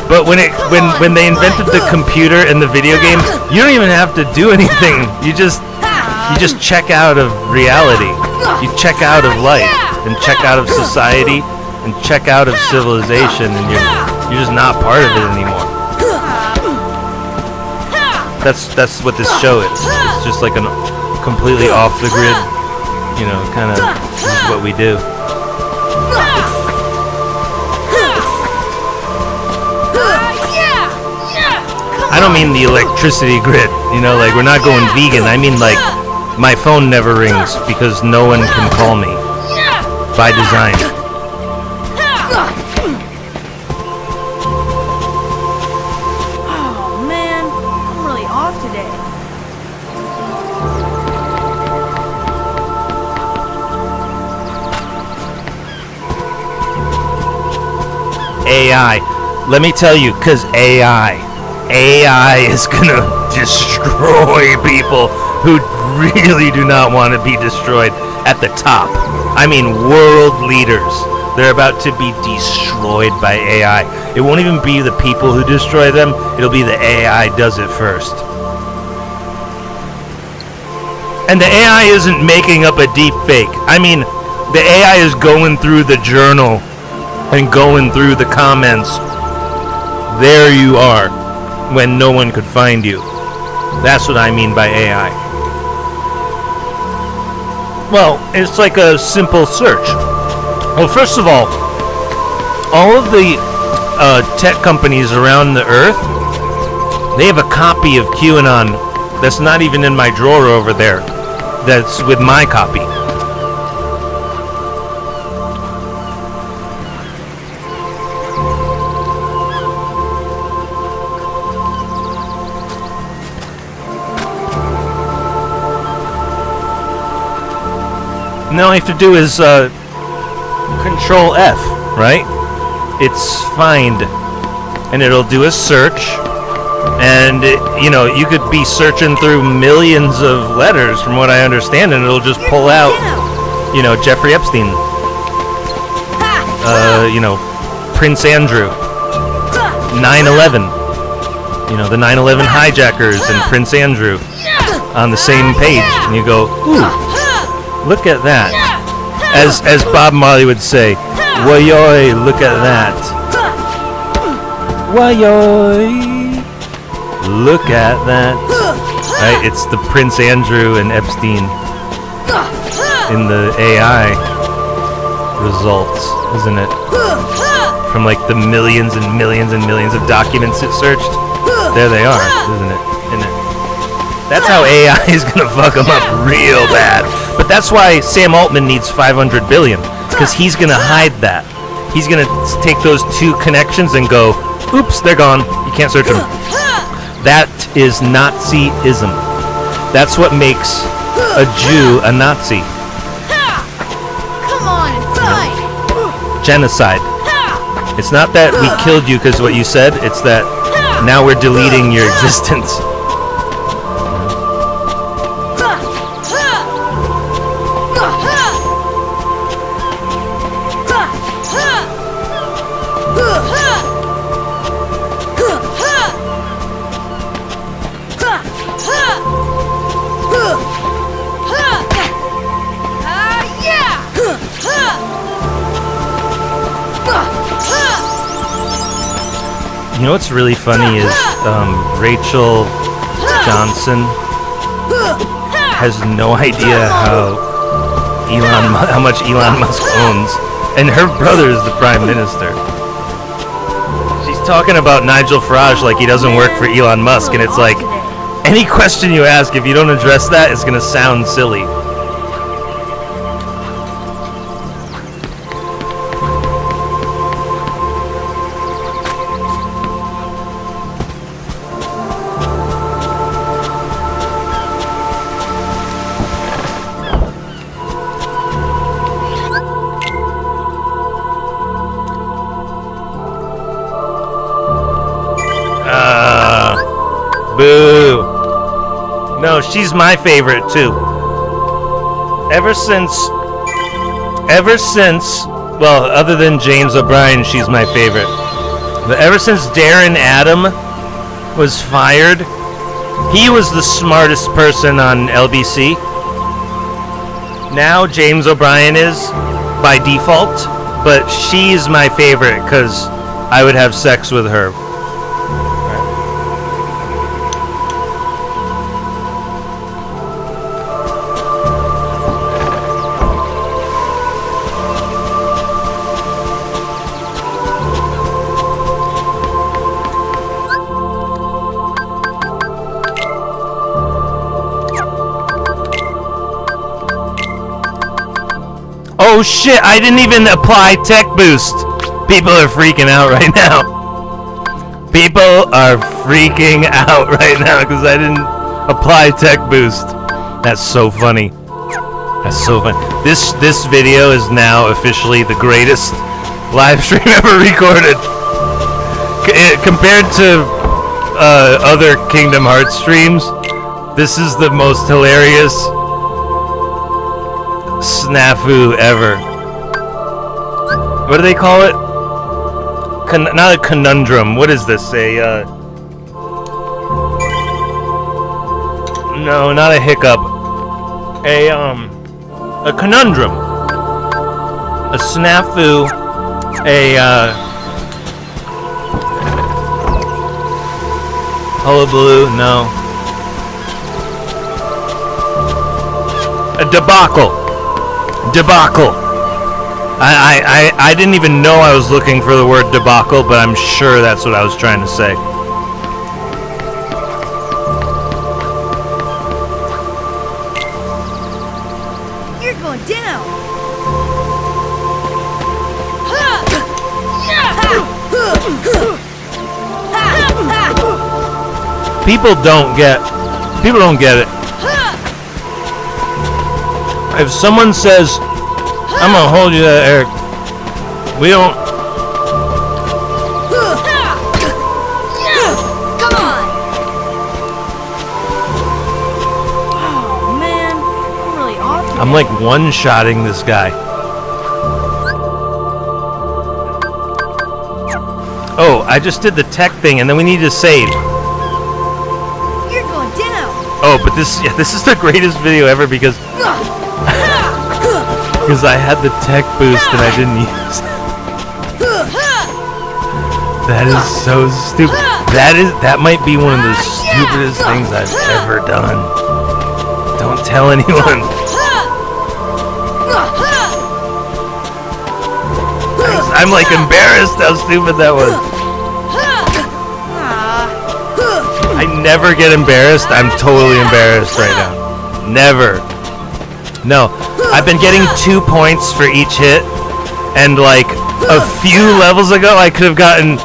But when they invented the computer and the video game, you don't even have to do anything. You just check out of reality. You check out of life and check out of society and check out of civilization, and you're just not part of it anymore. That's what this show is. It's just like an completely off the grid, you know, kind of is what we do. I don't mean the electricity grid, you know, like we're not going vegan. I mean like my phone never rings because no one can call me by design. Oh man, I'm really off today. AI. Let me tell you, because AI is gonna destroy people who really do not want to be destroyed at the top. I mean, world leaders. They're about to be destroyed by AI. It won't even be the people who destroy them. It'll be the AI does it first. And the AI isn't making up a deep fake. I mean, the AI is going through the journal and going through the comments. There you are when no one could find you. That's what I mean by AI. Well, it's like a simple search. Well, first of all of the tech companies around the earth, they have a copy of QAnon that's not even in my drawer over there. That's with my copy. And all you have to do is Control F, right? It's find, and it'll do a search, and you know, you could be searching through millions of letters, from what I understand, and it'll just pull out, you know, Jeffrey Epstein, you know, Prince Andrew, 9/11, you know, the 9/11 hijackers and Prince Andrew on the same page, and you go, ooh. Look at that. As Bob Marley would say, "Woyoy, look at that. Woyoy, look at that." Right? It's the Prince Andrew and Epstein in the AI results, isn't it? From like the millions and millions and millions of documents it searched. There they are, isn't it? Isn't it? That's how AI is gonna fuck them up real bad. But that's why Sam Altman needs 500 billion, because he's gonna hide that. He's gonna take those two connections and go, oops, they're gone. You can't search them. That is Nazism. That's what makes a Jew a Nazi. Come on and fight. Genocide. It's not that we killed you because what you said. It's that now we're deleting your existence. You know what's really funny is Rachel Johnson has no idea how much Elon Musk owns, and her brother is the prime minister. She's talking about Nigel Farage like he doesn't work for Elon Musk, and it's like any question you ask, if you don't address that, it's gonna sound silly. Boo. No, she's my favorite too. Ever since, well, other than James O'Brien, she's my favorite. But ever since Darren Adam was fired, he was the smartest person on LBC. Now James O'Brien is, by default, but she's my favorite because I would have sex with her. Oh shit, I didn't even apply tech boost. People are freaking out right now. People are freaking out right now because I didn't apply tech boost. That's so funny. That's so funny. This video is now officially the greatest live stream ever recorded. Compared to other Kingdom Hearts streams, this is the most hilarious snafu ever. What do they call it? Not a conundrum. What is this? No, not a hiccup. A conundrum. A snafu. Hullabaloo. No. A debacle. Debacle. I didn't even know I was looking for the word debacle, but I'm sure that's what I was trying to say. You're going down. People don't get it. If someone says, I'm gonna hold you there, Eric, we don't. Come on. Oh man, I'm really off today. I'm like one-shotting this guy. Oh, I just did the tech thing, and then we need to save. You're going down. Oh, but this is the greatest video ever because I had the tech boost and I didn't use it. That is so stupid. That might be one of the stupidest things I've ever done. Don't tell anyone. I'm like embarrassed how stupid that was. I never get embarrassed. I'm totally embarrassed right now. Never. No. I've been getting 2 points for each hit, and like a few levels ago I could have gotten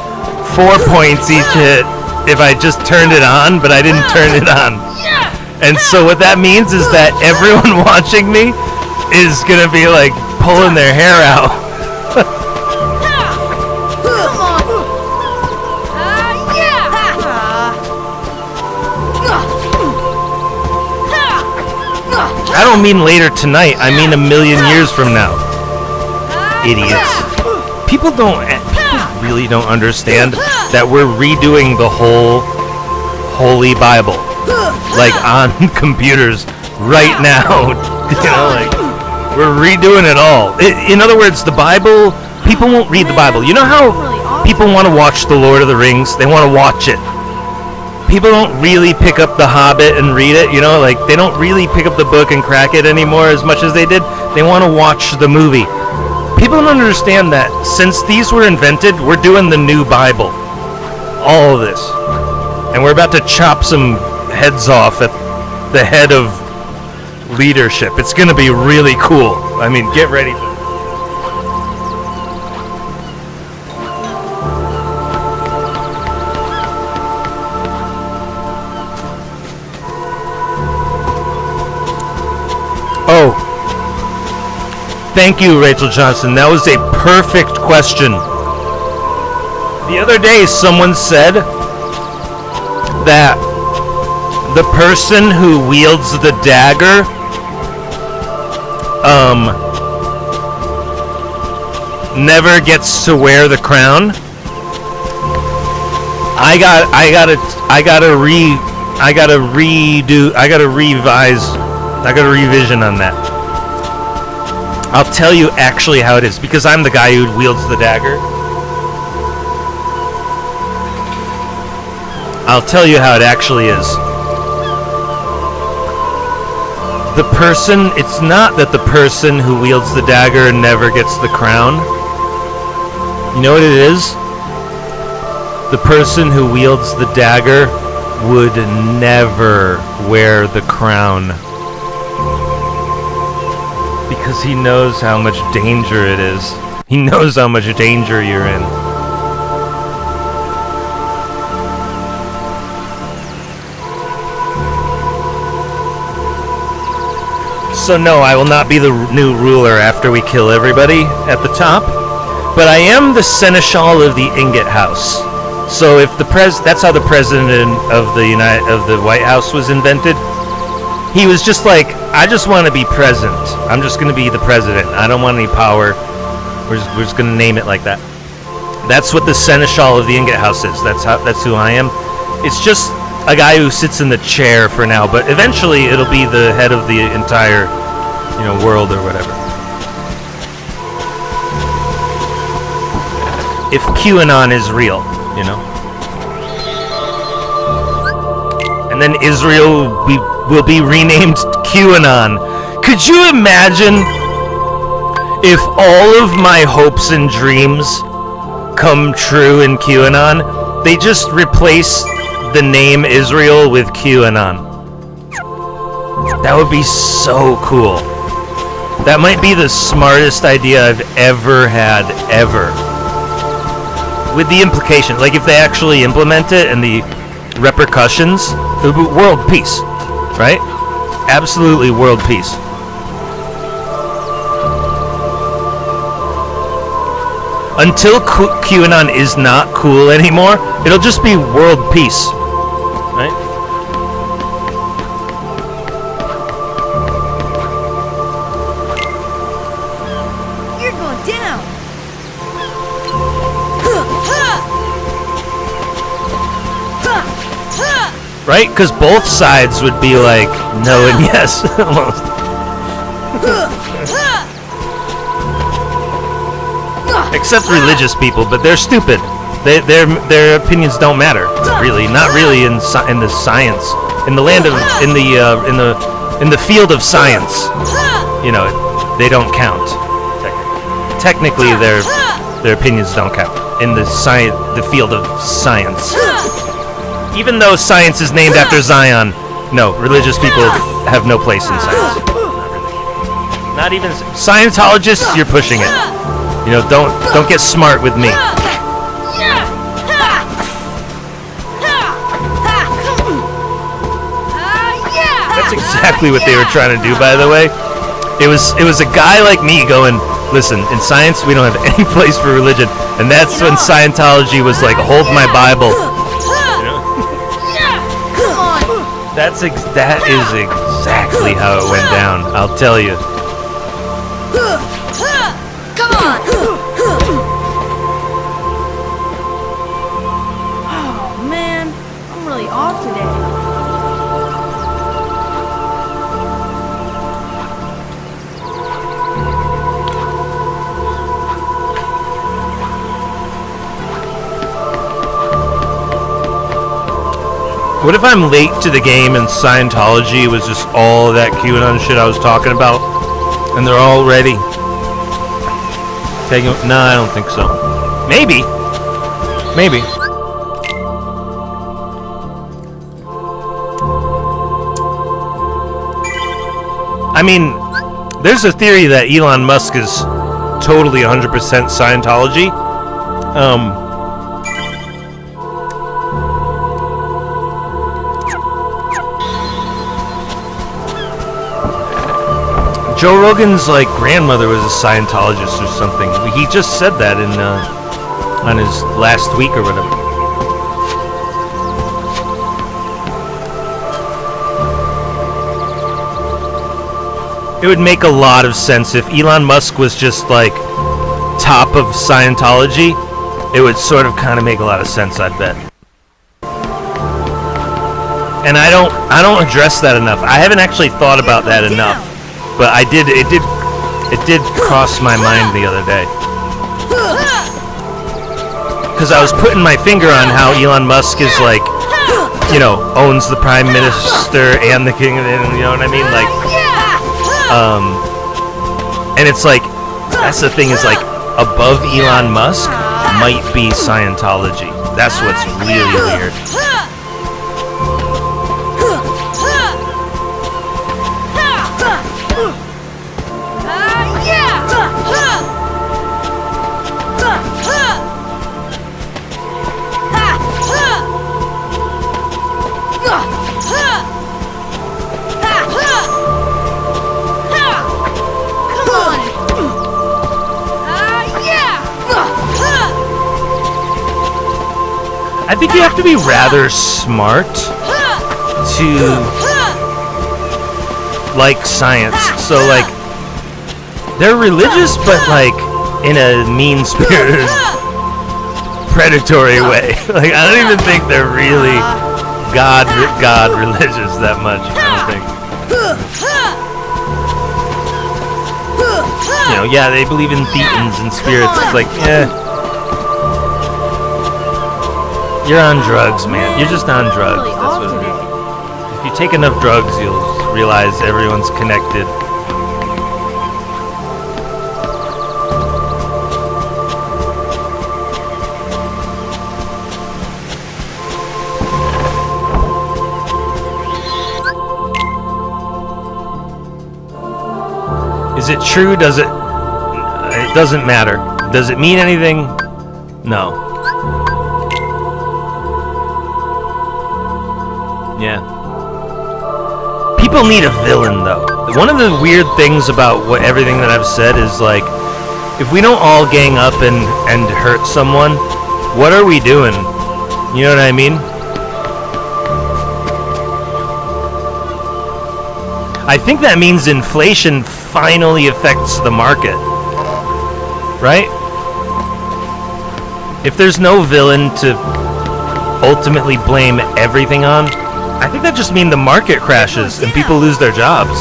4 points each hit if I just turned it on, but I didn't turn it on. And so what that means is that everyone watching me is gonna be like pulling their hair out. Come on. I don't mean later tonight, I mean a million years from now. Idiots. People really don't understand that we're redoing the whole Holy Bible. Like on computers right now. You know, like we're redoing it all. In other words, the Bible, people won't read the Bible. You know how people want to watch The Lord of the Rings? They want to watch it. People don't really pick up The Hobbit and read it, you know, like they don't really pick up the book and crack it anymore as much as they did. They want to watch the movie. People don't understand that since these were invented, we're doing the new Bible. All of this. And we're about to chop some heads off at the head of leadership. It's going to be really cool. I mean, get ready for it. Oh, thank you, Rachel Johnson. That was a perfect question. The other day, someone said that the person who wields the dagger, never gets to wear the crown. I got a revision on that. I'll tell you actually how it is, because I'm the guy who wields the dagger. I'll tell you how it actually is. It's not that the person who wields the dagger never gets the crown. You know what it is? The person who wields the dagger would never wear the crown. Because he knows how much danger it is. He knows how much danger you're in. So no, I will not be the new ruler after we kill everybody at the top. But I am the seneschal of the Ingot House. So if that's how the president of the White House was invented. He was just like, I just want to be present. I'm just going to be the president. I don't want any power. We're just going to name it like that. That's what the seneschal of the Ingot House is. That's who I am. It's just a guy who sits in the chair for now, but eventually it'll be the head of the entire, world or whatever. If QAnon is real, And then Israel will be renamed QAnon. Could you imagine if all of my hopes and dreams come true in QAnon? They just replace the name Israel with QAnon. That would be so cool. That might be the smartest idea I've ever had, ever. With the implication, like if they actually implement it and the repercussions, it would be world peace, right? Absolutely world peace. Until QAnon is not cool anymore, it'll just be world peace, right? You're going down. Right? Because both sides would be like no and yes, almost. Except religious people, but they're stupid. Their opinions don't matter, really. Not really in the science, in the land of in the field of science. They don't count. Technically, their opinions don't count in the field of science. Even though science is named after Zion, no, religious people have no place in science. Not even Scientologists. You're pushing it. Don't get smart with me. That's exactly what they were trying to do, by the way. It was a guy like me going, listen, in science we don't have any place for religion, and that's when Scientology was like, hold my Bible. That is exactly how it went down. I'll tell you. Come on. Oh man, I'm really off today. What if I'm late to the game and Scientology was just all that QAnon shit I was talking about, and they're all ready? No, I don't think so. Maybe. I mean, there's a theory that Elon Musk is totally 100% Scientology. Joe Rogan's grandmother was a Scientologist or something. He just said that on his last week or whatever. It would make a lot of sense if Elon Musk was just top of Scientology. It would sort of kind of make a lot of sense, I'd bet. And I don't address that enough. I haven't actually thought about that enough. But it did cross my mind the other day. Because I was putting my finger on how Elon Musk is owns the Prime Minister and the King of it, you know what I mean? And it's that's the thing is above Elon Musk might be Scientology. That's what's really weird. I think you have to be rather smart to like science. So like, they're religious, but like in a mean-spirited, predatory way. Like, I don't even think they're really God religious that much. I don't think. You know, yeah, they believe in thetans and spirits. It's like, yeah. You're on drugs, man. You're just on drugs. Really That's off what it today. is. If you take enough drugs, you'll realize everyone's connected. Is it true? Does it? It doesn't matter. Does it mean anything? No. Yeah. People need a villain, though. One of the weird things about everything that I've said is, like, if we don't all gang up and hurt someone, what are we doing? You know what I mean? I think that means inflation finally affects the market. Right? If there's no villain to ultimately blame everything on, I think that just means the market crashes and people lose their jobs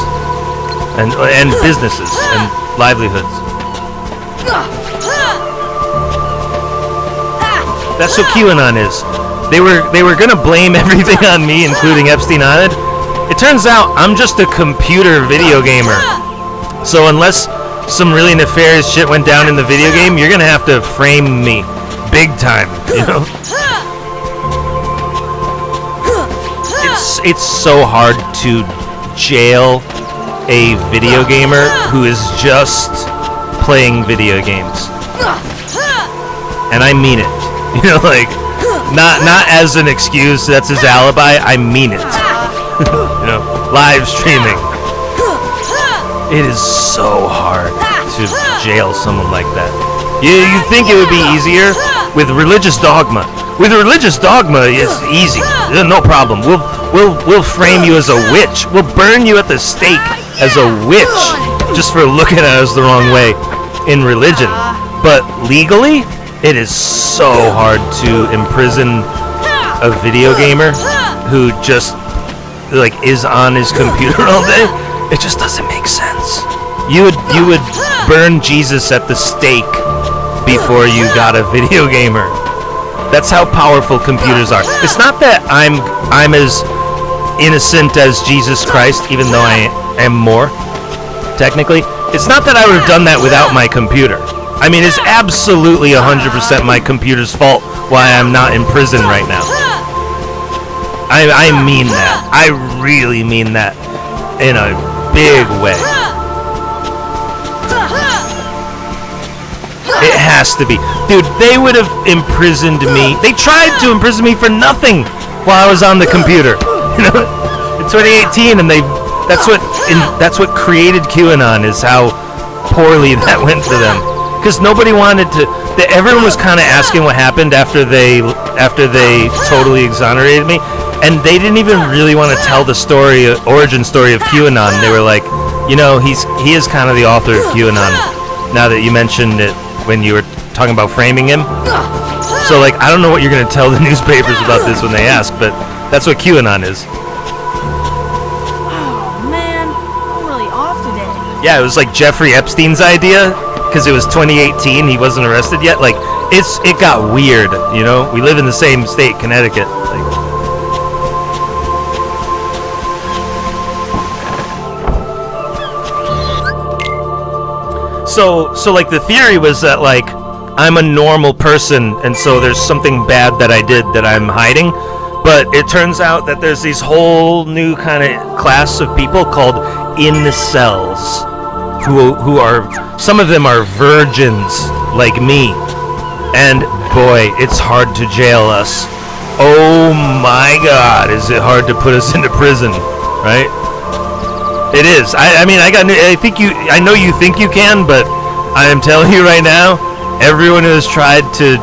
and businesses and livelihoods. That's what QAnon is. They were gonna blame everything on me, including Epstein Island. It turns out I'm just a computer video gamer. So unless some really nefarious shit went down in the video game, you're gonna have to frame me big time, you know? It's so hard to jail a video gamer who is just playing video games. And I mean it. You know, like, not as an excuse, that's his alibi, I mean it. You know, live streaming. It is so hard to jail someone like that. You think it would be easier with religious dogma? With religious dogma, it's easy. No problem. We'll frame you as a witch. We'll burn you at the stake as a witch just for looking at us the wrong way in religion. But legally, it is so hard to imprison a video gamer who just like is on his computer all day. It just doesn't make sense. You would burn Jesus at the stake before you got a video gamer. That's how powerful computers are. It's not that I'm as innocent as Jesus Christ, even though I am more, technically. It's not that I would have done that without my computer. I mean, it's absolutely 100% my computer's fault why I'm not in prison right now. I mean that. I really mean that in a big way. It has to be. Dude, they would have imprisoned me. They tried to imprison me for nothing while I was on the computer. You know, in 2018, and that's what created QAnon, is how poorly that went for them. Because nobody wanted to. Everyone was kind of asking what happened after they totally exonerated me, and they didn't even really want to tell the origin story of QAnon. They were like, you know, he is kind of the author of QAnon. Now that you mentioned it when you were talking about framing him, so like I don't know what you're gonna tell the newspapers about this when they ask, but that's what QAnon is. Oh man, I'm really off today. Yeah, it was like Jeffrey Epstein's idea. Because it was 2018, he wasn't arrested yet. Like, it got weird, you know? We live in the same state, Connecticut. Like, so like the theory was that like I'm a normal person, and so there's something bad that I did that I'm hiding. But it turns out that there's these whole new kind of class of people called incels. Who are, some of them are virgins like me, and boy, it's hard to jail us. Oh my God, is it hard to put us into prison, right? It is. I mean, I know you think you can, but I am telling you right now, everyone who has tried to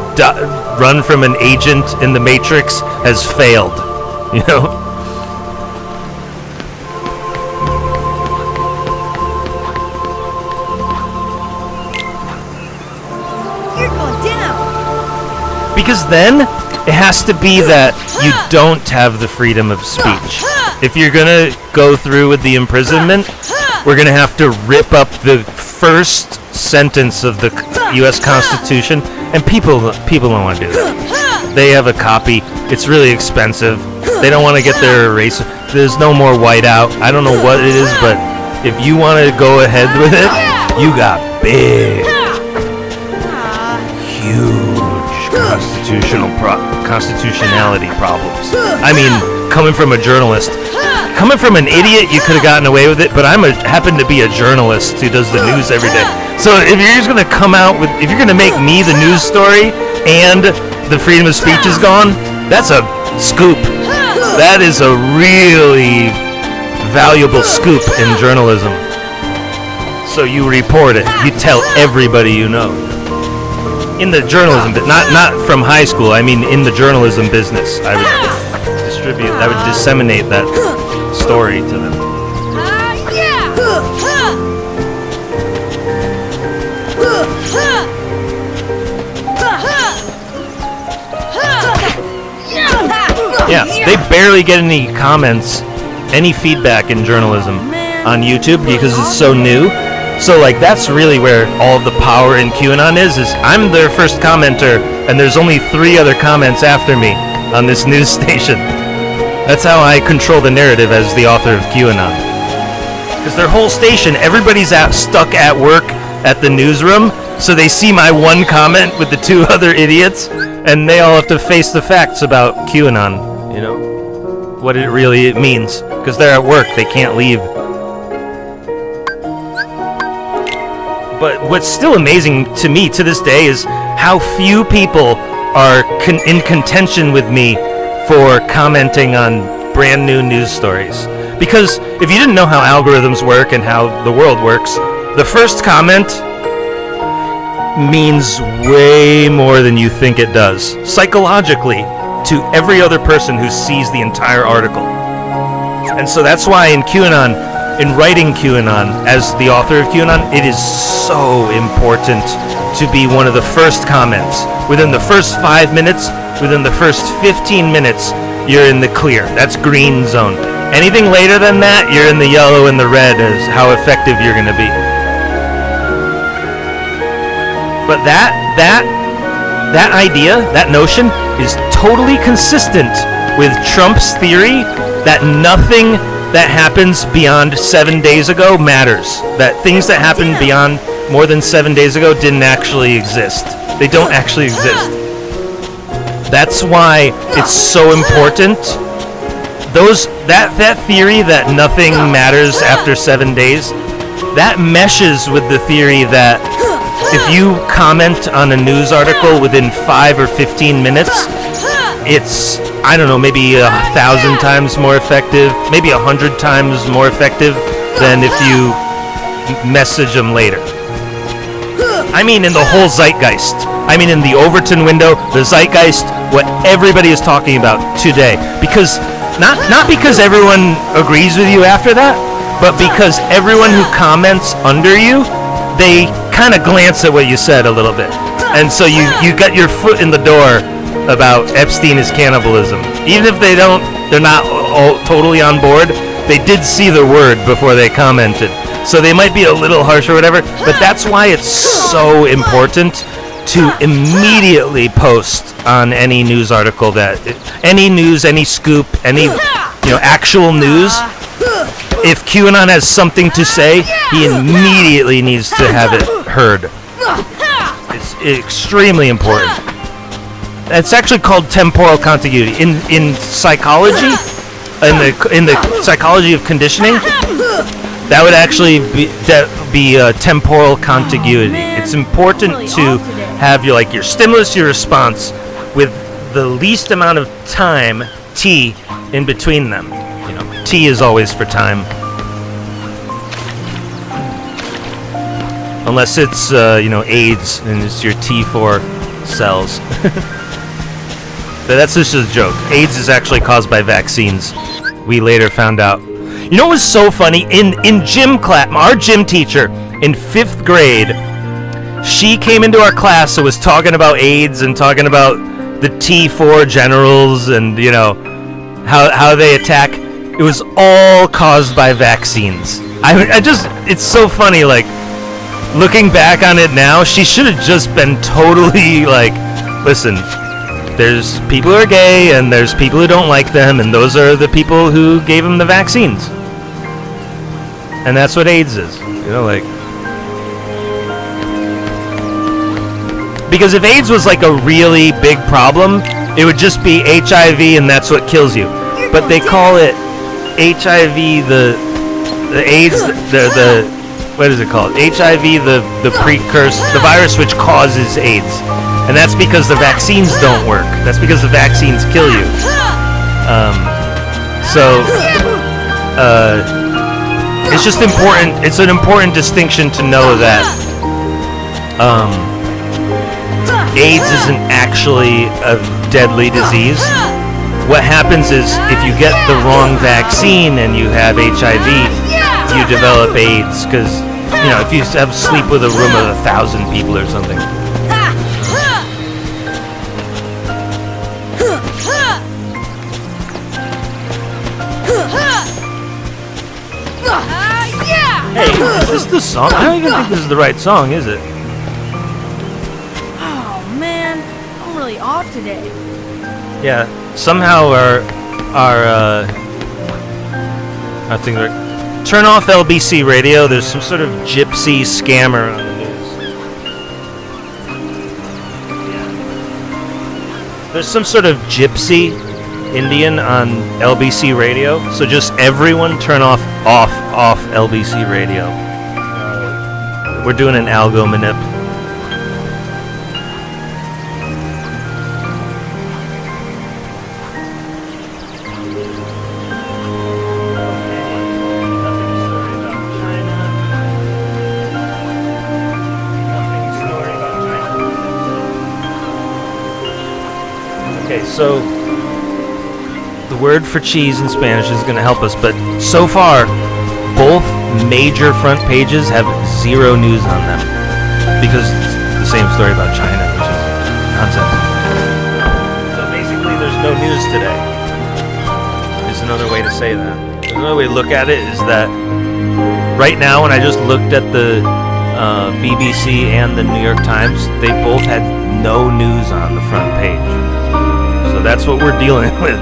run from an agent in the Matrix has failed. You know? You're going down. Because then it has to be that you don't have the freedom of speech. If you're gonna go through with the imprisonment, we're gonna have to rip up the first sentence of the U.S. Constitution, and people don't want to do that. They have a copy. It's really expensive. They don't want to get their eraser. There's no more whiteout. I don't know what it is, but if you want to go ahead with it, you got big, huge constitutionality problems. I mean, coming from a journalist. Coming from an idiot, you could have gotten away with it, but happen to be a journalist who does the news every day. So if you're just gonna come out with, if you're gonna make me the news story and the freedom of speech is gone, that's a scoop. That is a really valuable scoop in journalism. So you report it. You tell everybody you know. In the journalism, but not from high school. I mean, in the journalism business, I would disseminate that story to them. Yeah, they barely get any comments, any feedback in journalism on YouTube because it's so new. So like that's really where all of the power in QAnon is I'm their first commenter and there's only 3 other comments after me on this news station. That's how I control the narrative as the author of QAnon. Because their whole station, everybody's stuck at work at the newsroom, so they see my one comment with the 2 other idiots, and they all have to face the facts about QAnon, you know? What it really means. Because they're at work, they can't leave. But what's still amazing to me to this day is how few people are in contention with me for commenting on brand new news stories. Because if you didn't know how algorithms work and how the world works, the first comment means way more than you think it does, psychologically, to every other person who sees the entire article. And so that's why in QAnon, in writing QAnon, as the author of QAnon, it is so important to be one of the first comments. Within the first 5 minutes, within the first 15 minutes, you're in the clear. That's green zone. Anything later than that, you're in the yellow and the red as how effective you're going to be. But that idea, that notion, is totally consistent with Trump's theory that nothing that happens beyond 7 days ago matters. That things that happen beyond more than 7 days ago didn't actually exist. They don't actually exist. That's why it's so important. That theory that nothing matters after 7 days, that meshes with the theory that if you comment on a news article within 5 or 15 minutes, it's, I don't know, maybe 1,000 times more effective, maybe 100 times more effective than if you message them later. I mean in the whole zeitgeist. I mean in the Overton window, the zeitgeist, what everybody is talking about today. Because, not because everyone agrees with you after that, but because everyone who comments under you, they kind of glance at what you said a little bit. And so you got your foot in the door about Epstein is cannibalism. Even if they're not all totally on board, they did see the word before they commented. So they might be a little harsh or whatever, but that's why it's so important to immediately post on any news article any news, any scoop, any actual news. If QAnon has something to say, he immediately needs to have it heard. It's extremely important. It's actually called temporal contiguity in psychology. In the psychology of conditioning, that would actually be temporal contiguity. It's important to have your stimulus, your response, with the least amount of time, t, in between them. T is always for time, unless it's AIDS and it's your T4 cells. That's just a joke. AIDS is actually caused by vaccines. We later found out. You know what was so funny? In gym class, our gym teacher in 5th grade, she came into our class and was talking about AIDS and talking about the T4 generals and, you know, how they attack. It was all caused by vaccines. I just, it's so funny, like, looking back on it now, she should have just been totally like, listen, there's people who are gay and there's people who don't like them, and those are the people who gave them the vaccines. And that's what AIDS is, you know, like. Because if AIDS was like a really big problem, it would just be HIV and that's what kills you. But they call it HIV, the AIDS, the what is it called? HIV, the precursor, the virus which causes AIDS. And that's because the vaccines don't work. That's because the vaccines kill you. It's just important. It's an important distinction to know that AIDS isn't actually a deadly disease. What happens is if you get the wrong vaccine and you have HIV, you develop AIDS because, you know, if you have sleep with a room of 1,000 people or something. Hey, is this the song? I don't even think this is the right song, is it? Oh man, I'm really off today. Yeah, somehow our thing. Turn off LBC radio. There's some sort of gypsy scammer on the news. Yeah. There's some sort of gypsy Indian on LBC radio. So just everyone turn off LBC radio. We're doing an algo manip. So, the word for cheese in Spanish is going to help us, but so far, both major front pages have zero news on them, because it's the same story about China, which is nonsense. So basically, there's no news today. Is another way to say that. Another way to look at it is that right now, when I just looked at the BBC and the New York Times, they both had no news on the front page. So that's what we're dealing with.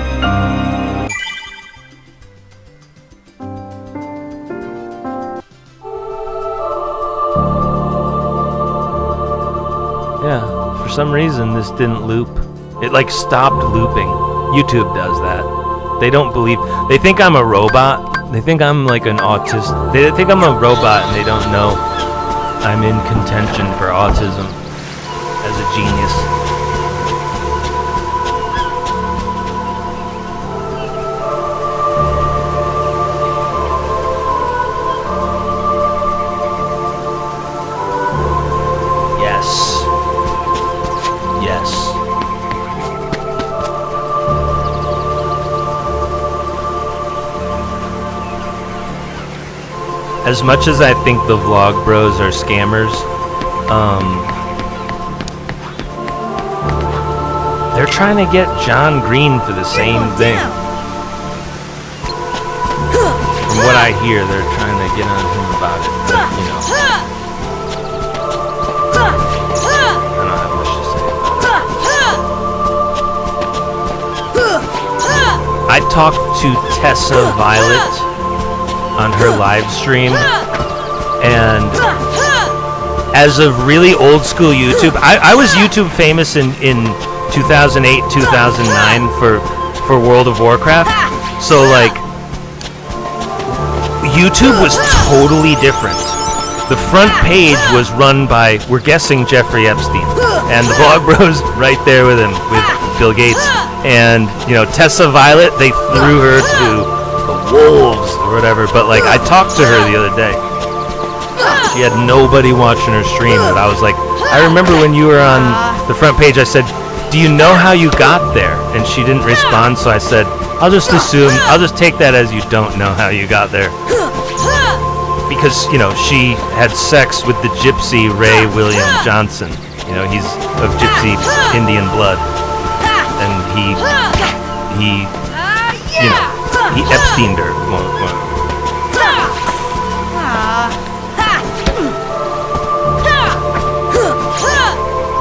Yeah, for some reason this didn't loop. It like stopped looping. YouTube does that. They don't believe. They think I'm a robot. They think I'm like an autist. They think I'm a robot and they don't know I'm in contention for autism as a genius. As much as I think the vlog bros are scammers, they're trying to get John Green for the same thing. From what I hear, they're trying to get on him about it, but, you know. I don't have much to say about it. I talked to Tessa Violet on her live stream, and as of really old school YouTube, I was YouTube famous in 2008, 2009 for World of Warcraft, so like YouTube was totally different. The front page was run by, we're guessing, Jeffrey Epstein, and the Vlog Bros right there with him, with Bill Gates, and you know, Tessa Violet, they threw her to wolves or whatever, but like I talked to her the other day. She had nobody watching her stream, but I was like, I remember when you were on the front page, I said, do you know how you got there? And she didn't respond, so I said, I'll just take that as you don't know how you got there. Because, you know, she had sex with the gypsy Ray William Johnson. You know, he's of gypsy Indian blood. And he Epsteined her.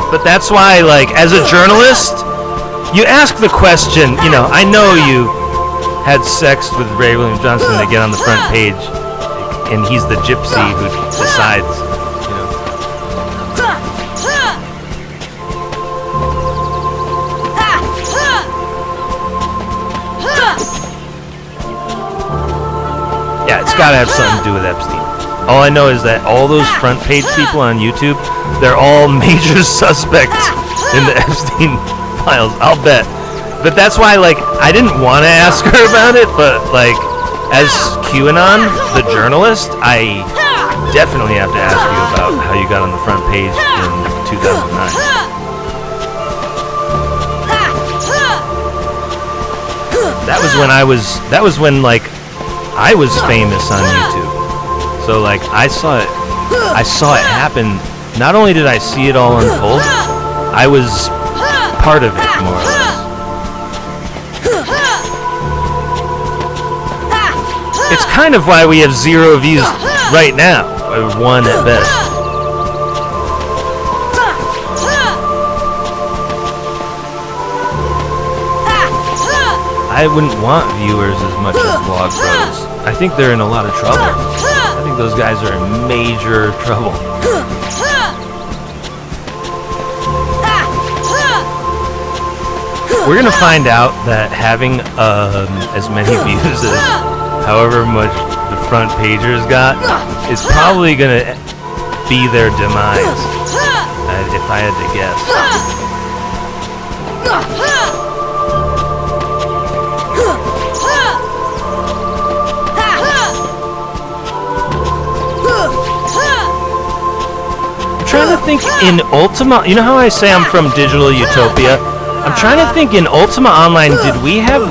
But that's why, like, as a journalist, you ask the question, you know, I know you had sex with Ray William Johnson to get on the front page, and he's the gypsy who decides, you know. Yeah, it's gotta have something to do with Epstein. All I know is that all those front page people on YouTube, they're all major suspects in the Epstein files, I'll bet. But that's why, like, I didn't want to ask her about it, but, like, as QAnon, the journalist, I definitely have to ask you about how you got on the front page in 2009. That was when, like, I was famous on YouTube. So, like, I saw it happen. Not only did I see it all unfold, I was part of it, more or less. It's kind of why we have 0 views right now, or 1 at best. I wouldn't want viewers as much as Vlog Bros. I think they're in a lot of trouble. I think those guys are in major trouble. We're gonna find out that having as many views as however much the front pagers got is probably gonna be their demise, if I had to guess. I'm trying to think in Ultima. You know how I say I'm from Digital Utopia? I'm trying to think in Ultima Online, did we have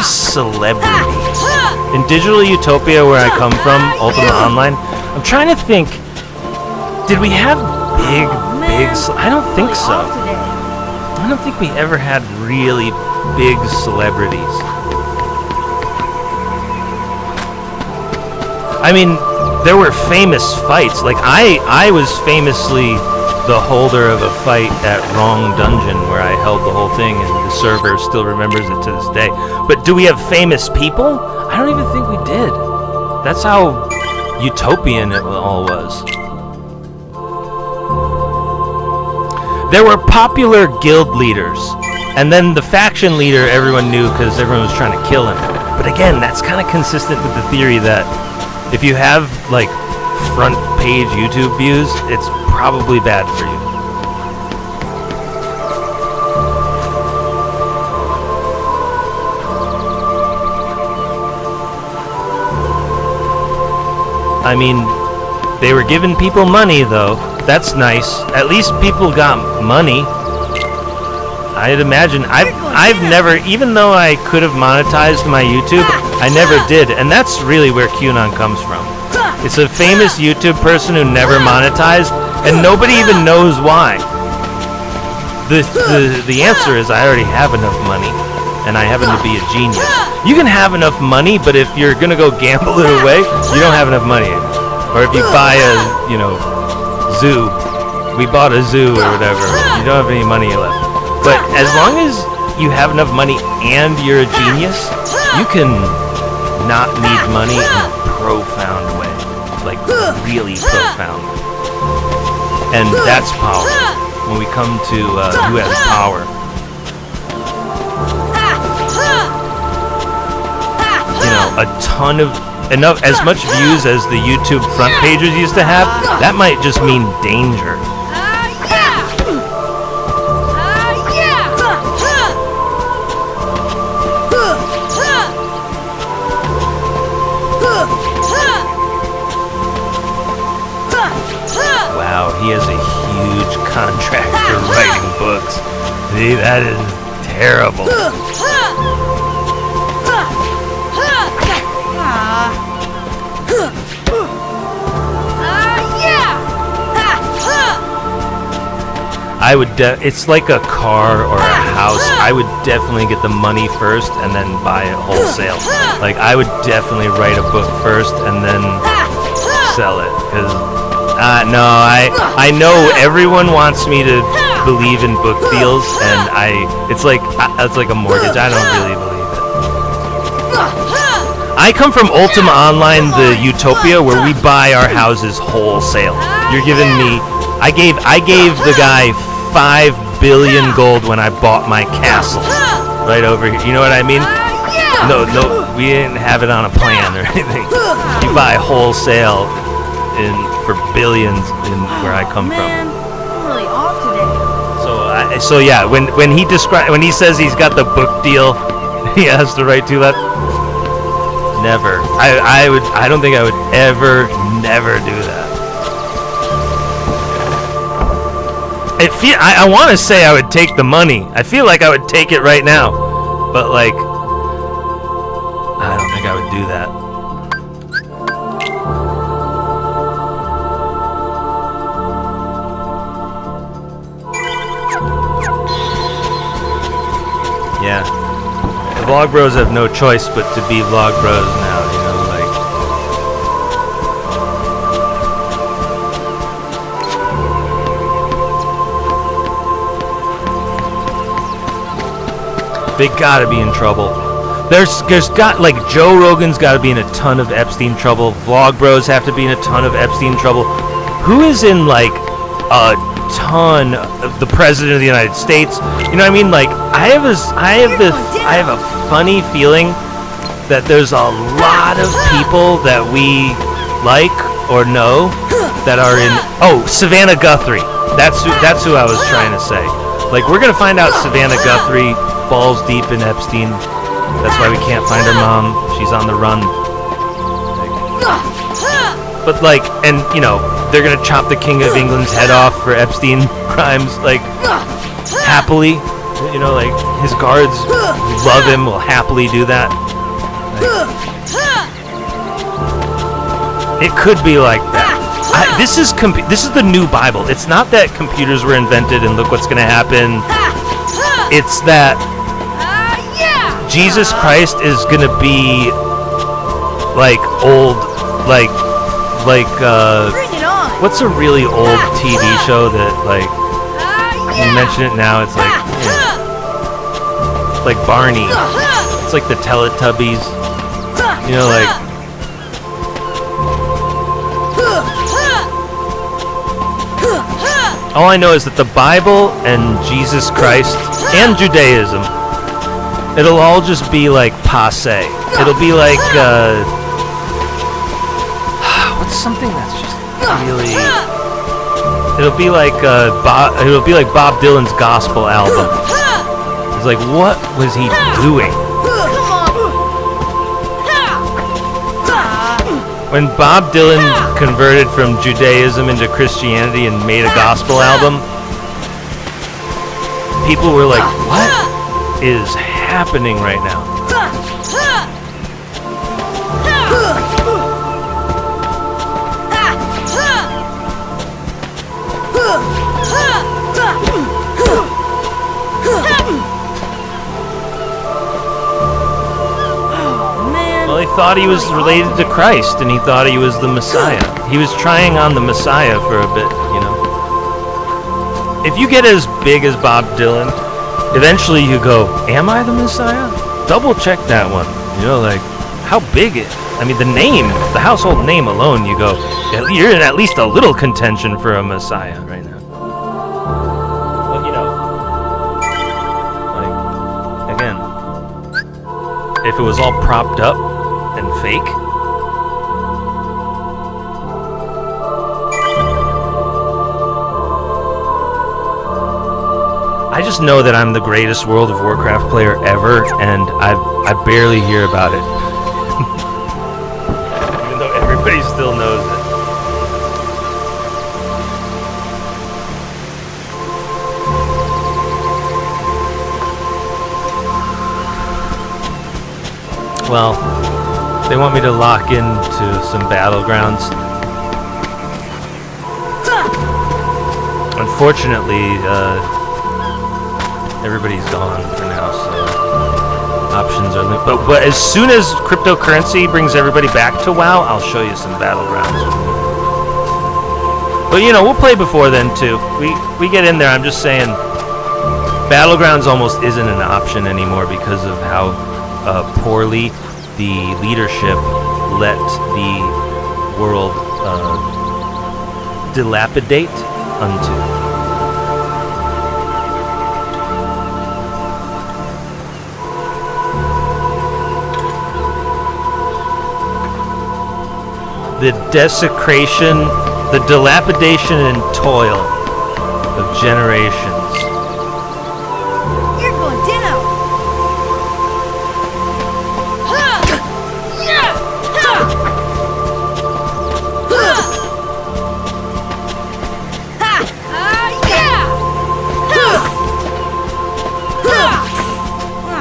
celebrities? In Digital Utopia, where I come from, Ultima Online, I'm trying to think, did we have I don't think so. I don't think we ever had really big celebrities. I mean, there were famous fights. Like, I was famously the holder of a fight at Wrong Dungeon where I held the whole thing, and the server still remembers it to this day. But do we have famous people? I don't even think we did. That's how utopian it all was. There were popular guild leaders, and then the faction leader everyone knew because everyone was trying to kill him. But again, that's kind of consistent with the theory that if you have, like, front page YouTube views, it's probably bad for you. I mean, they were giving people money, though. That's nice. At least people got money. I'd imagine. I've never, even though I could have monetized my YouTube, I never did. And that's really where QAnon comes from. It's a famous YouTube person who never monetized, and nobody even knows why. The answer is I already have enough money, and I happen to be a genius. You can have enough money, but if you're gonna go gamble it away, you don't have enough money. Or if you buy a, zoo, we bought a zoo or whatever, you don't have any money left. But as long as you have enough money and you're a genius, you can not need money in a profound way. Like, really profound. And that's power. When we come to who has power. A ton of, as much views as the YouTube front pages used to have, that might just mean danger. Wow, he has a huge contract for writing books. See, that is terrible. I would. It's like a car or a house. I would definitely get the money first and then buy it wholesale. Like I would definitely write a book first and then sell it. Cause no, I know everyone wants me to believe in book deals, and it's like a mortgage. I don't really believe it. I come from Ultima Online, the Utopia, where we buy our houses wholesale. You're giving me. I gave the guy 5 billion gold when I bought my castle right over here. You know what I mean? No, we didn't have it on a plan or anything. You buy wholesale for billions in where I come Man, I'm really off today. from. So yeah, when he says he's got the book deal, he has to write to that. Never. I don't think I would ever never do that. I want to say I would take the money. I feel like I would take it right now. But, like, I don't think I would do that. Yeah. The Vlog Bros have no choice but to be Vlog Bros now, you know, like. They gotta be in trouble. There's got, like, Joe Rogan's gotta be in a ton of Epstein trouble. Vlog Bros have to be in a ton of Epstein trouble. Who is in, like, a ton of the President of the United States? You know what I mean? Like, I have a funny feeling that there's a lot of people that we like or know that are in. Oh, Savannah Guthrie. That's who I was trying to say. Like, we're gonna find out Savannah Guthrie balls deep in Epstein. That's why we can't find her mom. She's on the run. But like, and you know, they're gonna chop the King of England's head off for Epstein crimes, like happily. You know, like his guards who love him will happily do that. Like, it could be like that. This is the new Bible. It's not that computers were invented and look what's gonna happen. It's that Jesus Christ is gonna be like old, like Bring it on. what's a really old TV show that like you mention it now? It's like like Barney. It's like the Teletubbies. You know, like. All I know is that the Bible and Jesus Christ and Judaism, it'll all just be like passe. It'll be like what's something that's just really. It'll be like Bob Dylan's gospel album. It's like, what was he doing? When Bob Dylan converted from Judaism into Christianity and made a gospel album, people were like, what is happening right now? Well, he thought he was related to Christ, and he thought he was the Messiah. He was trying on the Messiah for a bit, you know. If you get as big as Bob Dylan, eventually you go, am I the Messiah? Double check that one. You know, like, how big it? I mean, the name, the household name alone, you go, you're in at least a little contention for a Messiah right now. Well, you know, like, again, if it was all propped up and fake, I just know that I'm the greatest World of Warcraft player ever, and I barely hear about it. Even though everybody still knows it. Well, they want me to lock into some battlegrounds. Unfortunately, everybody's gone for now, so options are limited. But as soon as cryptocurrency brings everybody back to WoW, I'll show you some battlegrounds. But you know, we'll play before then too. We get in there. I'm just saying, battlegrounds almost isn't an option anymore because of how poorly the leadership let the world dilapidate unto. The desecration, the dilapidation and toil of generations. You're going down. Ha! Yeah! Ha! Ha! Ha! Yeah! Ha! Ha! Yeah!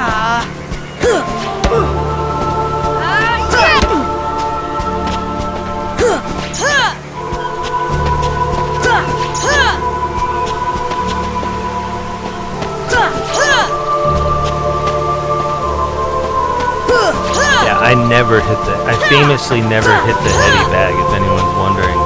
Yeah, I famously never hit the heavy bag, if anyone's wondering.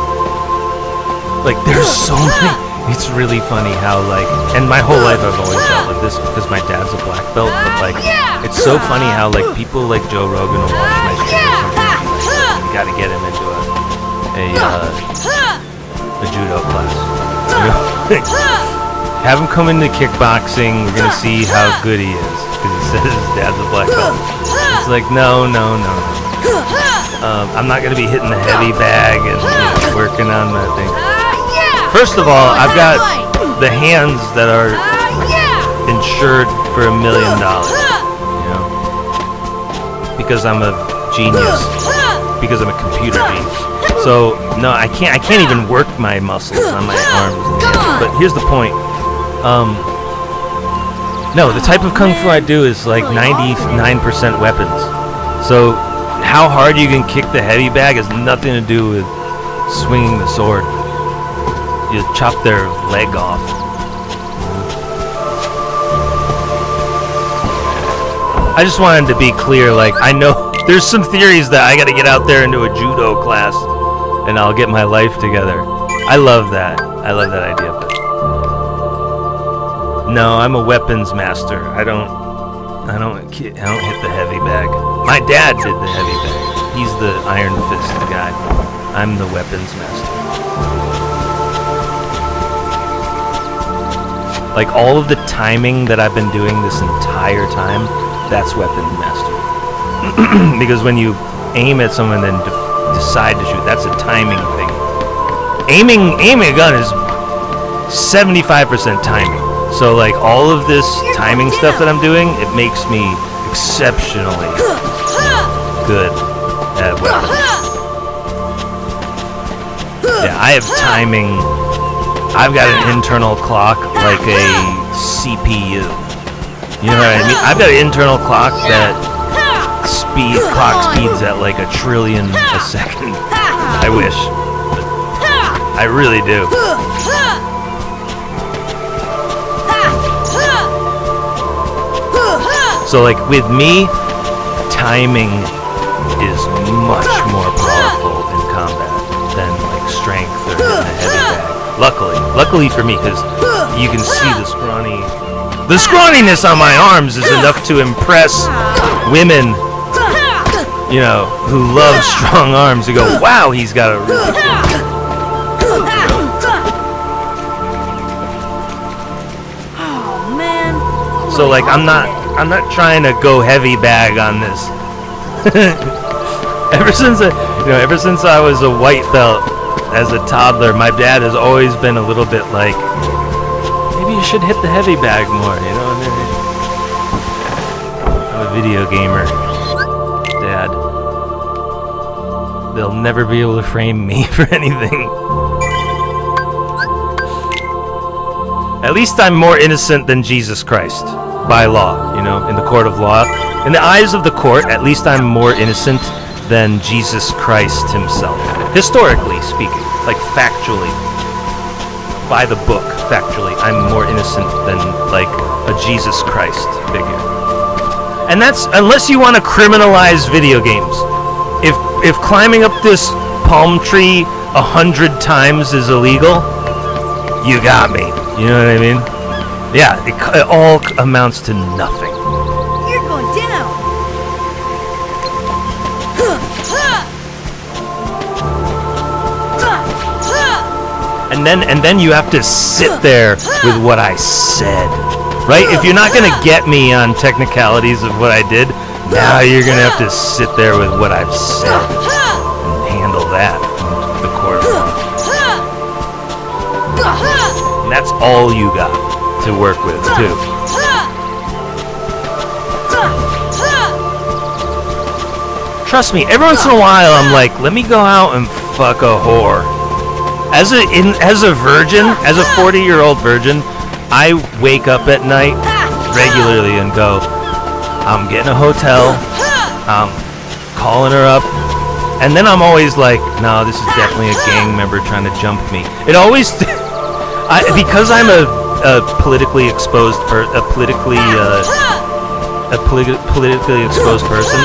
Like, there's so many. It's really funny how, like, and my whole life I've always felt like this because my dad's a black belt, but, like, it's so funny how, like, people like Joe Rogan will watch my stream or something. You gotta get him into a judo class. You know? Have him come into kickboxing. We're gonna see how good he is because he says his dad's a black belt. It's like, no. I'm not gonna be hitting the heavy bag and working on that thing. First of all, I've got the hands that are insured for $1 million, you know, because I'm a genius, because I'm a computer genius. So no, I can't even work my muscles on my arms and hands. But here's the point. No, the type of kung fu I do is like 99% weapons. So how hard you can kick the heavy bag has nothing to do with swinging the sword. You chop their leg off. I just wanted to be clear, like, I know there's some theories that I gotta get out there into a judo class and I'll get my life together. I love that. I love that idea. But no, I'm a weapons master. I don't hit the heavy bag. My dad did the heavy bag. He's the Iron Fist guy. I'm the weapons master. Like, all of the timing that I've been doing this entire time, that's weapons master. Because when you aim at someone and then decide to shoot, that's a timing thing. Aiming a gun is 75% timing. So, like, all of this timing stuff that I'm doing, it makes me exceptionally good at weapons. Yeah, I have timing. I've got an internal clock like a CPU. You know what I mean? I've got an internal clock that clock speeds at like 1 trillion a second. I wish. But I really do. So, like, with me, timing is much more powerful in combat than like strength or hitting a heavy bag. Luckily for me, because you can see the scrawniness on my arms is enough to impress women, you know, who love strong arms. Who go, wow, he's got a really Oh man. So, like, I'm not trying to go heavy bag on this. Ever since I was a white belt as a toddler, my dad has always been a little bit like, maybe you should hit the heavy bag more, you know? I'm a video gamer, Dad. They'll never be able to frame me for anything. At least I'm more innocent than Jesus Christ, by law, you know, in the court of law. In the eyes of the court, at least I'm more innocent than Jesus Christ himself. Historically speaking, like factually. By the book, factually, I'm more innocent than like a Jesus Christ figure. And that's unless you want to criminalize video games. If climbing up this palm tree 100 times is illegal, you got me. You know what I mean? Yeah, it all amounts to nothing. You're going down. And then you have to sit there with what I said, right? If you're not gonna get me on technicalities of what I did, now you're gonna have to sit there with what I've said and handle that in the court. And that's all you got to work with, too. Trust me, every once in a while I'm like, let me go out and fuck a whore. As a virgin, as a 40-year-old virgin, I wake up at night regularly and go, I'm getting a hotel, I'm calling her up, and then I'm always like, no, this is definitely a gang member trying to jump me. It always, because I'm a politically exposed politically exposed person,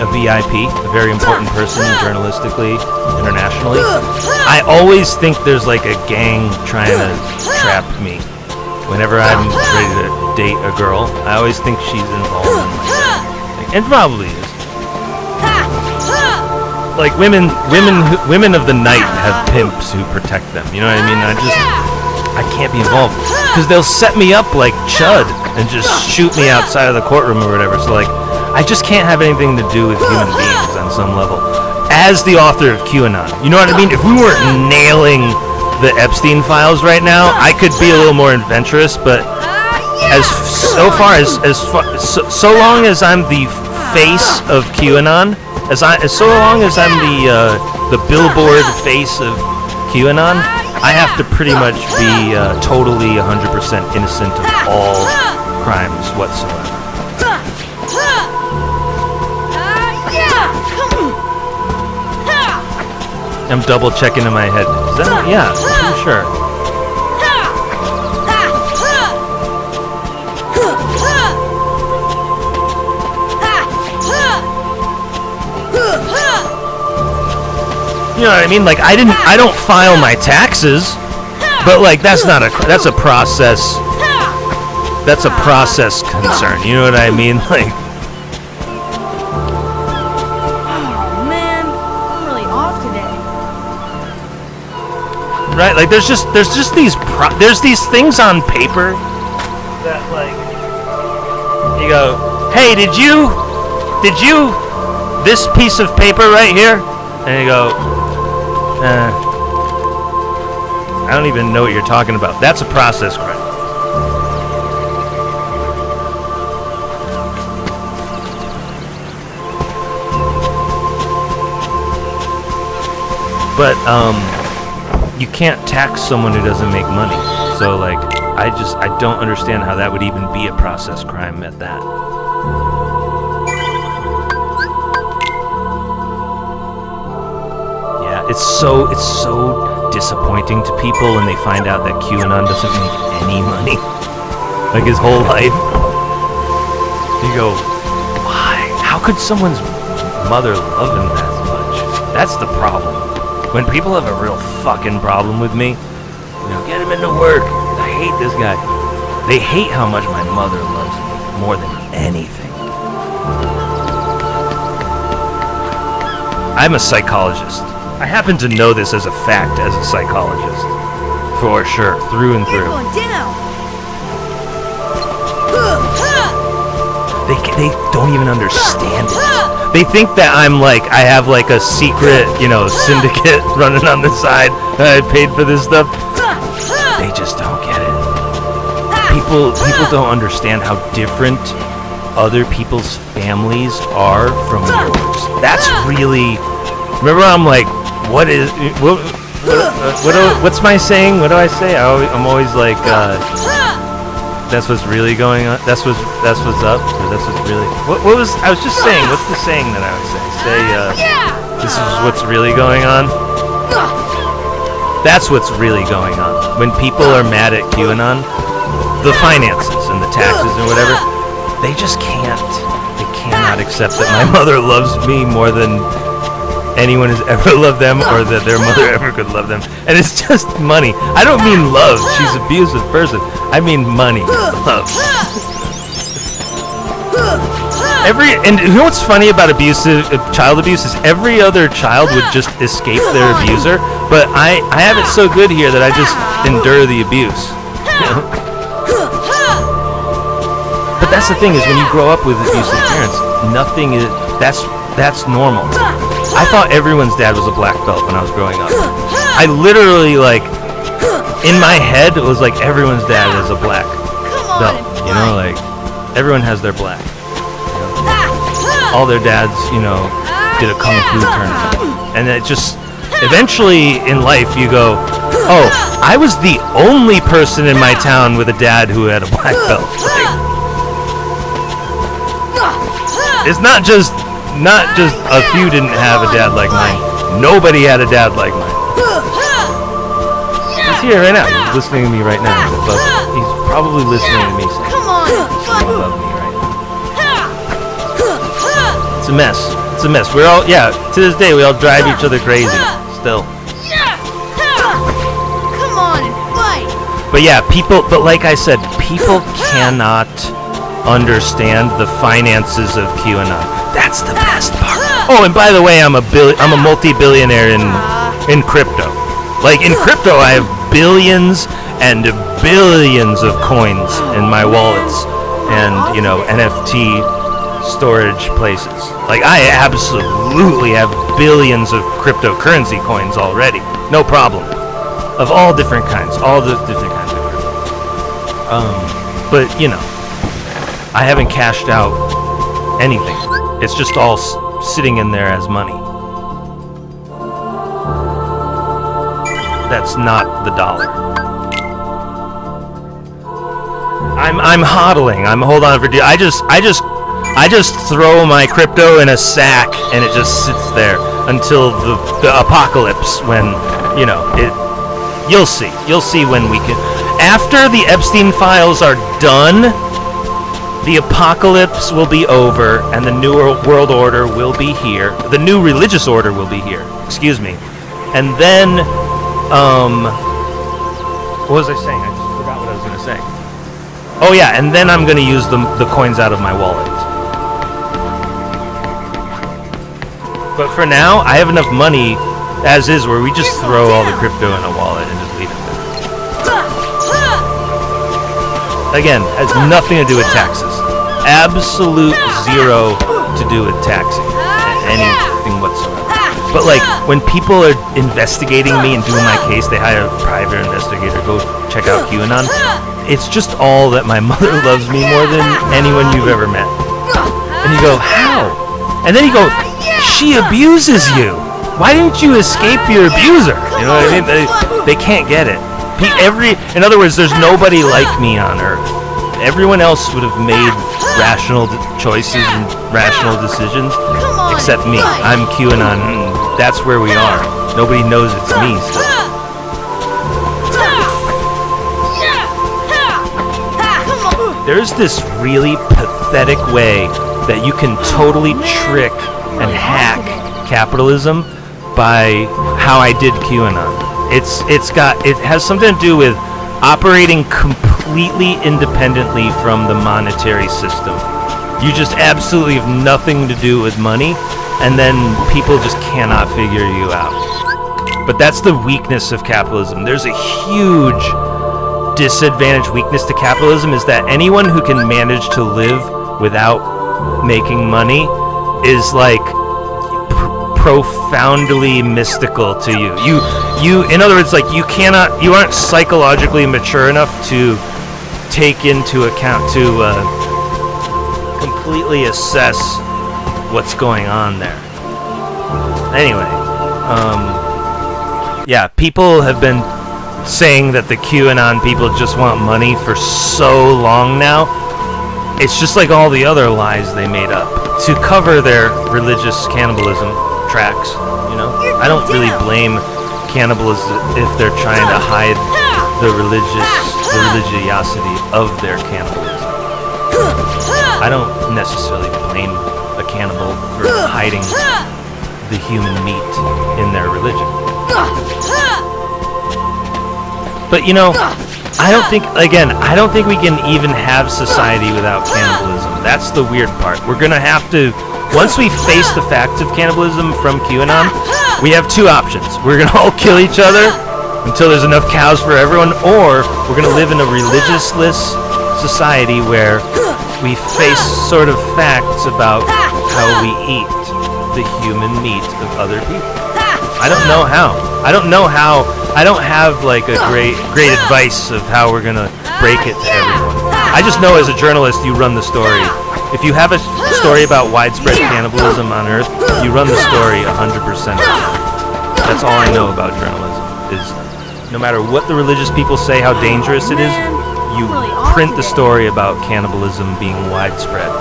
a VIP, a very important person journalistically, internationally. I always think there's like a gang trying to trap me. Whenever I'm ready to date a girl, I always think she's involved in like, and probably is. Like women of the night have pimps who protect them. You know what I mean? I can't be involved because they'll set me up like Chud and just shoot me outside of the courtroom or whatever. So like, I just can't have anything to do with human beings on some level. As the author of QAnon, you know what I mean? If we weren't nailing the Epstein files right now, I could be a little more adventurous. But so long as I'm the face of QAnon, so long as I'm the billboard face of QAnon, I have to pretty much be totally 100% innocent of all crimes whatsoever. I'm double checking in my head. Is that? Yeah, I'm sure. You know what I mean? Like I don't file my taxes, but like that's a process. That's a process concern. You know what I mean? Like. Oh man, I'm really off today. Right? Like there's just these things on paper that like you go, hey, did you this piece of paper right here? And you go, I don't even know what you're talking about. That's a process crime. But you can't tax someone who doesn't make money. So like I don't understand how that would even be a process crime at that. Yeah, it's so disappointing to people when they find out that QAnon doesn't make any money. Like his whole life. You go, why? How could someone's mother love him that much? That's the problem. When people have a real fucking problem with me, you know, get him into work. I hate this guy. They hate how much my mother loves me more than anything. I'm a psychologist. I happen to know this as a fact as a psychologist. For sure, through and You're through. going down. They don't even understand it. They think that I'm like, I have like a secret, you know, syndicate running on the side that I paid for this stuff. They just don't get it. People don't understand how different other people's families are from yours. That's really, remember I'm like, what's my saying? What do I say? I'm always like, That's what's really going on. That's what's up. Or that's what's really. What was I was just saying? What's the saying that I would say? This is what's really going on. That's what's really going on. When people are mad at QAnon, the finances and the taxes and whatever, they just can't. They cannot accept that my mother loves me more than anyone has ever loved them, or that their mother ever could love them. And it's just money. I don't mean love. She's an abusive person. I mean money. Love. And you know what's funny about child abuse is every other child would just escape their abuser, but I have it so good here that I just endure the abuse. But that's the thing, is when you grow up with abusive parents, nothing is that's normal. I thought everyone's dad was a black belt when I was growing up. I literally, like, in my head, it was like everyone's dad is a black belt. You know, like, everyone has their black. All their dads, you know, did a kung fu tournament. And it just, eventually in life you go, oh, I was the only person in my town with a dad who had a black belt. Like, it's not just a few didn't have a dad like mine. Nobody had a dad like mine. He's here right now. He's listening to me right now. He's probably listening to me saying, he's above me right now. It's a mess. It's a mess. We're all, to this day, we all drive each other crazy. Still. Come on and fight. But yeah, but like I said, people cannot understand the finances of QAnon. That's the best part. Oh, and by the way, I'm a multi-billionaire in crypto. Like, in crypto, I have billions and billions of coins in my wallets and, you know, NFT storage places. Like, I absolutely have billions of cryptocurrency coins already. No problem. Of all different kinds. All the different kinds of crypto. But, you know, I haven't cashed out anything. It's just all sitting in there as money. That's not the dollar. I'm hodling. Hold on for dear. I just throw my crypto in a sack and it just sits there until the apocalypse, when, you know, you'll see when we can. After the Epstein files are done, the apocalypse will be over, and the new world order will be here. The new religious order will be here. Excuse me. And then, what was I saying? I just forgot what I was going to say. Oh yeah, and then I'm going to use the coins out of my wallet. But for now, I have enough money, as is, where we just throw all the crypto in a wallet and just leave it there. Again, has nothing to do with taxes. Absolute zero to do with taxing. Anything whatsoever. But like, when people are investigating me and doing my case, they hire a private investigator, go check out QAnon. It's just all that my mother loves me more than anyone you've ever met. And you go, how? And then you go, she abuses you. Why didn't you escape your abuser? You know what I mean? They can't get it. In other words, there's nobody like me on Earth. Everyone else would have made rational choices and rational decisions, except me. I'm QAnon, and that's where we are. Nobody knows it's me still. There's this really pathetic way that you can totally trick and hack capitalism by how I did QAnon. It has something to do with operating completely independently from the monetary system. You just absolutely have nothing to do with money, and then people just cannot figure you out. But that's the weakness of capitalism. There's a huge disadvantage, weakness to capitalism, is that anyone who can manage to live without making money is like profoundly mystical to you. You in other words, like, you aren't psychologically mature enough to take into account, to completely assess what's going on there. Anyway, yeah, people have been saying that the QAnon people just want money for so long now. It's just like all the other lies they made up to cover their religious cannibalism tracks, you know? I don't really blame cannibals if they're trying to hide the religiosity of their cannibalism. I don't necessarily blame a cannibal for hiding the human meat in their religion. But you know, I don't think we can even have society without cannibalism. That's the weird part. We're gonna have to, once we face the facts of cannibalism from QAnon, we have two options. We're gonna all kill each other until there's enough cows for everyone, or we're gonna live in a religiousless society where we face sort of facts about how we eat the human meat of other people. I don't know how. I don't have like a great advice of how we're gonna break it to everyone. I just know as a journalist, you run the story. If you have a story about widespread cannibalism on Earth, you run the story 100%. That's all I know about journalism. Is no matter what the religious people say, how dangerous it is, you print the story about cannibalism being widespread,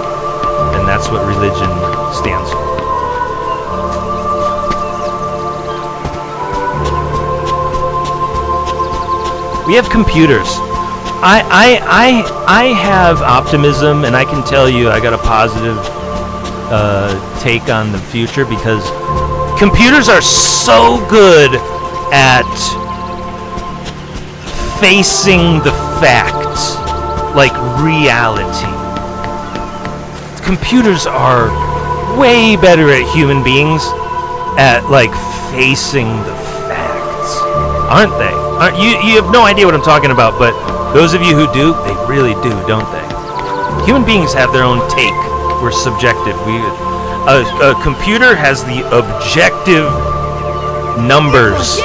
and that's what religion stands for. We have computers. I have optimism, and I can tell you I got a positive take on the future because computers are so good at facing the facts, like reality. Computers are way better at human beings at like facing the facts, aren't they? You have no idea what I'm talking about, but those of you who do, they really do, don't they? Human beings have their own take. We're subjective. A computer has the objective numbers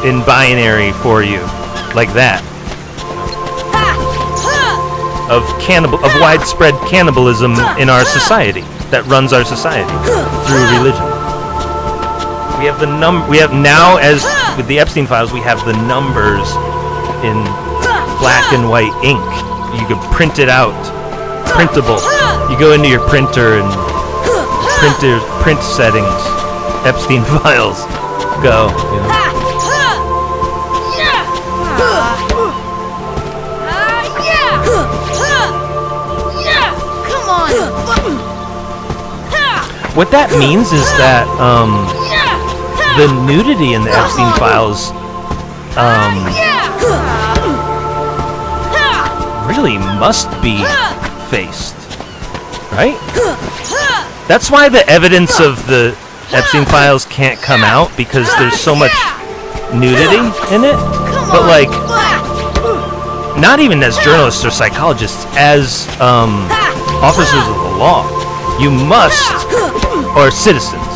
in binary for you, like that. Of widespread cannibalism in our society that runs our society through religion. We have now, as with the Epstein files, we have the numbers in black and white ink. You can print it out, printable. You go into your printer and print settings, Epstein files. Go. You know. What that means is that the nudity in the Epstein files really must be faced, right? That's why the evidence of the Epstein files can't come out, because there's so much nudity in it. But like, not even as journalists or psychologists, as officers of the law, you must, or citizens,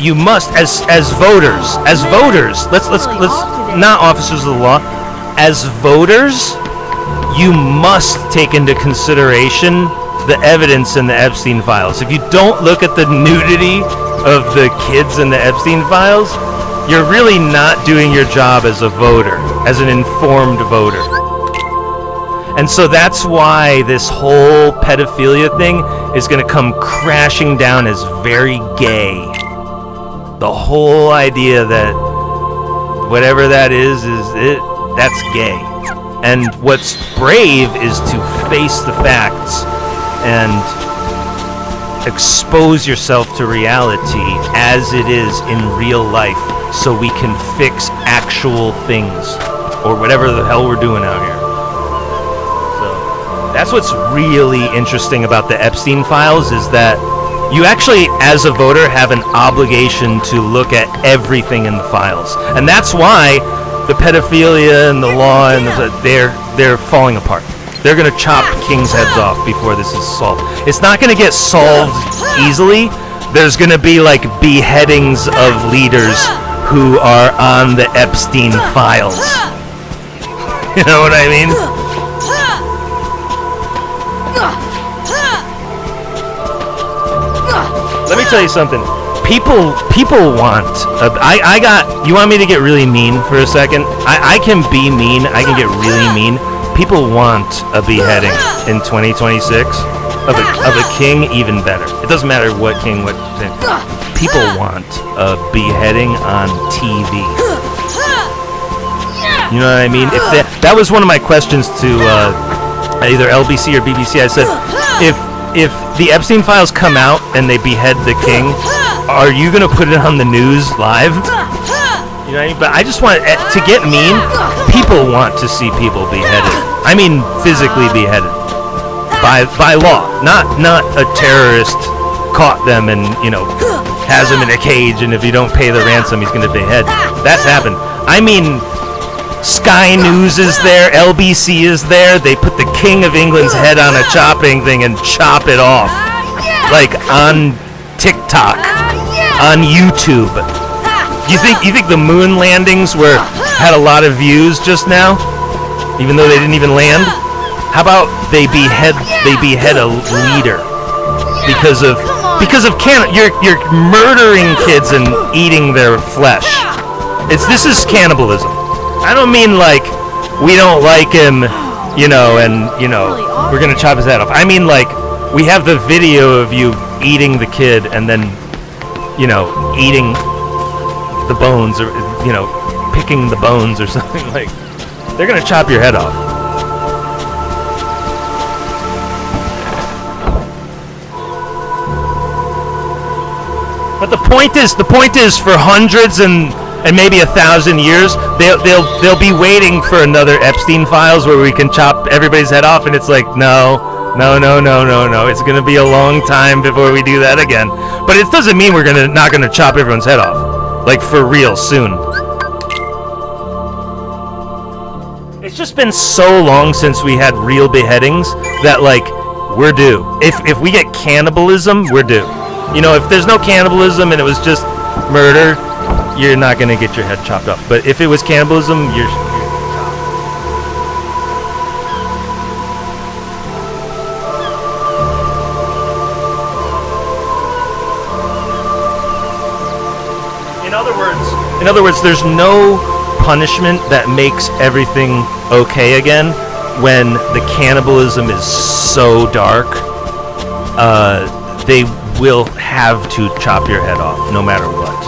you must, as voters, let's not officers of the law, as voters, you must take into consideration the evidence in the Epstein files. If you don't look at the nudity of the kids in the Epstein files, you're really not doing your job as a voter, as an informed voter. And so that's why this whole pedophilia thing is going to come crashing down as very gay. The whole idea that whatever that is that's gay. And what's brave is to face the facts and expose yourself to reality as it is in real life, so we can fix actual things, or whatever the hell we're doing out here. That's what's really interesting about the Epstein files, is that you actually, as a voter, have an obligation to look at everything in the files. And that's why the pedophilia and the law, and they're falling apart. They're going to chop kings' heads off before this is solved. It's not going to get solved easily. There's going to be like beheadings of leaders who are on the Epstein files. You know what I mean? Let me tell you something. People want. I got. You want me to get really mean for a second? I can be mean. I can get really mean. People want a beheading in 2026 of a king, even better. It doesn't matter what king, what thing. People want a beheading on TV. You know what I mean? If that was one of my questions to either LBC or BBC. I said, if the Epstein files come out and they behead the king, are you gonna put it on the news live? You know what I mean? But I just want to get mean. People want to see people beheaded. I mean, physically beheaded by law, not a terrorist caught them and has them in a cage, and if you don't pay the ransom, he's gonna behead. That's happened. I mean, Sky News is there, LBC is there. They put the King of England's head on a chopping thing and chop it off, like on TikTok, on YouTube. You think the moon landings had a lot of views just now, even though they didn't even land? How about they behead a leader because of you're murdering kids and eating their flesh. This is cannibalism. I don't mean like we don't like him, we're gonna chop his head off. I mean like we have the video of you eating the kid and then eating the bones, or picking the bones or something. Like, they're gonna chop your head off. But the point is for hundreds and maybe 1,000 years, they'll be waiting for another Epstein files where we can chop everybody's head off, and it's like no. It's gonna be a long time before we do that again. But it doesn't mean we're not gonna chop everyone's head off, like for real soon. It's just been so long since we had real beheadings that like we're due. If we get cannibalism, we're due. If there's no cannibalism and it was just murder, you're not gonna get your head chopped off. But if it was cannibalism, you're In other words, there's no punishment that makes everything okay again when the cannibalism is so dark. They will have to chop your head off, no matter what.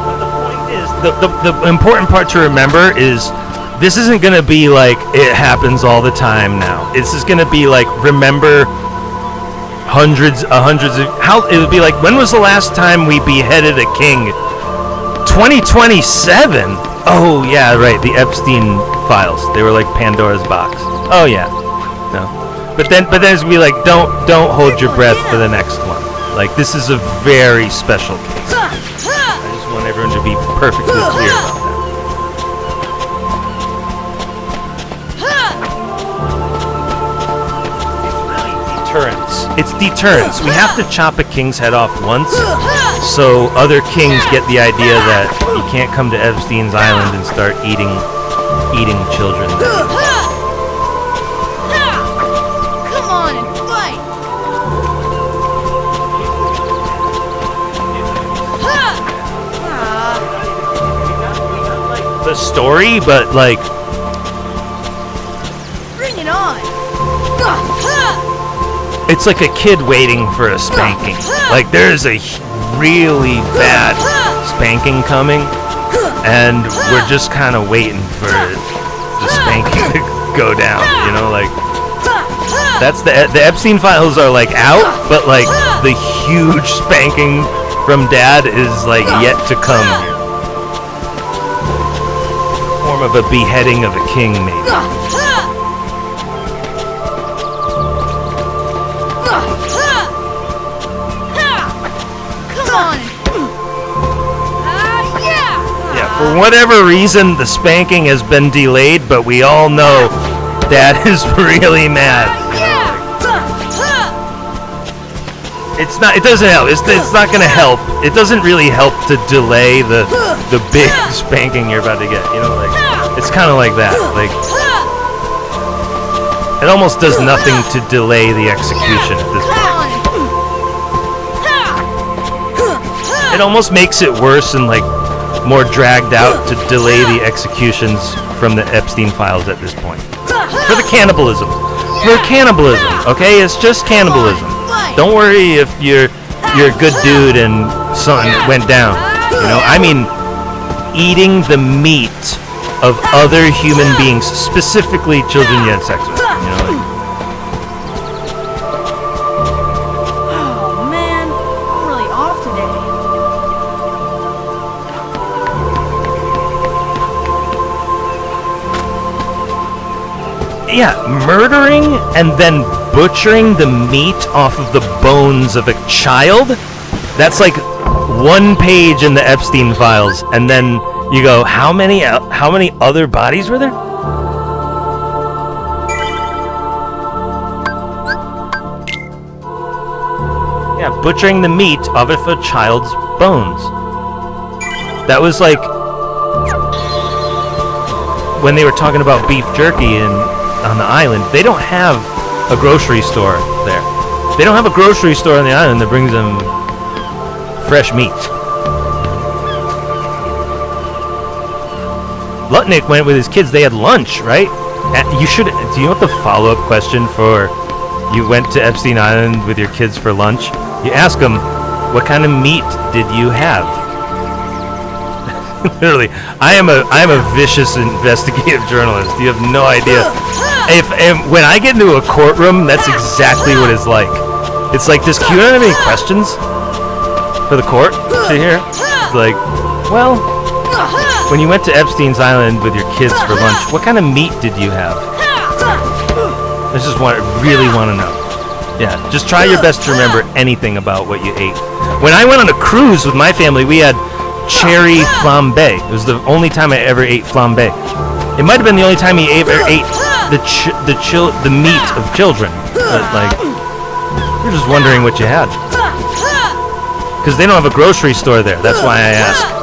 But the point is, the important part to remember is this isn't going to be like it happens all the time now. This is going to be like, remember hundreds of how it would be like, when was the last time we beheaded a king? 2027. Oh yeah, right, the Epstein files, they were like Pandora's box. Oh yeah, no, but then it's gonna be like, don't hold your breath for the next one. Like, this is a very special case. I just want everyone to be perfectly clear about that. It's deterrence. We have to chop a king's head off once, so other kings get the idea that you can't come to Epstein's Island and start eating children. Come on and fight! The story, but like, Bring it on! it's like a kid waiting for a spanking. Like, there's a really bad spanking coming, and we're just kind of waiting for the spanking to go down, like, that's the Epstein files are like out, but like the huge spanking from dad is like yet to come. Form of a beheading of a king, maybe. For whatever reason, the spanking has been delayed, but we all know Dad is really mad. It doesn't help. It's not gonna help. It doesn't really help to delay the big spanking you're about to get. Like, it's kind of like that. Like, It almost does nothing to delay the execution at this point. It almost makes it worse and like more dragged out to delay the executions from the Epstein files at this point. For the cannibalism. For cannibalism, okay? It's just cannibalism. Don't worry if you're a good dude and something went down. You know, I mean eating the meat of other human beings, specifically children you had sex with. You know, like, Oh man, I'm really off today. yeah, murdering and then butchering the meat off of the bones of a child. That's like one page in the Epstein files, and then you go, how many other bodies were there? Yeah, butchering the meat off of a child's bones. That was like when they were talking about beef jerky on the island. They don't have a grocery store there. They don't have a grocery store on the island that brings them fresh meat. Lutnick went with his kids. They had lunch, right? You should. Do you know what the follow-up question for you went to Epstein Island with your kids for lunch? You ask them, what kind of meat did you have? Literally, I am a vicious investigative journalist. You have no idea. When I get into a courtroom, that's exactly what it's like. It's like, does Q not have any questions for the court to hear? It's like, well, when you went to Epstein's Island with your kids for lunch, what kind of meat did you have? I just really want to know. Yeah, just try your best to remember anything about what you ate. When I went on a cruise with my family, we had cherry flambe. It was the only time I ever ate flambe. It might have been the only time he ever ate the meat of children. But like, we're just wondering what you had. Because they don't have a grocery store there. That's why I asked.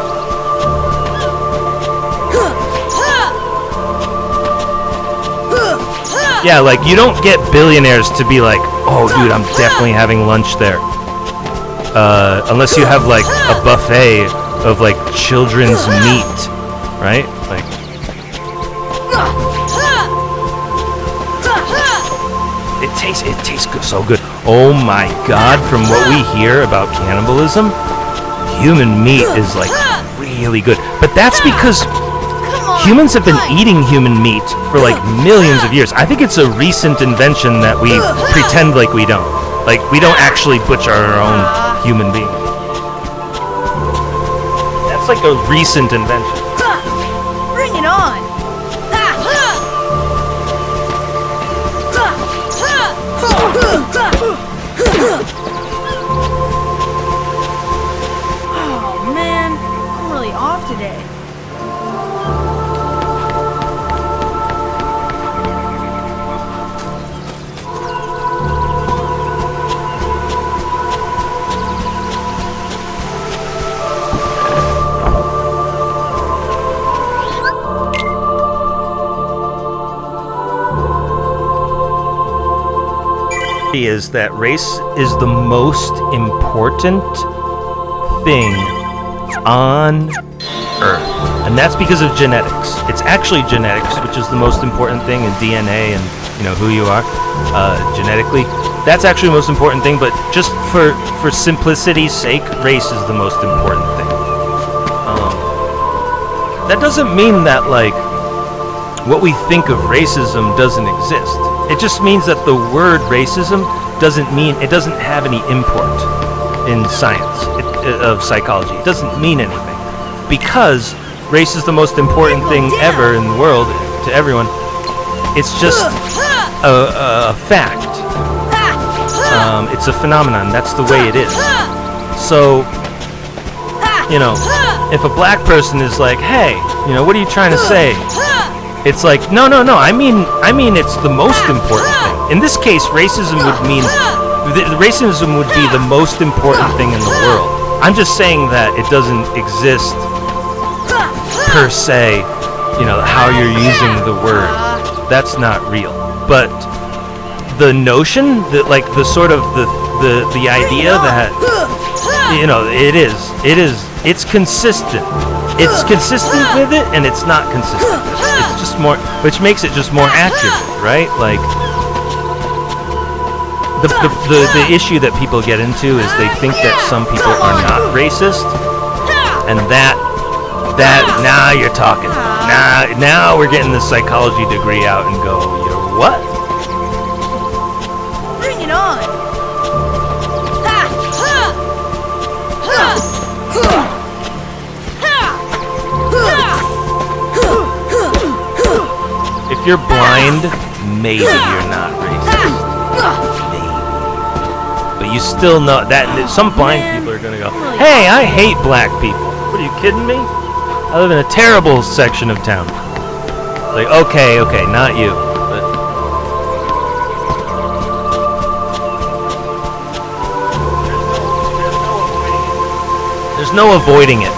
Yeah, like, you don't get billionaires to be like, oh, dude, I'm definitely having lunch there. Unless you have, like, a buffet of, like, children's meat, right? Like, it tastes good, so good. Oh my God, from what we hear about cannibalism, human meat is, like, really good. But that's because humans have been eating human meat for like millions of years. I think it's a recent invention that we pretend like we don't. Like, we don't actually butcher our own human being. That's like a recent invention. Bring it on. Oh man, I'm really off today. Is that race is the most important thing on Earth, and that's because of genetics. It's actually genetics, which is the most important thing in DNA and, you know, who you are genetically. That's actually the most important thing, but just for simplicity's sake, race is the most important thing. That doesn't mean that, like, what we think of racism doesn't exist. It just means that the word racism doesn't have any import in science of psychology. It doesn't mean anything, because race is the most important thing ever in the world to everyone. It's just a fact. It's a phenomenon. That's the way it is. So, you know, if a black person is like, hey, you know, what are you trying to say? It's like, no, I mean it's the most important thing. In this case, racism would mean, racism would be the most important thing in the world. I'm just saying that it doesn't exist per se, you know, how you're using the word. That's not real. But the notion that like the sort of the idea that it's consistent. It's consistent with it, and it's not consistent. It's just more, which makes it just more accurate, right? Like the issue that people get into is they think that some people are not racist, and that now you're talking. Now we're getting the psychology degree out and go, you're what? Bring it on. If you're blind, maybe you're not racist. Maybe. But you still know that some blind people are gonna go, hey, I hate black people. What, are you kidding me? I live in a terrible section of town. Like, okay, not you. But there's no avoiding it.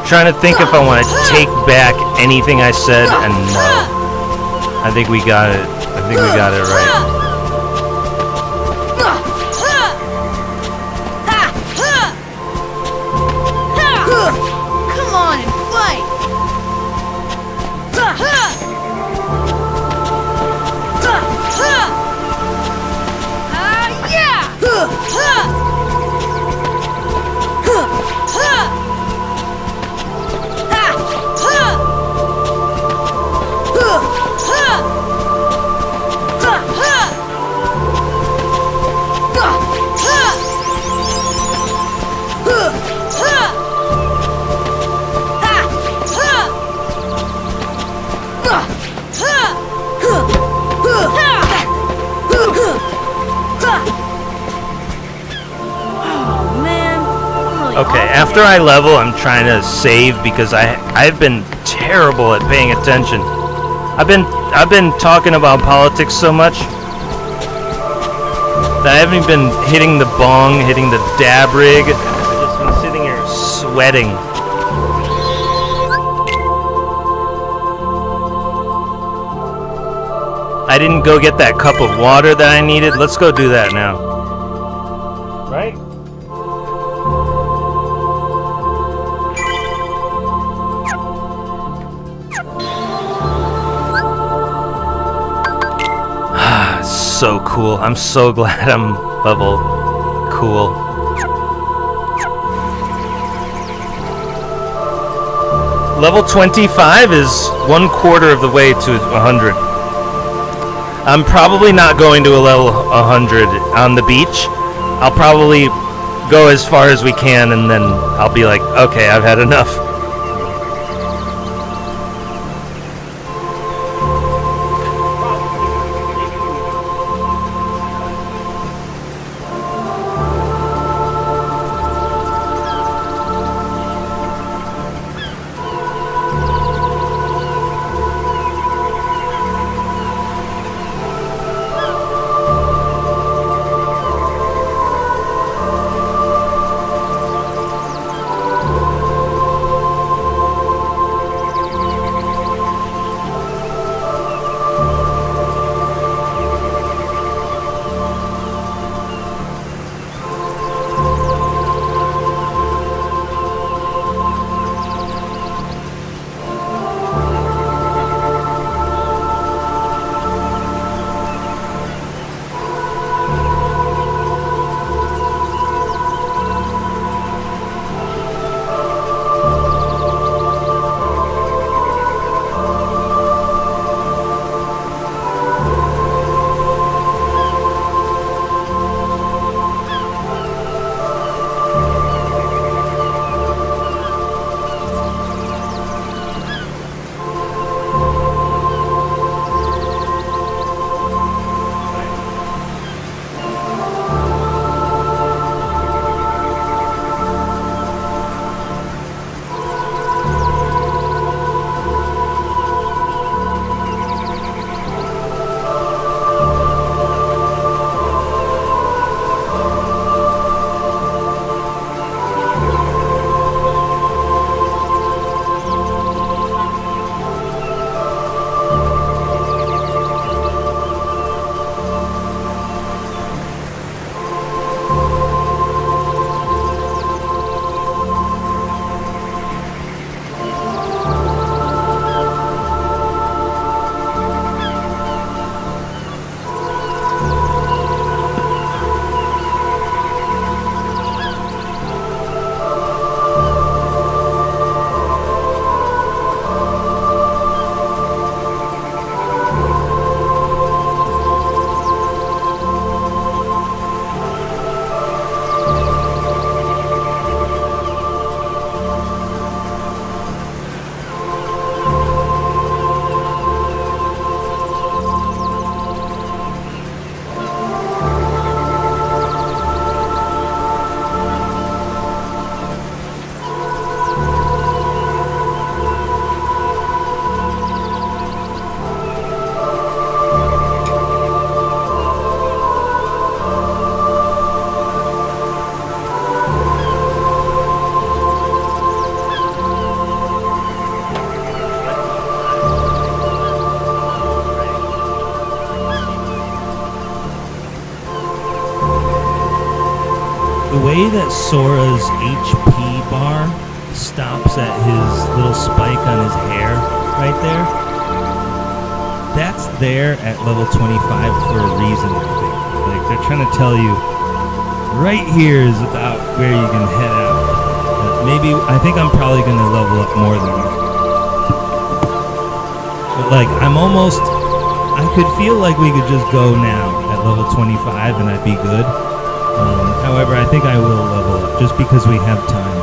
Trying to think if I want to take back anything I said, and no. I think we got it. I think we got it right. Come on and fight! Oh man, I'm really Okay, off after today. I level, I'm trying to save because I've been terrible at paying attention. I've been talking about politics so much that I haven't even been hitting the bong, hitting the dab rig. I've just been sitting here sweating. I didn't go get that cup of water that I needed. Let's go do that now. Right? So cool. I'm so glad I'm level cool. Level 25 is 1/4 of the way to 100. I'm probably not going to a level 100 on the beach. I'll probably go as far as we can and then I'll be like, okay, I've had enough. way that Sora's HP bar stops at his little spike on his hair right there, that's there at level 25 for a reason, I think. Like, they're trying to tell you, right here is about where you can head out. Maybe, I think I'm probably going to level up more than that. But, like, I could feel like we could just go now at level 25 and I'd be good. However, I think I will level up just because we have time.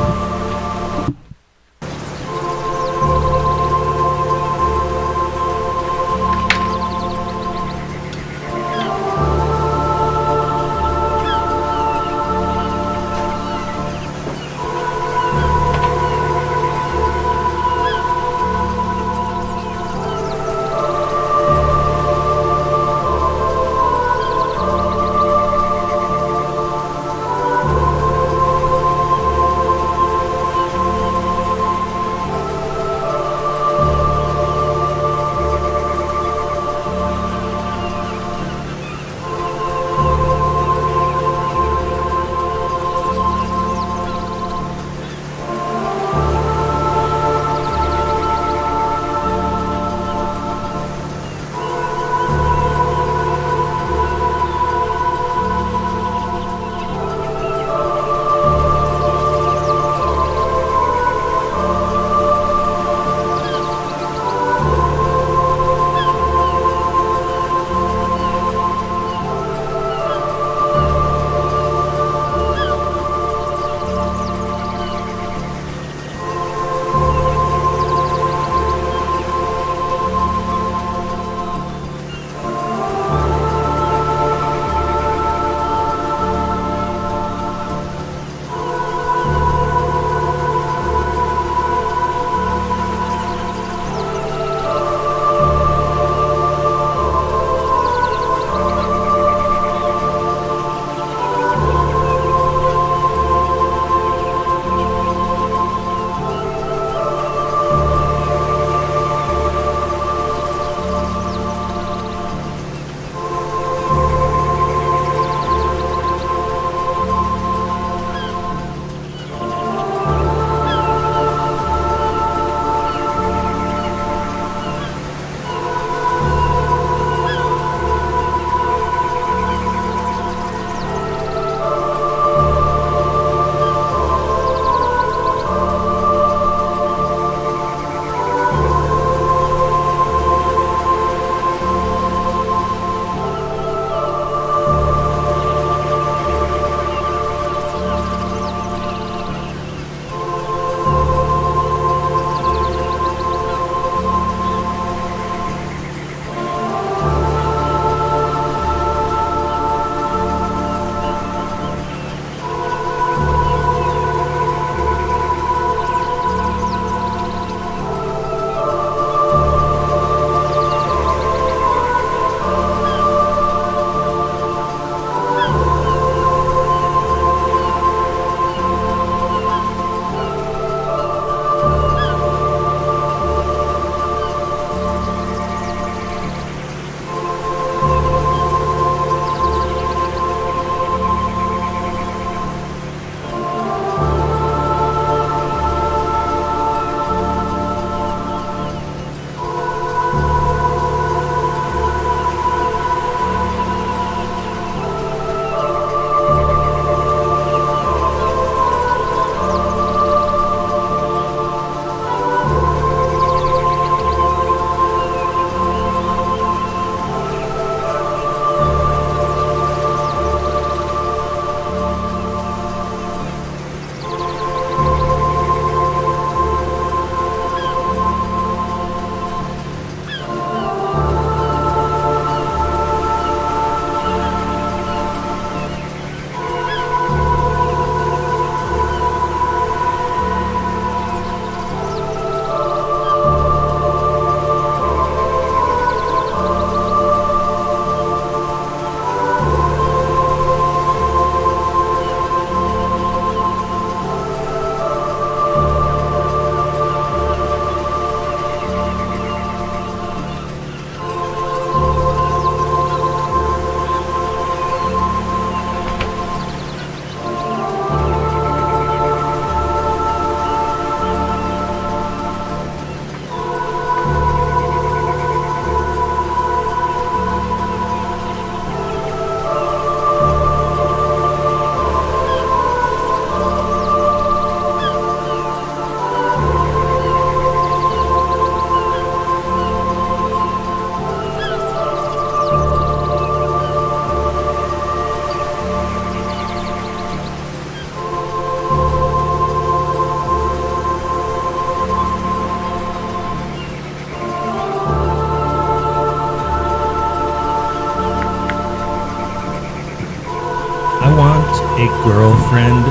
my girlfriend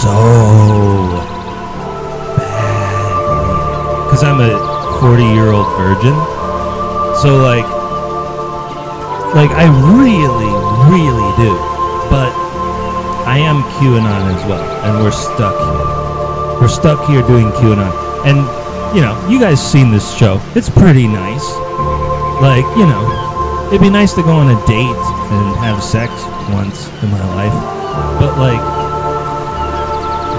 so bad. Because I'm a 40-year-old virgin. So, like I really, really do. But I am QAnon as well. And we're stuck here. We're stuck here doing QAnon. And, you know, you guys seen this show. It's pretty nice. Like, you know, it'd be nice to go on a date and have sex once in my life. But, like,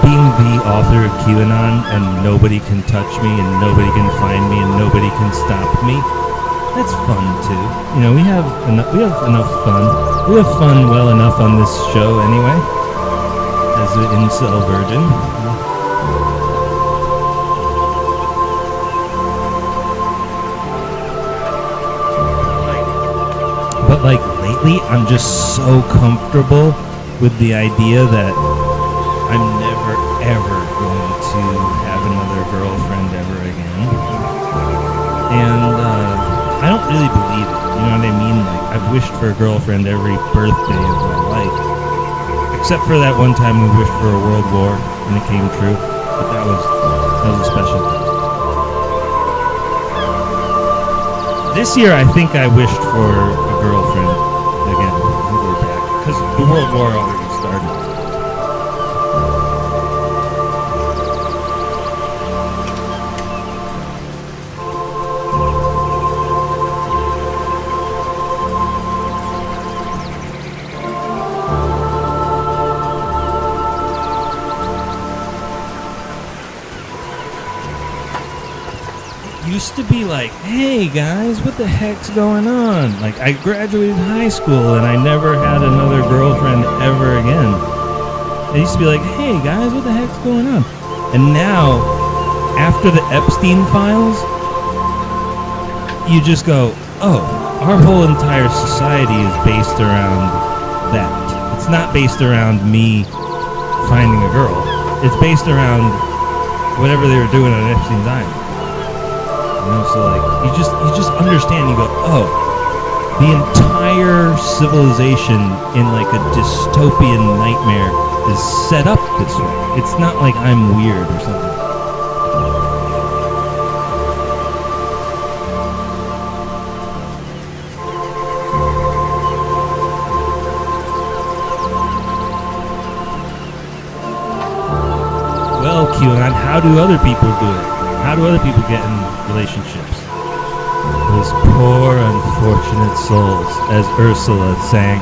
being the author of QAnon and nobody can touch me and nobody can find me and nobody can stop me, that's fun too. You know, we have enough fun. We have fun well enough on this show anyway, as an incel virgin. But like lately, I'm just so comfortable with the idea that I'm never ever going to have another girlfriend ever again. And I don't really believe it. You know what I mean? Like, I've wished for a girlfriend every birthday of my life. Except for that one time we wished for a world war and it came true. But that was a special thing. This year I think I wished for a girlfriend again. We're back. Because the world war already started. Used to be like, hey guys, what the heck's going on? Like, I graduated high school and I never had another girlfriend ever again. I used to be like, hey guys, what the heck's going on? And now, after the Epstein files, you just go, oh, our whole entire society is based around that. It's not based around me finding a girl. It's based around whatever they were doing on Epstein's Island. You know, so like you just understand. You go, oh, the entire civilization in like a dystopian nightmare is set up this way. It's not like I'm weird or something. Well, QAnon, how do other people do it? How do other people get in relationships? Those poor, unfortunate souls, as Ursula sang.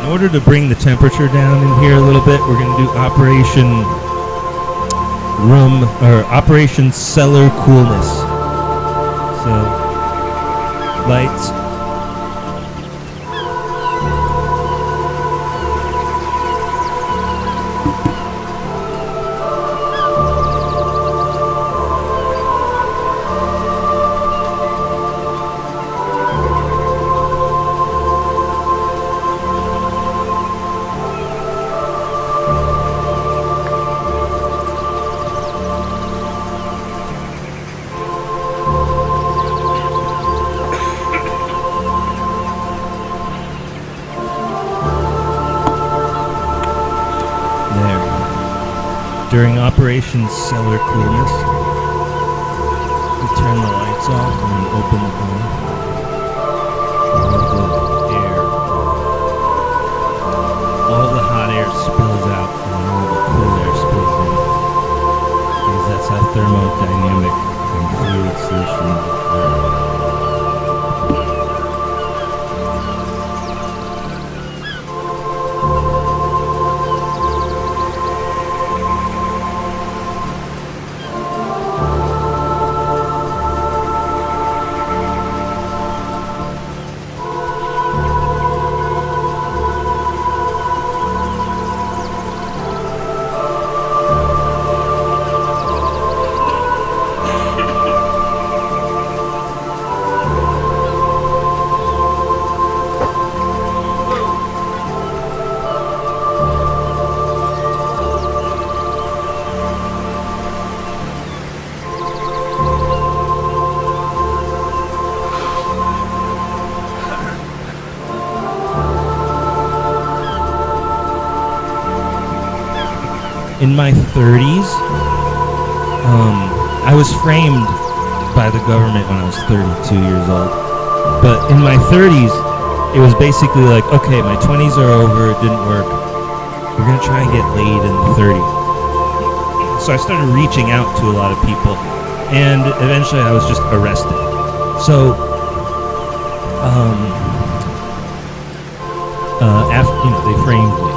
In order to bring the temperature down in here a little bit, we're going to do Operation Cellar Coolness. So, lights. During Operation Cellar Coolness, we turn the lights off and we open the door. And the air. All the hot air spills out and all the cool air spills in. Because that's thermodynamic and fluid solution. In my 30s, I was framed by the government when I was 32 years old. But in my 30s, it was basically like, okay, my 20s are over, it didn't work. We're going to try and get laid in the 30s. So I started reaching out to a lot of people, and eventually I was just arrested. So, after, they framed me.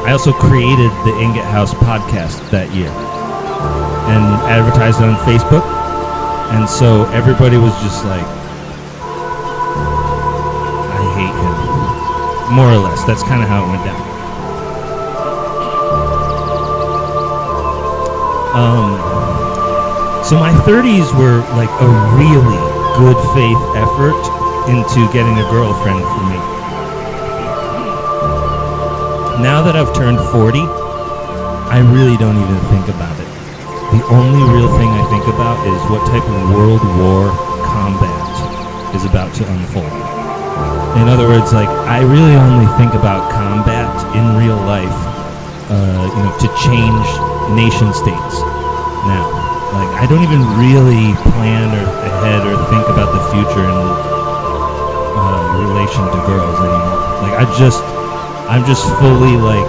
I also created the Ingot House podcast that year and advertised it on Facebook. And so everybody was just like, I hate him. More or less. That's kind of how it went down. So my 30s were like a really good faith effort into getting a girlfriend for me. Now that I've turned 40, I really don't even think about it. The only real thing I think about is what type of World War combat is about to unfold. In other words, like, I really only think about combat in real life, to change nation states now. Like, I don't even really plan or ahead or think about the future in relation to girls anymore. Like, I'm just fully like,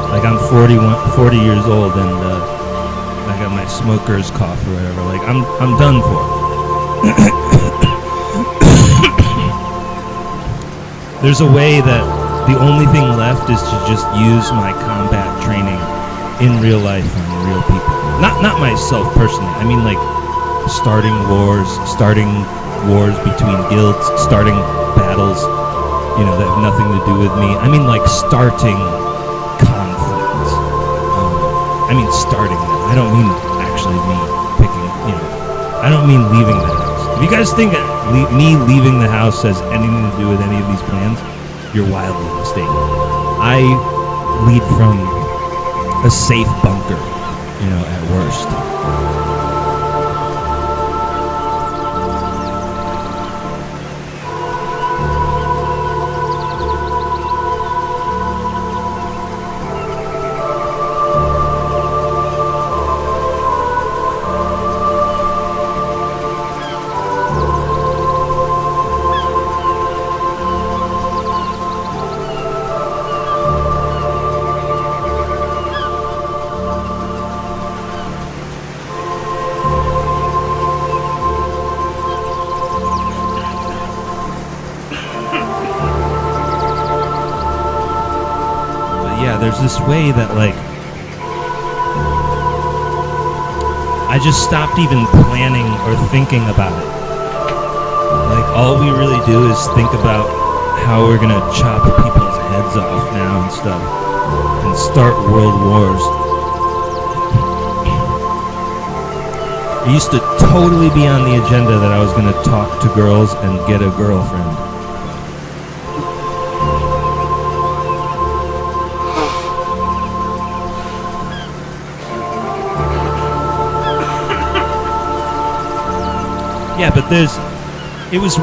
like I'm 40 years old and I got my smoker's cough or whatever. Like I'm done for. There's a way that the only thing left is to just use my combat training in real life on real people. Not myself personally. I mean, like, starting wars between guilds, starting battles, that have nothing to do with me. I mean, like, starting conflicts. I mean, starting them. I don't mean actually me picking, I don't mean leaving the house. If you guys think that me leaving the house has anything to do with any of these plans, you're wildly mistaken. I lead from a safe bunker, at worst. There's this way that, like, I just stopped even planning or thinking about it. Like, all we really do is think about how we're gonna chop people's heads off now and stuff and start world wars. It used to totally be on the agenda that I was gonna talk to girls and get a girlfriend. Yeah, but it was a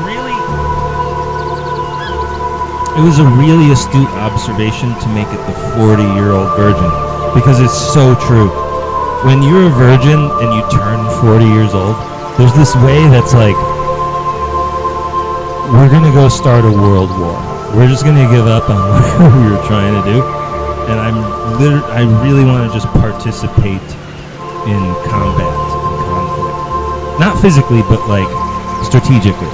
really astute observation to make it the 40-year-old virgin, because it's so true. When you're a virgin and you turn 40 years old, there's this way that's like, we're gonna go start a world war. we're just gonna give up on what we were trying to do, and I really want to just participate in combat and conflict, not physically, but like strategically.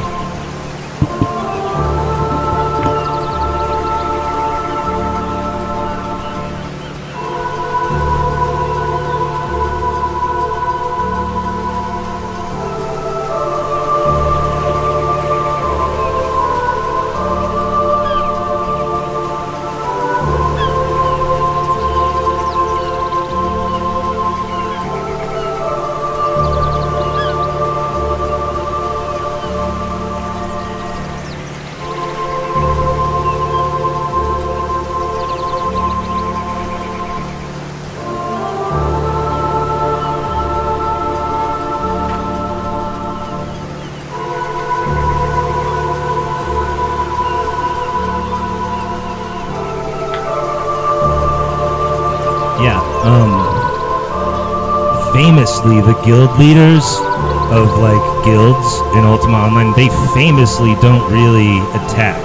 Yeah, famously, the guild leaders of, like, guilds in Ultima Online, they famously don't really attack.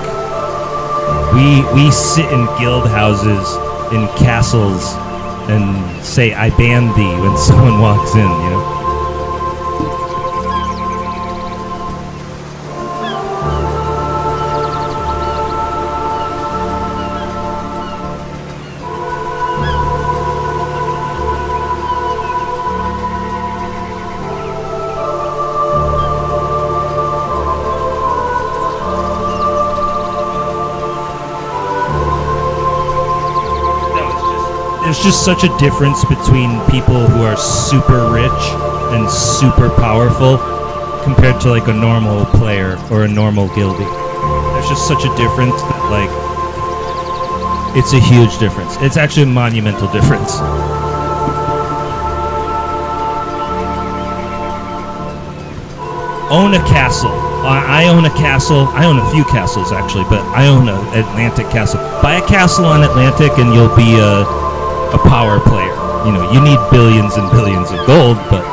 We sit in guild houses, in castles, and say, I ban thee, when someone walks in, you know? There's just such a difference between people who are super rich and super powerful compared to like a normal player or a normal guildie. There's just such a difference that like it's a huge difference. It's actually a monumental difference. Own a castle. I own a castle. I own a few castles actually, but I own an Atlantic castle. Buy a castle on Atlantic and you'll be a power player. You know, you need billions and billions of gold, but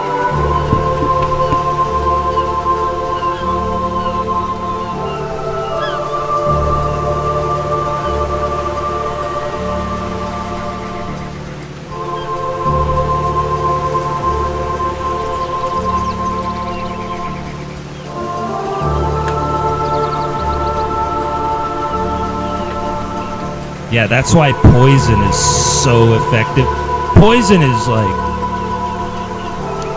yeah, that's why poison is so effective. Poison is like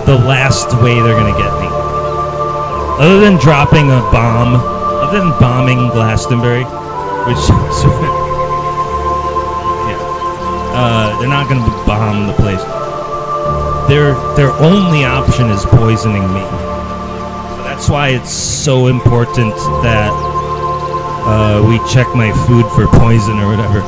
the last way they're gonna get me. Other than dropping a bomb, other than bombing Glastonbury, which yeah, they're not gonna bomb the place. Their only option is poisoning me. So that's why it's so important that we check my food for poison or whatever.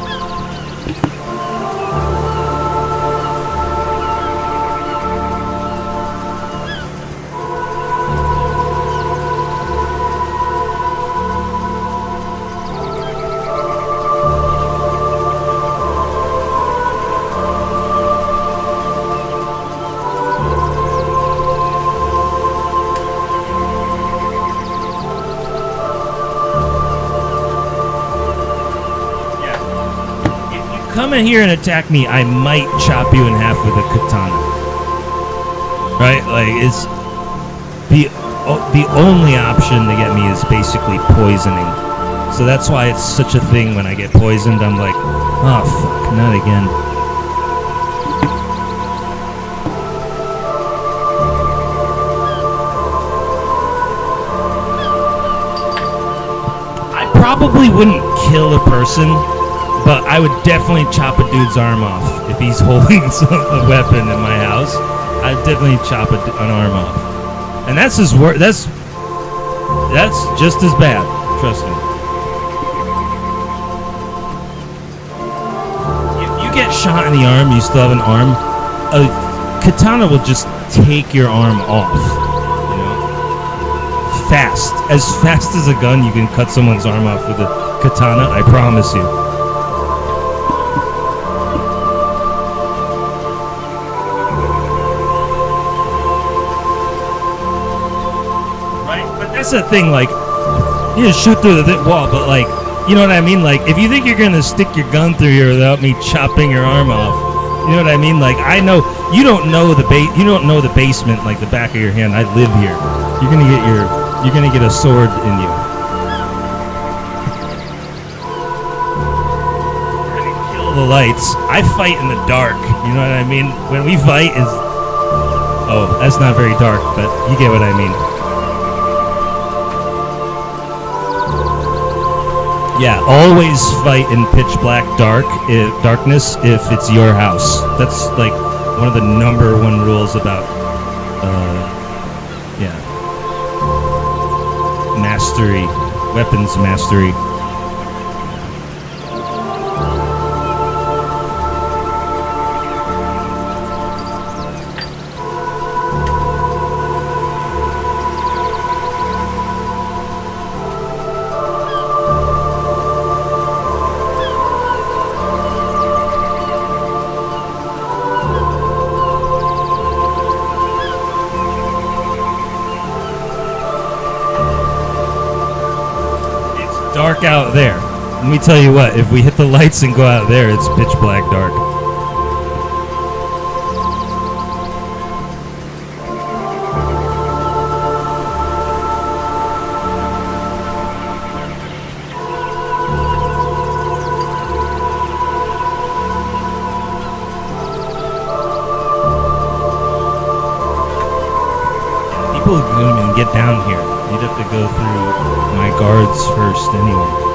Come in here and attack me, I might chop you in half with a katana. Right? Like, it's the only option to get me is basically poisoning. So that's why it's such a thing when I get poisoned. I'm like, oh fuck, not again. I probably wouldn't kill a person, but I would definitely chop a dude's arm off if he's holding a weapon in my house. I'd definitely chop an arm off, and that's his word. That's just as bad. Trust me. If you get shot in the arm, you still have an arm. A katana will just take your arm off. You know, as fast as a gun, you can cut someone's arm off with a katana. I promise you. That's the thing, like, you just shoot through the wall, but, like, You know what I mean? Like, if you think you're gonna stick your gun through here without me chopping your arm off, you know what I mean? Like, I know you don't know the basement like the back of your hand. I live here. You're gonna get a sword in you. We're gonna kill the lights. I fight in the dark. You know what I mean? When we fight is, oh, that's not very dark, but you get what I mean. Yeah, always fight in pitch black darkness if it's your house. That's like one of the number one rules about, mastery, weapons mastery. Dark out there. Let me tell you what, if we hit the lights and go out there, it's pitch black dark. People couldn't even get down here. You'd have to go through my guards first anyway.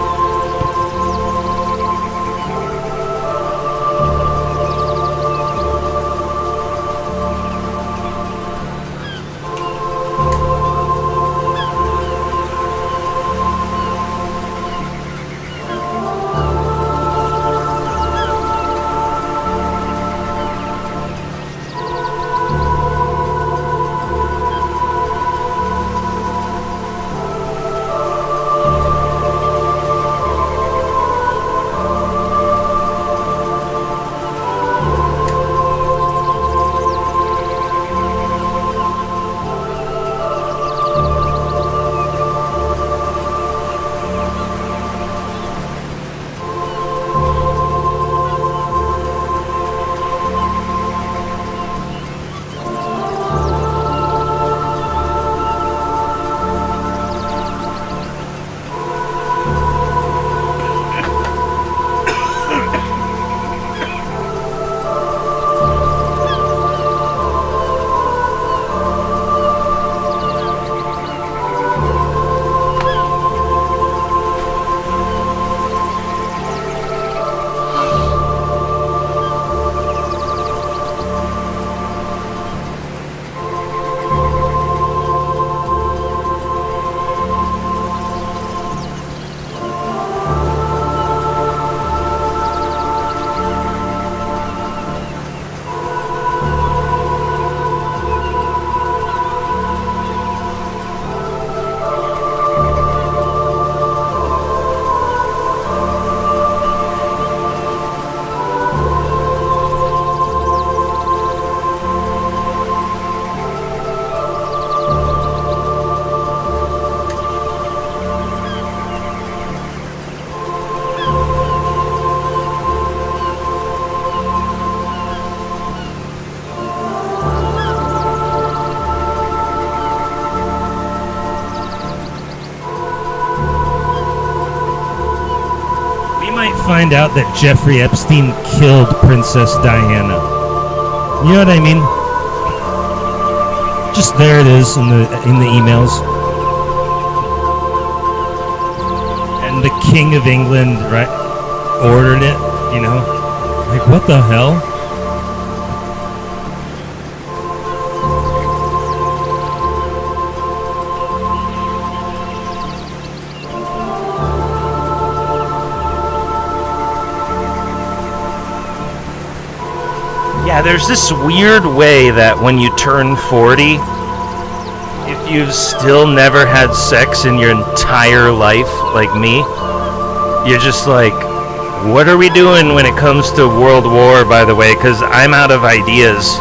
Find out that Jeffrey Epstein killed Princess Diana. You know what I mean? Just there it is in the emails. And the King of England ordered it, you know? Like, what the hell? Yeah, there's this weird way that when you turn 40, if you've still never had sex in your entire life, like me, you're just like, what are we doing when it comes to World War, by the way? Because I'm out of ideas.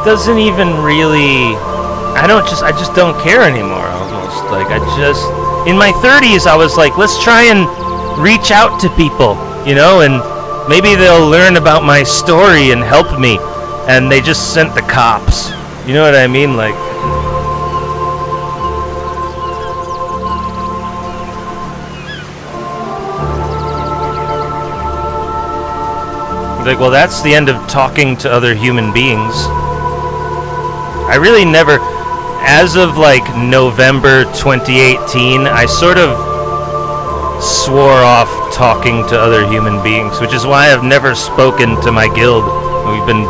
doesn't even really. I just don't care anymore. Almost like in my 30s, I was like, let's try and reach out to people, and maybe they'll learn about my story and help me. And they just sent the cops. You know what I mean? Like. Like, well, that's the end of talking to other human beings. I really never, as of like November 2018, I sort of swore off talking to other human beings, which is why I've never spoken to my guild. We've been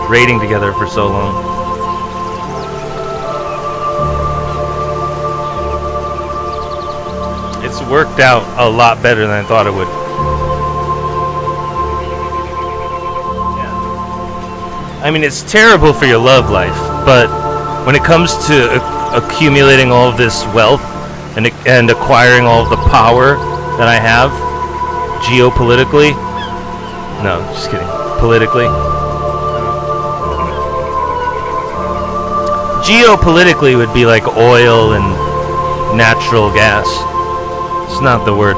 raiding together for so long. It's worked out a lot better than I thought it would. I mean, it's terrible for your love life, but when it comes to accumulating all of this wealth and acquiring all of the power that I have, geopolitically, no, just kidding, politically. Geopolitically would be like oil and natural gas. It's not the word.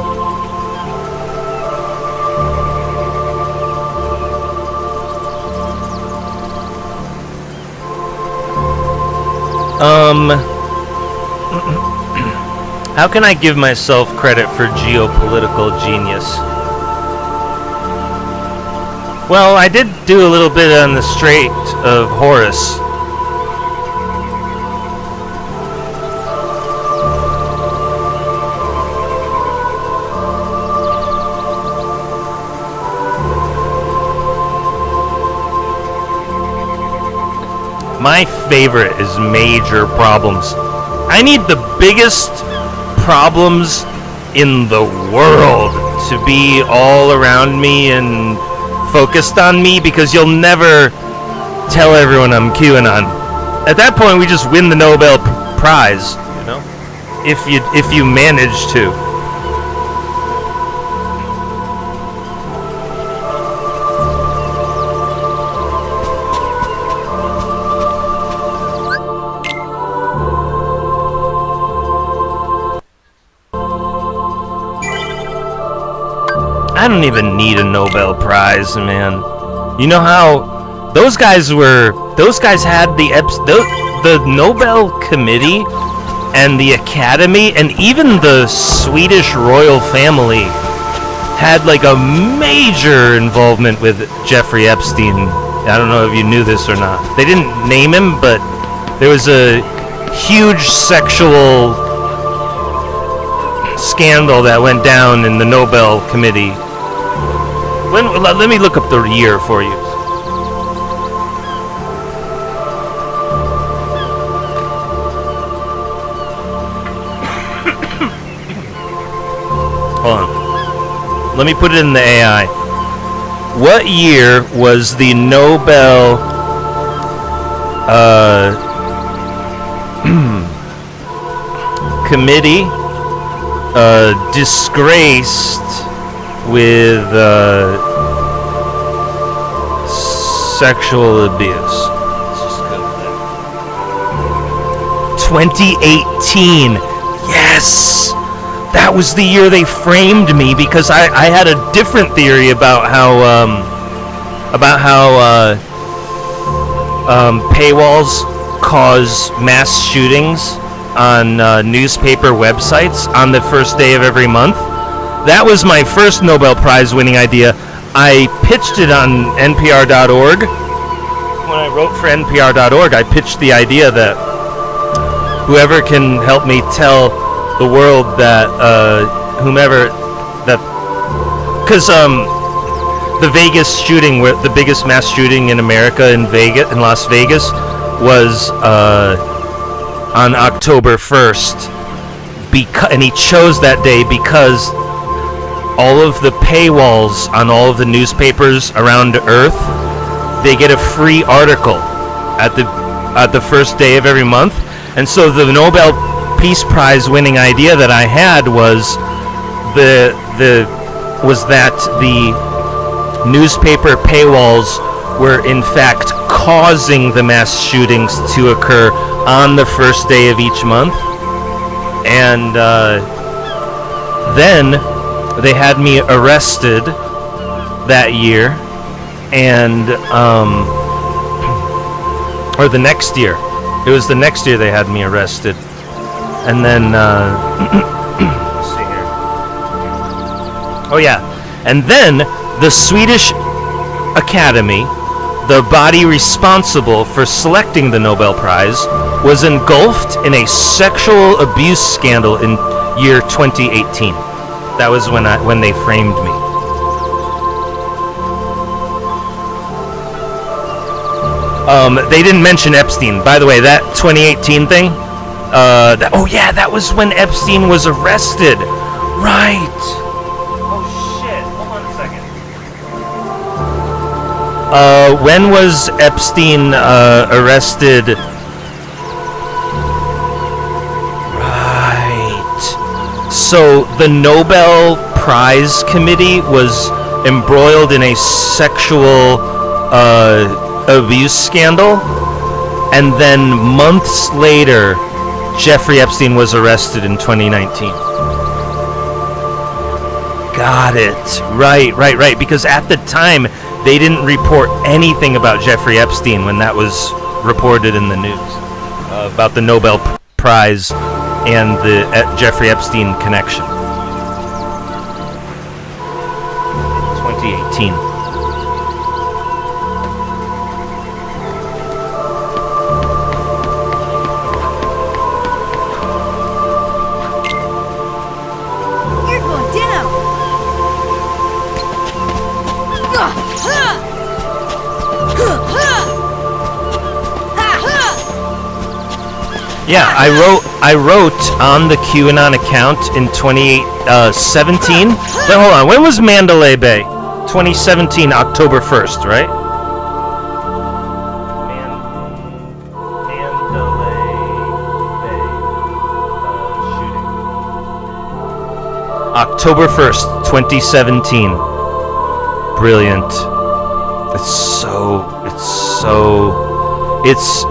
How can I give myself credit for geopolitical genius? Well, I did do a little bit on the Strait of Horus. My favorite is major problems. I need the biggest problems in the world to be all around me and focused on me, because you'll never tell everyone I'm QAnon. At that point, we just win the Nobel Prize, if you manage to. I don't even need a Nobel Prize, man. You know how those guys had the Nobel Committee and the Academy and even the Swedish royal family had like a major involvement with Jeffrey Epstein. I don't know if you knew this or not. They didn't name him, but there was a huge sexual scandal that went down in the Nobel Committee. Let me look up the year for you. Hold on. Let me put it in the AI. What year was the Nobel committee disgraced with sexual abuse? Let's just go with that. 2018. Yes, that was the year they framed me, because I had a different theory about how paywalls cause mass shootings on newspaper websites on the first day of every month. That was my first Nobel Prize winning idea. I pitched it on NPR.org. When I wrote for NPR.org, I pitched the idea that whoever can help me tell the world that because the Vegas shooting, where the biggest mass shooting in America in Las Vegas, was on October 1st, and he chose that day because all of the paywalls on all of the newspapers around Earth, they get a free article at the first day of every month. And so the Nobel Peace Prize winning idea that I had was that the newspaper paywalls were in fact causing the mass shootings to occur on the first day of each month. And then they had me arrested that year, and or the next year. It was the next year they had me arrested, and then let's see here. Oh yeah, and then the Swedish Academy, the body responsible for selecting the Nobel Prize, was engulfed in a sexual abuse scandal in year 2018. That was when they framed me. They didn't mention Epstein. By the way, that 2018 thing, that was when Epstein was arrested. Right. Oh shit, hold on a second. When was Epstein arrested? Right. So the Nobel Prize Committee was embroiled in a sexual abuse scandal, and then months later, Jeffrey Epstein was arrested in 2019. Got it. Right. Because at the time, they didn't report anything about Jeffrey Epstein when that was reported in the news about the Nobel Prize and the Jeffrey Epstein connection. 2018. You're going down. Yeah, I wrote on the QAnon account in 2017. But hold on, when was Mandalay Bay? 2017, October 1st, right? Mandalay Bay shooting. October 1st, 2017. Brilliant.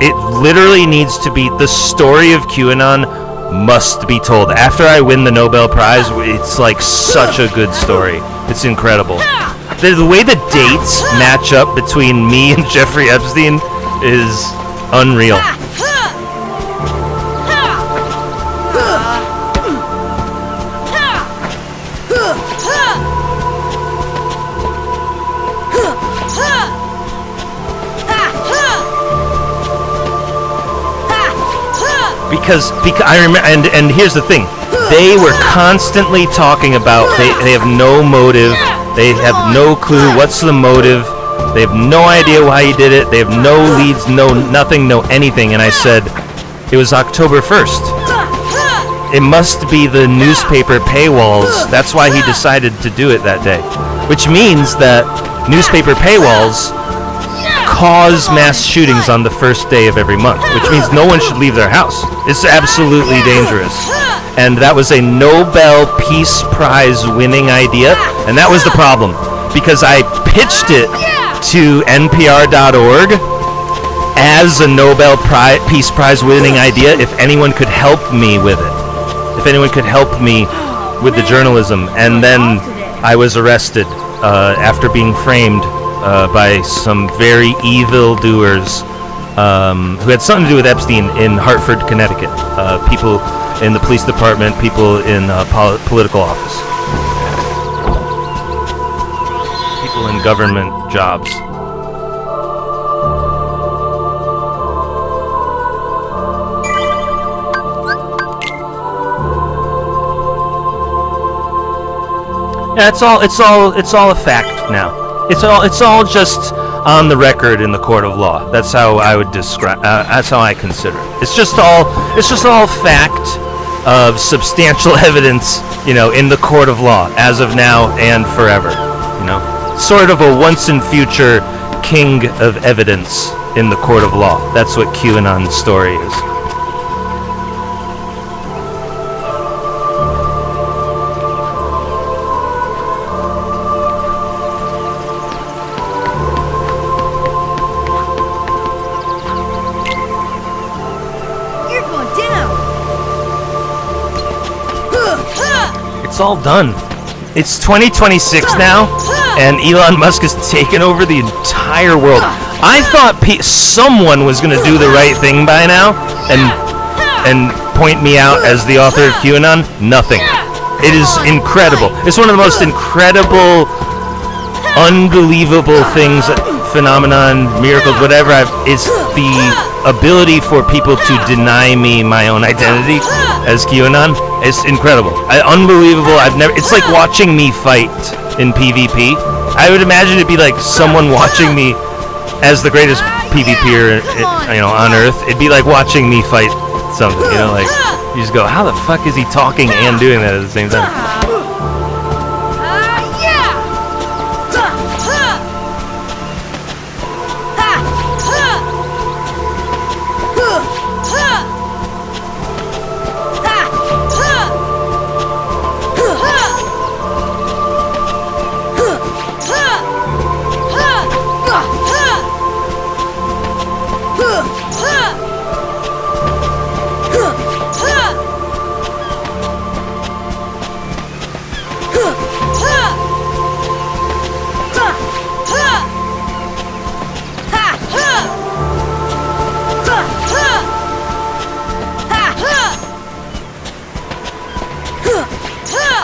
It literally needs to be, the story of QAnon must be told. After I win the Nobel Prize, it's like such a good story. It's incredible. The way the dates match up between me and Jeffrey Epstein is unreal. Because I remember, and here's the thing, they were constantly talking about they have no motive, they have no clue what's the motive, they have no idea why he did it, they have no leads, no nothing, no anything. And I said, it was October 1st. It must be the newspaper paywalls. That's why he decided to do it that day. Which means that newspaper paywalls cause mass shootings on the first day of every month, which means no one should leave their house. It's absolutely dangerous. And that was a Nobel Peace Prize winning idea, and that was the problem, because I pitched it to NPR.org as a Nobel Peace Prize winning idea if anyone could help me with it. If anyone could help me with the journalism. And then I was arrested after being framed by some very evil doers who had something to do with Epstein in Hartford, Connecticut. People in the police department, people in political office, people in government jobs. Yeah, it's all a fact now. It's all just on the record in the court of law. That's how I would describe. That's how I consider it. It's just all fact of substantial evidence, in the court of law as of now and forever. Sort of a once and future king of evidence in the court of law. That's what QAnon's story is. It's all done. It's 2026 now, and Elon Musk has taken over the entire world. I thought someone was going to do the right thing by now and point me out as the author of QAnon. Nothing. It is incredible. It's one of the most incredible, unbelievable things, phenomenon, miracles, whatever. It's the ability for people to deny me my own identity as QAnon. It's incredible. Unbelievable. It's like watching me fight in PvP. I would imagine it'd be like someone watching me as the greatest PvPer, on Earth. It'd be like watching me fight something, like you just go, how the fuck is he talking and doing that at the same time?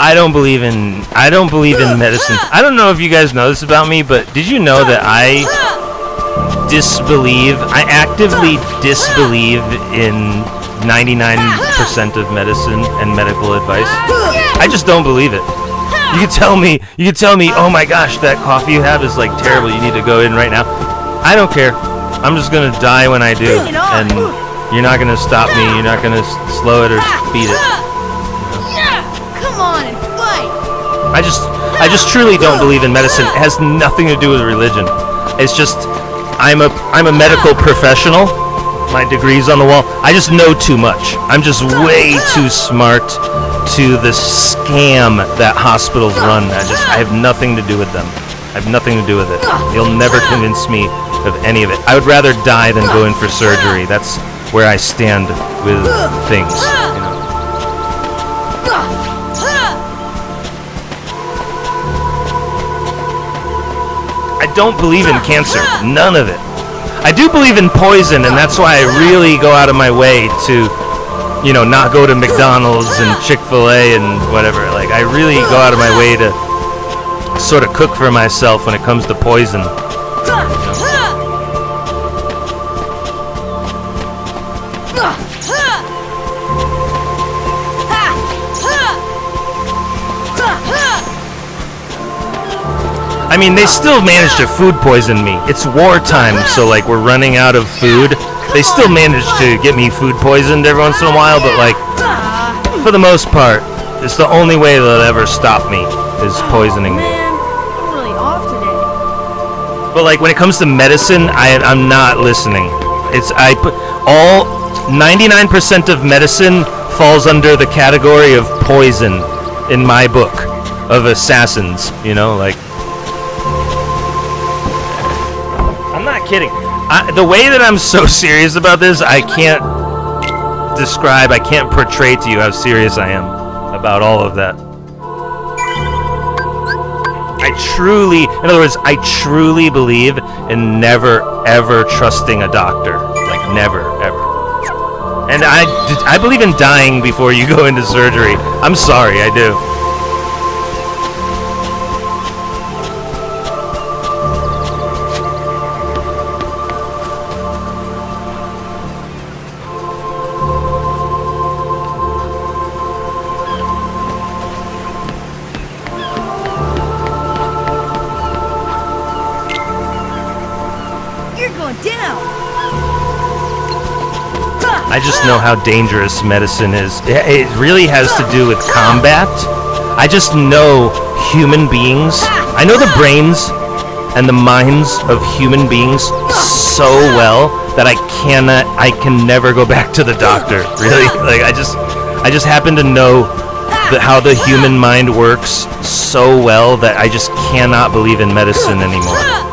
I don't believe in medicine. I don't know if you guys know this about me, but did you know that I actively disbelieve in 99% of medicine and medical advice? I just don't believe it. You could tell me, oh my gosh, that coffee you have is like terrible, you need to go in right now. I don't care. I'm just gonna die when I do, and you're not gonna stop me, you're not gonna slow it or speed it. Come on and fight. I just truly don't believe in medicine. It has nothing to do with religion. It's just I'm a medical professional. My degree's on the wall. I just know too much. I'm just way too smart to the scam that hospitals run. I have nothing to do with them. I have nothing to do with it. You'll never convince me of any of it. I would rather die than go in for surgery. That's where I stand with things. I don't believe in cancer. None of it. I do believe in poison, and that's why I really go out of my way to, not go to McDonald's and Chick-fil-A and whatever. Like, I really go out of my way to sort of cook for myself when it comes to poison. I mean, they still manage to food poison me. It's wartime, so like we're running out of food. They still manage to get me food poisoned every once in a while, but like, for the most part, it's the only way they'll ever stop me is poisoning me. Man, I'm really off today. But like when it comes to medicine, I'm not listening. I put all 99% of medicine falls under the category of poison in my book of assassins. Like. I'm not kidding. The way that I'm so serious about this, I can't describe, I can't portray to you how serious I am about all of that. In other words, I truly believe in never, ever trusting a doctor. Like, never, ever. And I believe in dying before you go into surgery. I'm sorry, I do. I just know how dangerous medicine is. It really has to do with combat. I just know human beings. I know the brains and the minds of human beings so well that I can never go back to the doctor. Really, like I just happen to know how the human mind works so well that I just cannot believe in medicine anymore.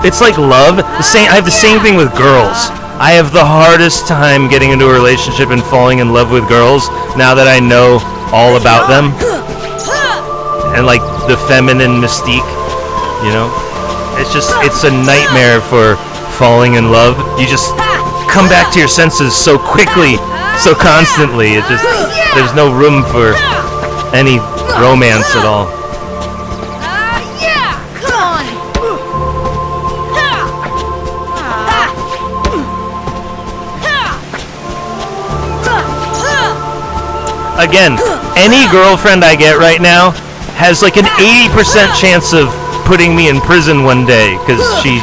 It's like love. I have the same thing with girls. I have the hardest time getting into a relationship and falling in love with girls now that I know all about them and like the feminine mystique, you know? It's a nightmare for falling in love. You just come back to your senses so quickly, so constantly. There's no room for any romance at all. Yeah! Come on! Again, any girlfriend I get right now has like an 80% chance of putting me in prison one day because she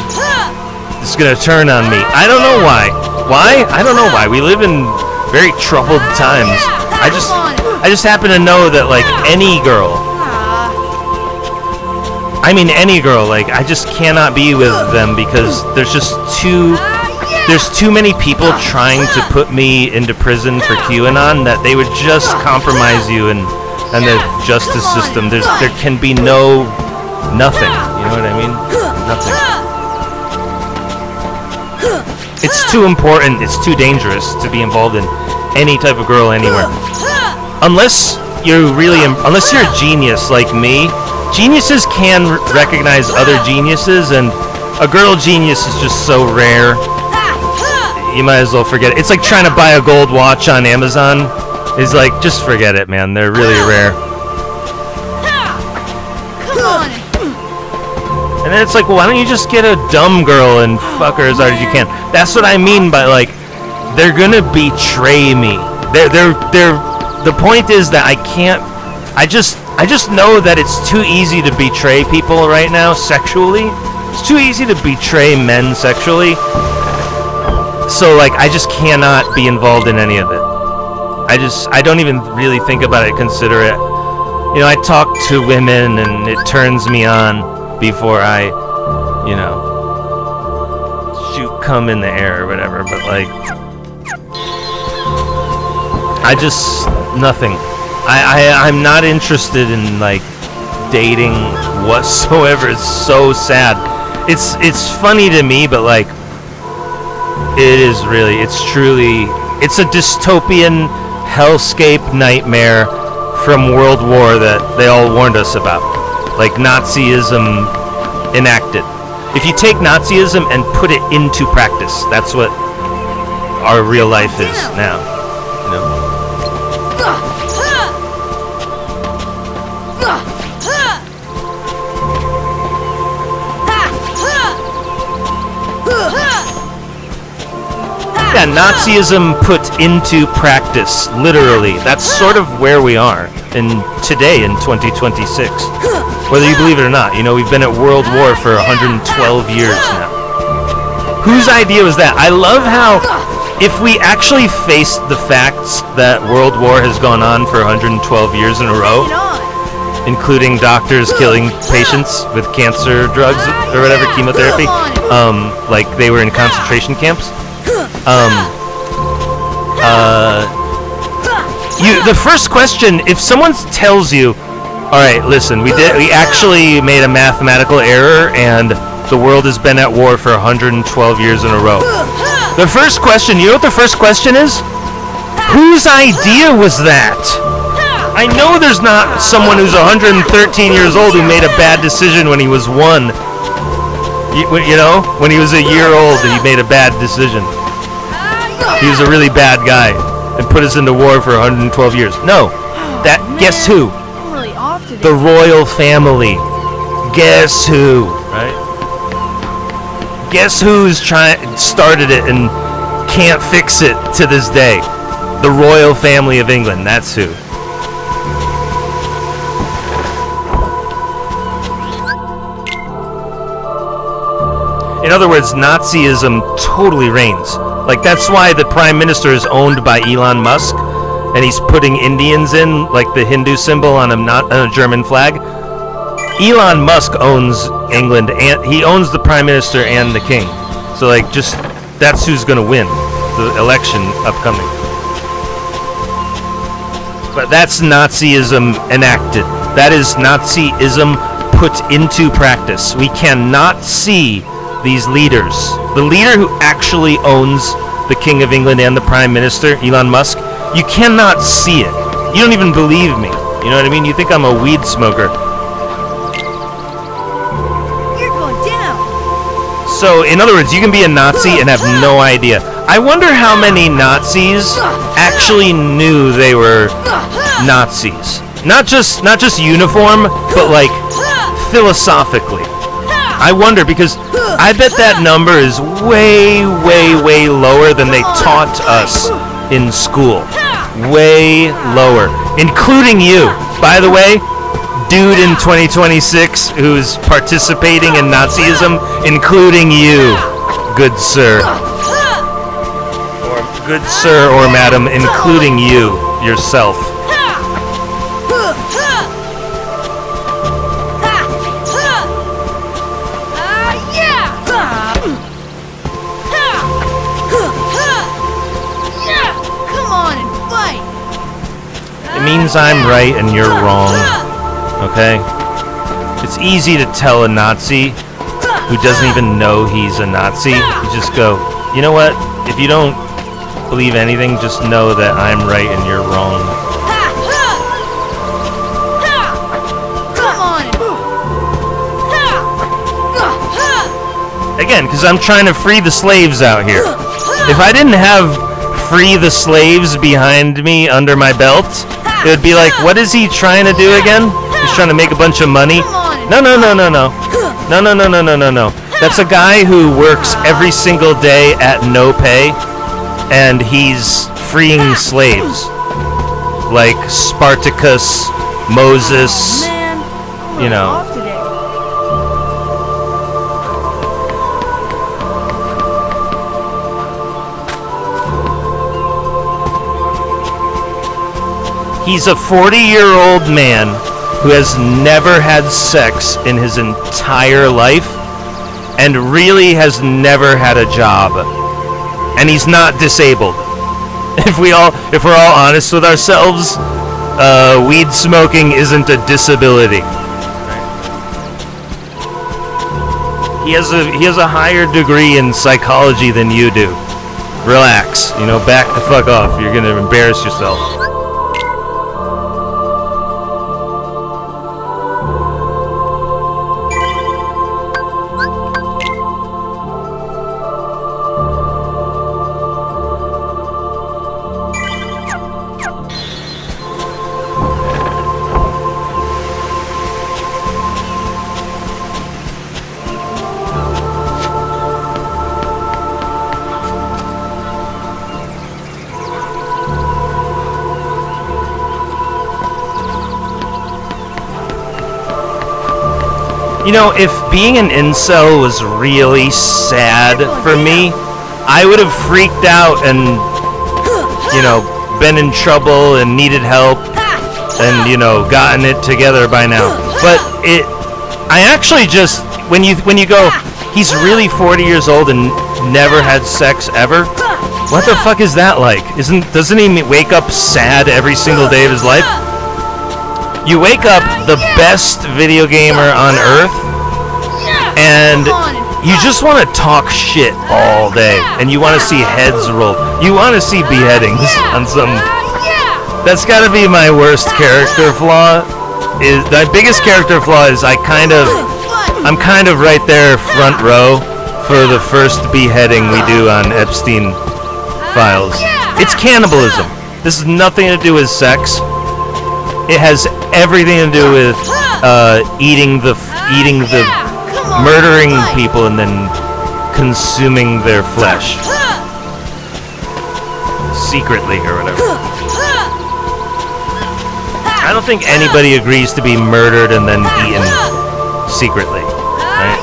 is gonna turn on me. I don't know why. Why? I don't know why. We live in very troubled times. I just happen to know that like any girl, any girl, like I just cannot be with them because there's too many people trying to put me into prison for QAnon that they would just compromise you and the justice system. There can be nothing. You know what I mean? Nothing. It's too important. It's too dangerous to be involved in any type of girl anywhere. Unless you're a genius like me. Geniuses can recognize other geniuses, and a girl genius is just so rare. You might as well forget it. It's like trying to buy a gold watch on Amazon. It's like, just forget it, man. They're really rare. Come on! And then it's like, well, why don't you just get a dumb girl and fuck her as hard as you can? That's what I mean by like, they're gonna betray me. The point is that I can't. I just know that it's too easy to betray people right now sexually. It's too easy to betray men sexually. So like I just cannot be involved in any of it. I don't even really think about it, consider it. You know, I talk to women and it turns me on before I, you know, shoot cum in the air or whatever, but like nothing. I'm not interested in like dating whatsoever. It's so sad. It's funny to me, but like it's a dystopian hellscape nightmare from World War that they all warned us about. Like Nazism enacted. If you take Nazism and put it into practice, that's what our real life is now. You know? Yeah, Nazism put into practice, literally. That's sort of where we are today in 2026. Whether you believe it or not, you know, we've been at World War for 112 years now. Whose idea was that? I love how if we actually faced the facts that World War has gone on for 112 years in a row, including doctors killing patients with cancer drugs or whatever, chemotherapy, like they were in concentration camps. The first question, if someone tells you, all right, listen, we actually made a mathematical error and the world has been at war for 112 years in a row. The first question, you know what the first question is? Whose idea was that? I know there's not someone who's 113 years old who made a bad decision when he was 1. You know, when he was a year old, he made a bad decision. He was a really bad guy and put us into war for 112 years. No, guess who? I'm really off today. The royal family. Guess who? Right? Guess who's started it and can't fix it to this day? The royal family of England. That's who. In other words, Nazism totally reigns. Like, that's why the prime minister is owned by Elon Musk, and he's putting Indians in, like the Hindu symbol on a German flag. Elon Musk owns England, and he owns the prime minister and the king. So, like, that's who's going to win the election upcoming. But that's Nazism enacted. That is Nazism put into practice. We cannot see these leaders. The leader who actually owns the King of England and the Prime Minister, Elon Musk. You cannot see it. You don't even believe me. You know what I mean? You think I'm a weed smoker. You're going down. So, in other words, you can be a Nazi and have no idea. I wonder how many Nazis actually knew they were Nazis. Not just uniform, but like philosophically. I wonder, because I bet that number is way, way, way lower than they taught us in school. Way lower. Including you. By the way, dude in 2026 who's participating in Nazism, including you, good sir. Or good sir or madam, including you, yourself. Come on and fight. It means I'm right and you're wrong. Okay? It's easy to tell a Nazi who doesn't even know he's a Nazi. You just go, you know what? If you don't believe anything, just know that I'm right and you're wrong. Come on. Again, because I'm trying to free the slaves out here. If I didn't have free the slaves behind me under my belt, it would be like, what is he trying to do again? He's trying to make a bunch of money? No. No. That's a guy who works every single day at no pay, and he's freeing slaves. Like Spartacus, Moses, Man, I'm you know. off today. He's a 40-year-old man who has never had sex in his entire life and really has never had a job. And he's not disabled. If we're all honest with ourselves, weed smoking isn't a disability. He has a higher degree in psychology than you do. Relax, back the fuck off. You're gonna embarrass yourself. If being an incel was really sad for me, I would have freaked out and, been in trouble and needed help and, gotten it together by now. But I actually just, when you go, he's really 40 years old and never had sex ever? What the fuck is that like? Doesn't he wake up sad every single day of his life? You wake up the best video gamer on Earth, and you just want to talk shit all day, and you want to see heads roll. You want to see beheadings on some. That's got to be my worst character flaw. My biggest character flaw is I'm kind of right there front row for the first beheading we do on Epstein files. It's cannibalism. This has nothing to do with sex. It has everything to do with eating the murdering people and then consuming their flesh secretly or whatever. I don't think anybody agrees to be murdered and then eaten secretly, right?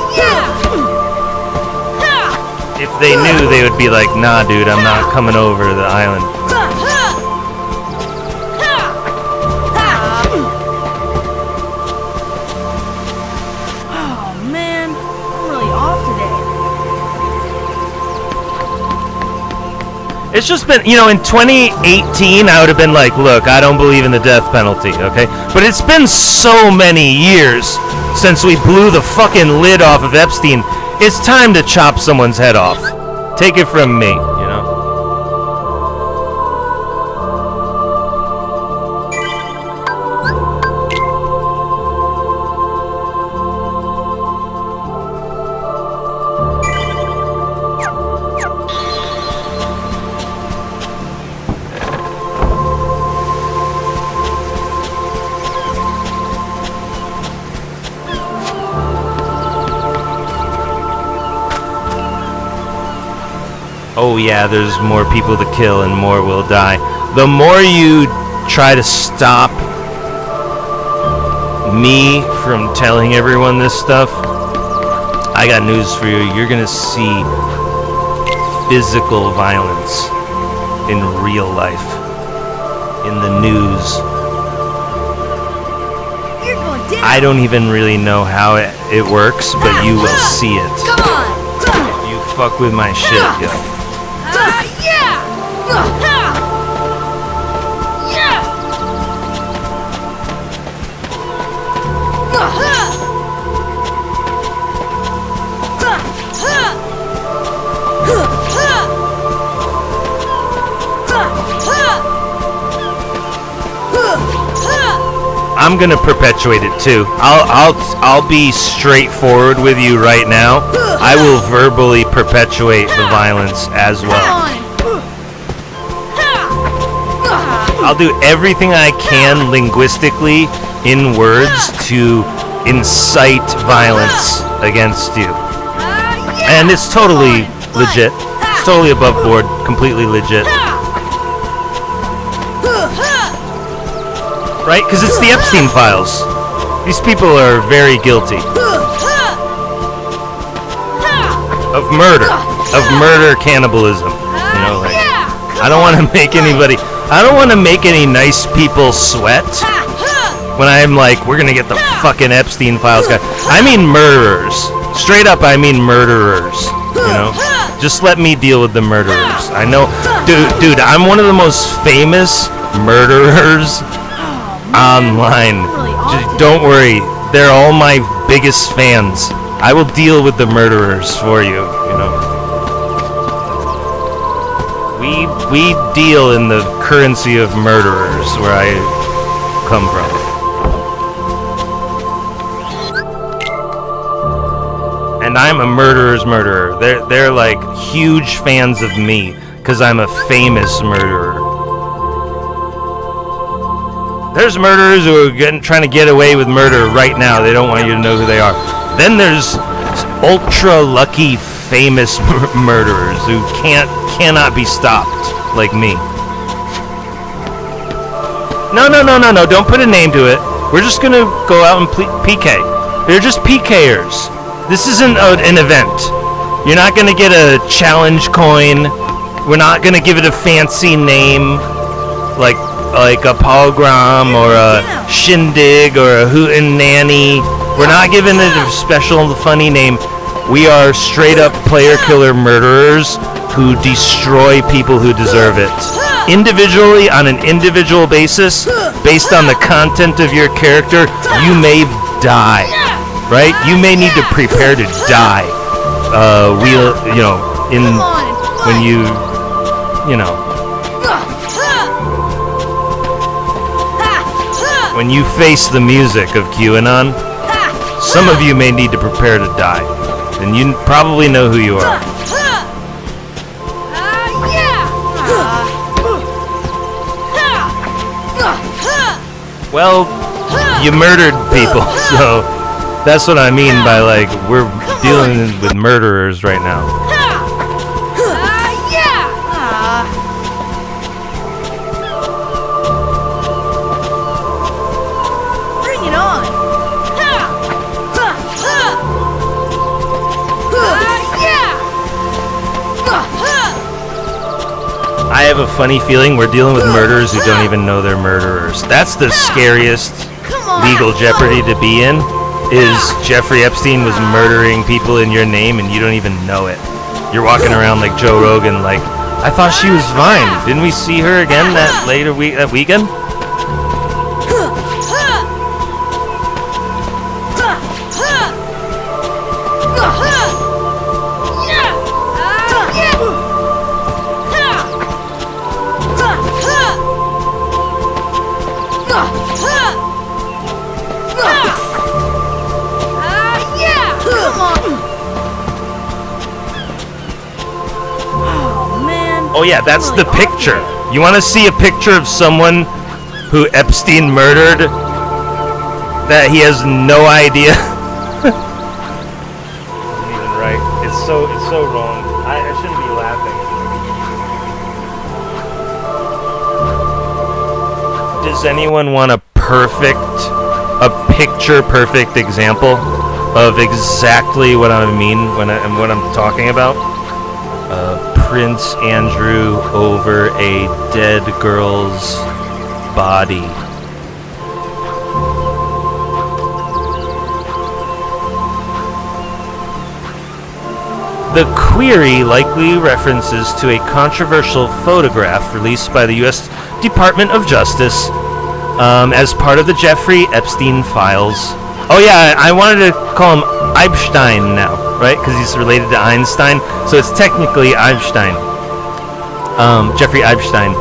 If they knew, they would be like, nah, dude, I'm not coming over to the island. Oh man, I'm really off today. It's just been, in 2018, I would have been like, look, I don't believe in the death penalty, okay? But it's been so many years since we blew the fucking lid off of Epstein. It's time to chop someone's head off. Take it from me, oh yeah, there's more people to kill and more will die. The more you try to stop me from telling everyone this stuff, I got news for you. You're gonna see physical violence in real life, in the news. You're going down. I don't even really know how it works, but you will see it. Come on. You fuck with my shit, yo. Yeah. I'm gonna perpetuate it too. I'll be straightforward with you right now. I will verbally perpetuate the violence as well. I'll do everything I can linguistically in words to incite violence against you. And it's totally legit. It's totally above board, completely legit. Right? Because it's the Epstein files. These people are very guilty of murder, cannibalism. You know, like, I don't want to make anybody, I don't want to make any nice people sweat when I'm like, we're gonna get the fucking Epstein files guy. I mean murderers. Straight up, I mean murderers. You know? Just let me deal with the murderers. I know, dude, I'm one of the most famous murderers online. Just don't worry, they're all my biggest fans. I will deal with the murderers for you, you know. We deal in the currency of murderers where I come from. And I'm a murderer's murderer. They're like huge fans of me because I'm a famous murderer. There's murderers who are trying to get away with murder right now. They don't want you to know who they are. Then there's ultra lucky famous murderers who cannot be stopped, like me. No, don't put a name to it. We're just gonna go out and PK. They're just PKers. This isn't an event. You're not gonna get a challenge coin. We're not gonna give it a fancy name, like a pogram or a shindig or a hootin' nanny. We're not giving it a special funny name. We are straight up player killer murderers who destroy people who deserve it. Individually, on an individual basis, based on the content of your character, you may die. Right? You may need to prepare to die. When you face the music of QAnon, some of you may need to prepare to die. And you probably know who you are. Well, you murdered people, so that's what I mean by, like, we're dealing with murderers right now. Bring it on. I have a funny feeling we're dealing with murderers who don't even know they're murderers. That's the scariest legal jeopardy to be in, is Jeffrey Epstein was murdering people in your name and you don't even know it. You're walking around like Joe Rogan like, I thought she was fine. Didn't we see her again that weekend? Oh yeah, that's the picture. You want to see a picture of someone who Epstein murdered that he has no idea? Isn't even right. It's so wrong. I shouldn't be laughing. Does anyone want a picture perfect example of exactly what I mean when what I'm talking about? Prince Andrew over a dead girl's body. The query likely references to a controversial photograph released by the U.S. Department of Justice as part of the Jeffrey Epstein files. Oh yeah, I wanted to call him Epstein now, right? Because he's related to Einstein, so it's technically Epstein. Jeffrey Epstein.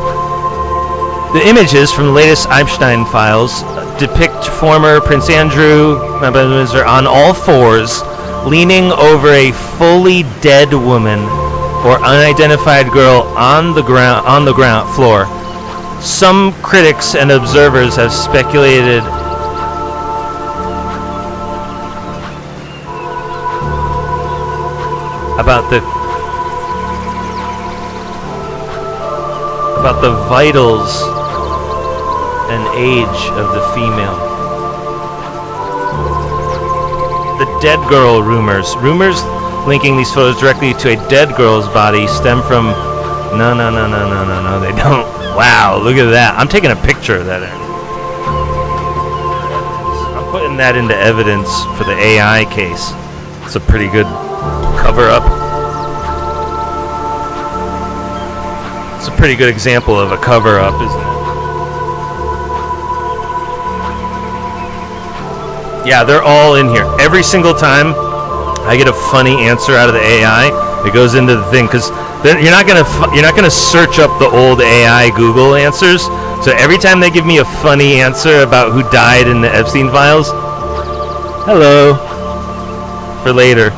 The images from the latest Epstein files depict former Prince Andrew on all fours, leaning over a fully dead woman or unidentified girl on the ground floor. Some critics and observers have speculated about the vitals and age of the female. The dead girl rumors linking these photos directly to a dead girl's body stem from no, they don't. Wow, look at that. I'm taking a picture of that. I'm putting that into evidence for the AI case. It's a pretty good cover-up. It's a pretty good example of a cover-up, isn't it? Yeah, they're all in here. Every single time I get a funny answer out of the AI, it goes into the thing, because you're not gonna search up the old AI Google answers. So every time they give me a funny answer about who died in the Epstein files, hello, for later.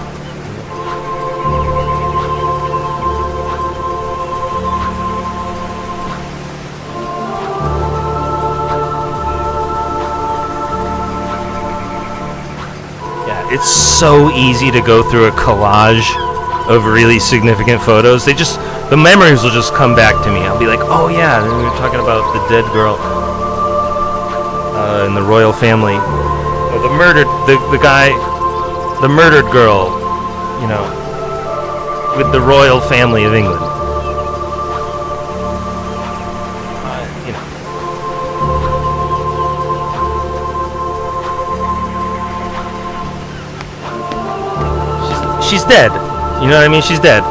Yeah, it's so easy to go through a collage of really significant photos. The memories will just come back to me. I'll be like, oh yeah, we were talking about the dead girl in the royal family, or the murdered girl, you know, with the royal family of England. You know, she's dead. You know what I mean? She's dead.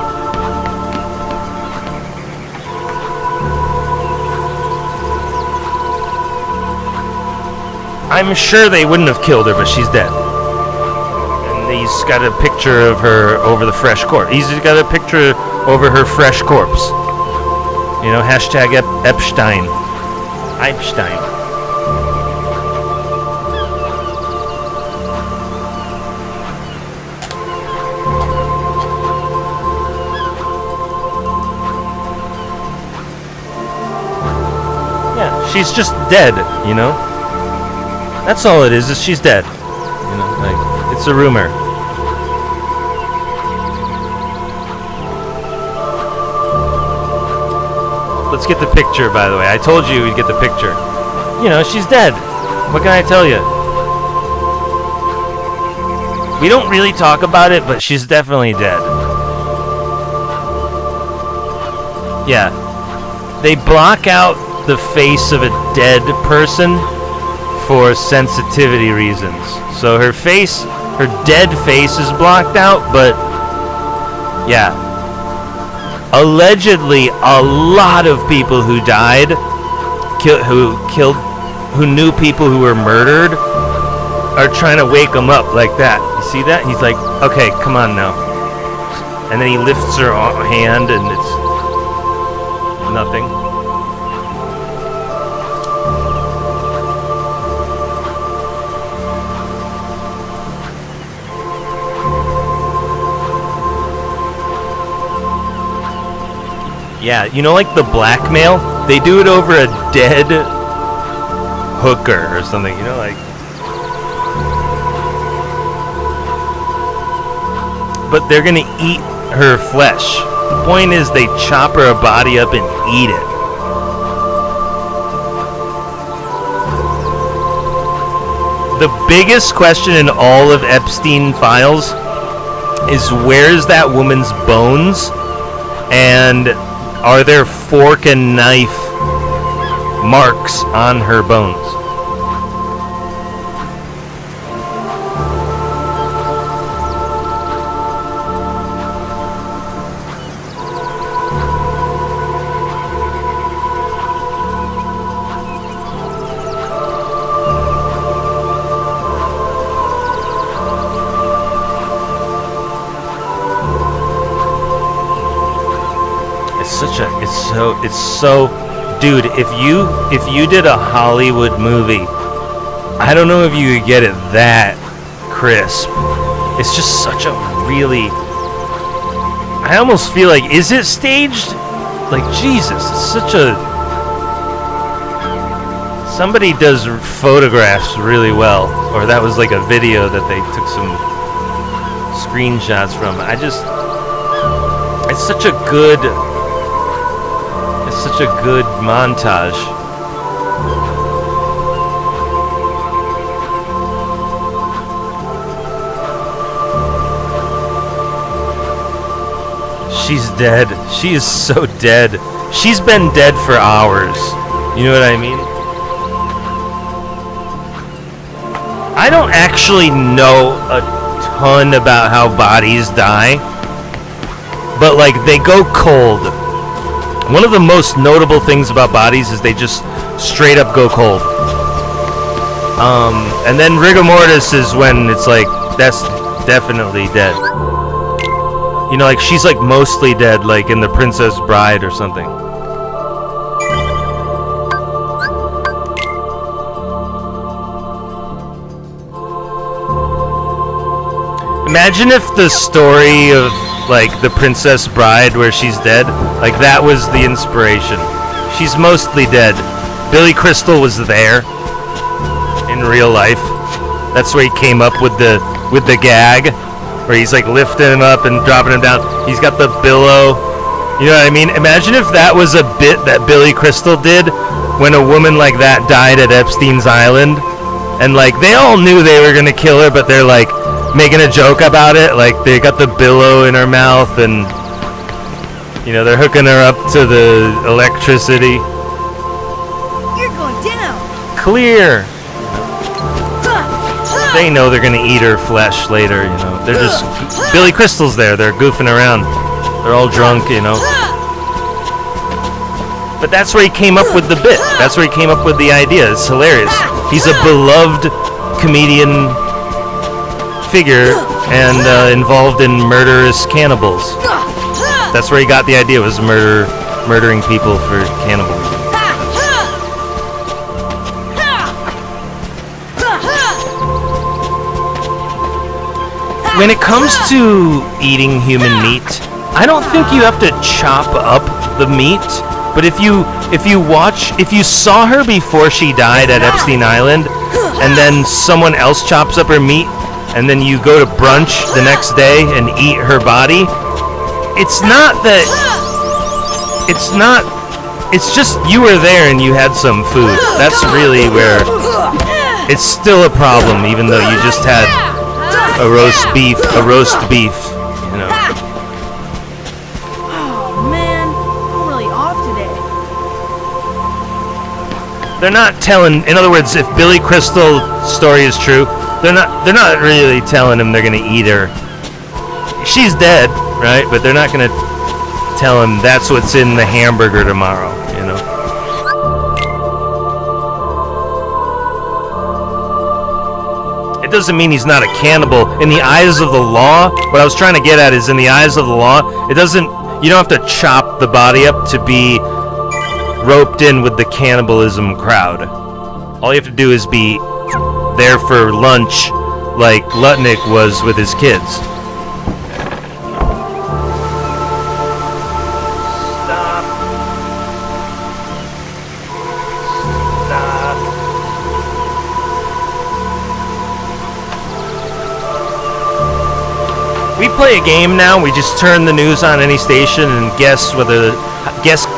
I'm sure they wouldn't have killed her, but she's dead. And he's got a picture of her over the fresh corpse. He's got a picture over her fresh corpse. You know, hashtag Epstein. Epstein. She's just dead, you know? That's all it is she's dead. You know, like, it's a rumor. Let's get the picture, by the way. I told you we'd get the picture. You know, she's dead. What can I tell you? We don't really talk about it, but she's definitely dead. Yeah. They block out the face of a dead person for sensitivity reasons. So her dead face is blocked out, but yeah. Allegedly, a lot of people who died, who knew people who were murdered, are trying to wake them up like that. You see that? He's like, okay, come on now. And then he lifts her hand and it's nothing. Yeah, you know, like the blackmail? They do it over a dead hooker or something, you know, like. But they're gonna eat her flesh. The point is they chop her body up and eat it. The biggest question in all of Epstein files is where's that woman's bones, and are there fork and knife marks on her bones? It's so, dude, if you did a Hollywood movie, I don't know if you could get it that crisp. It's just such a really, I almost feel like, is it staged? Like, Jesus, it's such a, somebody does photographs really well, or that was like a video that they took some screenshots from. It's such a good montage. She's dead. She is so dead. She's been dead for hours. You know what I mean? I don't actually know a ton about how bodies die, but like they go cold. One of the most notable things about bodies is they just straight up go cold. And then rigor mortis is when it's like, that's definitely dead. You know, like she's like mostly dead, like in The Princess Bride or something. Imagine if the story of like The Princess Bride where she's dead, like that was the inspiration. She's mostly dead. Billy Crystal was there in real life. That's where he came up with the gag, where he's like lifting him up and dropping him down. He's got the billow. You know what I mean? Imagine if that was a bit that Billy Crystal did when a woman like that died at Epstein's Island, and like they all knew they were gonna kill her, but they're like making a joke about it, like they got the billow in her mouth and, you know, they're hooking her up to the electricity. You're going down. Clear. They know they're gonna eat her flesh later, you know. They're just, Billy Crystal's there, they're goofing around. They're all drunk, you know. But that's where he came up with the bit. That's where he came up with the idea. It's hilarious. He's a beloved comedian figure and involved in murderous cannibals. That's where he got the idea, was murdering people for cannibalism. When it comes to eating human meat, I don't think you have to chop up the meat, but if you saw her before she died at Epstein Island, and then someone else chops up her meat, and then you go to brunch the next day and eat her body, it's just you were there and you had some food. That's really where it's still a problem, even though you just had a roast beef, you know. Oh man, I'm really off today. They're not telling, in other words, if Billy Crystal's story is true, they're not really telling him they're gonna eat her. She's dead, right? But they're not gonna tell him that's what's in the hamburger tomorrow, you know. It doesn't mean he's not a cannibal. In the eyes of the law, what I was trying to get at is, in the eyes of the law, you don't have to chop the body up to be roped in with the cannibalism crowd. All you have to do is be there for lunch like Lutnick was with his kids. Stop. We play a game now. We just turn the news on any station and guess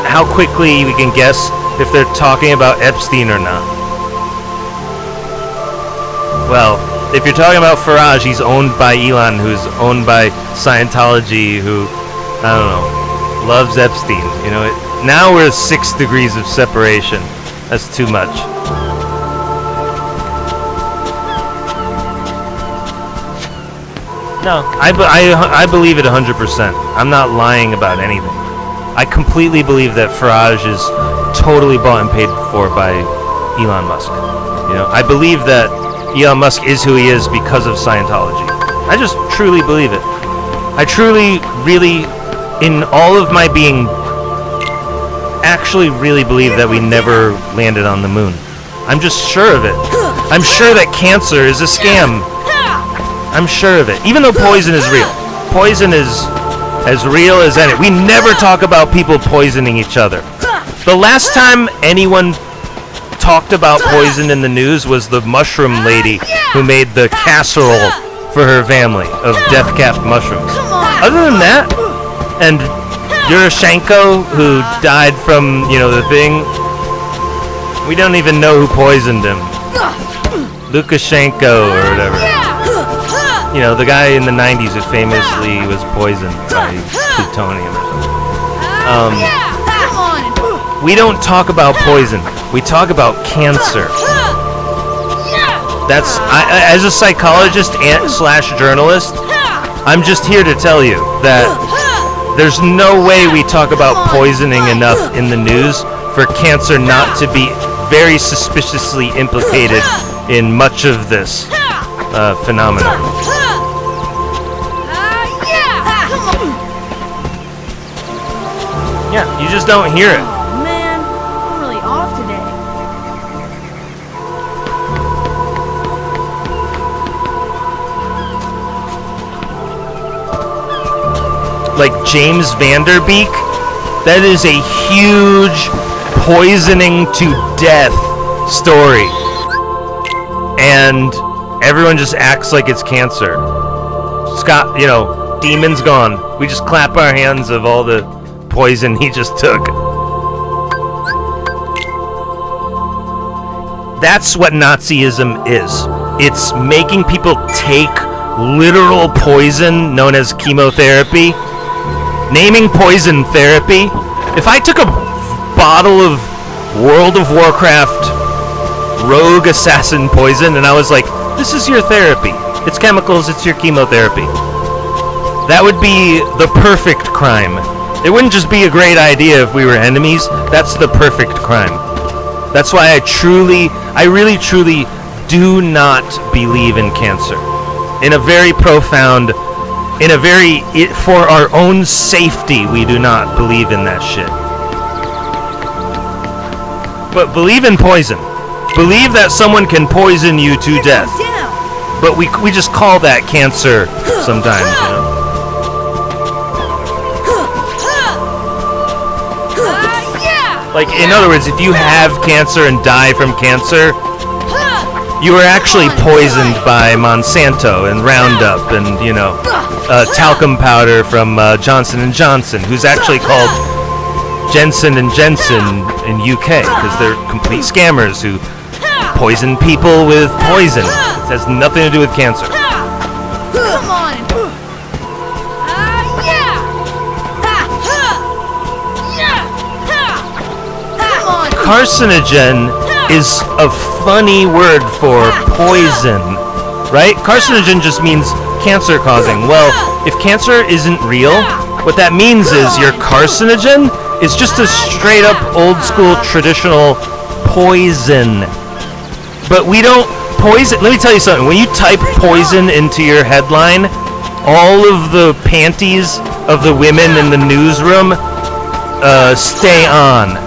how quickly we can guess if they're talking about Epstein or not. Well, if you're talking about Farage, he's owned by Elon, who's owned by Scientology, who, I don't know, loves Epstein. You know, now we're 6 degrees of separation. That's too much. No, I believe it 100%. I'm not lying about anything. I completely believe that Farage is totally bought and paid for by Elon Musk. You know, I believe that Elon Musk is who he is because of Scientology. I just truly believe it. I truly, really, in all of my being, actually really believe that we never landed on the moon. I'm just sure of it. I'm sure that cancer is a scam. I'm sure of it. Even though poison is real. Poison is as real as any. We never talk about people poisoning each other. The last time anyone talked about poison in the news was the mushroom lady who made the casserole for her family of death-capped mushrooms. Other than that, and Yushchenko, who died from, you know, the thing, we don't even know who poisoned him. Lukashenko or whatever. You know, the guy in the 90s who famously was poisoned by plutonium or something. We don't talk about poison. We talk about cancer. That's, as a psychologist slash journalist, I'm just here to tell you that there's no way we talk about poisoning enough in the news for cancer not to be very suspiciously implicated in much of this phenomenon. Yeah, you just don't hear it. Oh man, I'm really off today. Like James Vanderbeek, that is a huge poisoning to death story. And everyone just acts like it's cancer. Scott, you know, demon's gone. We just clap our hands of all the poison he just took. That's what Nazism is. It's making people take literal poison known as chemotherapy. Naming poison therapy. If I took a bottle of World of Warcraft rogue assassin poison and I was like, this is your therapy. It's chemicals, it's your chemotherapy. That would be the perfect crime. It wouldn't just be a great idea if we were enemies. That's the perfect crime. That's why I really truly do not believe in cancer. In a very profound, for our own safety, we do not believe in that shit. But believe in poison. Believe that someone can poison you to death. But we just call that cancer sometimes, you know? Like, in other words, if you have cancer and die from cancer, you were actually poisoned by Monsanto and Roundup and, you know, talcum powder from Johnson & Johnson, who's actually called Jensen & Jensen in UK, because they're complete scammers who poison people with poison. It has nothing to do with cancer. Come on. Carcinogen is a funny word for poison, right? Carcinogen just means cancer causing. Well, if cancer isn't real, what that means is your carcinogen is just a straight up old school traditional poison. But we don't poison. Let me tell you something. When you type poison into your headline, all of the panties of the women in the newsroom stay on.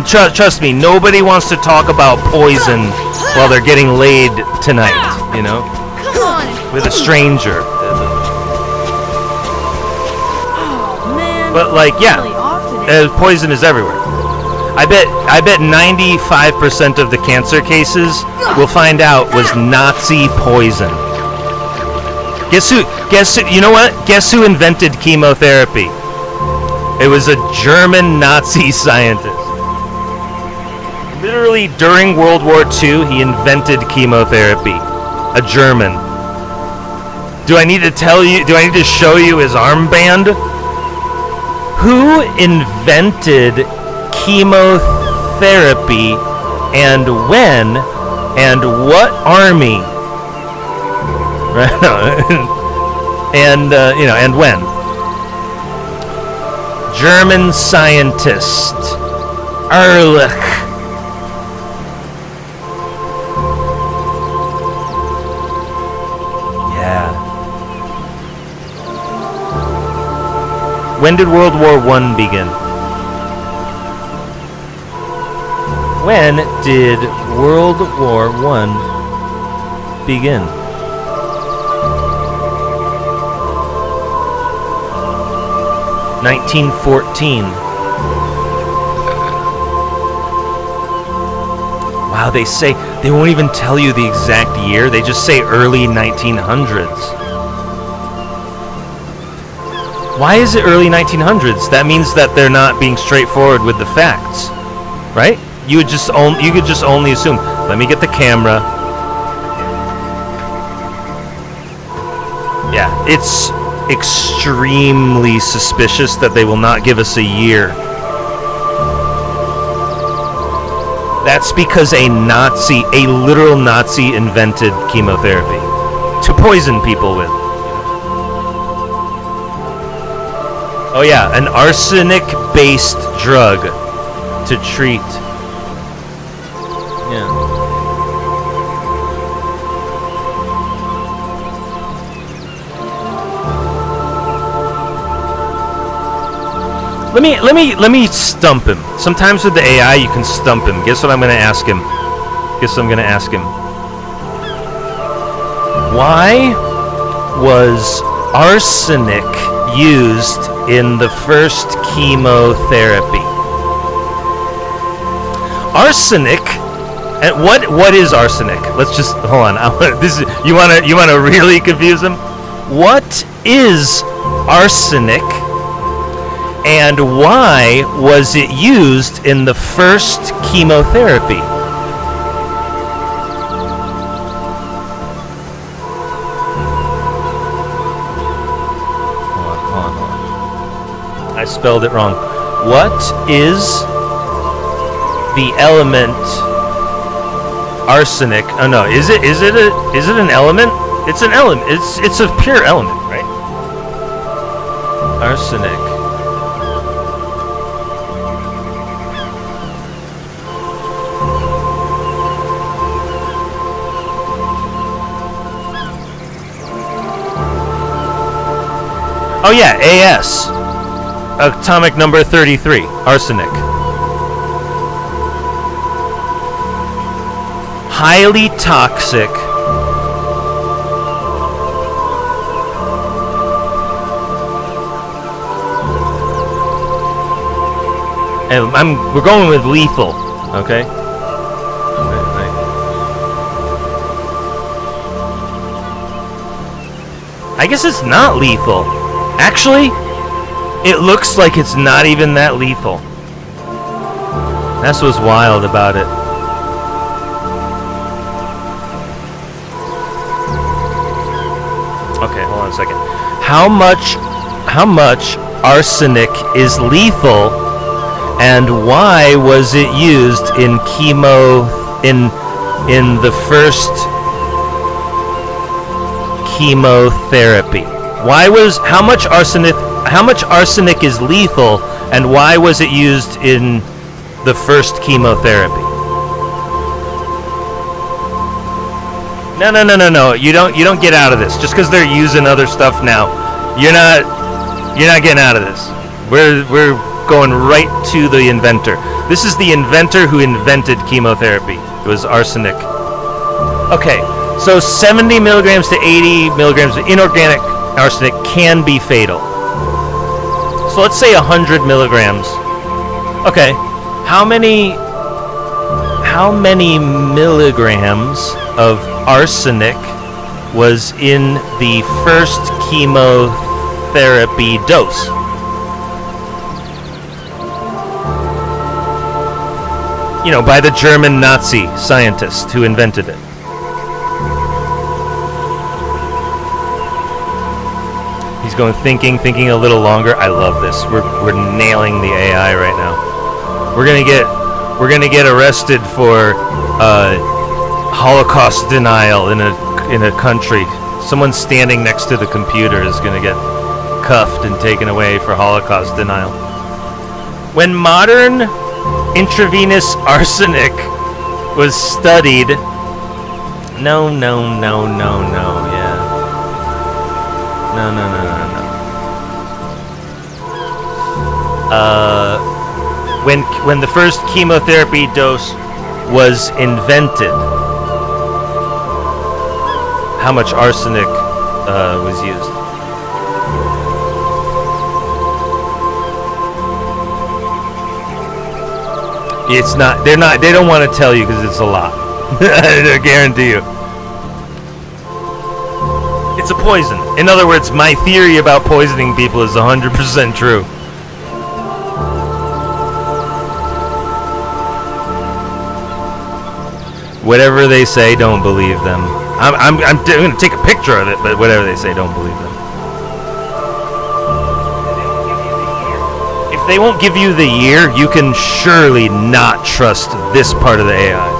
Trust me, nobody wants to talk about poison while they're getting laid tonight, you know? With a stranger. Oh man. But like, yeah, I'm really off today. poison is everywhere. I bet 95% of the cancer cases we'll find out was Nazi poison. Guess who, you know what? Guess who invented chemotherapy? It was a German Nazi scientist. Literally during World War II, he invented chemotherapy. a German. Do I need to tell you? Do I need to show you his armband? Who invented chemotherapy, and when, and what army? Right? And and when? German scientist Ehrlich. Yeah. When did World War I begin? When did World War I begin? (1914). Wow, they won't even tell you the exact year. They just say early 1900s. Why is it early 1900s? That means that they're not being straightforward with the facts, right? You could just only assume. Let me get the camera. Yeah, it's extremely suspicious that they will not give us a year. That's because a literal Nazi invented chemotherapy to poison people with. Oh yeah, an arsenic-based drug to treat. Yeah. Let me stump him. Sometimes with the AI you can stump him. Guess what I'm gonna ask him? Why was arsenic used in the first chemotherapy? Arsenic, and what is arsenic? Let's just hold on. You wanna really confuse him? What is arsenic, and why was it used in the first chemotherapy? Hold on. I spelled it wrong. What is the element arsenic? Oh no, is it an element? It's an element. It's a pure element, right? Arsenic. Oh yeah, AS. Atomic number 33, arsenic. Highly toxic. And we're going with lethal, okay? I guess it's not lethal. Actually, it looks like it's not even that lethal. That's what's wild about it. Okay, hold on a second. How much arsenic is lethal, and why was it used in the first chemotherapy? How much arsenic is lethal, and why was it used in the first chemotherapy? No. You don't get out of this. Just because they're using other stuff now, you're not getting out of this. We're going right to the inventor. This is the inventor who invented chemotherapy. It was arsenic. Okay, so 70 milligrams to 80 milligrams of inorganic arsenic can be fatal. So let's say 100 milligrams. Okay, how many milligrams of arsenic was in the first chemotherapy dose? You know, by the German Nazi scientist who invented it. going thinking a little longer. I love this. We're nailing the AI right now. We're gonna get arrested for Holocaust denial in a country. Someone standing next to the computer is gonna get cuffed and taken away for Holocaust denial. When modern intravenous arsenic was studied, no, yeah. No. When the first chemotherapy dose was invented, how much arsenic was used? It's not. They don't want to tell you because it's a lot. I guarantee you. It's a poison. In other words, my theory about poisoning people is 100% true. Whatever they say, don't believe them. I'm going to take a picture of it, but whatever they say, don't believe them. If they won't give you the year, you can surely not trust this part of the AI.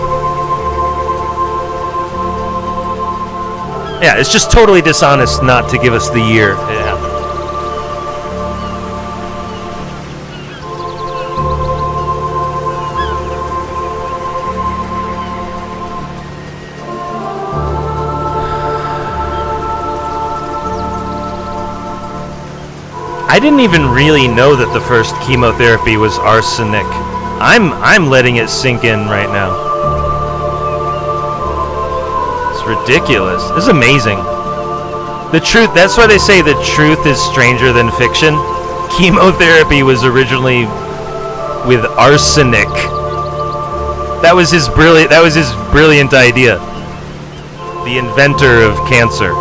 Yeah, it's just totally dishonest not to give us the year it happened. I didn't even really know that the first chemotherapy was arsenic. I'm letting it sink in right now. It's ridiculous. This is amazing. The truth, that's why they say the truth is stranger than fiction. Chemotherapy was originally with arsenic. That was his brilliant idea. The inventor of cancer.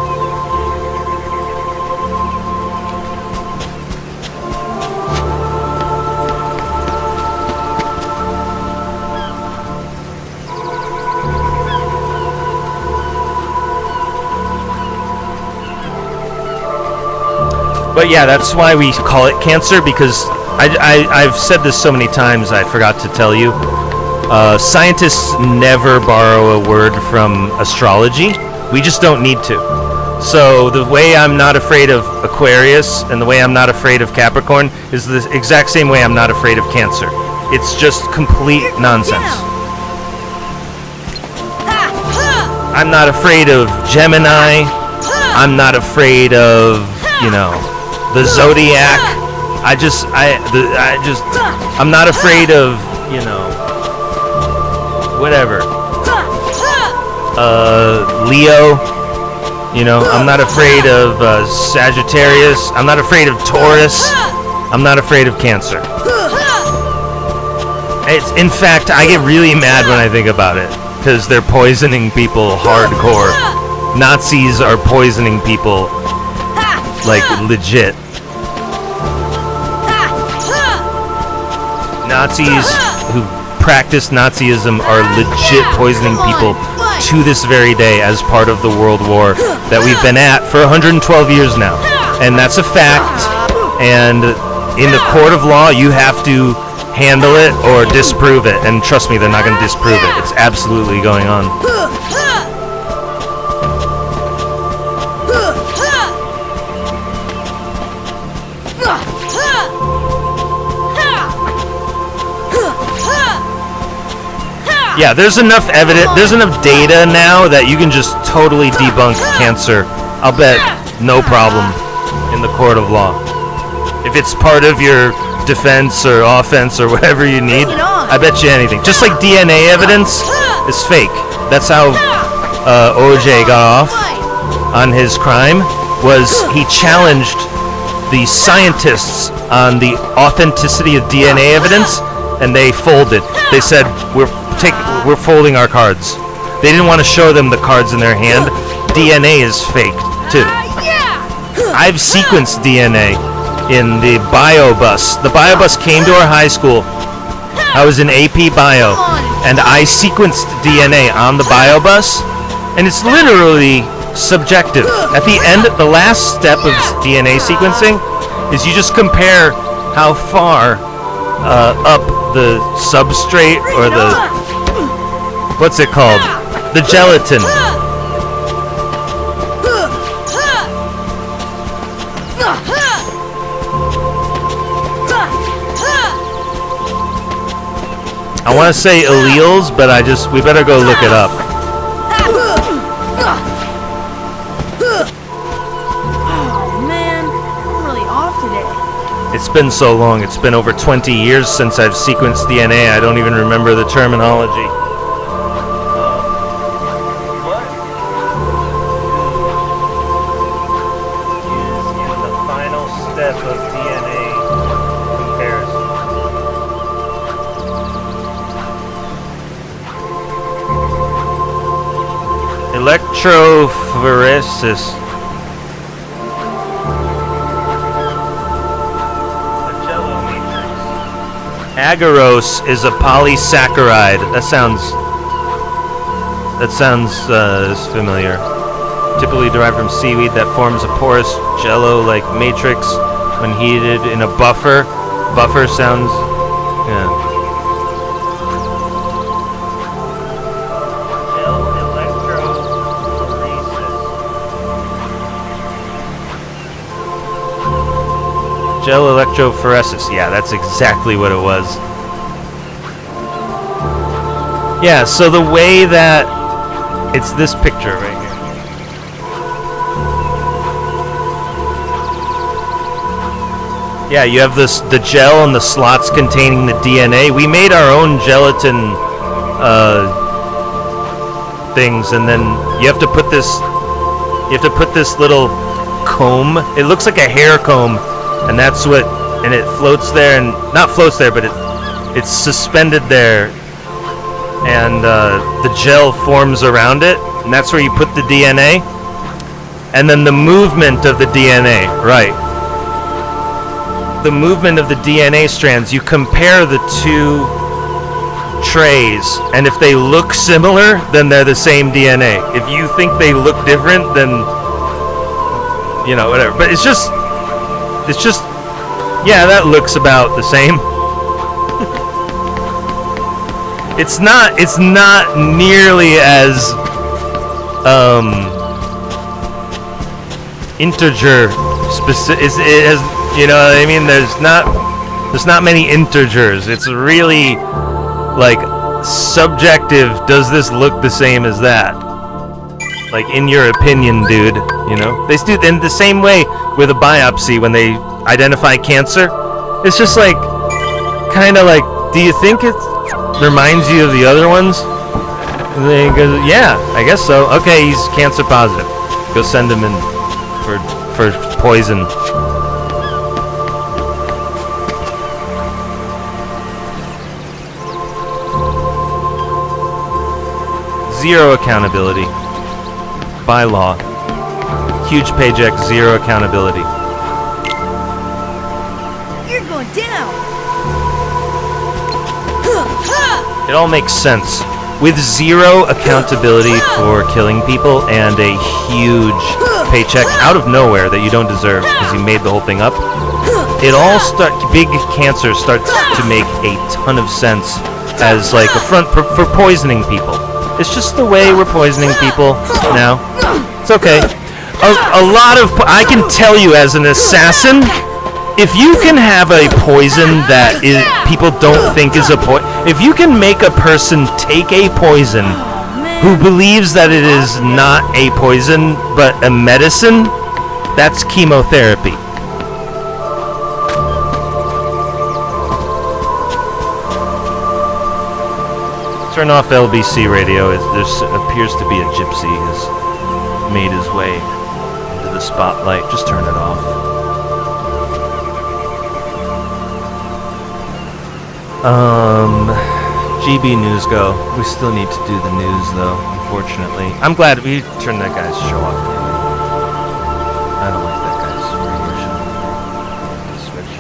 But yeah, that's why we call it cancer, because I've said this so many times I forgot to tell you. Scientists never borrow a word from astrology. We just don't need to. So the way I'm not afraid of Aquarius and the way I'm not afraid of Capricorn is the exact same way I'm not afraid of Cancer. It's just complete nonsense. I'm not afraid of Gemini. I'm not afraid of, the Zodiac. I'm not afraid of, whatever. Leo. I'm not afraid of Sagittarius. I'm not afraid of Taurus. I'm not afraid of Cancer. In fact, I get really mad when I think about it, because they're poisoning people hardcore. Nazis are poisoning people, like, legit. Nazis who practice Nazism are legit poisoning people to this very day as part of the World War that we've been at for 112 years now. And that's a fact. And in the court of law, you have to handle it or disprove it. And trust me, they're not going to disprove it. It's absolutely going on. Yeah, there's enough evidence, there's enough data now that you can just totally debunk Cancer. I'll bet no problem in the court of law. If it's part of your defense or offense or whatever you need, I bet you anything. Just like DNA evidence is fake. That's how OJ got off on his crime, was he challenged the scientists on the authenticity of DNA evidence, and they folded. They said, we're folding our cards. They didn't want to show them the cards in their hand. DNA is faked too. I've sequenced DNA in the BioBus. The BioBus came to our high school. I was in AP Bio, and I sequenced DNA on the BioBus, and it's literally subjective. At the end, the last step of DNA sequencing is you just compare how far up the substrate or the, what's it called? The gelatin. I want to say alleles, but we better go look it up. Oh man, I'm really off today. It's been so long. It's been over 20 years since I've sequenced DNA. I don't even remember the terminology. What is in the final step of DNA comparison? Electrophoresis. Agarose is a polysaccharide. That sounds familiar. Typically derived from seaweed that forms a porous jello-like matrix when heated in a buffer. Buffer sounds, yeah. Gel electrophoresis. Yeah, that's exactly what it was. Yeah, so the way that it's this picture right here. Yeah, you have the gel and the slots containing the DNA. We made our own gelatin things, and then you have to put this little comb. It looks like a hair comb. And that's what, and it floats there, and not floats there, but it's suspended there, and the gel forms around it, and that's where you put the DNA, and then the movement of the DNA, right? The movement of the DNA strands, you compare the two trays, and if they look similar, then they're the same DNA. If you think they look different, then, you know, whatever. But it's just, yeah, that looks about the same. It's not nearly as integer specific. It has, you know what I mean? There's not many integers. It's really like subjective. Does this look the same as that? Like, in your opinion, dude, you know? They do in the same way with a biopsy when they identify cancer. It's just like, kind of like, do you think it reminds you of the other ones? And they go, yeah, I guess so. Okay, he's cancer positive. Go send him in for poison. Zero accountability. By law. Huge paycheck, zero accountability. You're going down. It all makes sense. With zero accountability for killing people and a huge paycheck out of nowhere that you don't deserve because you made the whole thing up, big cancer starts to make a ton of sense as like a front for poisoning people. It's just the way we're poisoning people now. It's okay. A lot of I can tell you as an assassin, if you can have a poison that people don't think is a poison, if you can make a person take a poison who believes that it is not a poison but a medicine, that's chemotherapy. Turn off LBC radio. There appears to be a gypsy has made his way into the spotlight. Just turn it off. GB News Go. We still need to do the news though, unfortunately. I'm glad we turned that guy's show off. I don't like that guy's radio show. Switch.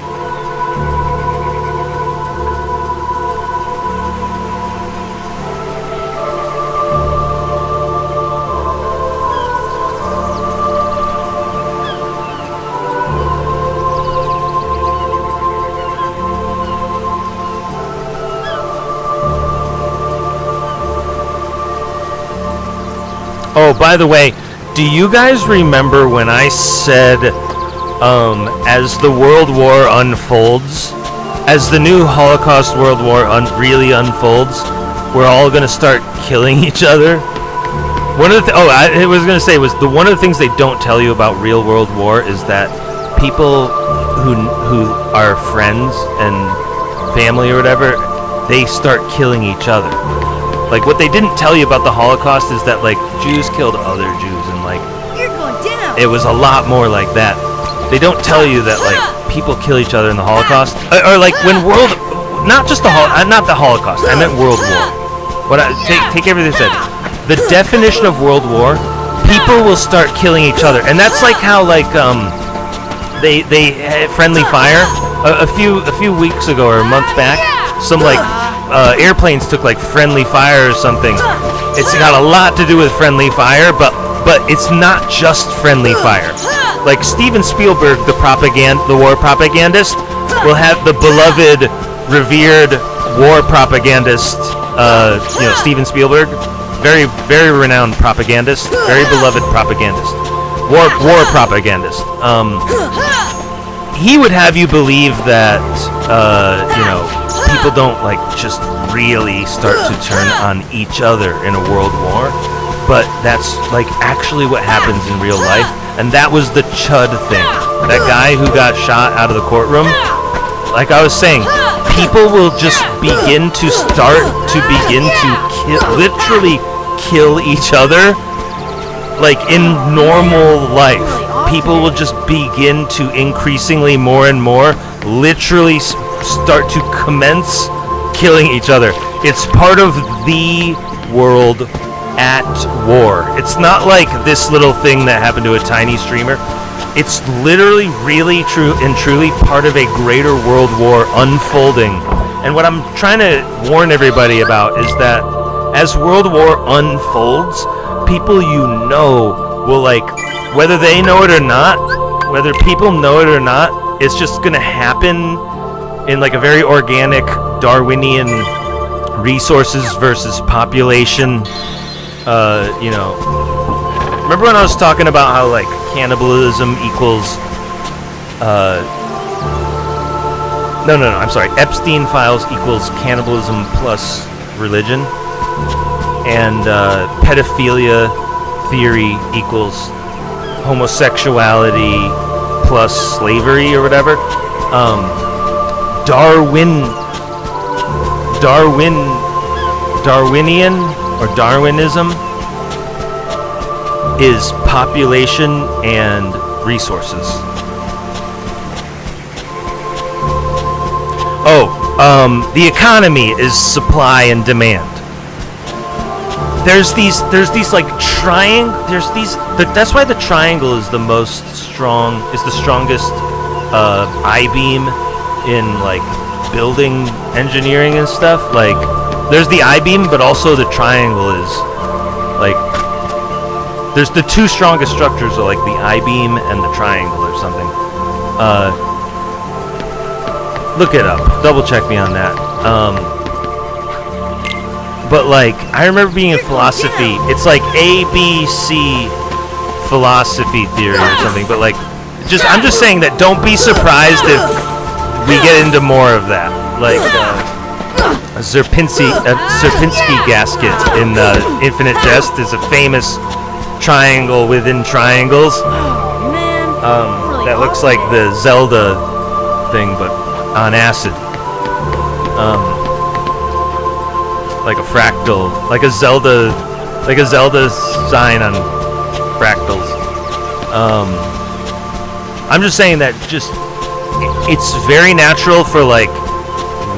Oh, by the way, do you guys remember when I said, as the World War unfolds, as the new Holocaust World War really unfolds, we're all gonna start killing each other? One of the I was gonna say was one of the things they don't tell you about real World War is that people who are friends and family or whatever, they start killing each other. Like, what they didn't tell you about the Holocaust is that, like, Jews killed other Jews, and, like, You're going down. it was a lot more like that. They don't tell you that, like, people kill each other in the Holocaust, or like when not the Holocaust. I meant World War. Take everything I said. The definition of World War, people will start killing each other, and that's like how, like, they had friendly fire a few weeks ago or a month back. Some, like, airplanes took, like, friendly fire or something. It's got a lot to do with friendly fire, but it's not just friendly fire. Like, Steven Spielberg, the war propagandist, will have the beloved, revered war propagandist, Steven Spielberg, very, very renowned propagandist, very beloved propagandist, war propagandist. He would have you believe that, people don't, like, just really start to turn on each other in a world war, but that's, like, actually what happens in real life. And that was the Chud thing. That guy who got shot out of the courtroom, like I was saying, people will just begin to literally kill each other, like, in normal life. People will just begin to increasingly more and more literally start to commence killing each other. It's part of the world at war. It's not like this little thing that happened to a tiny streamer. It's literally, really, truly part of a greater world war unfolding. And what I'm trying to warn everybody about is that as World War unfolds, people will, like, whether they know it or not, whether people know it or not, it's just gonna happen in, like, a very organic Darwinian resources versus population. Remember when I was talking about how, like, cannibalism equals I'm sorry, Epstein files equals cannibalism plus religion, and pedophilia theory equals homosexuality plus slavery or whatever. Darwinian or Darwinism is population and resources. The economy is supply and demand. There's these like that's why the triangle is the strongest I-beam in, like, building engineering and stuff. Like, there's the I-beam, but also the triangle is, like, there's the two strongest structures are, like, the I-beam and the triangle or something. Look it up. Double check me on that. But, like, I remember being in philosophy. It's like ABC philosophy theory or something. But, like, I'm just saying that don't be surprised if we get into more of that. Like, a Sierpinski gasket in Infinite Jest is a famous triangle within triangles. Oh, man. That looks like the Zelda thing, but on acid. Like a fractal, like a Zelda sign on fractals. I'm just saying that it's very natural for, like,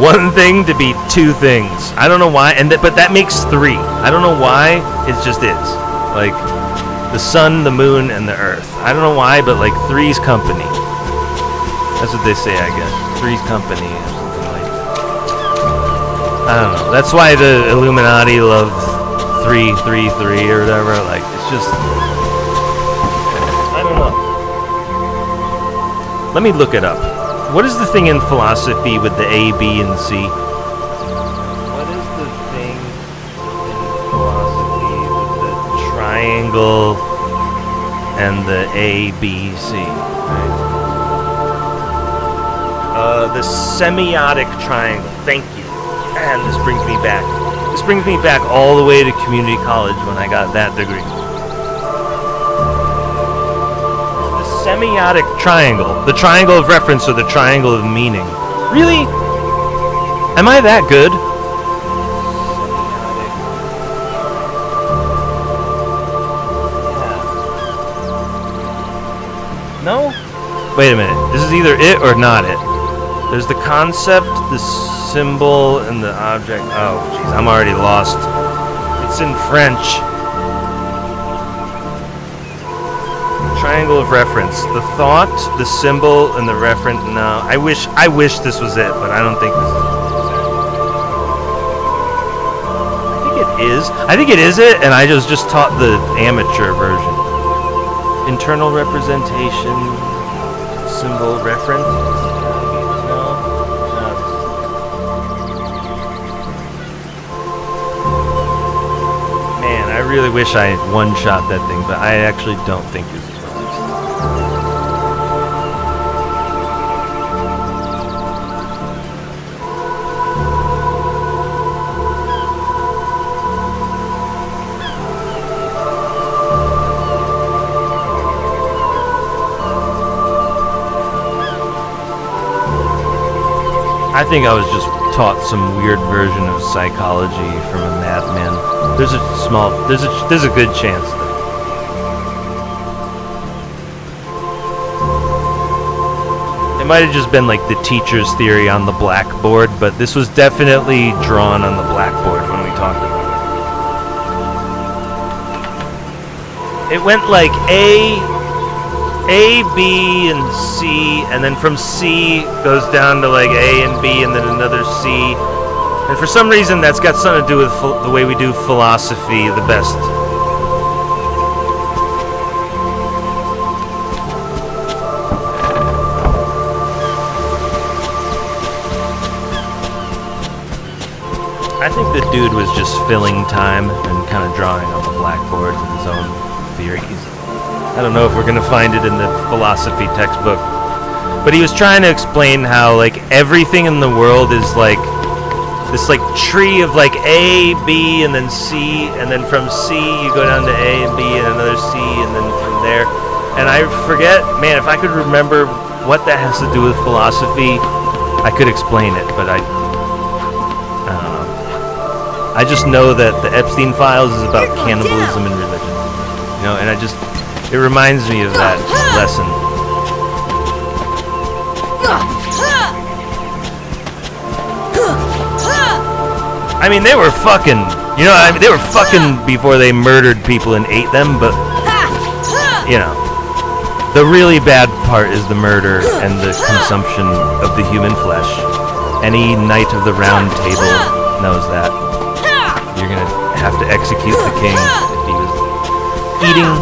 one thing to be two things. I don't know why, but that makes three. I don't know why, it just is. Like, the sun, the moon, and the earth. I don't know why, but, like, three's company. That's what they say, I guess. Three's company or something like that. I don't know. That's why the Illuminati love 333 or whatever. Like, it's just, I don't know. Let me look it up. What is the thing in philosophy with the A, B, and C? What is the thing in philosophy with the triangle? triangle and the ABC. Right? The semiotic triangle. Thank you. And this brings me back. This brings me back all the way to community college when I got that degree. The semiotic triangle. The triangle of reference or the triangle of meaning. Really? Am I that good? No? Wait a minute. This is either it or not it. There's the concept, the symbol, and the object. Oh, jeez, I'm already lost. It's in French. Triangle of reference. The thought, the symbol, and the reference. No, I wish this was it, but I don't think this is it. I think it is it, and I just taught the amateur version. Internal representation, symbol, reference. Man, I really wish I had one-shot that thing, but I actually don't think it's released. I think I was just taught some weird version of psychology from a madman. There's a good chance that. It might have just been like the teacher's theory on the blackboard, but this was definitely drawn on the blackboard when we talked about it. It went like A, B, and C, and then from C goes down to like A and B, and then another C. And for some reason, that's got something to do with the way we do philosophy the best. I think the dude was just filling time and kind of drawing on the blackboard with his own theories. I don't know if we're going to find it in the philosophy textbook. But he was trying to explain how, like, everything in the world is, like, this, like, tree of, like, A, B, and then C, and then from C you go down to A and B and another C, and then from there. And I forget, man, if I could remember what that has to do with philosophy, I could explain it, but I don't know. I just know that the Epstein Files is about cannibalism and religion. You know, and it reminds me of that lesson. I mean, they were fucking, you know, they were fucking before they murdered people and ate them, but, you know, the really bad part is the murder and the consumption of the human flesh. Any knight of the round table knows that. You're gonna have to execute the king if he was eating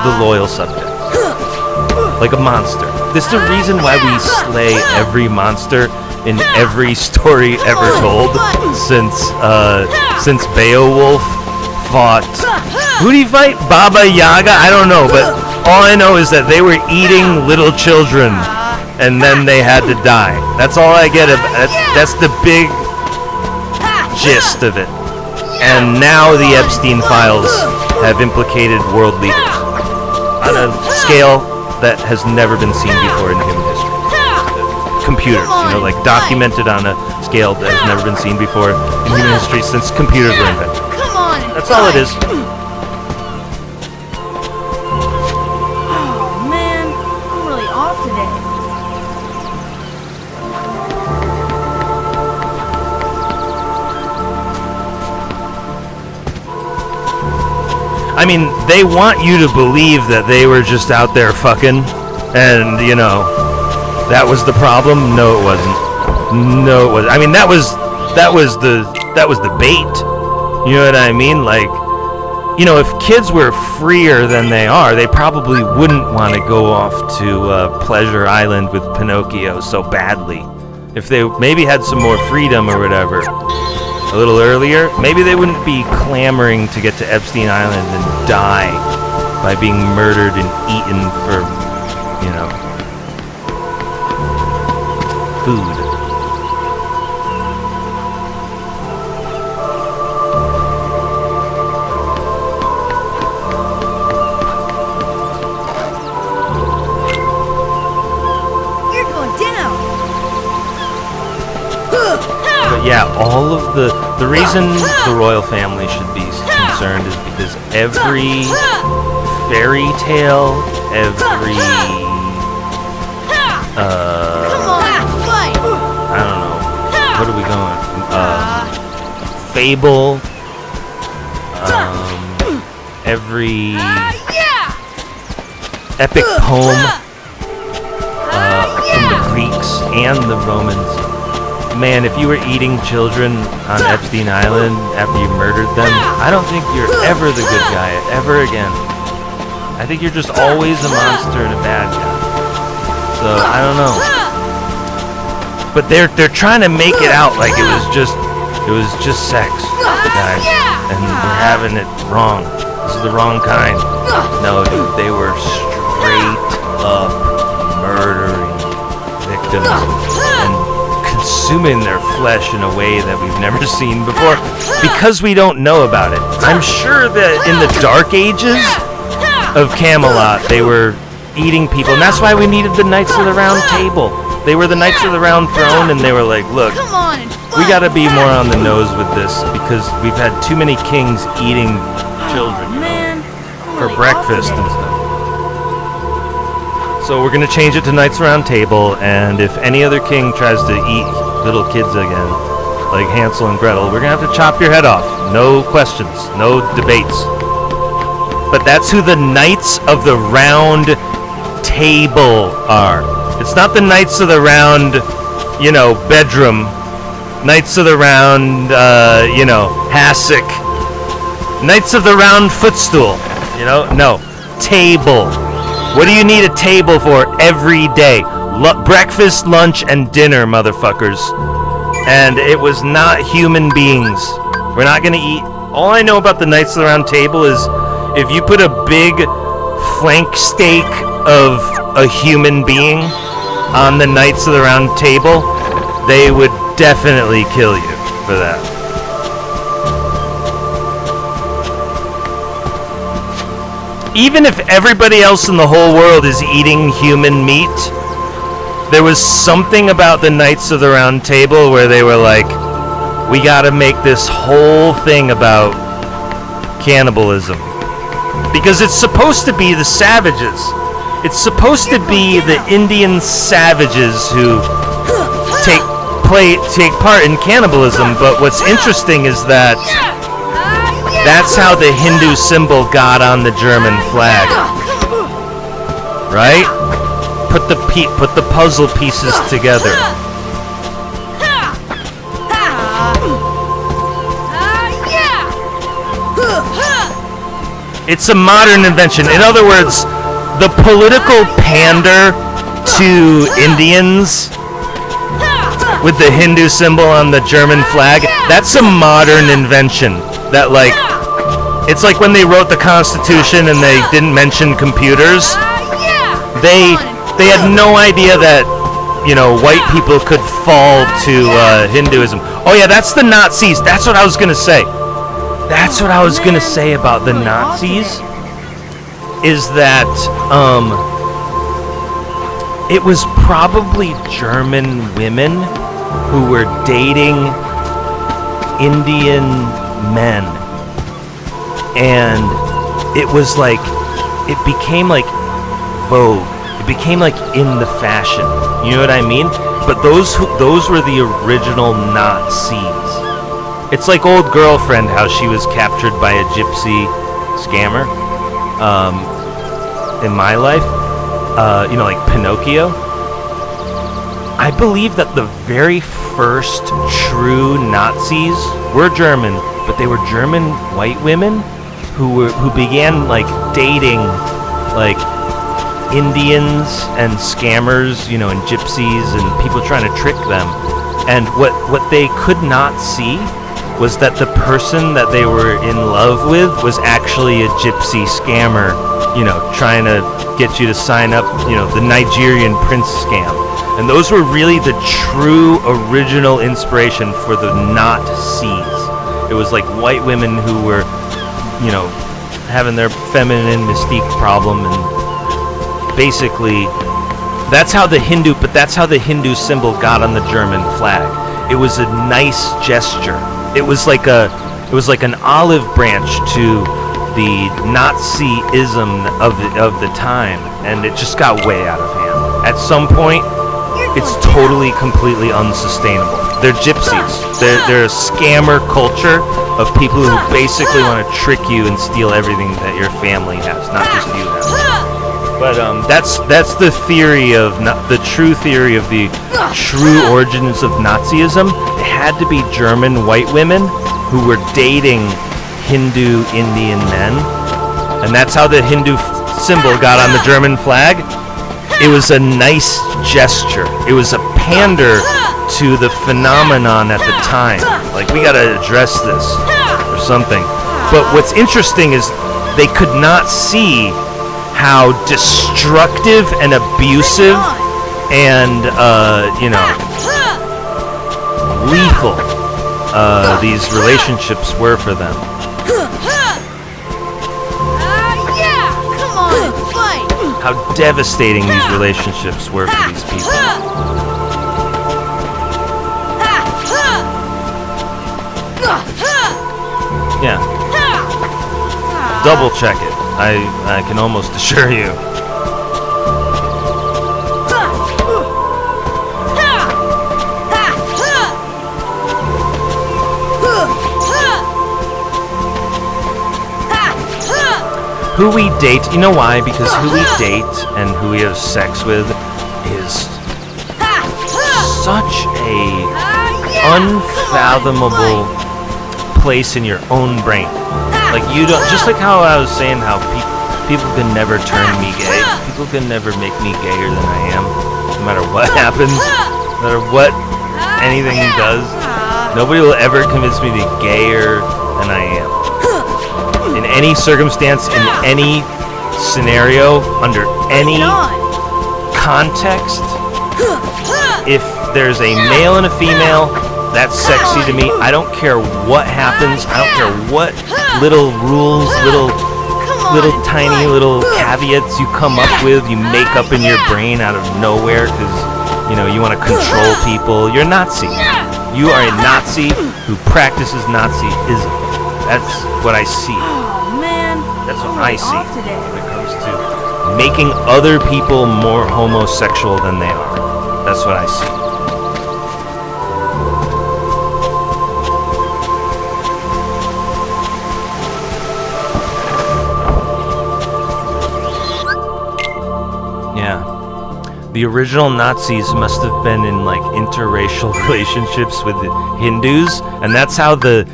the loyal subjects. Like a monster. This is the reason why we slay every monster in every story ever told since Beowulf fought. Who did he fight? Baba Yaga? I don't know, but all I know is that they were eating little children and then they had to die. That's all I get. That's the big gist of it. And now the Epstein Files have implicated world leaders on a scale that has never been seen before in human history. Computers, you know, like documented on a scale that has never been seen before in human history since computers were invented. Come on. That's all it is. Oh man, I'm really off today. I mean, they want you to believe that they were just out there fucking, and, you know, that was the problem. No, it wasn't. No, it wasn't. I mean, that was the bait. You know what I mean? Like, you know, if kids were freer than they are, they probably wouldn't want to go off to Pleasure Island with Pinocchio so badly. If they maybe had some more freedom or whatever. a little earlier, maybe they wouldn't be clamoring to get to Epstein Island and die by being murdered and eaten for, food. You're going down. But yeah, all of the reason the royal family should be concerned is because every fairy tale, every Come on, fight. I don't know, what are we going? Fable, every Yeah. epic poem from the Greeks and the Romans. Man, if you were eating children on Epstein Island after you murdered them, I don't think you're ever the good guy ever again. I think you're just always a monster and a bad guy. So I don't know. But they're trying to make it out like it was just sex, guys, and we're having it wrong. This is the wrong kind. No, dude, they were straight up murdering victims and consuming their flesh in a way that we've never seen before because we don't know about it. I'm sure that in the Dark Ages of Camelot, they were eating people, and that's why we needed the Knights of the Round Table. They were the Knights of the Round Throne, and they were like, look, Come on and fight. we gotta be more on the nose with this because we've had too many kings eating children Man, for breakfast and stuff. So we're gonna change it to Knights Round Table, and if any other king tries to eat little kids again, like Hansel and Gretel, we're gonna have to chop your head off. No questions, no debates. But that's who the Knights of the Round Table are. It's not the Knights of the Round, bedroom. Knights of the Round, hassock. Knights of the Round Footstool. No. Table. What do you need a table for every day? Breakfast, lunch, and dinner, motherfuckers. And it was not human beings. We're not gonna eat. All I know about the Knights of the Round Table is if you put a big flank steak of a human being on the Knights of the Round Table, they would definitely kill you for that. Even if everybody else in the whole world is eating human meat, there was something about the Knights of the Round Table where they were like, we gotta make this whole thing about cannibalism. Because it's supposed to be the savages. It's supposed to be the Indian savages who take part in cannibalism, but what's interesting is that that's how the Hindu symbol got on the German flag. Right? Put the puzzle pieces together. It's a modern invention. In other words, the political pander to Indians with the Hindu symbol on the German flag, that's a modern invention. That it's like when they wrote the Constitution and they didn't mention computers. They had no idea that, white people could fall to Hinduism. Oh yeah, that's the Nazis. That's what I was gonna say. That's what I was gonna say about the Nazis. Is that it was probably German women who were dating Indian men, and it was like it became like vogue. It became like in the fashion. You know what I mean? But those were the original Nazis. It's like Old Girlfriend, how she was captured by a gypsy scammer. In my life, like Pinocchio. I believe that the very first true Nazis were German, but they were German white women who began dating Indians and scammers, and gypsies and people trying to trick them. And what they could not see was that the person that they were in love with was actually a gypsy scammer, trying to get you to sign up, the Nigerian prince scam. And those were really the true original inspiration for the Nazis. It was like white women who were, having their feminine mystique problem, and basically that's how the Hindu symbol got on the German flag. It was a nice gesture. It was like an olive branch to the Nazism of the time, and it just got way out of hand. At some point, it's totally, completely unsustainable. They're gypsies. They're a scammer culture of people who basically want to trick you and steal everything that your family has, not just you have. But that's the theory of the true theory of the true origins of Nazism. It had to be German white women who were dating Hindu Indian men, and that's how the Hindu symbol got on the German flag. It was a nice gesture. It was a pander to the phenomenon at the time. Like, we gotta address this or something. But what's interesting is they could not see how destructive and abusive and, lethal these relationships were for them. Come on, fight! How devastating these relationships were for these people. Yeah. Double check it. I can almost assure you. Who we date, you know why? Because who we date and who we have sex with is such a unfathomable place in your own brain. Like, you don't, just like how I was saying how people can never turn me gay. People can never make me gayer than I am, no matter what happens, no matter what anything does. Nobody will ever convince me to be gayer than I am. In any circumstance, in any scenario, under any context, if there's a male and a female, that's sexy to me. I don't care what happens. I don't care what little rules, little tiny little caveats you come up with, you make up in your brain out of nowhere because, you want to control people. You're a Nazi. You are a Nazi who practices Nazism. That's what I see. Oh man, That's what I see off today. when it comes to making other people more homosexual than they are. That's what I see. Yeah. The original Nazis must have been in like interracial relationships with the Hindus, and that's how the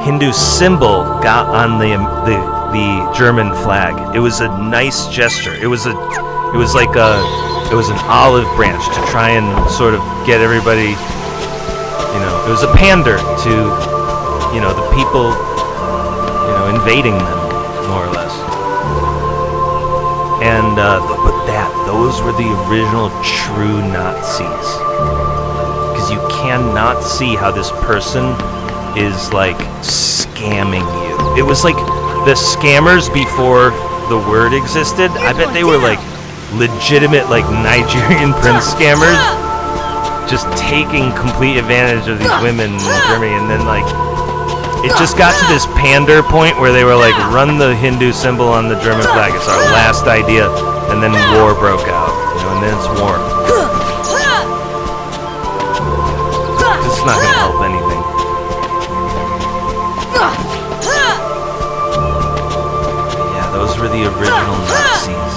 Hindu symbol got on the German flag. It was a nice gesture. It was an olive branch to try and sort of get everybody, it was a pander to, the people, invading them, more or less. And, those were the original true Nazis. Because you cannot see how this person is like scamming you. It was like the scammers before the word existed. I bet they were like legitimate like Nigerian prince scammers, just taking complete advantage of these women in Germany. And then like it just got to this pander point where they were like, run the Hindu symbol on the German flag. It's our last idea. And then war broke out, and then it's war. It's not gonna help anything. Yeah, those were the original Nazis.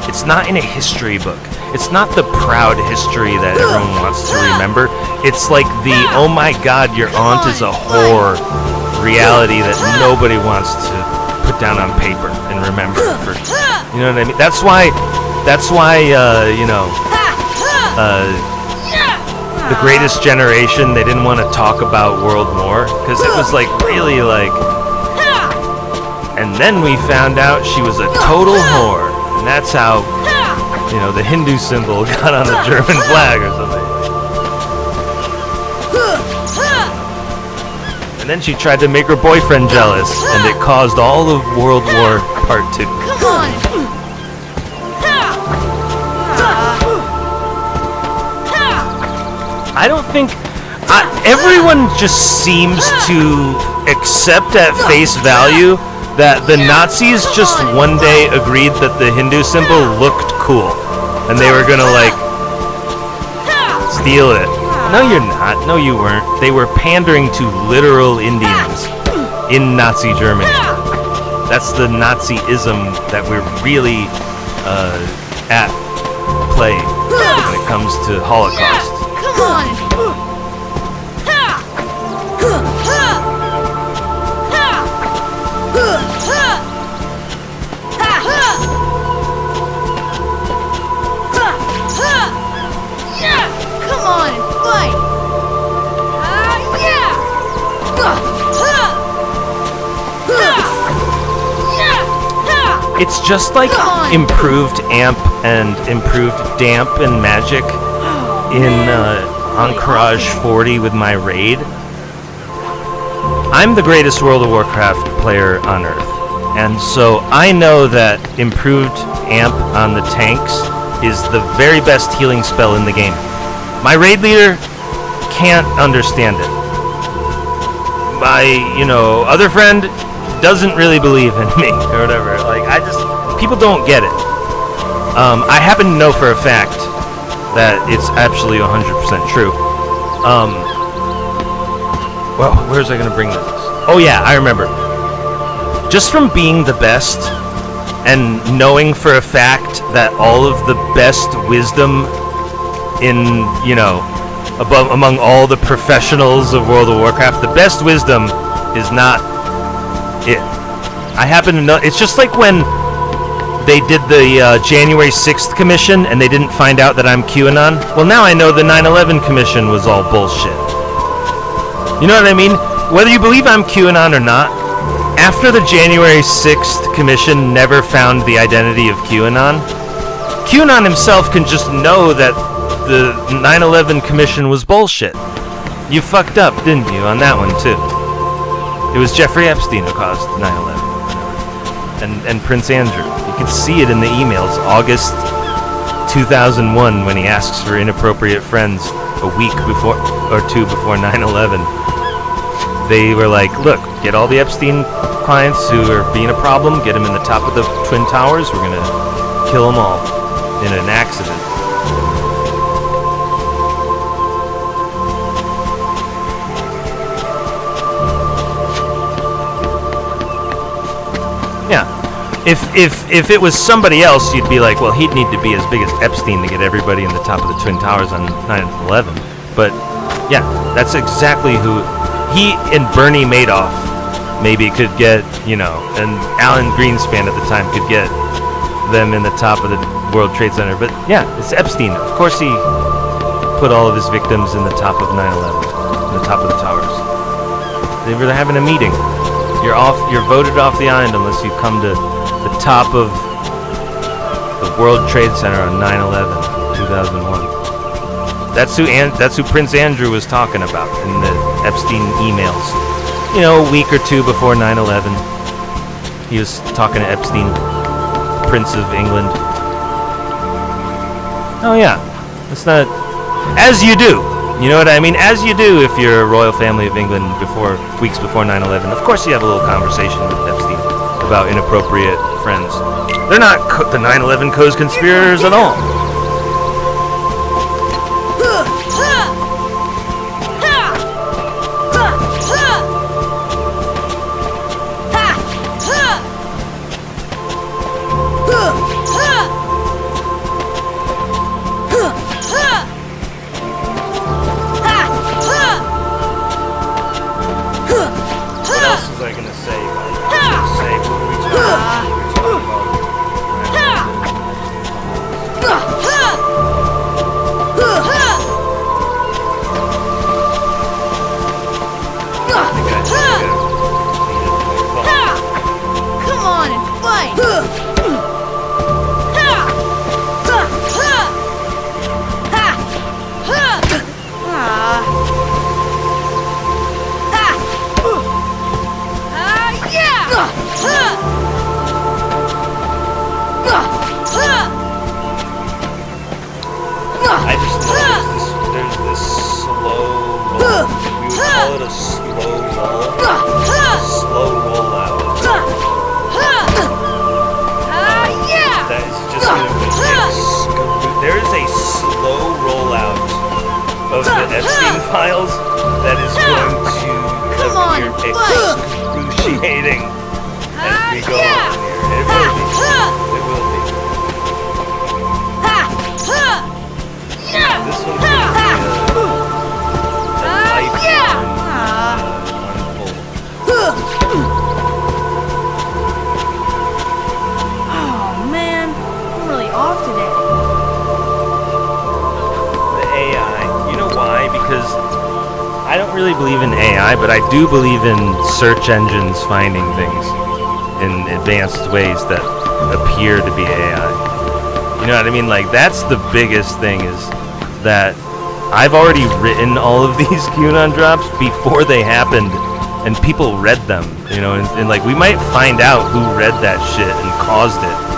It's not in a history book. It's not the proud history that everyone wants to remember. It's like the, oh my god, your aunt is a whore reality that nobody wants to put down on paper and remember. You know what I mean? That's why, the Greatest Generation, they didn't want to talk about World War because it was like really like. And then we found out she was a total whore, and that's how, you know, the Hindu symbol got on the German flag or something. And then she tried to make her boyfriend jealous, and it caused all of World War Part 2. Come on! I don't think everyone just seems to accept at face value that the Nazis just one day agreed that the Hindu symbol looked cool, and they were gonna like steal it. No, you're not. No, you weren't. They were pandering to literal Indians in Nazi Germany. That's the Nazism that we're really at play when it comes to Holocaust. Come on! Come on and fight! It's just like improved amp and improved damp and magic in Encourage 40 with my raid. I'm the greatest World of Warcraft player on Earth, and so I know that improved amp on the tanks is the very best healing spell in the game. My raid leader can't understand it. My, other friend doesn't really believe in me or whatever. Like, people don't get it. I happen to know for a fact that it's actually 100% true. Well, where's I gonna bring this? Oh yeah, I remember. Just from being the best and knowing for a fact that all of the best wisdom in, among all the professionals of World of Warcraft, the best wisdom is not it. I happen to know. It's just like when they did the January 6th commission and they didn't find out that I'm QAnon. Well, now I know the 9/11 commission was all bullshit. You know what I mean? Whether you believe I'm QAnon or not, after the January 6th commission never found the identity of QAnon, QAnon himself can just know that the 9/11 commission was bullshit. You fucked up, didn't you, on that one too? It was Jeffrey Epstein who caused 9/11. And Prince Andrew. You can see it in the emails, August 2001, when he asks for inappropriate friends a week before or two before 9/11. They were like, look, get all the Epstein clients who are being a problem, get them in the top of the Twin Towers, we're gonna kill them all in an accident. Yeah. If it was somebody else, you'd be like, well, he'd need to be as big as Epstein to get everybody in the top of the Twin Towers on 9/11. But yeah, that's exactly who he and Bernie Madoff maybe could get, and Alan Greenspan at the time could get them in the top of the World Trade Center. But yeah, it's Epstein. Of course he put all of his victims in the top of 9/11, in the top of the towers. They were having a meeting. You're voted off the island unless you come to the top of the World Trade Center on 9/11, 2001. That's who Prince Andrew was talking about in the Epstein emails. A week or two before 9/11, he was talking to Epstein, Prince of England. Oh yeah, it's not as you do. You know what I mean? As you do if you're a royal family of England weeks before 9/11. Of course you have a little conversation with Epstein about inappropriate friends. They're not the 9/11 co-conspirators at all. What else was I gonna say? What were we talking about? Come on and fight! I just know there's this slow roll. We would call it a slow roll. Slow rollout. That is just going to there is a slow rollout of the Epstein files that is going to appear excruciating as we go on here. It will be. It will be. This one's going to be a lifelong unfold. Oh man, I'm really off today. The AI. You know why? Because I don't really believe in AI, but I do believe in search engines finding things in advanced ways that appear to be AI. You know what I mean? Like, that's the biggest thing, is that I've already written all of these QAnon drops before they happened, and people read them, you know, and like, we might find out who read that shit and caused it.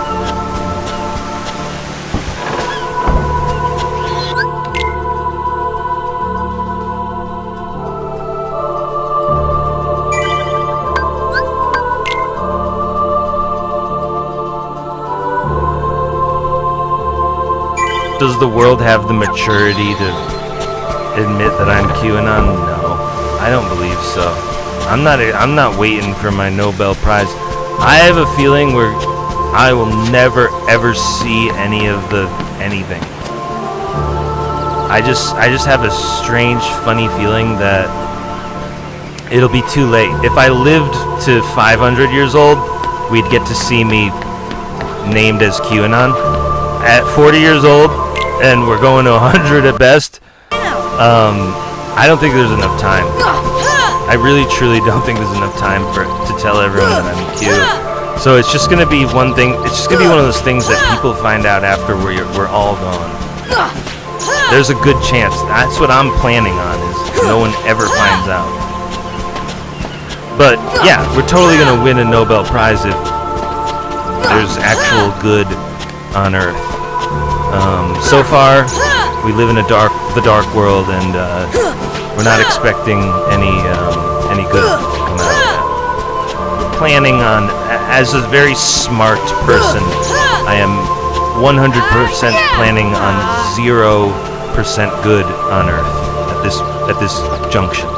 Does the world have the maturity to admit that I'm QAnon? No, I don't believe so. I'm not waiting for my Nobel Prize. I have a feeling where I will never ever see any of the anything. I just have a strange, funny feeling that it'll be too late. If I lived to 500 years old, we'd get to see me named as QAnon. At 40 years old, and we're going to 100 at best, I don't think there's enough time. I really, truly don't think there's enough time to tell everyone that I'm Q. So it's just going to be one thing. It's just going to be one of those things that people find out after we're all gone. There's a good chance. That's what I'm planning on, is no one ever finds out. But yeah, we're totally going to win a Nobel Prize if there's actual good on Earth. So far, we live in the dark world, and we're not expecting any good to come out of that. We're planning on, as a very smart person, I am 100% planning on 0% good on Earth at this junction.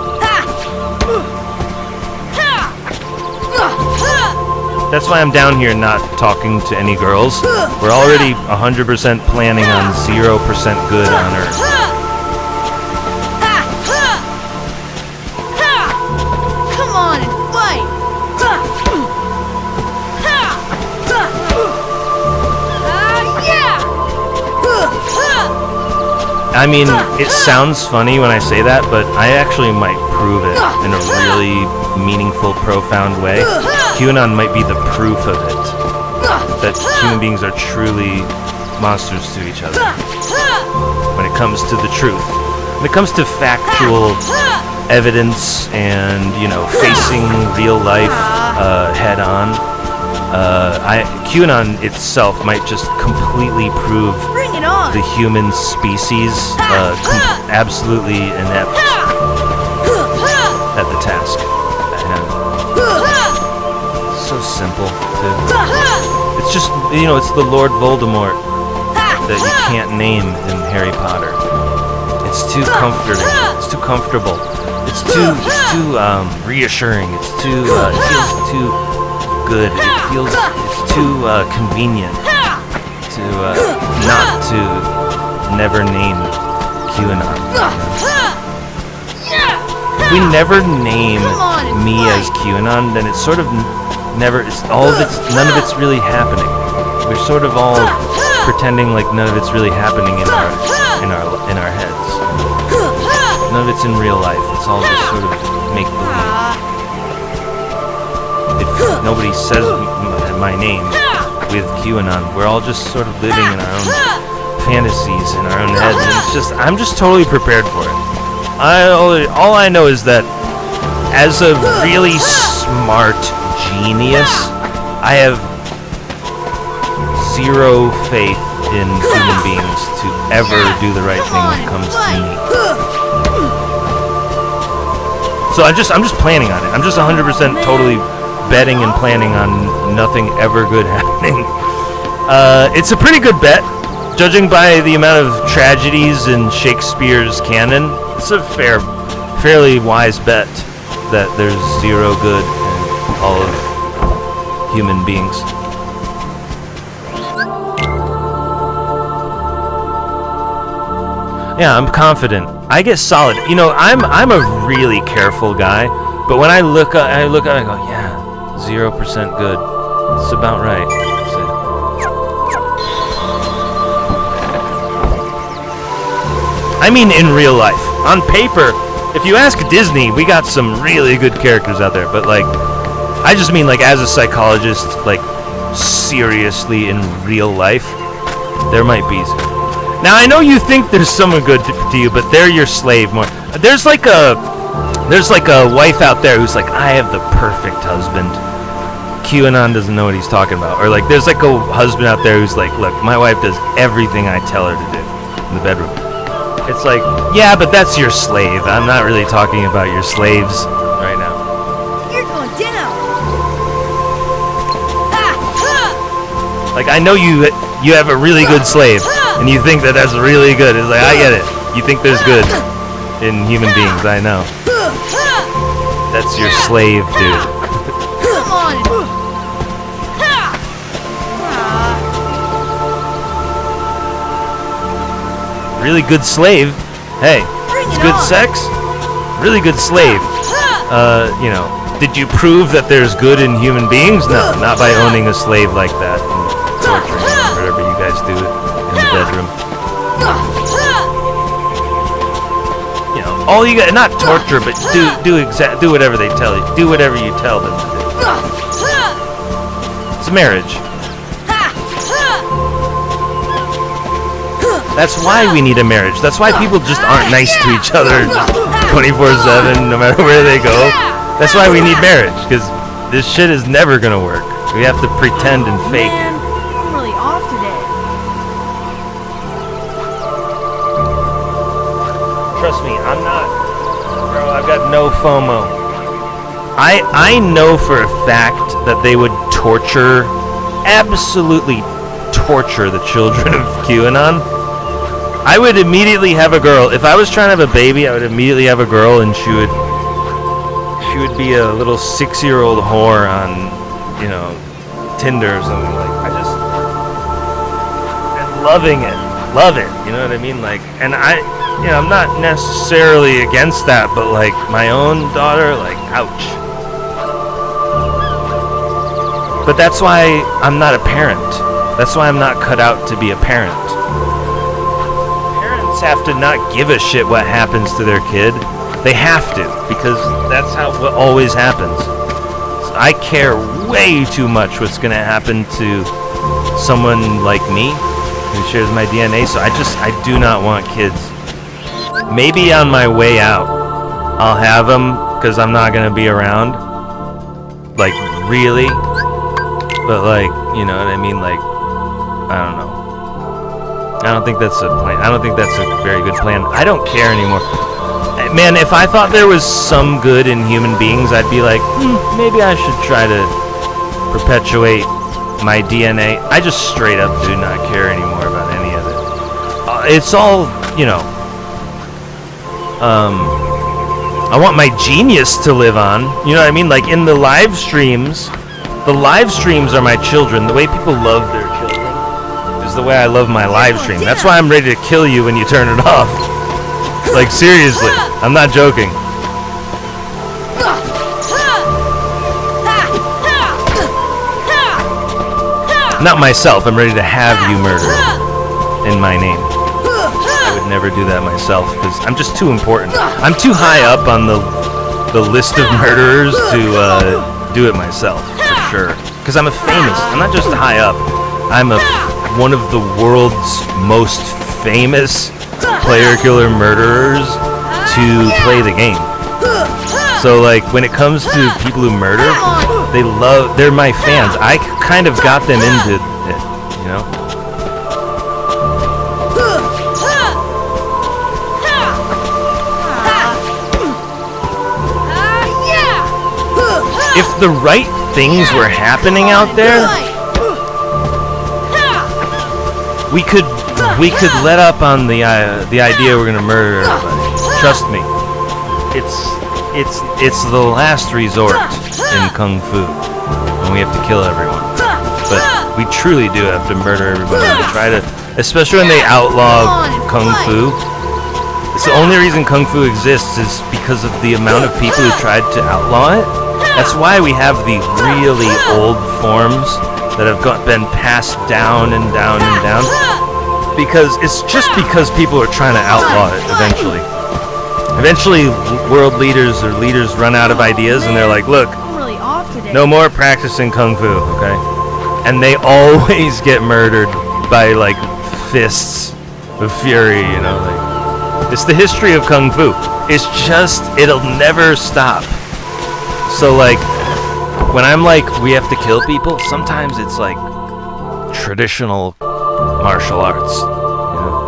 That's why I'm down here not talking to any girls. We're already 100% planning on 0% good on Earth. Come on and fight! I mean, it sounds funny when I say that, but I actually might prove it in a really meaningful, profound way. QAnon might be the proof of it, that human beings are truly monsters to each other when it comes to the truth. When it comes to factual evidence and, you know, facing real life head on, QAnon itself might just completely prove Bring it on! the human species absolutely inept at the task at hand. It's so simple, too. It's just, you know, it's the Lord Voldemort that you can't name in Harry Potter. It's too comforting. It's too comfortable. It's too reassuring. It's too, it feels too good. It's too convenient to not to never name QAnon. If we never name me as QAnon, then it's sort of never. None of it's really happening. We're sort of all pretending like none of it's really happening in our heads. None of it's in real life. It's all just sort of make believe. If nobody says my name with QAnon, we're all just sort of living in our own fantasies in our own heads. And it's just, I'm just totally prepared for it. All I know is that as a really smart genius, I have zero faith in human beings to ever do the right thing when it comes to me. So I'm just planning on it. I'm just 100% totally betting and planning on nothing ever good happening. It's a pretty good bet, judging by the amount of tragedies in Shakespeare's canon. It's a fairly wise bet that there's zero good in all of human beings. Yeah, I'm confident. I get solid. You know, I'm a really careful guy, but when I look at it, I go, yeah, 0% good. It's about right. That's it. I mean, in real life. On paper, if you ask Disney, we got some really good characters out there, but like, I just mean like as a psychologist, like seriously in real life, there might be some. Now I know you think there's someone good to you, but they're your slave more. There's like a wife out there who's like, I have the perfect husband. QAnon doesn't know what he's talking about. Or like, there's like a husband out there who's like, look, my wife does everything I tell her to do in the bedroom. It's like, yeah, but that's your slave. I'm not really talking about your slaves right now. You're going down. Like, I know you have a really good slave, and you think that that's really good. It's like, I get it. You think there's good in human beings, I know. That's your slave, dude. Come on. Really good slave. Hey, it's good sex. Really good slave. You know, did you prove that there's good in human beings? No, not by owning a slave like that and torturing him, whatever you guys do in the bedroom. You know, all you got, not torture, but do whatever they tell you. Do whatever you tell them to do. It's marriage. That's why we need a marriage. That's why people just aren't nice to each other 24/7, no matter where they go. That's why we need marriage, because this shit is never gonna work. We have to pretend and fake it. Man, I'm really off today. Trust me, I'm not, bro. I've got no FOMO. I know for a fact that they would absolutely torture the children of QAnon. I would immediately have a girl. If I was trying to have a baby, I would immediately have a girl, and she would be a little 6-year-old whore on, you know, Tinder or something. Like, and loving it, love it. You know what I mean? Like, and I'm not necessarily against that, but like my own daughter, like, ouch. But that's why I'm not a parent. That's why I'm not cut out to be a parent. Have to not give a shit what happens to their kid. They have to, because that's how what always happens. I care way too much what's going to happen to someone like me who shares my DNA, so I do not want kids. Maybe on my way out I'll have them, because I'm not going to be around, like, really, but like, you know what I mean, like, I don't know. I don't think that's a plan. I don't think that's a very good plan. I don't care anymore. Man, if I thought there was some good in human beings, I'd be like, maybe I should try to perpetuate my DNA. I just straight up do not care anymore about any of it. It's all, you know, I want my genius to live on. You know what I mean? Like in the live streams are my children. The way people love their children is the way I love my live stream. That's why I'm ready to kill you when you turn it off. Like, seriously, I'm not joking. Not myself, I'm ready to have you murdered in my name. I would never do that myself because I'm just too important. I'm too high up on the list of murderers to do it myself, for sure. Because I'm I'm not just high up, I'm one of the world's most famous player killer murderers to play the game. So like when it comes to people who murder, they're my fans. I kind of got them into it, you know? If the right things were happening out there, we could let up on the idea we're gonna murder everybody. Trust me, it's the last resort in Kung Fu when we have to kill everyone. But we truly do have to murder everybody to try to, especially when they outlaw Kung Fu. It's the only reason Kung Fu exists is because of the amount of people who tried to outlaw it. That's why we have the really old forms that have been passed down and down and down. Because it's just because people are trying to outlaw it eventually. Eventually, world leaders or leaders run out of ideas and they're like, look, I'm really off today. no more practicing Kung Fu, okay? And they always get murdered by, like, fists of fury, you know? Like, it's the history of Kung Fu. It's just, it'll never stop. So, like, when I'm like, we have to kill people, sometimes it's like traditional martial arts, you know?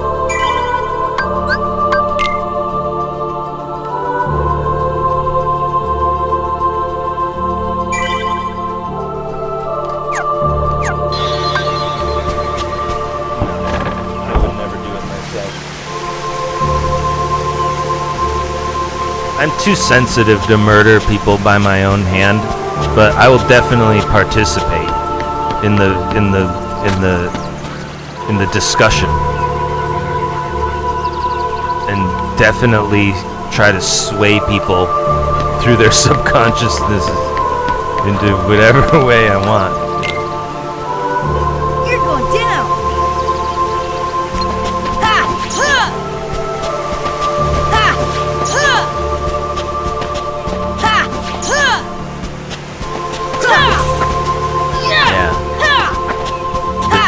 I would never do it myself. I'm too sensitive to murder people by my own hand, but I will definitely participate in the discussion and definitely try to sway people through their subconsciousness into whatever way I want. You're going down.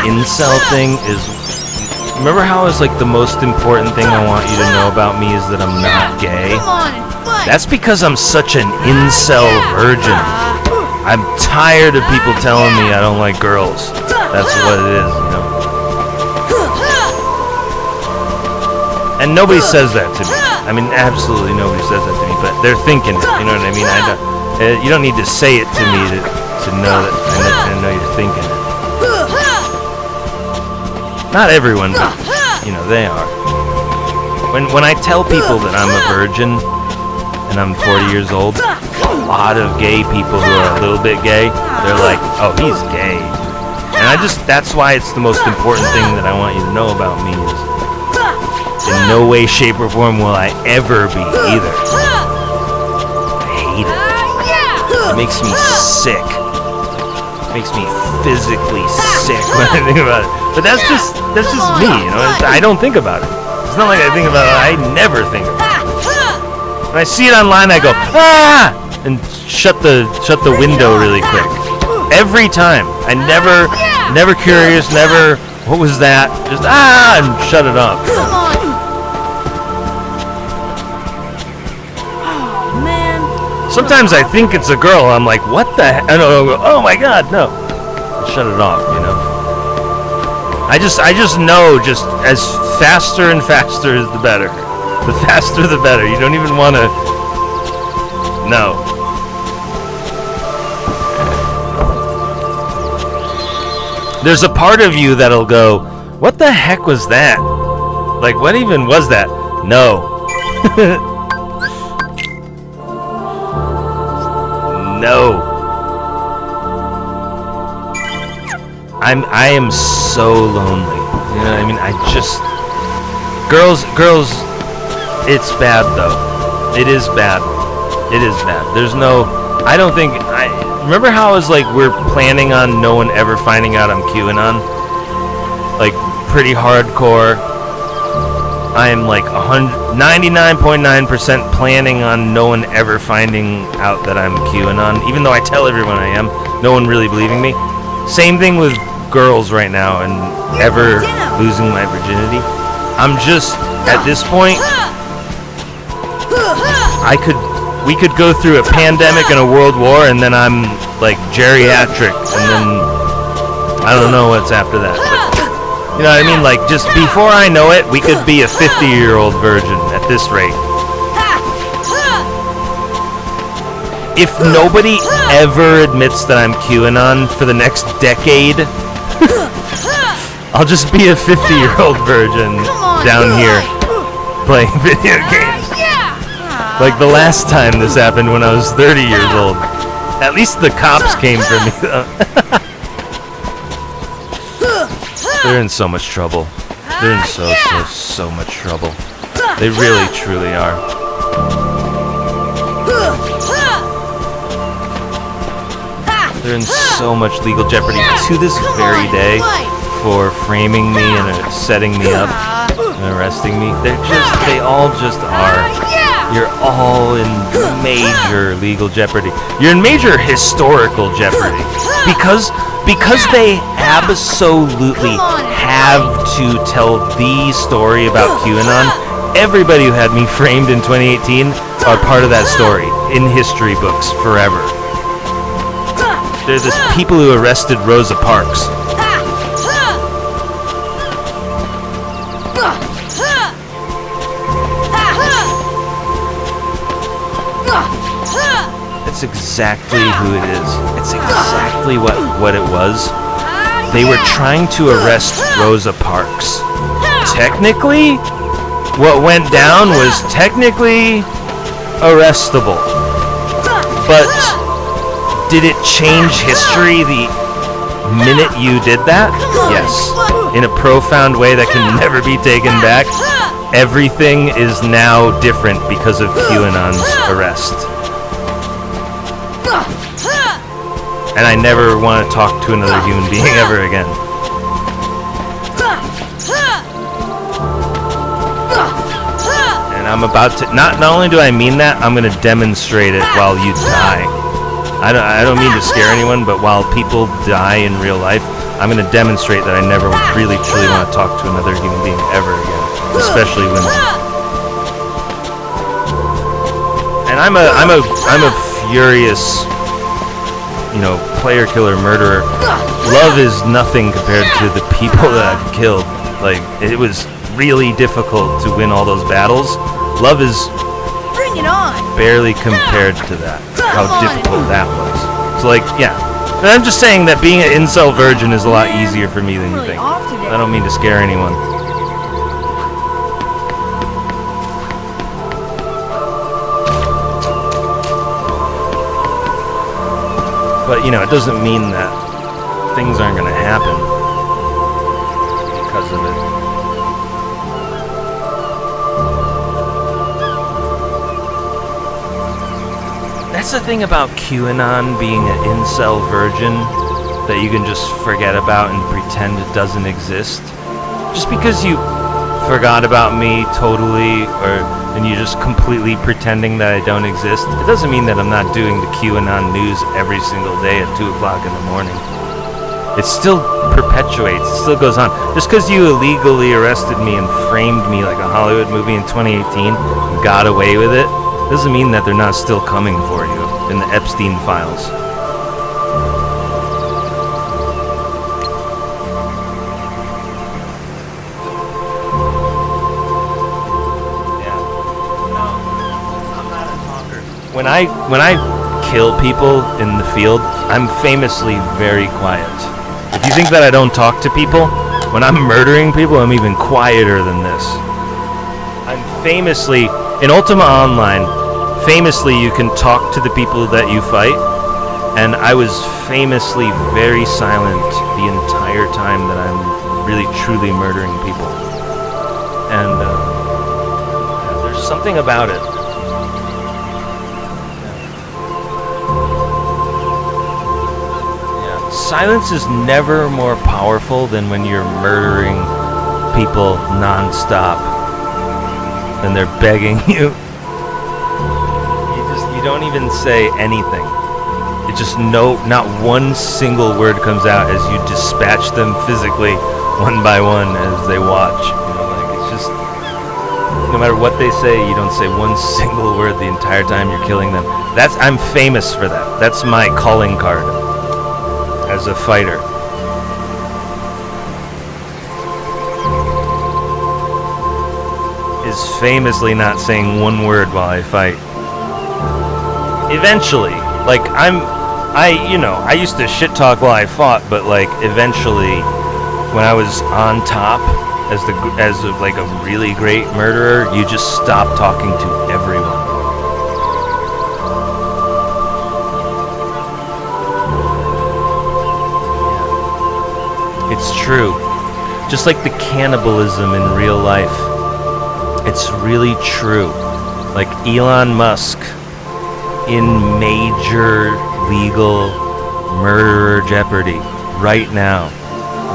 Incel thing is, remember how it's like the most important thing I want you to know about me is that I'm not gay? Come on and fight. That's because I'm such an incel virgin. I'm tired of people telling me I don't like girls. That's what it is, you know? And nobody says that to me. I mean, absolutely nobody says that to me, but they're thinking it, you know what I mean? You don't need to say it to me to know that I know you're thinking it. Not everyone, but, you know, they are. When I tell people that I'm a virgin and I'm 40 years old, a lot of gay people who are a little bit gay, they're like, oh, he's gay. And that's why it's the most important thing that I want you to know about me is in no way, shape, or form will I ever be either. I hate it. It makes me sick. It makes me physically sick when I think about it. But that's just me, you know. I don't think about it. It's not like I think about it. I never think about it. When I see it online, I go ah, and shut the window really quick. Every time. I never curious, never. What was that? Just and shut it off. Come on. Oh man. Sometimes I think it's a girl. I'm like, what the heck? Oh my god, no. Shut it off, you know. I just know just as faster and faster is the better. The faster the better. You don't even want to. No. There's a part of you that'll go, what the heck was that? Like, what even was that? No. No. I am so lonely. You know what I mean? Girls, it's bad though. It is bad. It is bad. Remember how I was like, we're planning on no one ever finding out I'm QAnon? Like, pretty hardcore. I am like 99.9% planning on no one ever finding out that I'm QAnon. Even though I tell everyone I am, no one really believing me. Same thing with girls right now and ever losing my virginity. I'm just, at this point, we could go through a pandemic and a world war, and then I'm like geriatric, and then I don't know what's after that. But, you know what I mean? Like, just before I know it, we could be a 50-year-old virgin at this rate. If nobody ever admits that I'm QAnon for the next decade, I'll just be a 50-year-old virgin down here playing video games. Like the last time this happened when I was 30 years old. At least the cops came for me. They're in so much trouble. They're in so much trouble. They really, truly are. They're in so much legal jeopardy to this very day for framing me and setting me up and arresting me. They all just are. You're all in major legal jeopardy. You're in major historical jeopardy because they absolutely have to tell the story about QAnon. Everybody who had me framed in 2018 are part of that story in history books forever. There's this people who arrested Rosa Parks. It's exactly who it is. It's exactly what it was. They were trying to arrest Rosa Parks. Technically, what went down was technically arrestable. But did it change history the minute you did that? Yes. In a profound way that can never be taken back. Everything is now different because of QAnon's arrest. And I never want to talk to another human being ever again. And I'm about to, not only do I mean that, I'm going to demonstrate it while you die. I don't mean to scare anyone, but while people die in real life, I'm going to demonstrate that I never really truly want to talk to another human being ever again, especially women. And I'm a furious, player, killer, murderer. Love is nothing compared to the people that I've killed. Like, it was really difficult to win all those battles. Love is Bring it on. barely compared to that, how difficult that was. So, like, yeah. And I'm just saying that being an incel virgin is a lot easier for me than you Really think. off today. I don't mean to scare anyone. But, it doesn't mean that things aren't going to happen because of it. That's the thing about QAnon being an incel virgin that you can just forget about and pretend it doesn't exist. Just because you forgot about me totally, and you're just completely pretending that I don't exist, it doesn't mean that I'm not doing the QAnon news every single day at 2 o'clock in the morning. It still perpetuates, it still goes on. Just because you illegally arrested me and framed me like a Hollywood movie in 2018 and got away with it, doesn't mean that they're not still coming for you in the Epstein files. When I kill people in the field, I'm famously very quiet. If you think that I don't talk to people, when I'm murdering people, I'm even quieter than this. I'm famously, in Ultima Online, famously you can talk to the people that you fight, and I was famously very silent the entire time that I'm really truly murdering people. And there's something about it. Silence is never more powerful than when you're murdering people non-stop. and they're begging you. You don't even say anything. It just not one single word comes out as you dispatch them physically, one by one, as they watch. It's just, no matter what they say, you don't say one single word the entire time you're killing them. I'm famous for that. That's my calling card as a fighter. Is famously not saying one word while I fight. Eventually, like I used to shit talk while I fought, but like eventually, when I was on top as a really great murderer, you just stop talking to everyone. It's true. Just like the cannibalism in real life. It's really true. Like Elon Musk in major legal murderer jeopardy right now.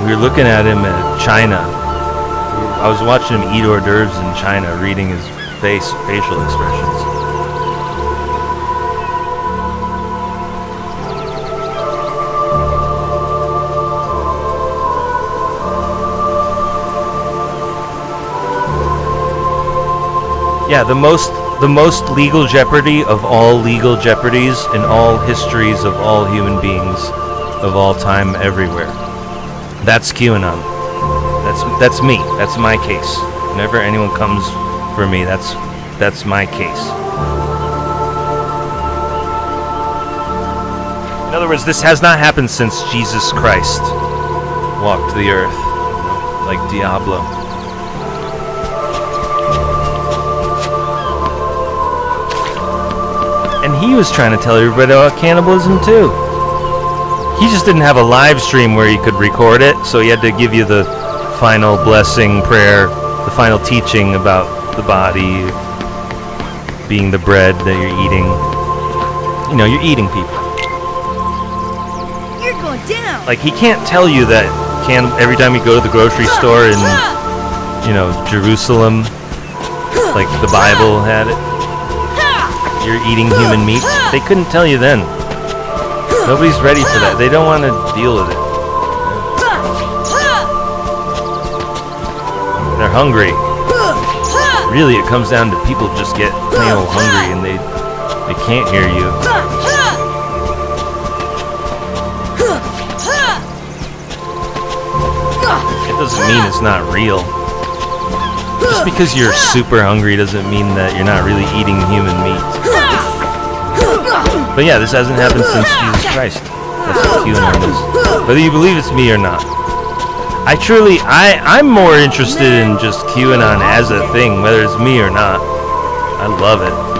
We were looking at him at China. I was watching him eat hors d'oeuvres in China, reading his facial expressions. Yeah, the most legal jeopardy of all legal jeopardies in all histories of all human beings of all time everywhere. That's QAnon. That's me. That's my case. Whenever anyone comes for me, that's my case. In other words, this has not happened since Jesus Christ walked the earth, like Diablo. And he was trying to tell everybody about cannibalism too. He just didn't have a live stream where he could record it, so he had to give you the final blessing prayer, the final teaching about the body being the bread that you're eating. You know, you're eating people. You're going down. Like, he can't tell you that every time you go to the grocery store in, Jerusalem, like the Bible had it, you're eating human meat. They couldn't tell you then. Nobody's ready for that. They don't want to deal with it. They're hungry. Really, it comes down to people just get plain old hungry and they can't hear you. It doesn't mean it's not real. Just because you're super hungry doesn't mean that you're not really eating human meat. But yeah, this hasn't happened since Jesus Christ. That's what QAnon is. Whether you believe it's me or not. I'm more interested in just QAnon as a thing, whether it's me or not. I love it.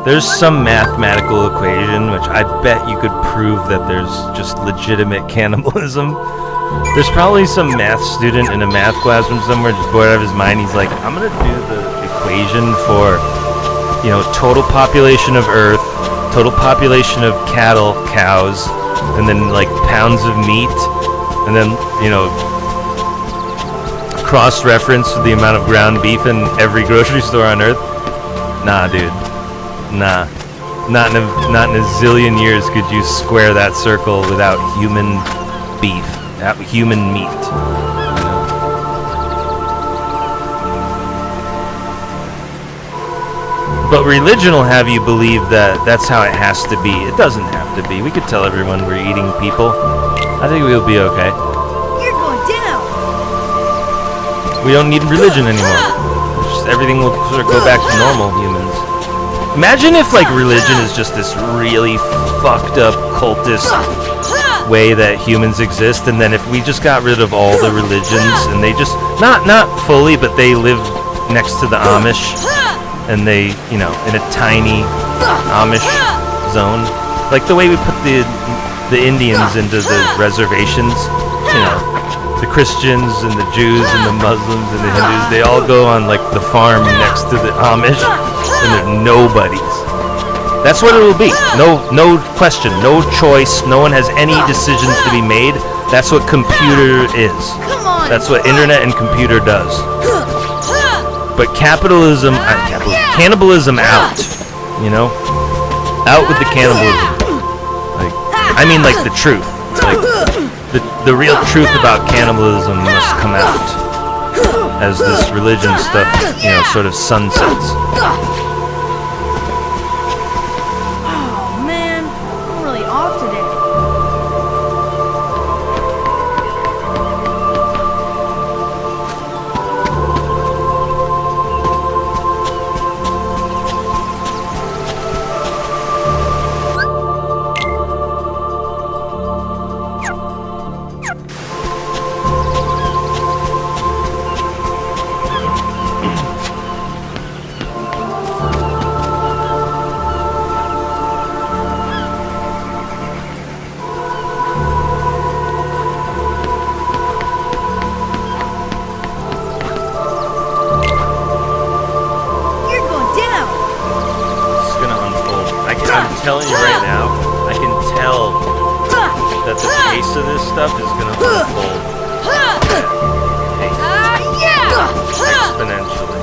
There's some mathematical equation, which I bet you could prove that there's just legitimate cannibalism. There's probably some math student in a math classroom somewhere just bored out of his mind. He's like, I'm going to do the equation for, total population of Earth, total population of cattle, cows, and then like pounds of meat, and then, cross-reference the amount of ground beef in every grocery store on Earth. Nah, dude. Nah, not in a zillion years could you square that circle without human beef, human meat. But religion will have you believe that that's how it has to be. It doesn't have to be. We could tell everyone we're eating people. I think we'll be okay. You're going down. We don't need religion anymore. Everything will sort of go back to normal humans. Imagine if, religion is just this really fucked up cultist way that humans exist, and then if we just got rid of all the religions, and they just, not fully, but they live next to the Amish, and they, in a tiny Amish zone, like the way we put the Indians into the reservations, the Christians and the Jews and the Muslims and the Hindus, they all go on like the farm next to the Amish, and they're nobodies. That's what it will be. No question, no choice. No one has any decisions to be made. That's what computer is. Come on. That's what internet and computer does. But cannibalism out. You know, out with the cannibalism. Like, I mean, like the truth. Like the real truth about cannibalism must come out as this religion stuff, you know, sort of sunsets. Oh man, I'm really off today. You're going down. It's gonna unfold. I'm telling you right now, I can tell that the pace of this stuff is gonna unfold exponentially.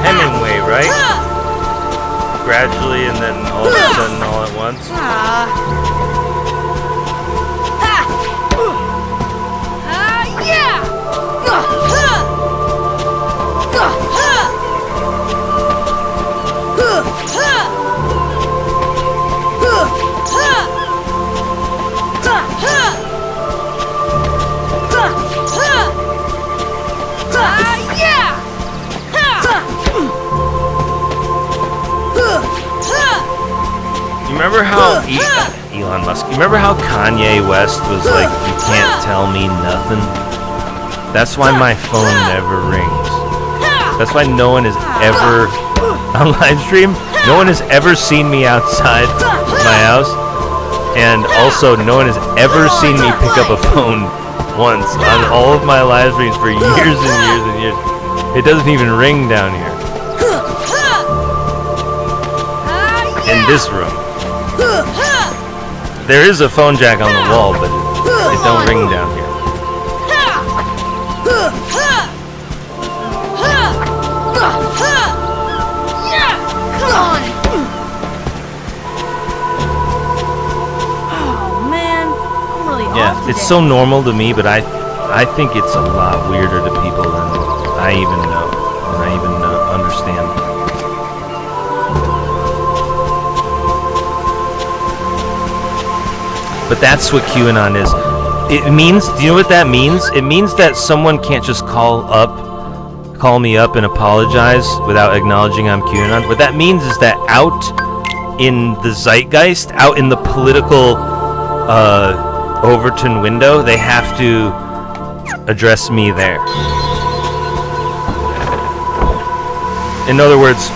Hemingway, right? Gradually and then all of a sudden all at once. You remember how Elon Musk? You remember how Kanye West was like, "You can't tell me nothing." That's why my phone never rings. That's why no one has ever on live stream. No one has ever seen me outside my house, and also no one has ever seen me pick up a phone once on all of my live streams for years and years and years. It doesn't even ring down here in this room. There is a phone jack on the wall, but it don't ring down here. Come on. Oh man, I'm really off Yeah, today. it's so normal to me, but I think it's a lot weirder to people than I even know, and I even understand. But that's what QAnon is. It means, do you know what that means? It means that someone can't just call me up and apologize without acknowledging I'm QAnon. What that means is that out in the zeitgeist, out in the political Overton window, they have to address me there. In other words,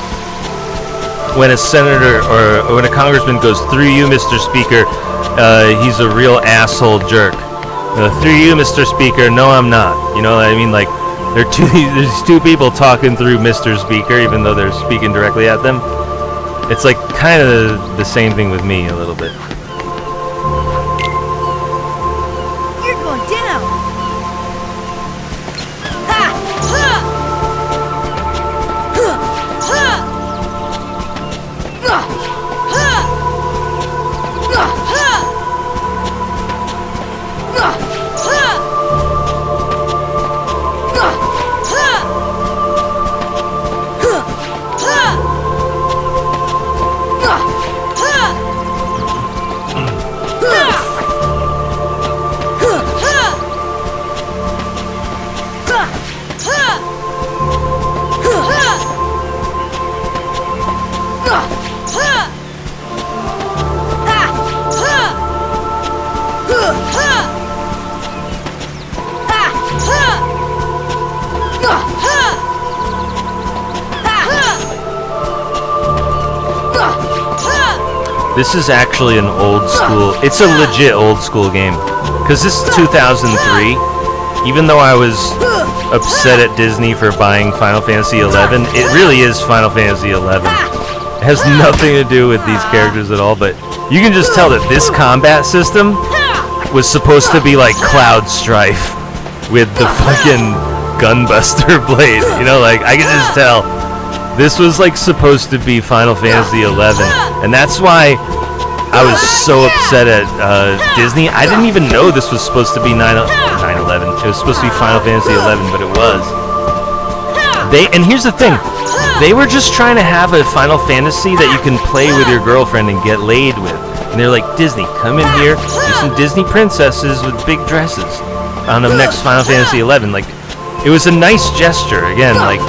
when a senator or when a congressman goes, "Through you, Mr. Speaker, he's a real asshole jerk. Through you, Mr. Speaker, no, I'm not." You know what I mean? Like, there's two people talking through Mr. Speaker, even though they're speaking directly at them. It's like kind of the same thing with me a little bit. You're going down. This is actually an old school. It's a legit old school game. Because this is 2003. Even though I was upset at Disney for buying Final Fantasy XI, it really is Final Fantasy XI. It has nothing to do with these characters at all, but you can just tell that this combat system was supposed to be like Cloud Strife with the fucking Gunbuster blade. You know, like, I can just tell. This was like supposed to be Final Fantasy XI, and that's why I was so upset at Disney. I didn't even know this was supposed to be 9/11. It was supposed to be Final Fantasy XI, but it was. And here's the thing. They were just trying to have a Final Fantasy that you can play with your girlfriend and get laid with. And they're like, Disney, come in here, do some Disney princesses with big dresses on the next Final Fantasy XI. Like, it was a nice gesture. Again, like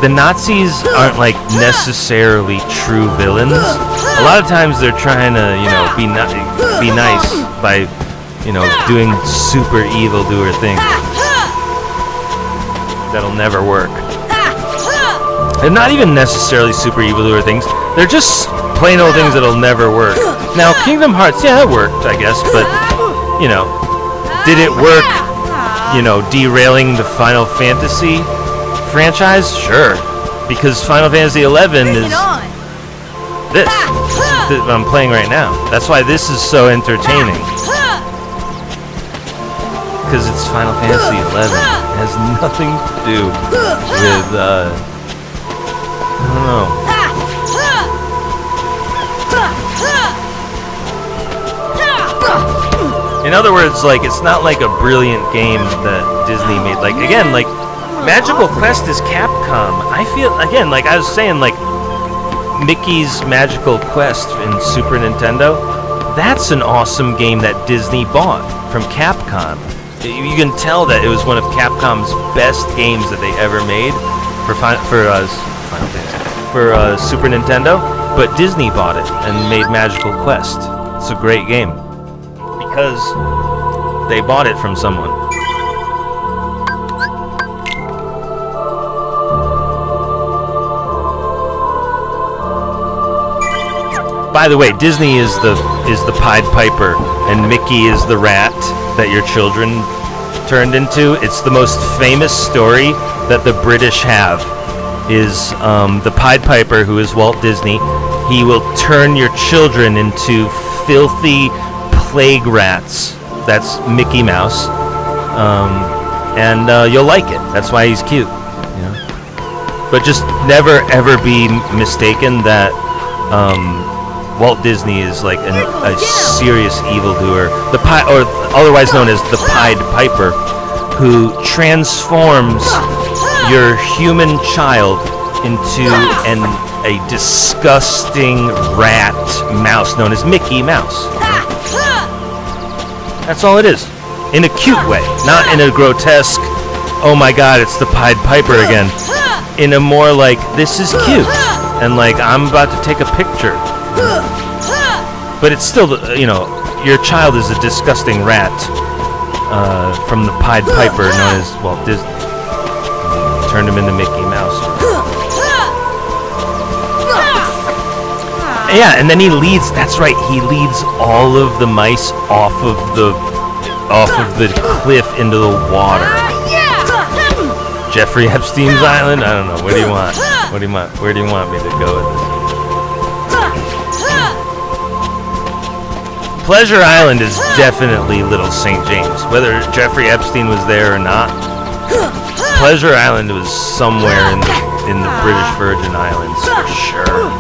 the Nazis aren't like necessarily true villains. A lot of times they're trying to, you know, be nice by, you know, doing super evildoer things. That'll never work. They're not even necessarily super evildoer things. They're just plain old things that'll never work. Now, Kingdom Hearts, yeah, it worked, I guess, but, you know, did it work, you know, derailing the Final Fantasy franchise? Sure. Because Final Fantasy XI is this. This is what I'm playing right now. That's why this is so entertaining. Because it's Final Fantasy XI. It has nothing to do with, I don't know. In other words, like, it's not like a brilliant game that Disney made. Like, again, like, Magical Quest is Capcom. I feel, again, like I was saying, like, Mickey's Magical Quest in Super Nintendo, that's an awesome game that Disney bought from Capcom. You can tell that it was one of Capcom's best games that they ever made for Super Nintendo, but Disney bought it and made Magical Quest. It's a great game because they bought it from someone. By the way, Disney is the Pied Piper, and Mickey is the rat that your children turned into. It's the most famous story that the British have. Is the Pied Piper, who is Walt Disney. He will turn your children into filthy plague rats. That's Mickey Mouse, and you'll like it. That's why he's cute. You know? But just never ever be mistaken that Walt Disney is like a serious evildoer, or otherwise known as the Pied Piper, who transforms your human child into a disgusting rat mouse known as Mickey Mouse. That's all it is, in a cute way, not in a grotesque, oh my god, it's the Pied Piper again. In a more like, this is cute, and like, I'm about to take a picture. But it's still, you know, your child is a disgusting rat from the Pied Piper known as Walt Disney. Turned him into Mickey Mouse. Yeah, and then he leads, that's right, he leads all of the mice off of the cliff into the water. Jeffrey Epstein's Island? I don't know. What do you want? What do you want? Where do you want me to go with this? Pleasure Island is definitely Little St. James. Whether Jeffrey Epstein was there or not, Pleasure Island was somewhere in the British Virgin Islands for sure.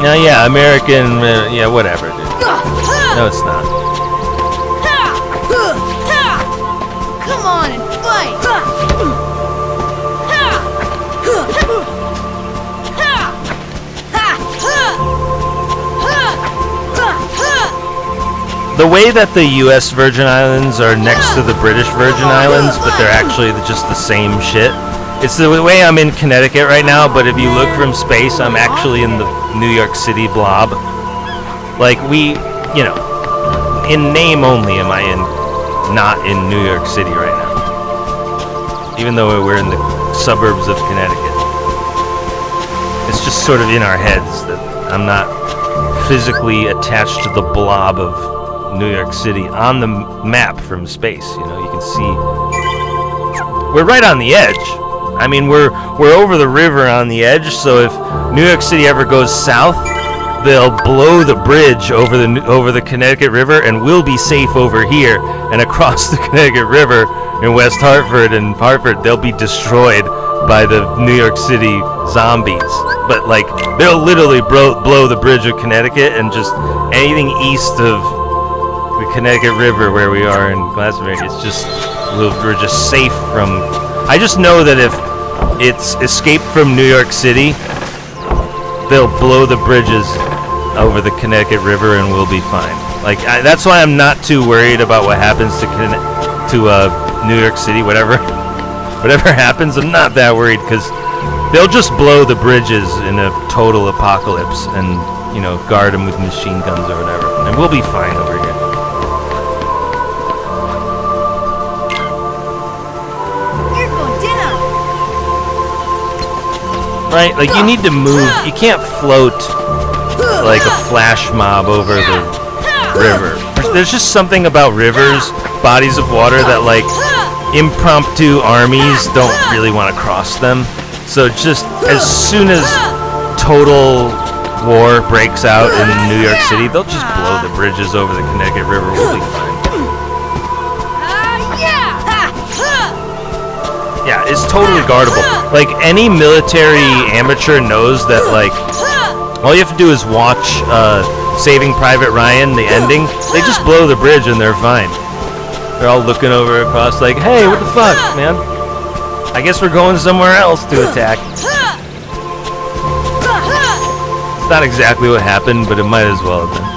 Now, yeah, American, yeah, whatever, dude. No, it's not. Come on and fight! The way that the U.S. Virgin Islands are next to the British Virgin Islands, but they're actually just the same shit. It's the way I'm in Connecticut right now, but if you look from space, I'm actually in the New York City blob. Like, you know, in name only am I not in New York City right now. even though we're in the suburbs of Connecticut. It's just sort of in our heads that I'm not physically attached to the blob of New York City on the map from space. You know, you can see we're right on the edge. I mean, we're over the river on the edge. So if New York City ever goes south, they'll blow the bridge over the Connecticut River, and we'll be safe over here. And across the Connecticut River in West Hartford and Hartford, they'll be destroyed by the New York City zombies. But like, they'll literally blow the bridge of Connecticut, and just anything east of the Connecticut River where we are in Glastonbury, it's just we're just safe from. I just know that if it's escaped from New York City, they'll blow the bridges over the Connecticut River and we'll be fine. Like that's why I'm not too worried about what happens to New York City. Whatever happens, I'm not that worried, because they'll just blow the bridges in a total apocalypse and, you know, guard them with machine guns or whatever, and we'll be fine over here. You're going down. Right? Like, you need to move. You can't float like a flash mob over the river. There's just something about rivers, bodies of water, that like impromptu armies don't really want to cross them. So just as soon as total war breaks out in New York City, they'll just blow the bridges over the Connecticut River. We'll be fine. Yeah, it's totally guardable. Like, any military amateur knows that, like, all you have to do is watch Saving Private Ryan, the ending. They just blow the bridge and they're fine. They're all looking over across like, hey, what the fuck, man? I guess we're going somewhere else to attack. It's not exactly what happened, but it might as well have been.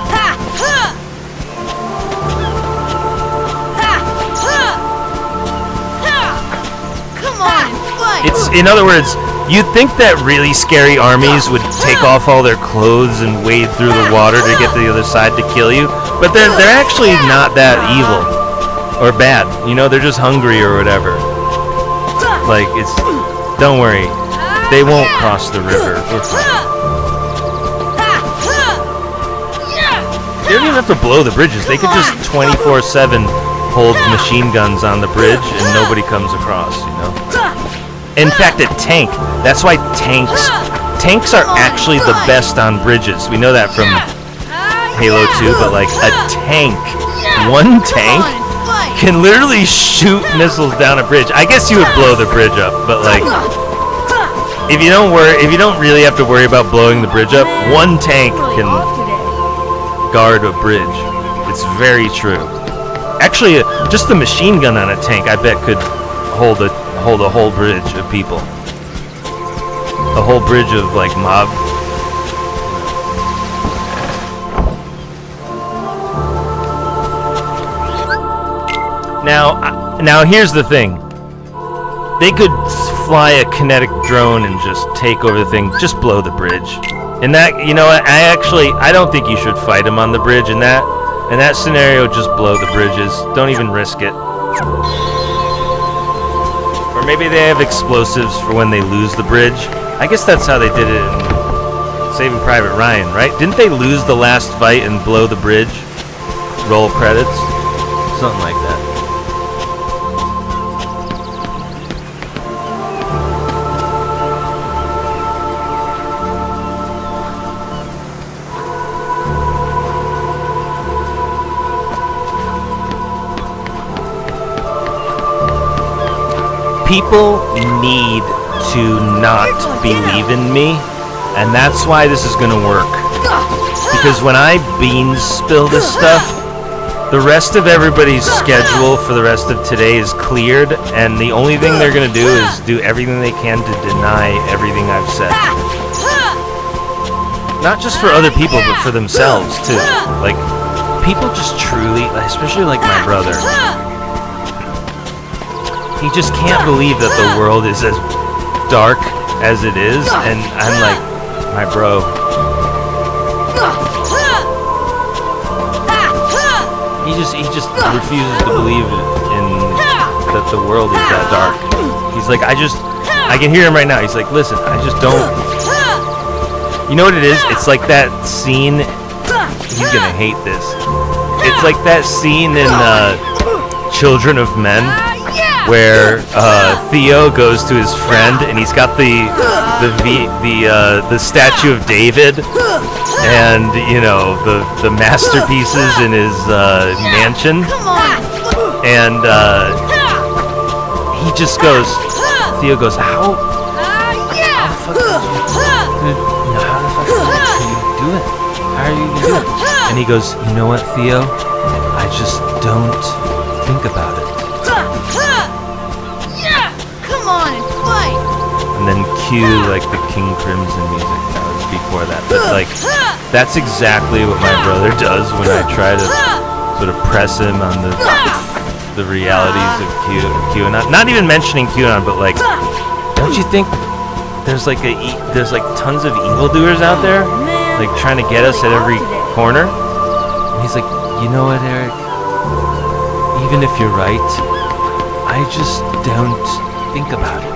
Come on, fight. It's, in other words, you'd think that really scary armies would take off all their clothes and wade through the water to get to the other side to kill you, but they're actually not that evil or bad. You know, they're just hungry or whatever. Like, it's, don't worry, they won't cross the river. We're fine. They don't even have to blow the bridges. They could just 24/7 hold machine guns on the bridge and nobody comes across, you know? In fact, a tank, that's why tanks are actually the best on bridges. We know that from Halo 2, but like a tank, one tank can literally shoot missiles down a bridge. I guess you would blow the bridge up, but like, if you don't really have to worry about blowing the bridge up, one tank can guard a bridge. It's very true. Actually, just the machine gun on a tank, I bet, could hold a whole bridge of people. A whole bridge of like mob. Now here's the thing. They could fly a kinetic drone and just take over the thing, just blow the bridge. And that, you know, I don't think you should fight them on the bridge. In that scenario, just blow the bridges. Don't even risk it. Or maybe they have explosives for when they lose the bridge. I guess that's how they did it in Saving Private Ryan, right? Didn't they lose the last fight and blow the bridge? Roll credits? Something like that. People need to not believe in me, and that's why this is gonna work. Because when I beans spill this stuff, the rest of everybody's schedule for the rest of today is cleared, and the only thing they're gonna do is do everything they can to deny everything I've said. Not just for other people, but for themselves too. Like, people just truly, especially like my brother, he just can't believe that the world is as dark as it is, and I'm like, my bro. He just refuses to believe in that the world is that dark. He's like, I can hear him right now. He's like, listen, I just don't. You know what it is? It's like that scene. He's gonna hate this. It's like that scene in Children of Men, where Theo goes to his friend and he's got the statue of David and the masterpieces in his mansion, and he just goes. Theo goes, how the fuck how the fuck can you do it? How are you gonna do it? And he goes, you know what, Theo? I just don't think about it. Come on and fight! And then cue like the King Crimson music. That was before that. But like, that's exactly what my brother does when I try to sort of press him on the realities of QAnon. Not even mentioning QAnon, but like, don't you think there's like tons of evildoers out there, like trying to get us at every corner? And he's like, you know what, Eric? Even if you're right, I just don't think about it.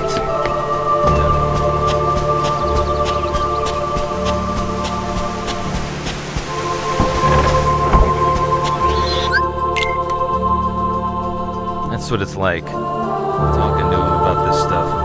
That's what it's like, talking to him about this stuff.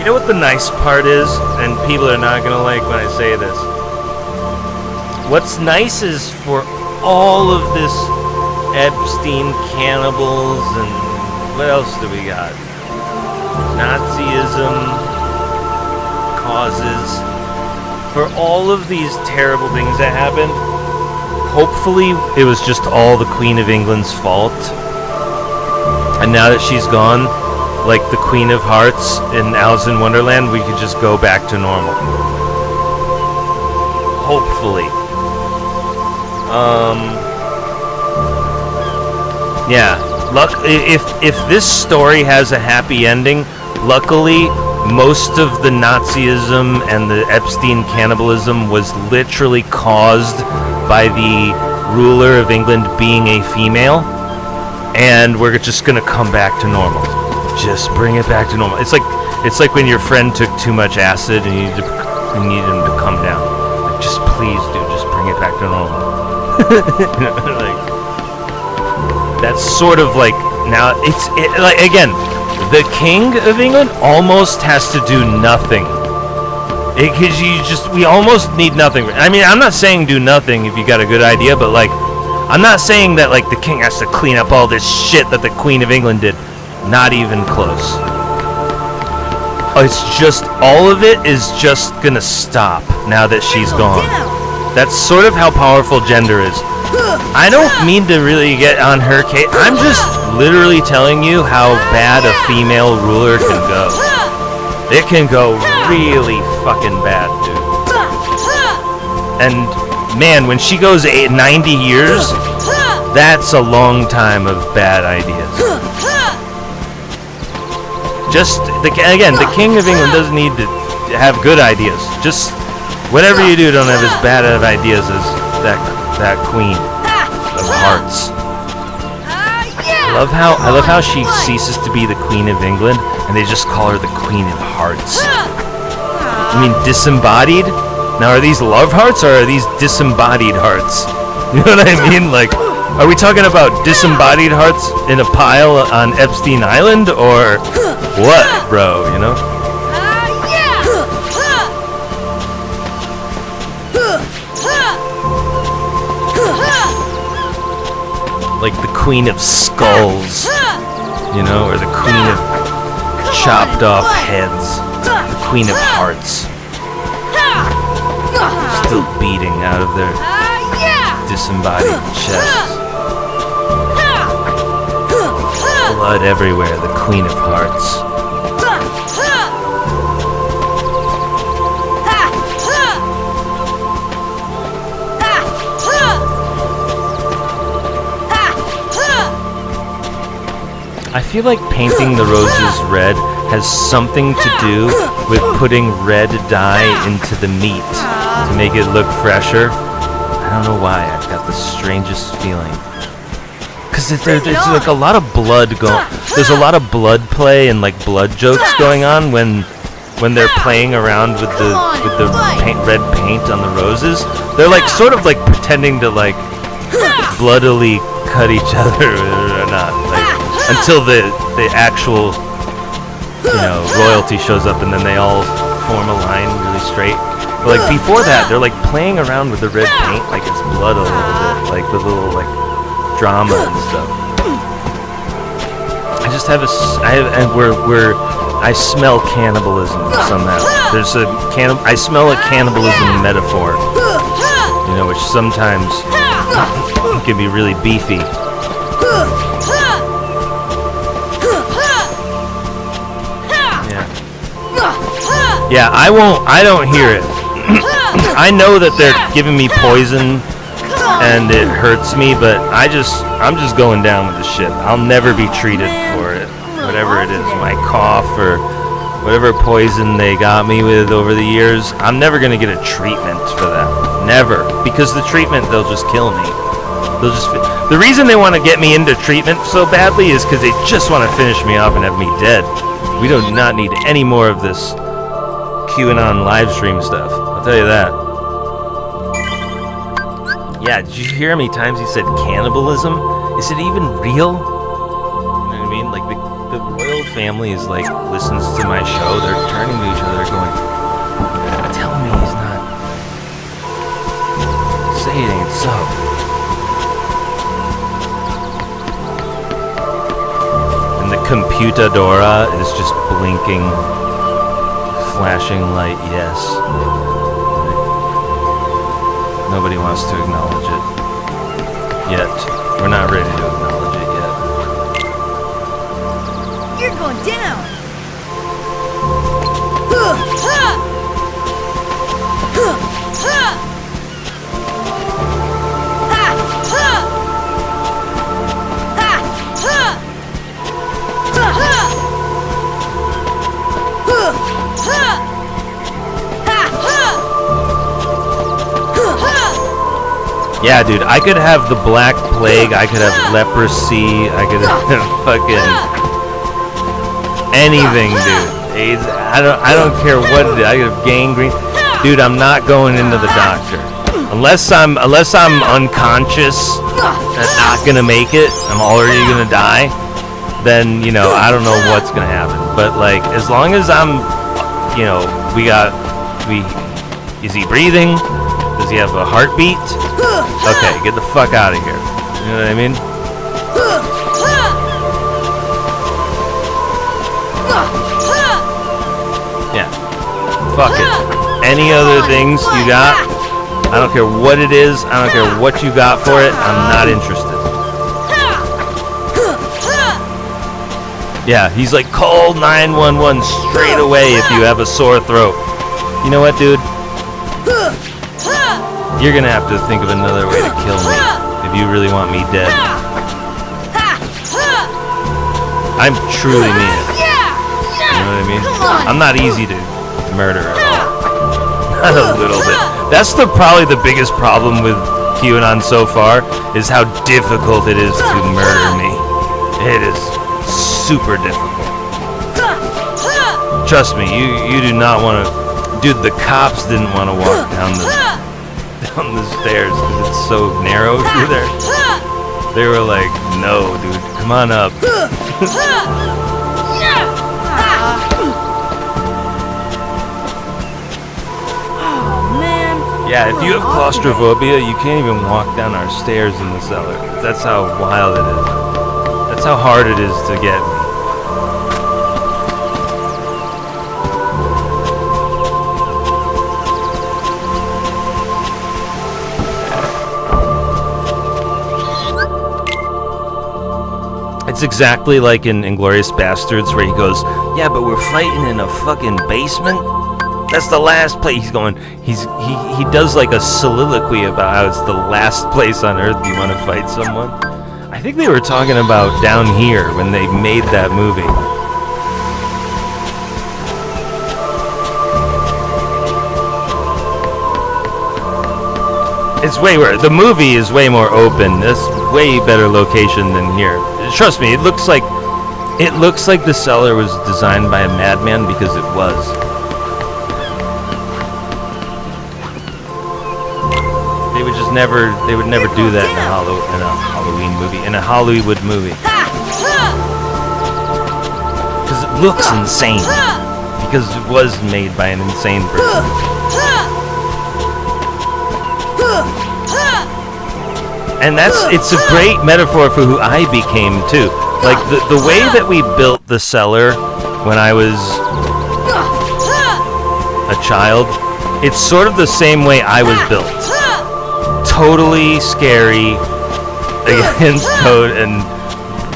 You know what the nice part is, and people are not gonna like when I say this. What's nice is for all of this Epstein cannibals and what else do we got? Nazism causes. For all of these terrible things that happened, hopefully it was just all the Queen of England's fault. And now that she's gone, like the Queen of Hearts in Alice in Wonderland, we could just go back to normal. Hopefully. Yeah. If this story has a happy ending, luckily most of the Nazism and the Epstein cannibalism was literally caused by the ruler of England being a female, and we're just gonna come back to normal. Just bring it back to normal. It's like when your friend took too much acid and you need him to come down. Like, just please, dude, just bring it back to normal. Like, that's sort of like now. Like again, the King of England almost has to do nothing. Because we almost need nothing. I mean, I'm not saying do nothing if you got a good idea, but like, I'm not saying that like the king has to clean up all this shit that the Queen of England did. Not even close. It's just, all of it is just gonna stop now that she's gone. That's sort of how powerful gender is. I don't mean to really get on her case. I'm just literally telling you how bad a female ruler can go. It can go really fucking bad, dude. And man, when she goes 90 years, that's a long time of bad ideas. Just, again, the King of England doesn't need to have good ideas. Just, whatever you do, don't have as bad of ideas as that Queen of Hearts. I love how she ceases to be the Queen of England, and they just call her the Queen of Hearts. I mean, disembodied? Now, are these love hearts, or are these disembodied hearts? You know what I mean? Like, are we talking about disembodied hearts in a pile on Epstein Island, or what, bro, you know? like the Queen of Skulls, you know, or the Queen of chopped off heads, the Queen of Hearts, still beating out of their disembodied chests. Blood everywhere, the Queen of Hearts. I feel like painting the roses red has something to do with putting red dye into the meat to make it look fresher. I don't know why, I've got the strangest feeling. Because there's like a lot of blood going. There's a lot of blood play and like blood jokes going on when they're playing around with the red paint on the roses. They're like sort of like pretending to like bloodily cut each other or not, like until the actual royalty shows up and then they all form a line really straight. But like before that, they're like playing around with the red paint like it's blood a little bit, like with little like drama and stuff. I just have I smell cannibalism somehow. I smell a cannibalism metaphor, which sometimes can be really beefy. Yeah, I don't hear it. I know that they're giving me poison and it hurts me, but I'm just going down with the shit. I'll never be treated for it. Whatever it is, my cough or whatever poison they got me with over the years, I'm never going to get a treatment for that. Never. Because the treatment, they'll just kill me. The reason they want to get me into treatment so badly is because they just want to finish me off and have me dead. We do not need any more of this QAnon live stream stuff. I'll tell you that. Yeah, did you hear how many times he said cannibalism? Is it even real? You know what I mean? Like the royal family is like listens to my show. They're turning to each other going, tell me he's not. Say it ain't so. And the computadora is just blinking, flashing light, yes. Nobody wants to acknowledge it. Yet. We're not ready to acknowledge it yet. You're going down! Yeah, dude, I could have the Black Plague, I could have leprosy, I could have fucking anything, dude. AIDS, I don't care what it is. I could have gangrene. Dude, I'm not going into the doctor. Unless I'm unconscious and not gonna make it, I'm already gonna die, then, I don't know what's gonna happen. But like, as long as I'm, is he breathing? Does he have a heartbeat? Okay, get the fuck out of here. You know what I mean? Yeah. Fuck it. Any other things you got? I don't care what it is. I don't care what you got for it. I'm not interested. Yeah, he's like, call 911 straight away if you have a sore throat. You know what, dude? You're gonna have to think of another way to kill me if you really want me dead. I'm truly mean it. You know what I mean? I'm not easy to murder at all. Not a little bit. That's probably the biggest problem with QAnon so far, is how difficult it is to murder me. It is super difficult. Trust me, you do not want to. Dude, the cops didn't want to walk down the stairs because it's so narrow through there. They were like, no, dude, come on up. Oh, man. Yeah, if you have claustrophobia, you can't even walk down our stairs in the cellar. That's how wild it is. That's how hard it is to get. It's exactly like in Inglourious Bastards where he goes, yeah, but we're fighting in a fucking basement? That's the last place he's going. He does like a soliloquy about how it's the last place on earth you want to fight someone. I think they were talking about Down Here when they made that movie. It's way worse. The movie is way more open. This way better location than here. Trust me, it looks like the cellar was designed by a madman because it was. They would never do that in a Halloween movie, in a Hollywood movie. Because it looks insane. Because it was made by an insane person. And it's a great metaphor for who I became too. Like the way that we built the cellar when I was a child, it's sort of the same way I was built. Totally scary against code, and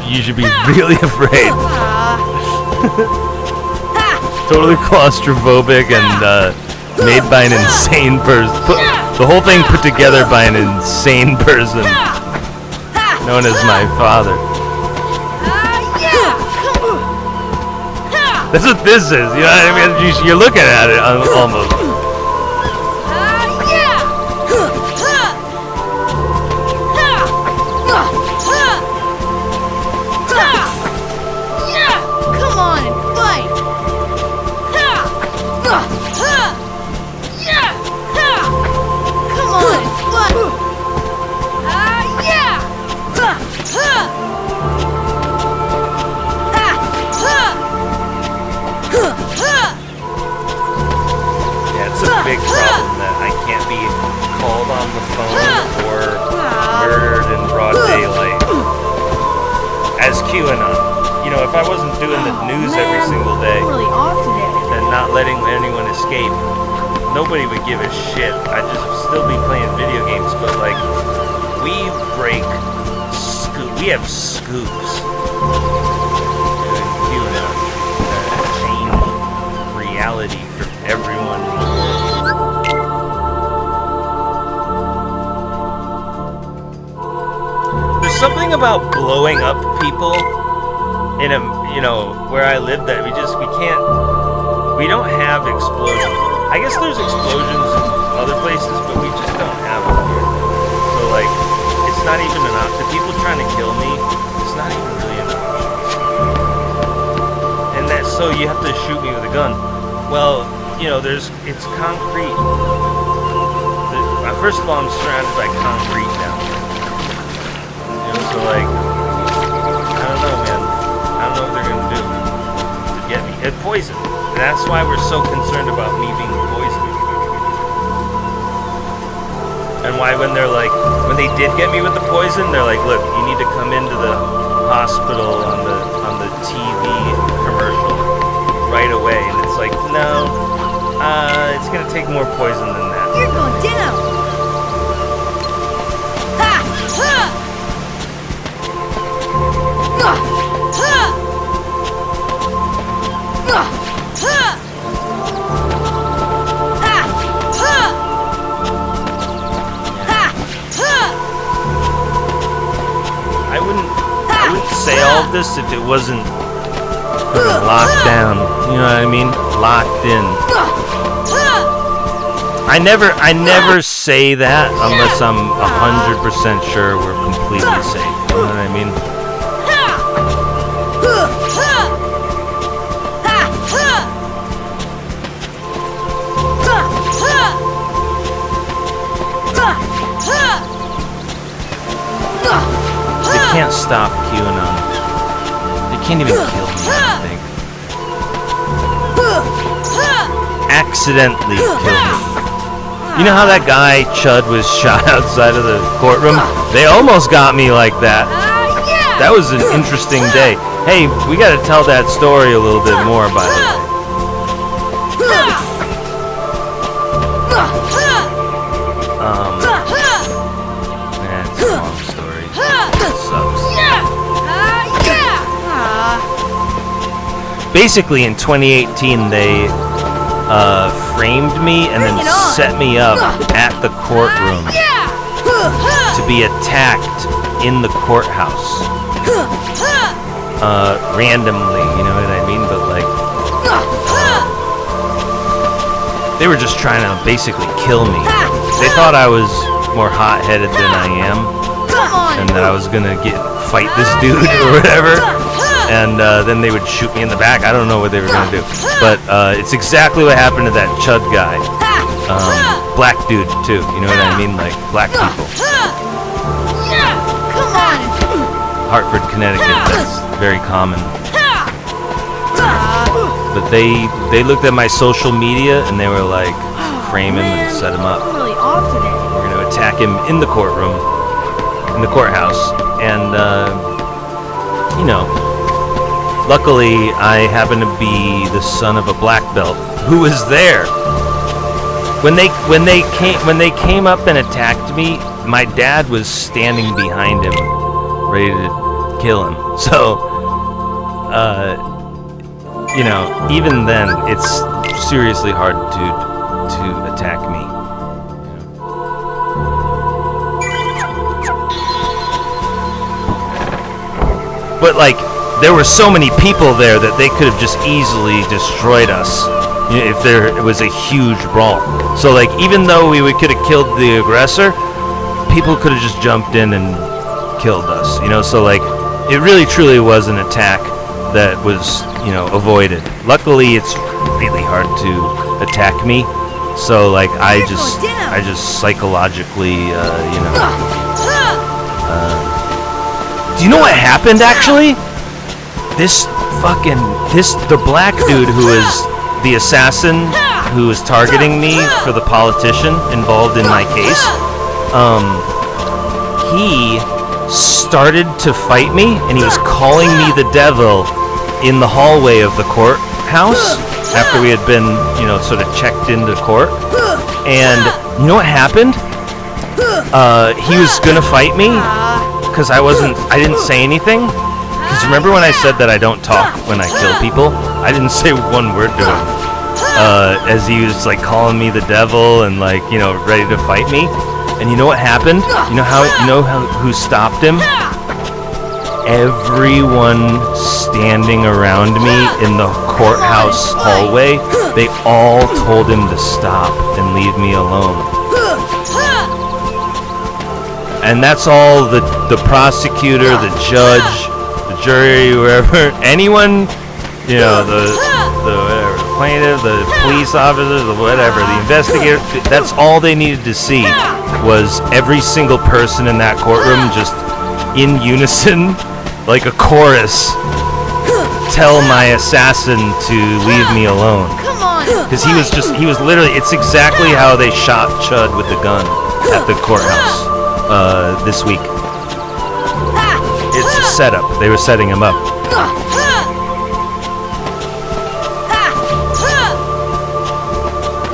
you should be really afraid. Totally claustrophobic and made by an insane person. The whole thing put together by an insane person known as my father. That's what this is, you know what I mean? You're looking at it almost. Come on and fight! Come on and fight! Yeah, it's a big problem that I can't be called on the phone or murdered in broad daylight as QAnon. You know, if I wasn't doing the news every single day I'm really off today. and not letting anyone escape, nobody would give a shit. I'd just still be playing video games, but like, we have scoops. QAnon change reality for everyone in the world. There's something about blowing up people in a, where I live that we don't have explosions. I guess there's explosions in other places, but we just don't have them here. So like, it's not even an option. The people trying to kill me, it's not even really an option. And so you have to shoot me with a gun. Well, it's concrete. First of all, I'm surrounded by concrete now. So like, I don't know, man. I don't know what they're gonna do to get me. It's poison. And that's why we're so concerned about me being poisoned. And why when they did get me with the poison, they're like, look, you need to come into the hospital on the TV commercial right away. And it's like, no, it's gonna take more poison than that. You're going down! I wouldn't say all of this if it wasn't locked down. You know what I mean? Locked in. I never say that unless I'm 100% sure we're completely safe. You know what I mean? They can't stop QAnon. They can't even kill me, I think. Accidentally kill me. You know how that guy Chud was shot outside of the courtroom? They almost got me like that. That was an interesting day. Hey, we got to tell that story a little bit more, by the way. Man, it's a long story. It sucks. Basically, in 2018, they framed me and then set me up at the courtroom to be attacked in the courthouse. Randomly, you know what I mean? But like, they were just trying to basically kill me. They thought I was more hot-headed than I am, and that I was gonna fight this dude or whatever. And then they would shoot me in the back. I don't know what they were gonna do, but it's exactly what happened to that Chud guy. Black dude too. You know what I mean? Like black people. Hartford, Connecticut. That's very common. But they looked at my social media and they were like, frame him and set him up. I'm really off today. We're gonna attack him in the courtroom, in the courthouse, and you know. Luckily, I happen to be the son of a black belt who was there when they came up and attacked me. My dad was standing behind him, ready to kill him. So, you know, even then, it's seriously hard to attack me. But like, there were so many people there that they could have just easily destroyed us, you know, if there was a huge brawl. So like, even though we could have killed the aggressor, people could have just jumped in and killed us, you know. So like, it really truly was an attack that was, you know, avoided. Luckily, it's really hard to attack me. So like, I just psychologically, you know. Do you know what happened actually? The black dude who is the assassin who was targeting me for the politician involved in my case, he started to fight me and he was calling me the devil in the hallway of the courthouse after we had been, you know, sort of checked into court. And you know what happened? He was gonna fight me because I didn't say anything. Because remember when I said that I don't talk when I kill people? I didn't say one word to him. As he was like calling me the devil and like, you know, ready to fight me. And you know what happened? You know who stopped him? Everyone standing around me in the courthouse hallway, they all told him to stop and leave me alone. And that's all the prosecutor, the judge, jury, wherever, anyone, you know, the whatever, the plaintiff, the police officer, the whatever, the investigator, that's all they needed to see was every single person in that courtroom just in unison, like a chorus, tell my assassin to leave me alone. Because he was literally, it's exactly how they shot Chud with the gun at the courthouse this week. It's a setup. They were setting him up.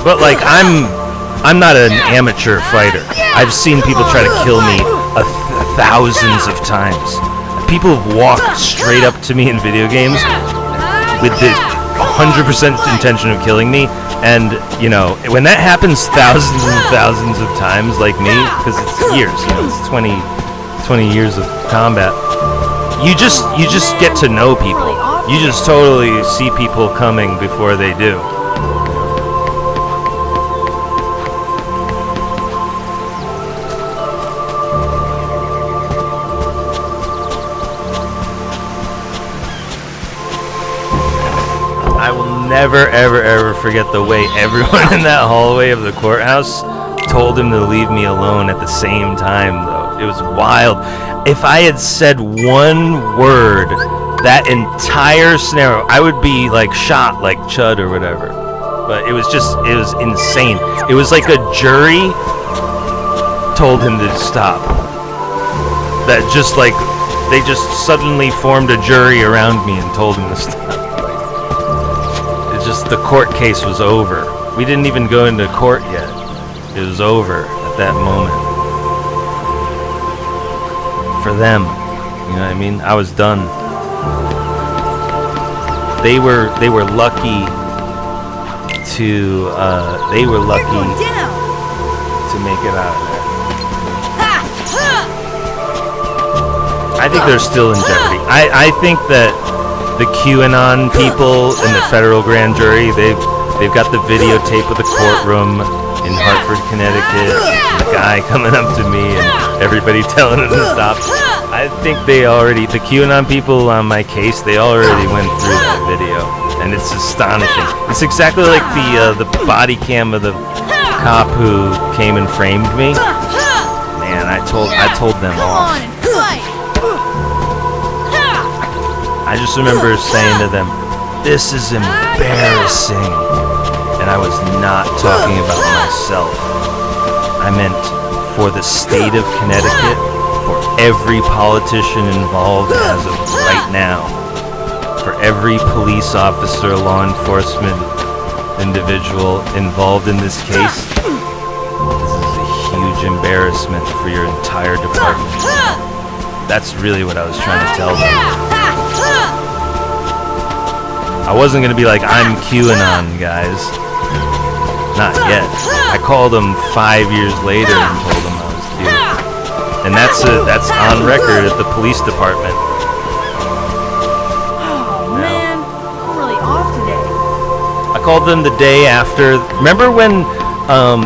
But like, I'm not an amateur fighter. I've seen people try to kill me thousands of times. People have walked straight up to me in video games with the 100% intention of killing me, and you know, when that happens thousands and thousands of times, like me, because it's years, you know, it's 20 years of combat. You just get to know people. You just totally see people coming before they do. I will never, ever forget the way everyone in that hallway of the courthouse told him to leave me alone at the same time, though. It was wild. If I had said one word, that entire scenario, I would be like shot like Chud or whatever. But it was insane. It was like a jury told him to stop. That just like, they just suddenly formed a jury around me and told him to stop. It's just, the court case was over. We didn't even go into court yet. It was over at that moment. For them. You know what I mean? I was done. They were lucky to make it out of there. I think they're still in jeopardy. I think that the QAnon people in the federal grand jury, they've got the videotape of the courtroom in Hartford, Connecticut. The guy coming up to me and everybody telling him to stop. I think the QAnon people on my case, they already went through that video, and it's astonishing. It's exactly like the body cam of the cop who came and framed me. Man, I told them off. I just remember saying to them, "This is embarrassing," and I was not talking about myself. I meant for the state of Connecticut, for every politician involved as of right now, for every police officer, law enforcement individual involved in this case. This is a huge embarrassment for your entire department. That's really what I was trying to tell them. I wasn't going to be like, "I'm QAnon, guys." Not yet. I called them 5 years later and told them I was Q. And that's on record at the police department. Oh, man. I'm really off today. I called them the day after. Remember when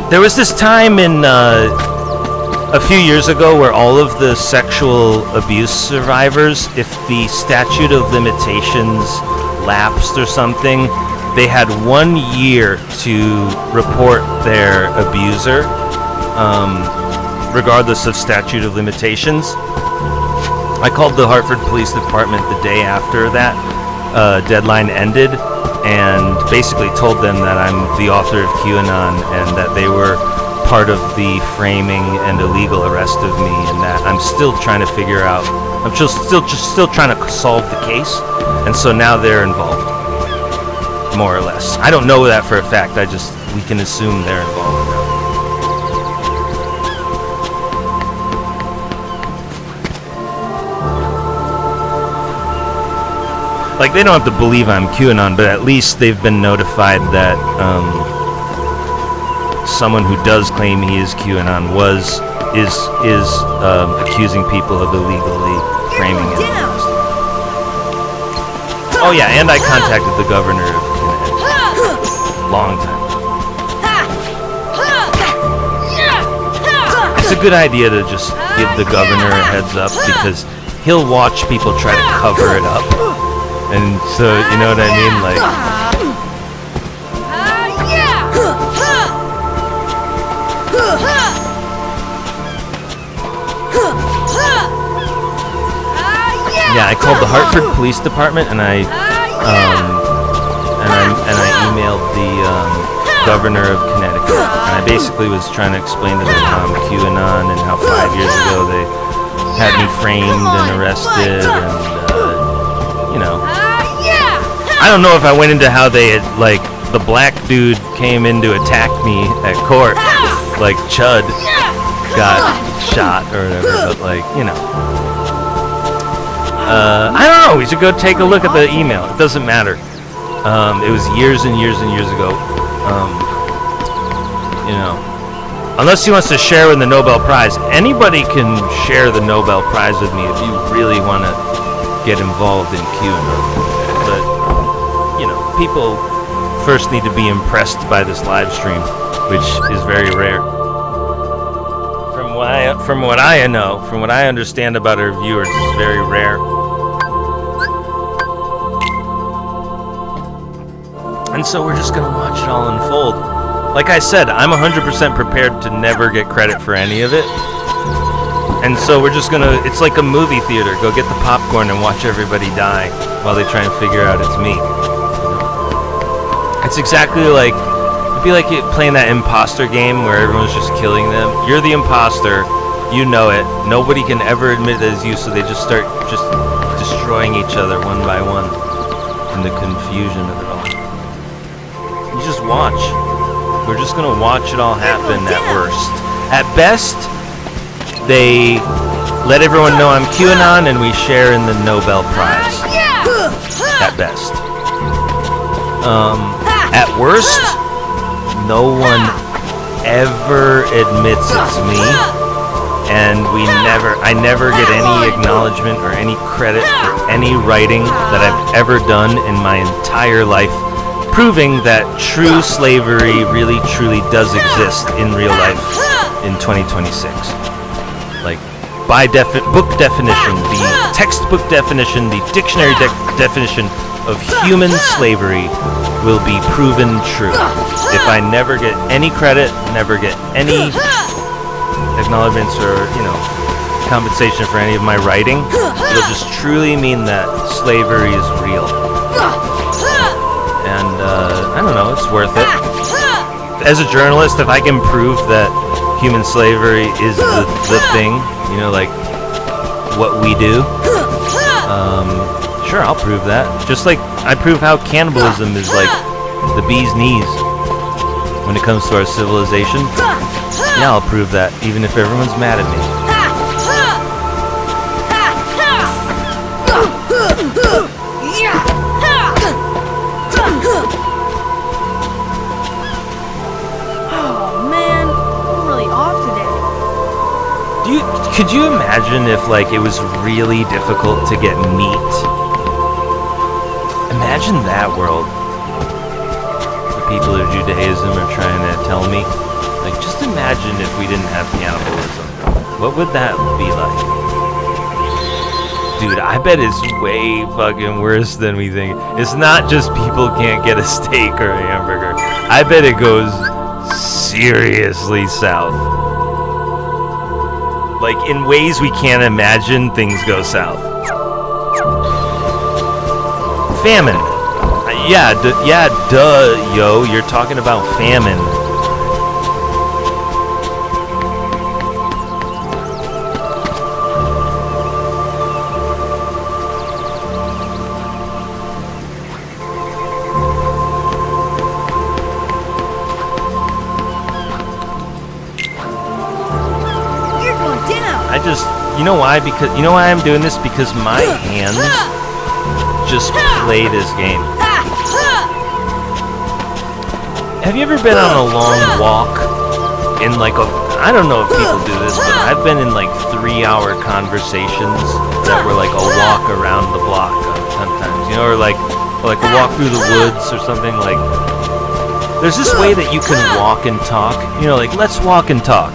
there was this time in a few years ago where all of the sexual abuse survivors, if the statute of limitations lapsed or something, they had 1 year to report their abuser, regardless of statute of limitations. I called the Hartford Police Department the day after that deadline ended and basically told them that I'm the author of QAnon and that they were part of the framing and illegal arrest of me, and that I'm still trying to figure out. I'm just still trying to solve the case, and so now they're involved, more or less. I don't know that for a fact. We can assume they're involved now. Like, they don't have to believe I'm QAnon, but at least they've been notified that someone who does claim he is QAnon is accusing people of illegally framing it. Oh yeah, and I contacted the governor of Connecticut. Long time. It's a good idea to just give the governor a heads up, because he'll watch people try to cover it up. And so, you know what I mean? Like, yeah, I called the Hartford Police Department and I emailed the governor of Connecticut, and I basically was trying to explain to them how I'm QAnon and how 5 years ago they had me framed and arrested, and you know, I don't know if I went into how they had, like, the black dude came in to attack me at court, like Chud got shot or whatever, but like, you know. I don't know, we should go take a look at the email. It doesn't matter. It was years and years and years ago. You know, unless he wants to share in the Nobel Prize. Anybody can share the Nobel Prize with me if you really want to get involved in QAnon. But, you know, people first need to be impressed by this live stream, which is very rare. From what I know, from what I understand about our viewers, it's very rare. And so we're just gonna watch it all unfold. Like I said, I'm 100% prepared to never get credit for any of it. And so we're just gonna, it's like a movie theater. Go get the popcorn and watch everybody die while they try and figure out it's me. It's exactly like, it'd be like playing that imposter game where everyone's just killing them. You're the imposter, you know it. Nobody can ever admit it as you, so they just start just destroying each other one by one in the confusion of it all. You just watch. We're just gonna watch it all happen at worst. At best, they let everyone know I'm QAnon and we share in the Nobel Prize. At best. At worst, no one ever admits it's me, and I never get any acknowledgement or any credit for any writing that I've ever done in my entire life, proving that true slavery really truly does exist in real life in 2026. Like, by book definition, the textbook definition, the dictionary definition of human slavery will be proven true. If I never get any credit, never get any acknowledgments or, compensation for any of my writing, it'll just truly mean that slavery is real. And, I don't know, it's worth it. As a journalist, if I can prove that human slavery is the thing, like what we do, sure, I'll prove that. Just like I prove how cannibalism is like the bee's knees when it comes to our civilization. Yeah, I'll prove that, even if everyone's mad at me. Oh man, I'm really off today. Could you imagine if like it was really difficult to get meat? Imagine that world. The people of Judaism are trying to tell me. Like, just imagine if we didn't have cannibalism. What would that be like? Dude, I bet it's way fucking worse than we think. It's not just people can't get a steak or a hamburger. I bet it goes seriously south. Like, in ways we can't imagine, things go south. Famine. Yo, you're talking about famine. You're going down. I just, you know why? Why I'm doing this? Because my hands just play this game. Have you ever been on a long walk in like I don't know if people do this, but I've been in like 3-hour conversations that were like a walk around the block sometimes, or like a walk through the woods or something. Like, there's this way that you can walk and talk, like, let's walk and talk.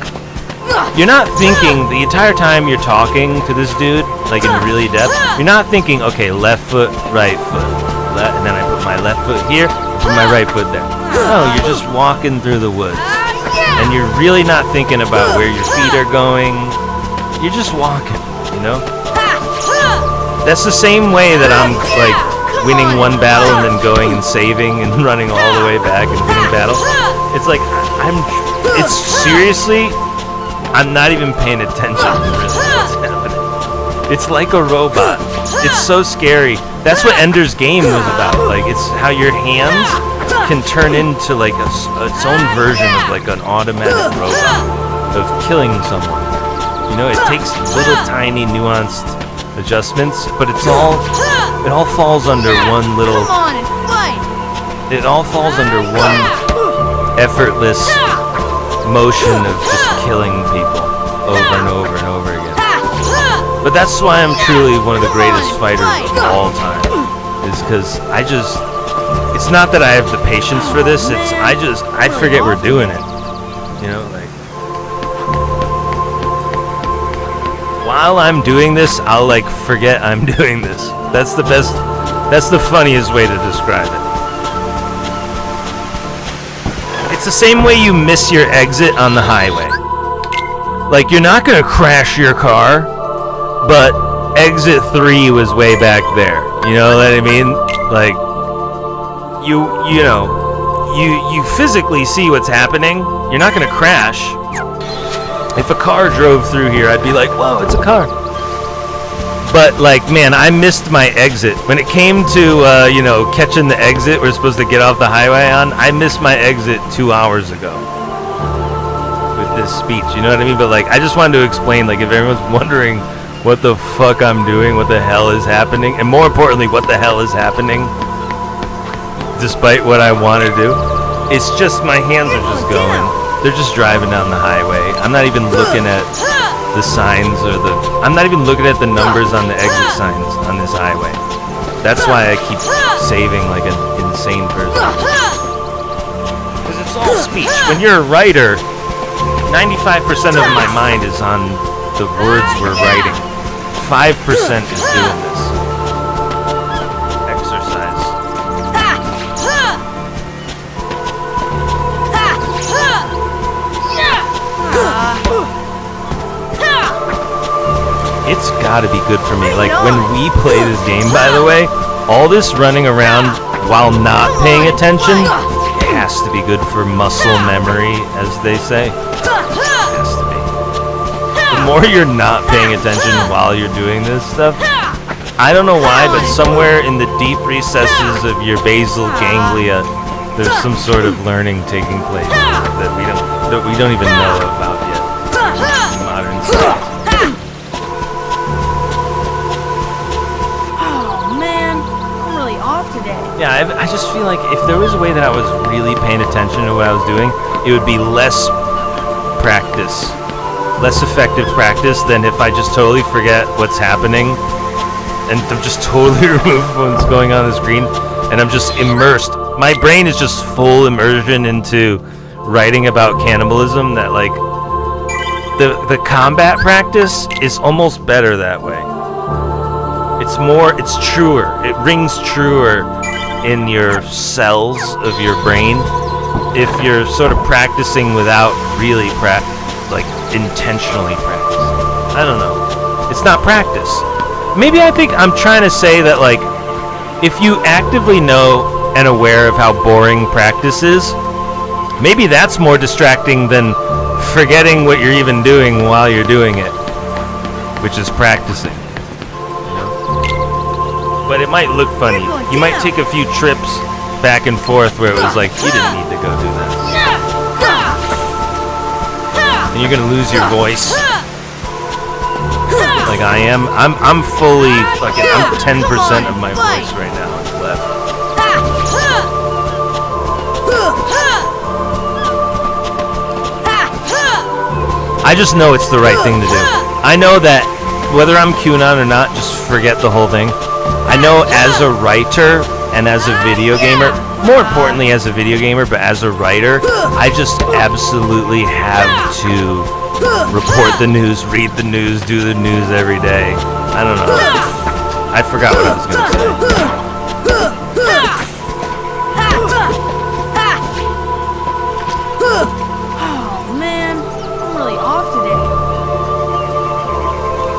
You're not thinking the entire time you're talking to this dude, like in really depth, you're not thinking, okay, left foot, right foot, and then I put my left foot here, put my right foot there. No, you're just walking through the woods. And you're really not thinking about where your feet are going. You're just walking, That's the same way that I'm like winning one battle and then going and saving and running all the way back and winning battles. It's like it's seriously, I'm not even paying attention to really what's happening. It's like a robot. It's so scary. That's what Ender's Game was about. Like, it's how your hands can turn into like its own version of like an automatic robot of killing someone. It takes little tiny nuanced adjustments, but it all falls under one little. Come on and fight. It all falls under one effortless motion of just killing people over and over and over again. But that's why I'm truly one of the greatest fighters of all time. Is because it's not that I have the patience for this, I forget we're doing it. Like, while I'm doing this, I'll like forget I'm doing this. That's the funniest way to describe it. It's the same way you miss your exit on the highway. Like, you're not gonna crash your car, but exit 3 was way back there. You know what I mean? Like, you physically see what's happening. You're not gonna crash. If a car drove through here, I'd be like, whoa, it's a car. But like, man, I missed my exit. When it came to, catching the exit we're supposed to get off the highway on, I missed my exit 2 hours ago with this speech, you know what I mean? But like, I just wanted to explain, like, if everyone's wondering what the fuck I'm doing, what the hell is happening, and more importantly, what the hell is happening, despite what I want to do, it's just my hands are just going. They're just driving down the highway. I'm not even looking at the signs I'm not even looking at the numbers on the exit signs on this highway. That's why I keep saving like an insane person. Because it's all speech. When you're a writer, 95% of my mind is on the words we're writing. 5% is doing this. Exercise. It's gotta be good for me. Like, when we play this game, by the way, all this running around while not paying attention has to be good for muscle memory, as they say. It has to be. The more you're not paying attention while you're doing this stuff, I don't know why, but somewhere in the deep recesses of your basal ganglia, there's some sort of learning taking place that we don't even know about yet in modern science. Yeah, I just feel like if there was a way that I was really paying attention to what I was doing, it would be less practice, less effective practice than if I just totally forget what's happening and I'm just totally removed from what's going on the screen and I'm just immersed. My brain is just full immersion into writing about cannibalism that like the combat practice is almost better that way. It's truer. It rings truer in your cells of your brain if you're sort of practicing without really intentionally practicing. I don't know. It's not practice. Maybe I think I'm trying to say that like if you actively know and aware of how boring practice is, maybe that's more distracting than forgetting what you're even doing while you're doing it, which is practicing. But it might look funny. You might take a few trips back and forth where it was like, you didn't need to go do that. And you're gonna lose your voice. Like I am. I'm fully fucking, I'm 10% of my voice right now left. I just know it's the right thing to do. I know that whether I'm QAnon or not, just forget the whole thing. I know as a writer and as a video gamer, more importantly as a video gamer, but as a writer, I just absolutely have to report the news, read the news, do the news every day. I don't know. I forgot what I was going to say. Oh man, I'm really off today.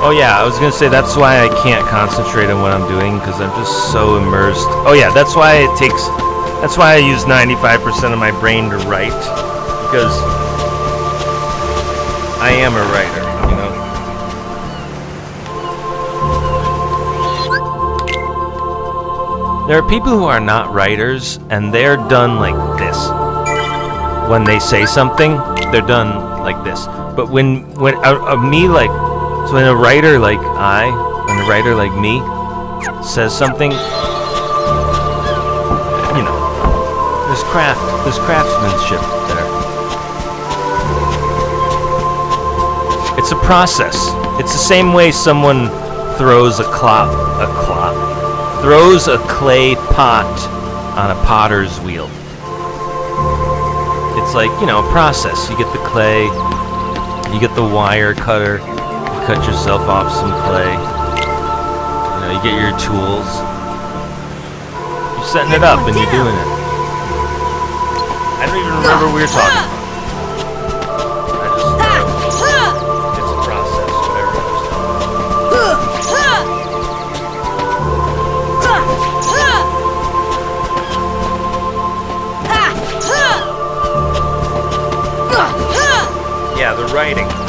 Oh yeah, I was gonna say that's why I can't concentrate on what I'm doing because I'm just so immersed. Oh yeah, that's why I use 95% of my brain to write because I am a writer, you know. There are people who are not writers and they're done like this. When they say something, they're done like this. But when me like. So when a writer like when a writer like me says something, you know, there's craftsmanship there. It's a process. It's the same way someone throws throws a clay pot on a potter's wheel. It's like, you know, a process. You get the clay, you get the wire cutter, cut yourself off some clay. You know, you get your tools. You're setting it up and you're doing it. I don't even remember what we were talking about. It's a process, whatever it is.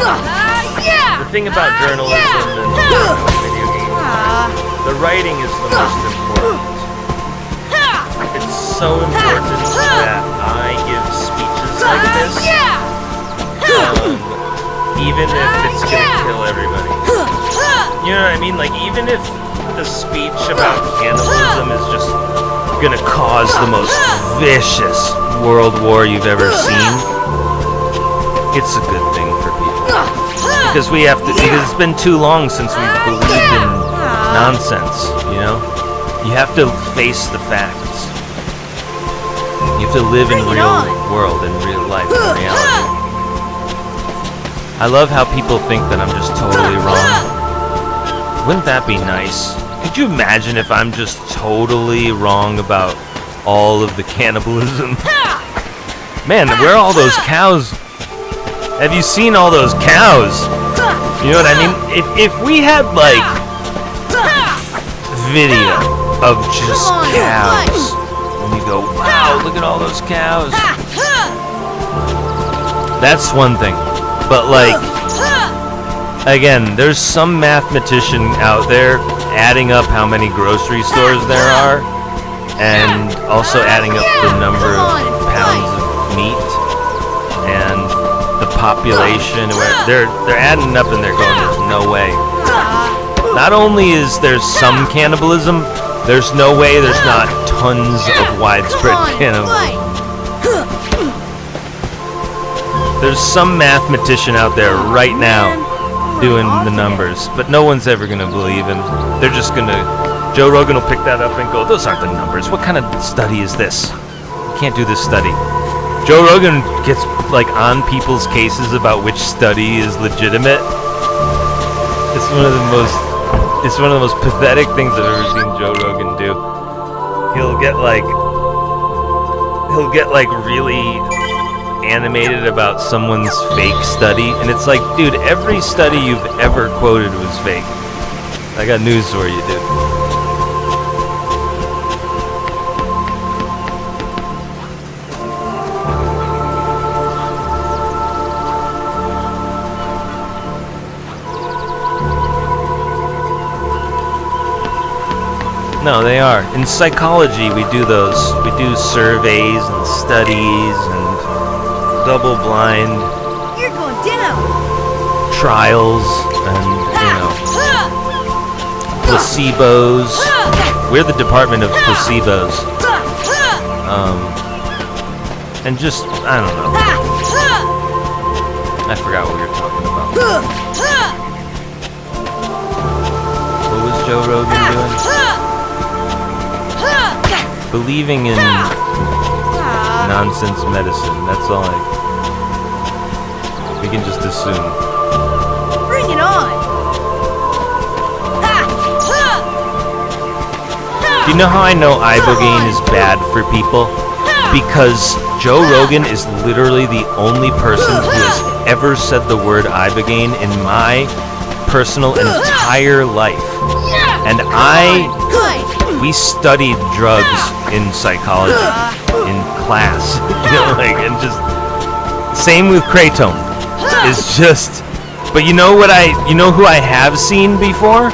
The thing about journalism and video games, the writing is the most important. It's so important that I give speeches like this, even if it's gonna kill everybody. You know what I mean? Like, even if the speech about cannibalism is just gonna cause the most vicious world war you've ever seen, it's a good thing for people. Because we have to, because it's been too long since we've believed in nonsense, you know? You have to face the facts. You have to live in real world, in real life, in reality. I love how people think that I'm just totally wrong. Wouldn't that be nice? Could you imagine if I'm just totally wrong about all of the cannibalism? Man, where are all those cows? Have you seen all those cows? You know what I mean? If we had, like, video of just cows, and we go, wow, look at all those cows. That's one thing. But, like, again, there's some mathematician out there adding up how many grocery stores there are, and also adding up the number of pounds of meat and the population. They're adding up and they're going, there's no way. Not only is there some cannibalism, there's no way there's not tons of widespread cannibalism. There's some mathematician out there right now doing the numbers, but no one's ever gonna believe him. They're just gonna, Joe Rogan will pick that up and go, those aren't the numbers. What kind of study is this? You can't do this study. Joe Rogan gets, like, on people's cases about which study is legitimate. It's one of the most pathetic things I've ever seen Joe Rogan do. He'll get like really animated about someone's fake study, and it's like, dude, every study you've ever quoted was fake. I got news for you, dude. No, they are. In psychology, we do those. We do surveys and studies and double-blind You're going down. trials and, you know, placebos. We're the department of placebos. And just, I don't know. I forgot what we were talking about. What was Joe Rogan doing? Believing in nonsense medicine. That's all we can just assume. Bring it on. Do you know how I know Ibogaine is bad for people? Because Joe Rogan is literally the only person who has ever said the word Ibogaine in my personal entire life. And we studied drugs in psychology in class, you know, like, and just same with Kratom. It's just, but you know who I have seen before?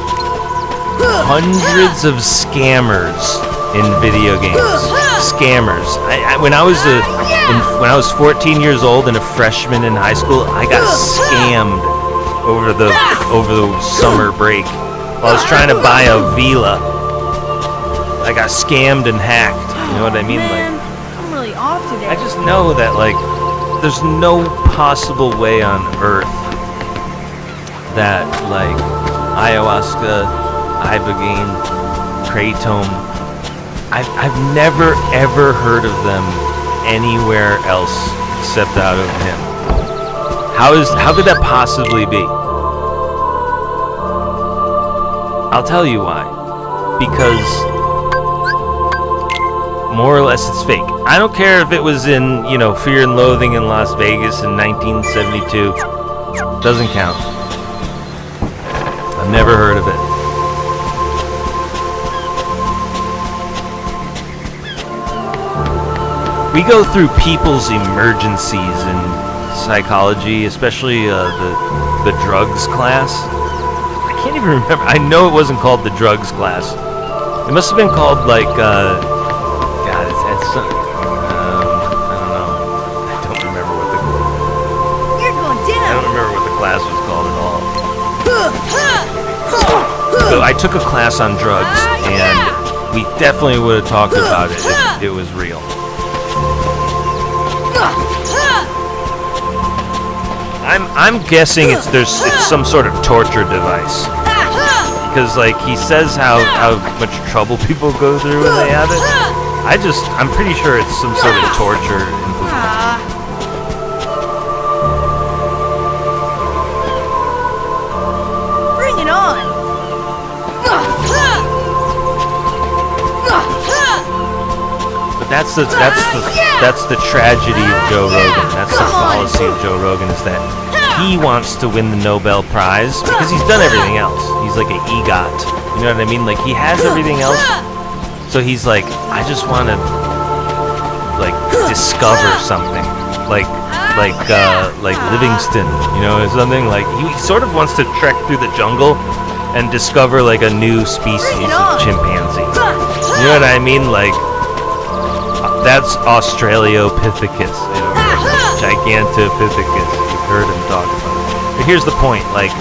Hundreds of scammers in video games. Scammers. When I was 14 years old and a freshman in high school, I got scammed over the summer break. While I was trying to buy a Vila, I got scammed and hacked. You know what I mean? Man, I'm really off today. I just know that, like, there's no possible way on earth that, like, ayahuasca, ibogaine, kratom, I've never ever heard of them anywhere else except out of him. How could that possibly be? I'll tell you why. Because more or less it's fake. I don't care if it was in, you know, Fear and Loathing in Las Vegas in 1972. Doesn't count. I've never heard of it. We go through people's emergencies and psychology, especially the drugs class. I can't even remember. I know it wasn't called the drugs class. It must have been called like God. It's had some. I don't know. I don't remember what You're going I down. don't remember what the class was called at all. So I took a class on drugs, and we definitely would have talked about it if it was real. I'm guessing it's some sort of torture device, because like he says how much trouble people go through when they have it. I'm pretty sure it's some sort of torture. Bring it on. But that's the tragedy of Joe Rogan. That's the fallacy of Joe Rogan, is that he wants to win the Nobel Prize because he's done everything else. He's like an EGOT. You know what I mean? Like he has everything else. So he's like, I just want to like discover something, like Livingston, you know, or something. Like he sort of wants to trek through the jungle and discover like a new species of chimpanzee. You know what I mean? Like that's Australopithecus, you know, Gigantopithecus. You've heard him talk about it. But here's the point: like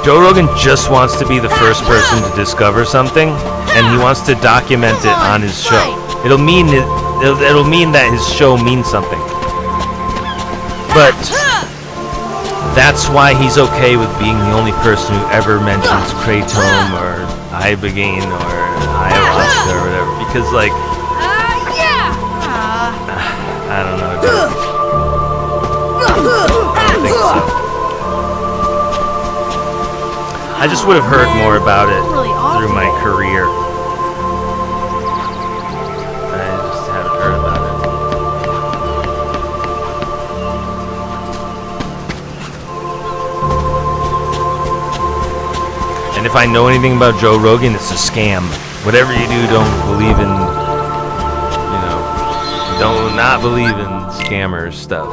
Joe Rogan just wants to be the first person to discover something, and he wants to document it on his show. It'll mean that his show means something. But that's why he's okay with being the only person who ever mentions Kratom or Ibogaine or ayahuasca or whatever. Because, like, I don't know, dude. I don't think so. I just would have heard more about it through my career. I just haven't heard about it. And if I know anything about Joe Rogan, it's a scam. Whatever you do, don't believe in, you know, don't not believe in scammers stuff.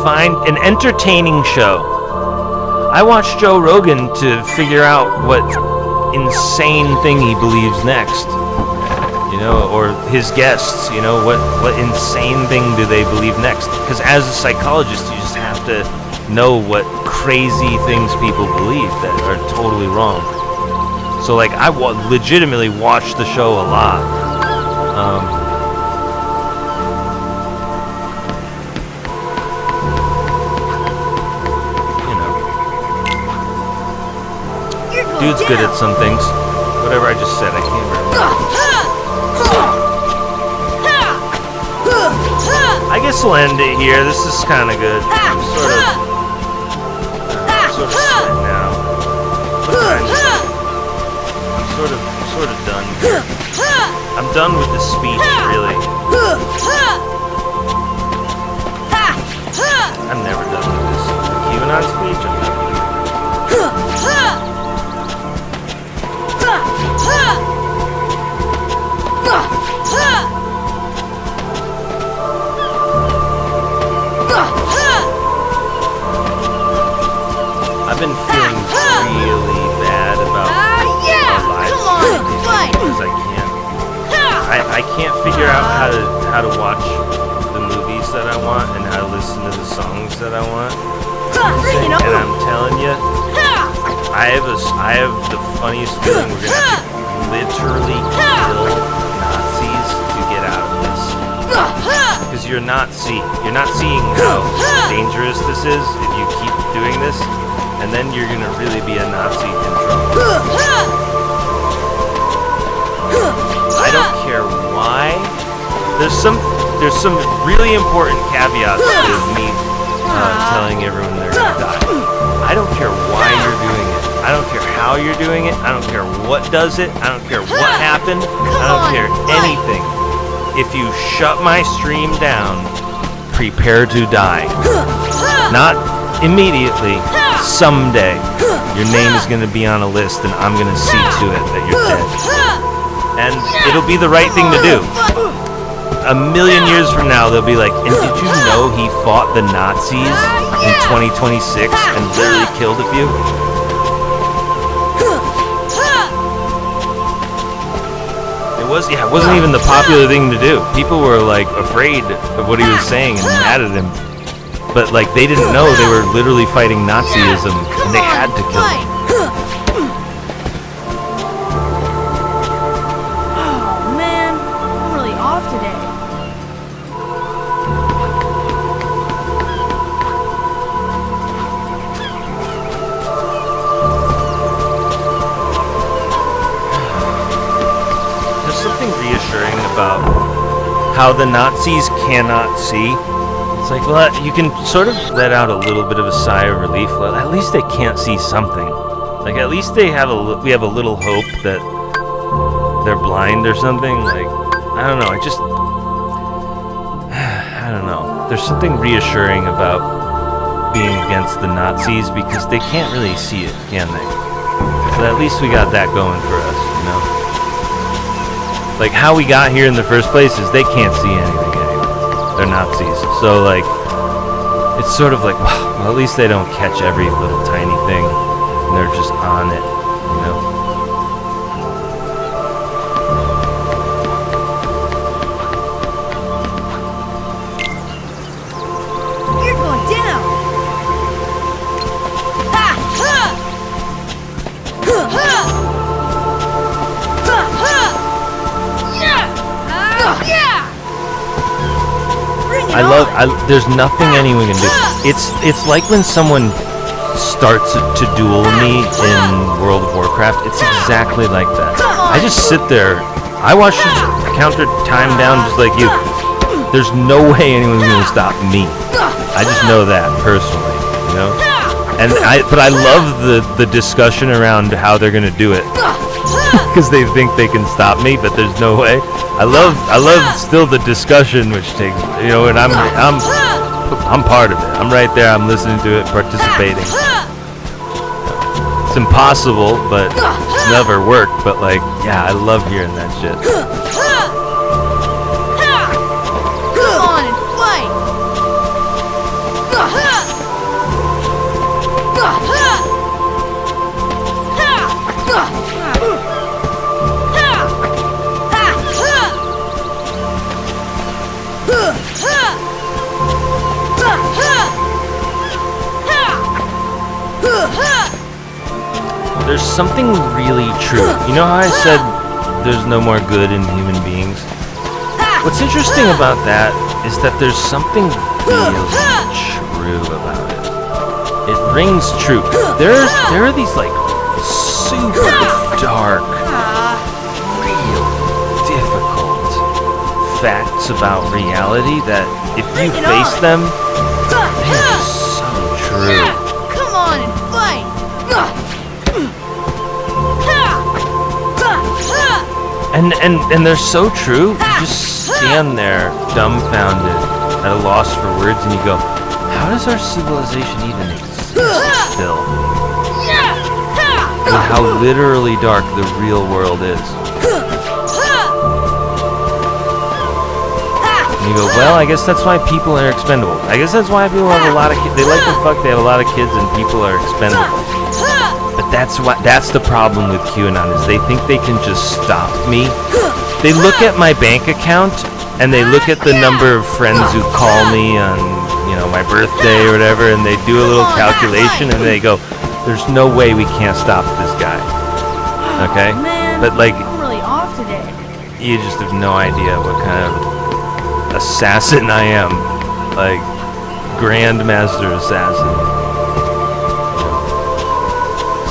Find an entertaining show. I watch Joe Rogan to figure out what insane thing he believes next. You know, or his guests, you know, what insane thing do they believe next? Because as a psychologist, you just have to know what crazy things people believe that are totally wrong. So, like, I legitimately watch the show a lot. You know, dude's good at some things. Whatever I just said, I can't remember. I guess we'll end it here. This is kind of good. I'm sort of set now. I'm sort of done here. I'm done with the speech, really. I'm never done with this QAnon speech. I'm never done. I've been feeling really bad about our lives because I can't figure out how to watch the movies that I want and how to listen to the songs that I want. And I'm telling you, I have the funniest feeling we're gonna have to literally kill Nazis to get out of this. Because you're not seeing how dangerous this is if you keep doing this, and then you're gonna really be a Nazi in trouble. I don't care why. There's some really important caveats to me telling everyone they're gonna die. I don't care why you're doing it. I don't care how you're doing it. I don't care what does it. I don't care what happened. I don't care anything. If you shut my stream down, prepare to die. Not immediately. Someday, your name is going to be on a list, and I'm going to see to it that you're dead. and it'll be the right thing to do. A million years from now, they'll be like, and did you know he fought the Nazis in 2026 and literally killed a few? It wasn't even the popular thing to do. People were like afraid of what he was saying and mad at him. But like they didn't know they were literally fighting Nazism and they had to kill him. Oh man, I'm really off today. There's something reassuring about how the Nazis cannot see. It's like, well, you can sort of let out a little bit of a sigh of relief. Well, at least they can't see something. Like, at least we have a little hope that they're blind or something. Like, I don't know. I don't know. There's something reassuring about being against the Nazis because they can't really see it, can they? But at least we got that going for us, you know? Like, how we got here in the first place is they can't see anything anyway. They're Nazis. So, like, it's sort of like, well, at least they don't catch every little tiny thing. And they're just on it, you know? You're going down. Ha! Ha! Ha! Ha! Ha! Ha! Yeah! Yeah! Bring it There's nothing anyone can do. It's like when someone starts to duel me in World of Warcraft. It's exactly like that. I just sit there. I watch the counter time down just like you. There's no way anyone's gonna stop me. I just know that personally, you know. But I love the discussion around how they're gonna do it because they think they can stop me, but there's no way. I love still the discussion which takes, you know, and I'm part of it. I'm right there. I'm listening to it, participating. It's impossible, but it's never worked. But like, yeah, I love hearing that shit. Come on and fight. There's something really true. You know how I said there's no more good in human beings? What's interesting about that is that there's something really true about it. It rings true. There are these like super dark, real difficult facts about reality that if you face them, they're so true. Come on and fight. And they're so true. You just stand there dumbfounded at a loss for words and you go, how does our civilization even exist still? And how literally dark the real world is. And you go, well, I guess that's why people are expendable. I guess that's why people have a lot of kids. They like to fuck, they have a lot of kids and people are expendable. But that's the problem with QAnon is they think they can just stop me. They look at my bank account and they look at the number of friends who call me on, you know, my birthday or whatever, and they do a little calculation and they go, there's no way we can't stop this guy. Okay? Man, But like, I'm really off today. you just have no idea what kind of assassin I am. Like, Grandmaster Assassin.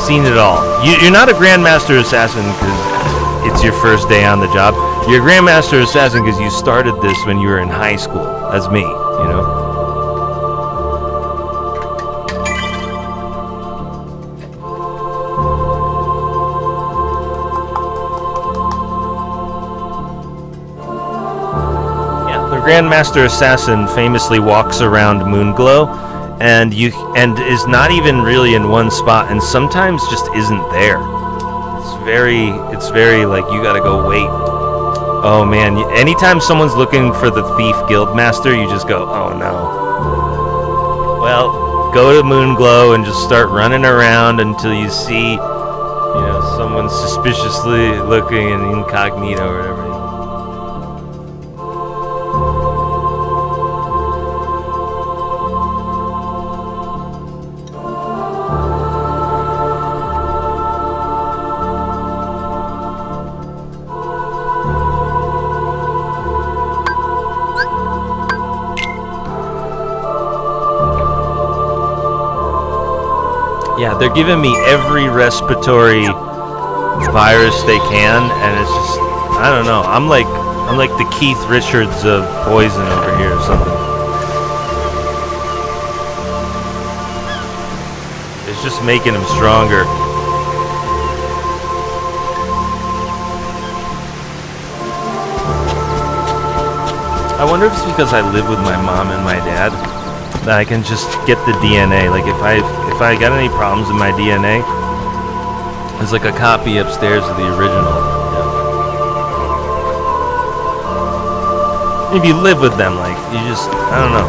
Seen it all. You're not a Grandmaster Assassin because it's your first day on the job. You're a Grandmaster Assassin because you started this when you were in high school. That's me, you know? Yeah, the Grandmaster Assassin famously walks around Moonglow and is not even really in one spot and sometimes just isn't there. It's very like you gotta go wait. Oh man, anytime someone's looking for the thief guildmaster, you just go, oh no. Well, go to Moonglow and just start running around until you see, someone suspiciously looking in incognito or whatever. Yeah, they're giving me every respiratory virus they can, and it's just, I don't know. I'm like the Keith Richards of poison over here or something. It's just making him stronger. I wonder if it's because I live with my mom and my dad that I can just get the DNA. Like if I got any problems in my DNA, there's like a copy upstairs of the original. Yeah. If you live with them, like you just, I don't know.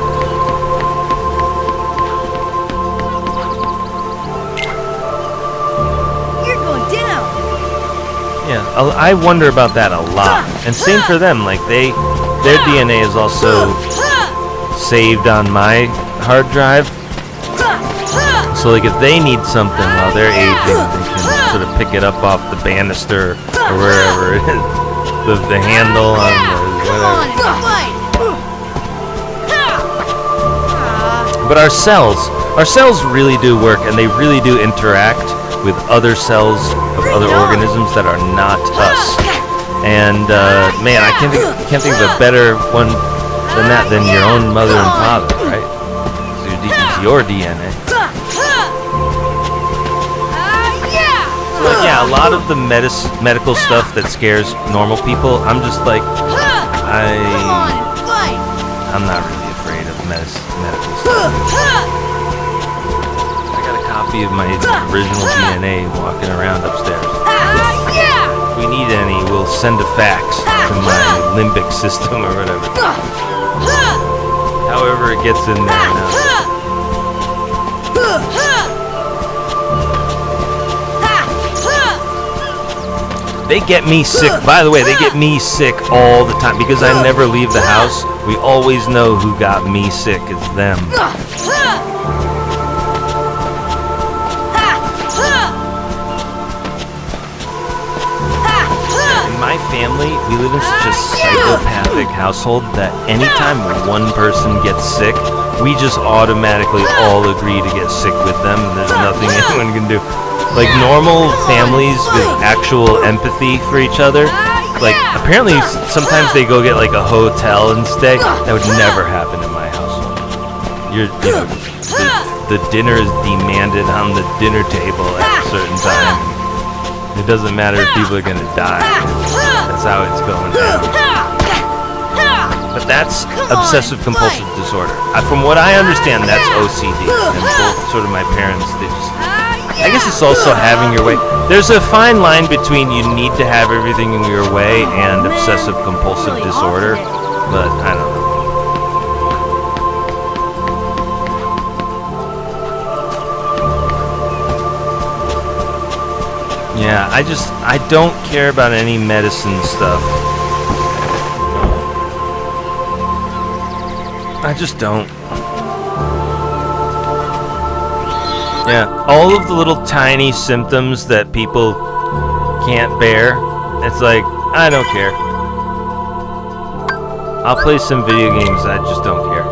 You're going down. Yeah, I wonder about that a lot. And same for them. Like their DNA is also saved on my hard drive. So like if they need something while they're aging, they can sort of pick it up off the banister or wherever it is. The handle on the whatever. But our cells really do work, and they really do interact with other cells of other organisms that are not us. And man, I can't think of a better one than that than your own mother and father, right? It's your DNA. So like, yeah, a lot of the medical stuff that scares normal people, I'm just like, I'm not really afraid of medical stuff. I got a copy of my original DNA walking around upstairs. If we need any, we'll send a fax to my limbic system or whatever. However it gets in there now. They get me sick. By the way, they get me sick all the time because I never leave the house. We always know who got me sick. It's them. In my family, we live in such a psychopathic household that anytime one person gets sick, we just automatically all agree to get sick with them, and there's nothing anyone can do. Like normal families with actual empathy for each other, like apparently sometimes they go get like a hotel and stay. That would never happen in my household. The dinner is demanded on the dinner table at a certain time. It doesn't matter if people are gonna die. That's how it's going down. But that's obsessive compulsive disorder. From what I understand, that's OCD. And both sort of my parents, they just, I guess it's also having your way. There's a fine line between you need to have everything in your way and obsessive compulsive disorder, but I don't know. Yeah, I don't care about any medicine stuff. I just don't. Yeah, all of the little tiny symptoms that people can't bear, it's like, I don't care. I'll play some video games, I just don't care.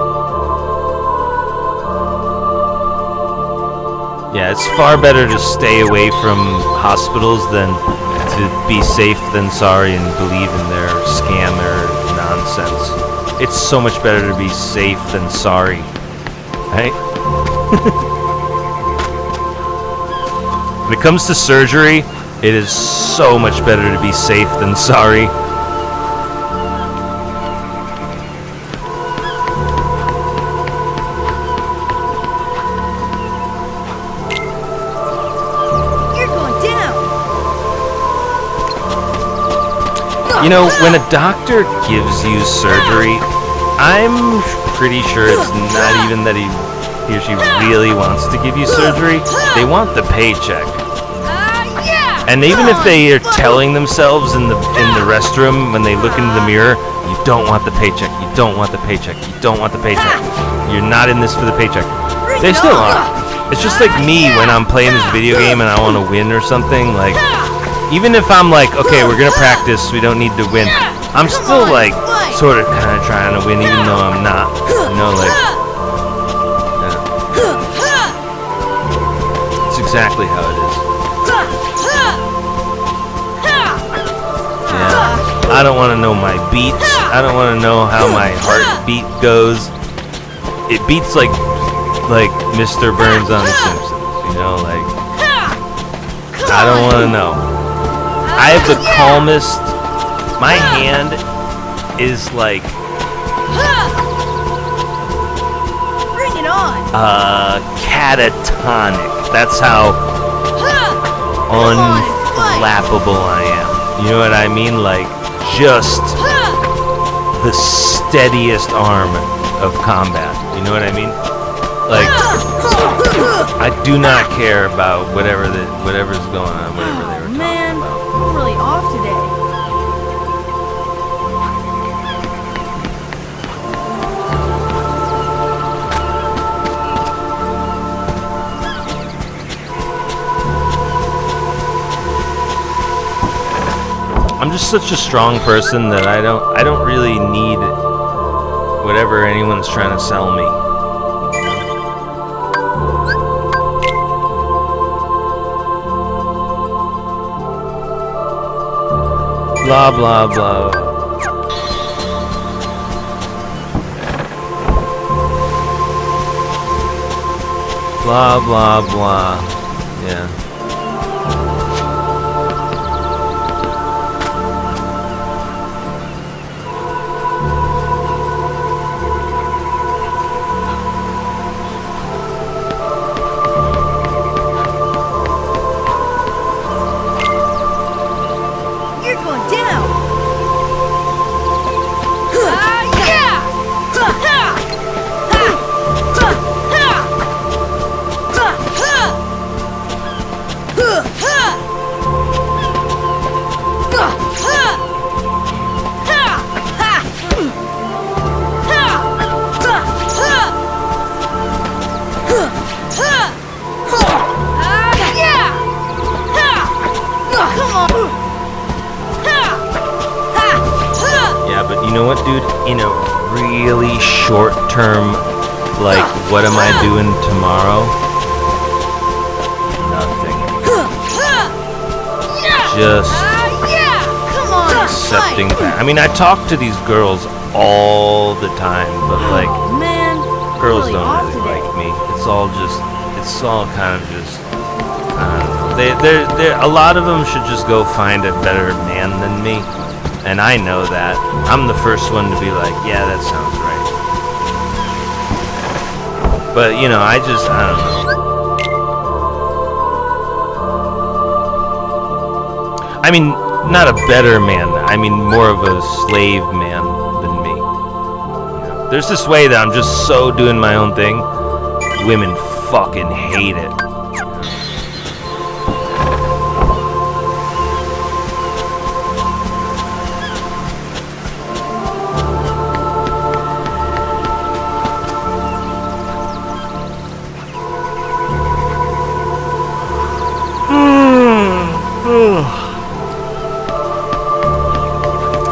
Yeah, it's far better to stay away from hospitals than to be safe than sorry and believe in their scammer nonsense. It's so much better to be safe than sorry, right? When it comes to surgery, it is so much better to be safe than sorry. You're going down. You know, when a doctor gives you surgery, I'm pretty sure it's not even that he or she really wants to give you surgery. They want the paycheck. And even if they are telling themselves in the restroom when they look into the mirror, you don't want the paycheck, you don't want the paycheck, you don't want the paycheck. You're not in this for the paycheck. They still are. It's just like me when I'm playing this video game and I want to win or something. Like, even if I'm like, okay, we're gonna practice, we don't need to win. I'm still like, sort of, kind of trying to win, even though I'm not. You know, like, yeah. It's exactly how it is. Yeah. I don't want to know my beats. I don't want to know how my heartbeat goes. It beats like Mr. Burns on The Simpsons. You know, like, I don't want to know. I have the calmest. My hand is like Bring it on. catatonic. That's how unflappable I am. You know what I mean? Like, just the steadiest arm of combat. You know what I mean? Like, I do not care about whatever's going on, whatever they were talking Man, about. I'm really off today. I'm just such a strong person that I don't really need whatever anyone's trying to sell me. Blah blah blah. Blah blah blah. Yeah. You know what, dude? In a really short term, like, what am I doing tomorrow? Nothing. Just accepting that. I mean, I talk to these girls all the time, but like, Man, girls really don't off really today. like me. It's all kind of just, I don't know. They a lot of them should just go find a better man than me. And I know that. I'm the first one to be like, yeah, that sounds right. But, you know, I don't know. I mean, not a better man. I mean, more of a slave man than me. You know, there's this way that I'm just so doing my own thing. Women fucking hate it.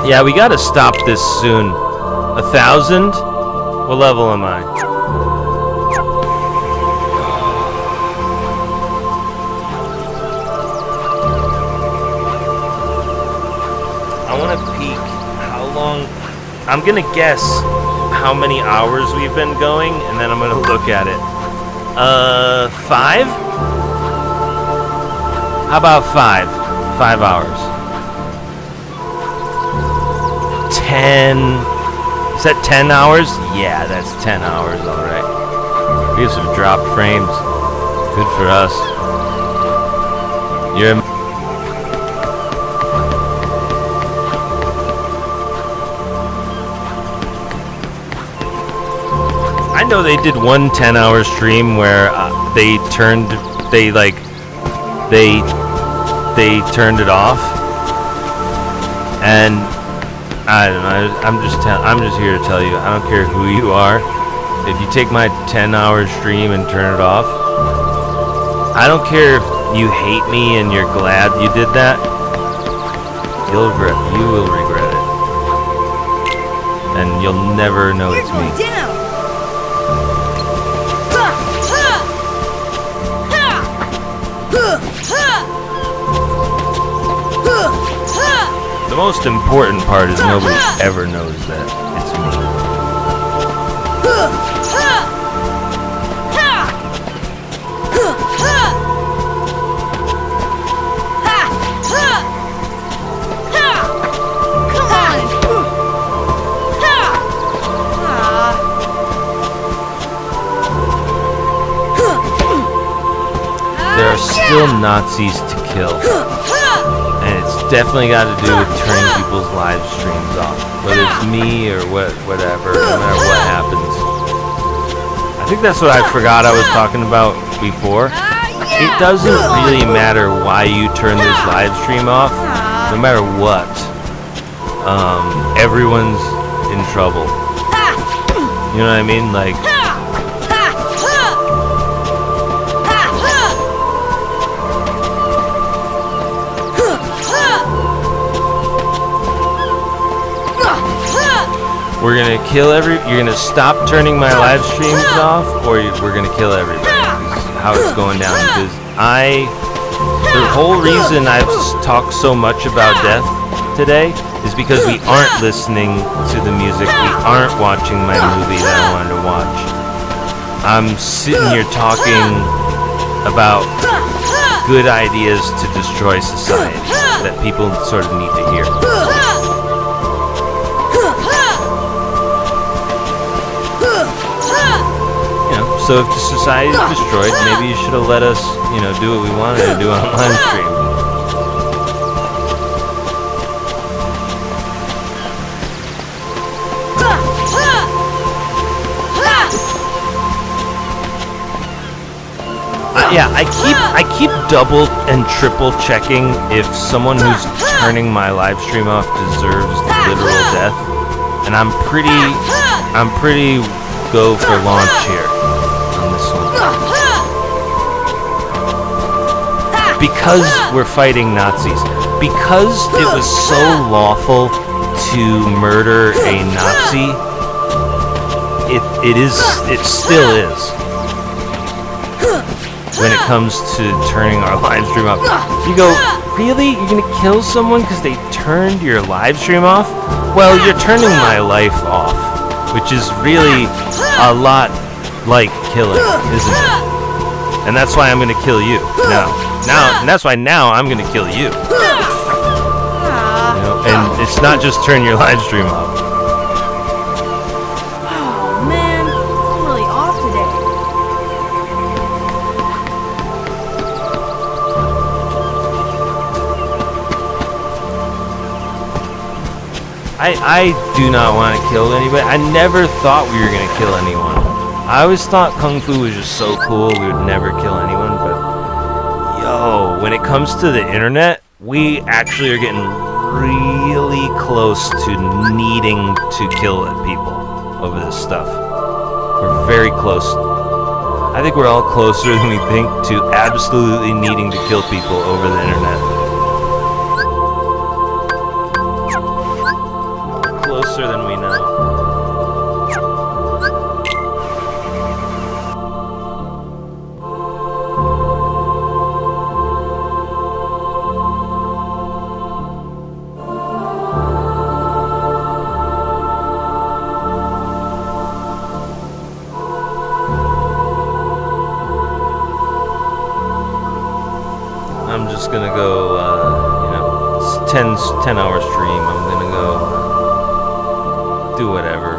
Yeah, we gotta stop this soon. 1,000? What level am I? I wanna peek how long. I'm gonna guess how many hours we've been going, and then I'm gonna look at it. 5? How about 5? 5 hours. 10. Is that 10 hours? Yeah, that's 10 hours, alright. We have some drop frames. Good for us. You're know they did one 10-hour stream where they turned it off, and I don't know. I'm just here to tell you, I don't care who you are. If you take my 10-hour stream and turn it off, I don't care if you hate me and you're glad you did that. You will regret it, and you'll never know it's me. Down. The most important part is nobody ever knows that it's me. Come on. There are still Nazis to kill. And it's definitely got to do with turning people's live streams off. Whether it's me or whatever, no matter what happens. I think that's what I forgot I was talking about before. It doesn't really matter why you turn this live stream off. No matter what. Everyone's in trouble. You know what I mean? Like, we're gonna kill you're gonna stop turning my live streams off, or we're gonna kill everybody. This is how it's going down, because the whole reason I've talked so much about death today is because we aren't listening to the music, we aren't watching my movie that I wanted to watch. I'm sitting here talking about good ideas to destroy society that people sort of need to hear. So if the society is destroyed, maybe you should have let us, do what we wanted to do on live stream. I keep double and triple checking if someone who's turning my live stream off deserves literal death, and I'm pretty go for launch here. Because we're fighting Nazis, because it was so lawful to murder a Nazi, it still is. When it comes to turning our live stream off, you go, really? You're gonna kill someone because they turned your live stream off? Well, you're turning my life off, which is really a lot like killing, isn't it? And that's why I'm gonna kill you and that's why now I'm gonna kill you. And it's not just turn your live stream off. Oh man, I'm really off today. I do not want to kill anybody. I never thought we were gonna kill anyone. I always thought Kung Fu was just so cool we would never kill anyone, but when it comes to the internet, we actually are getting really close to needing to kill people over this stuff. We're very close. I think we're all closer than we think to absolutely needing to kill people over the internet. Closer than we know. I'm just gonna go, it's 10-hour stream. I'm gonna go do whatever.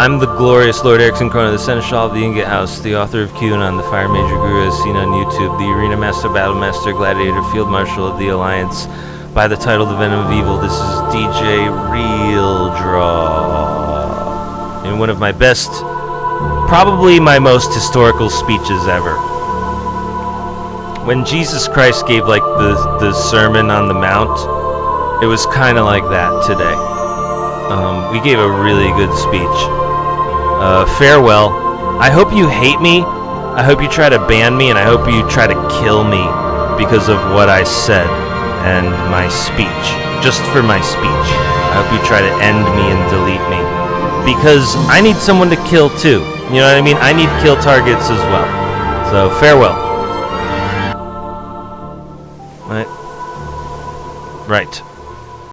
I'm the glorious Lord Erickson Krona, the Seneschal of the Ingot House, the author of QAnon, the Fire Major Guru as seen on YouTube, the Arena Master, Battle Master, Gladiator, Field Marshal of the Alliance, by the title The Venom of Evil. This is DJ Real Draw. In one of my best, probably my most historical speeches ever. When Jesus Christ gave like the Sermon on the Mount, it was kind of like that today. We gave a really good speech. Farewell. I hope you hate me. I hope you try to ban me, and I hope you try to kill me because of what I said and my speech. Just for my speech. I hope you try to end me and delete me. Because I need someone to kill too. You know what I mean? I need kill targets as well. So, farewell. Right.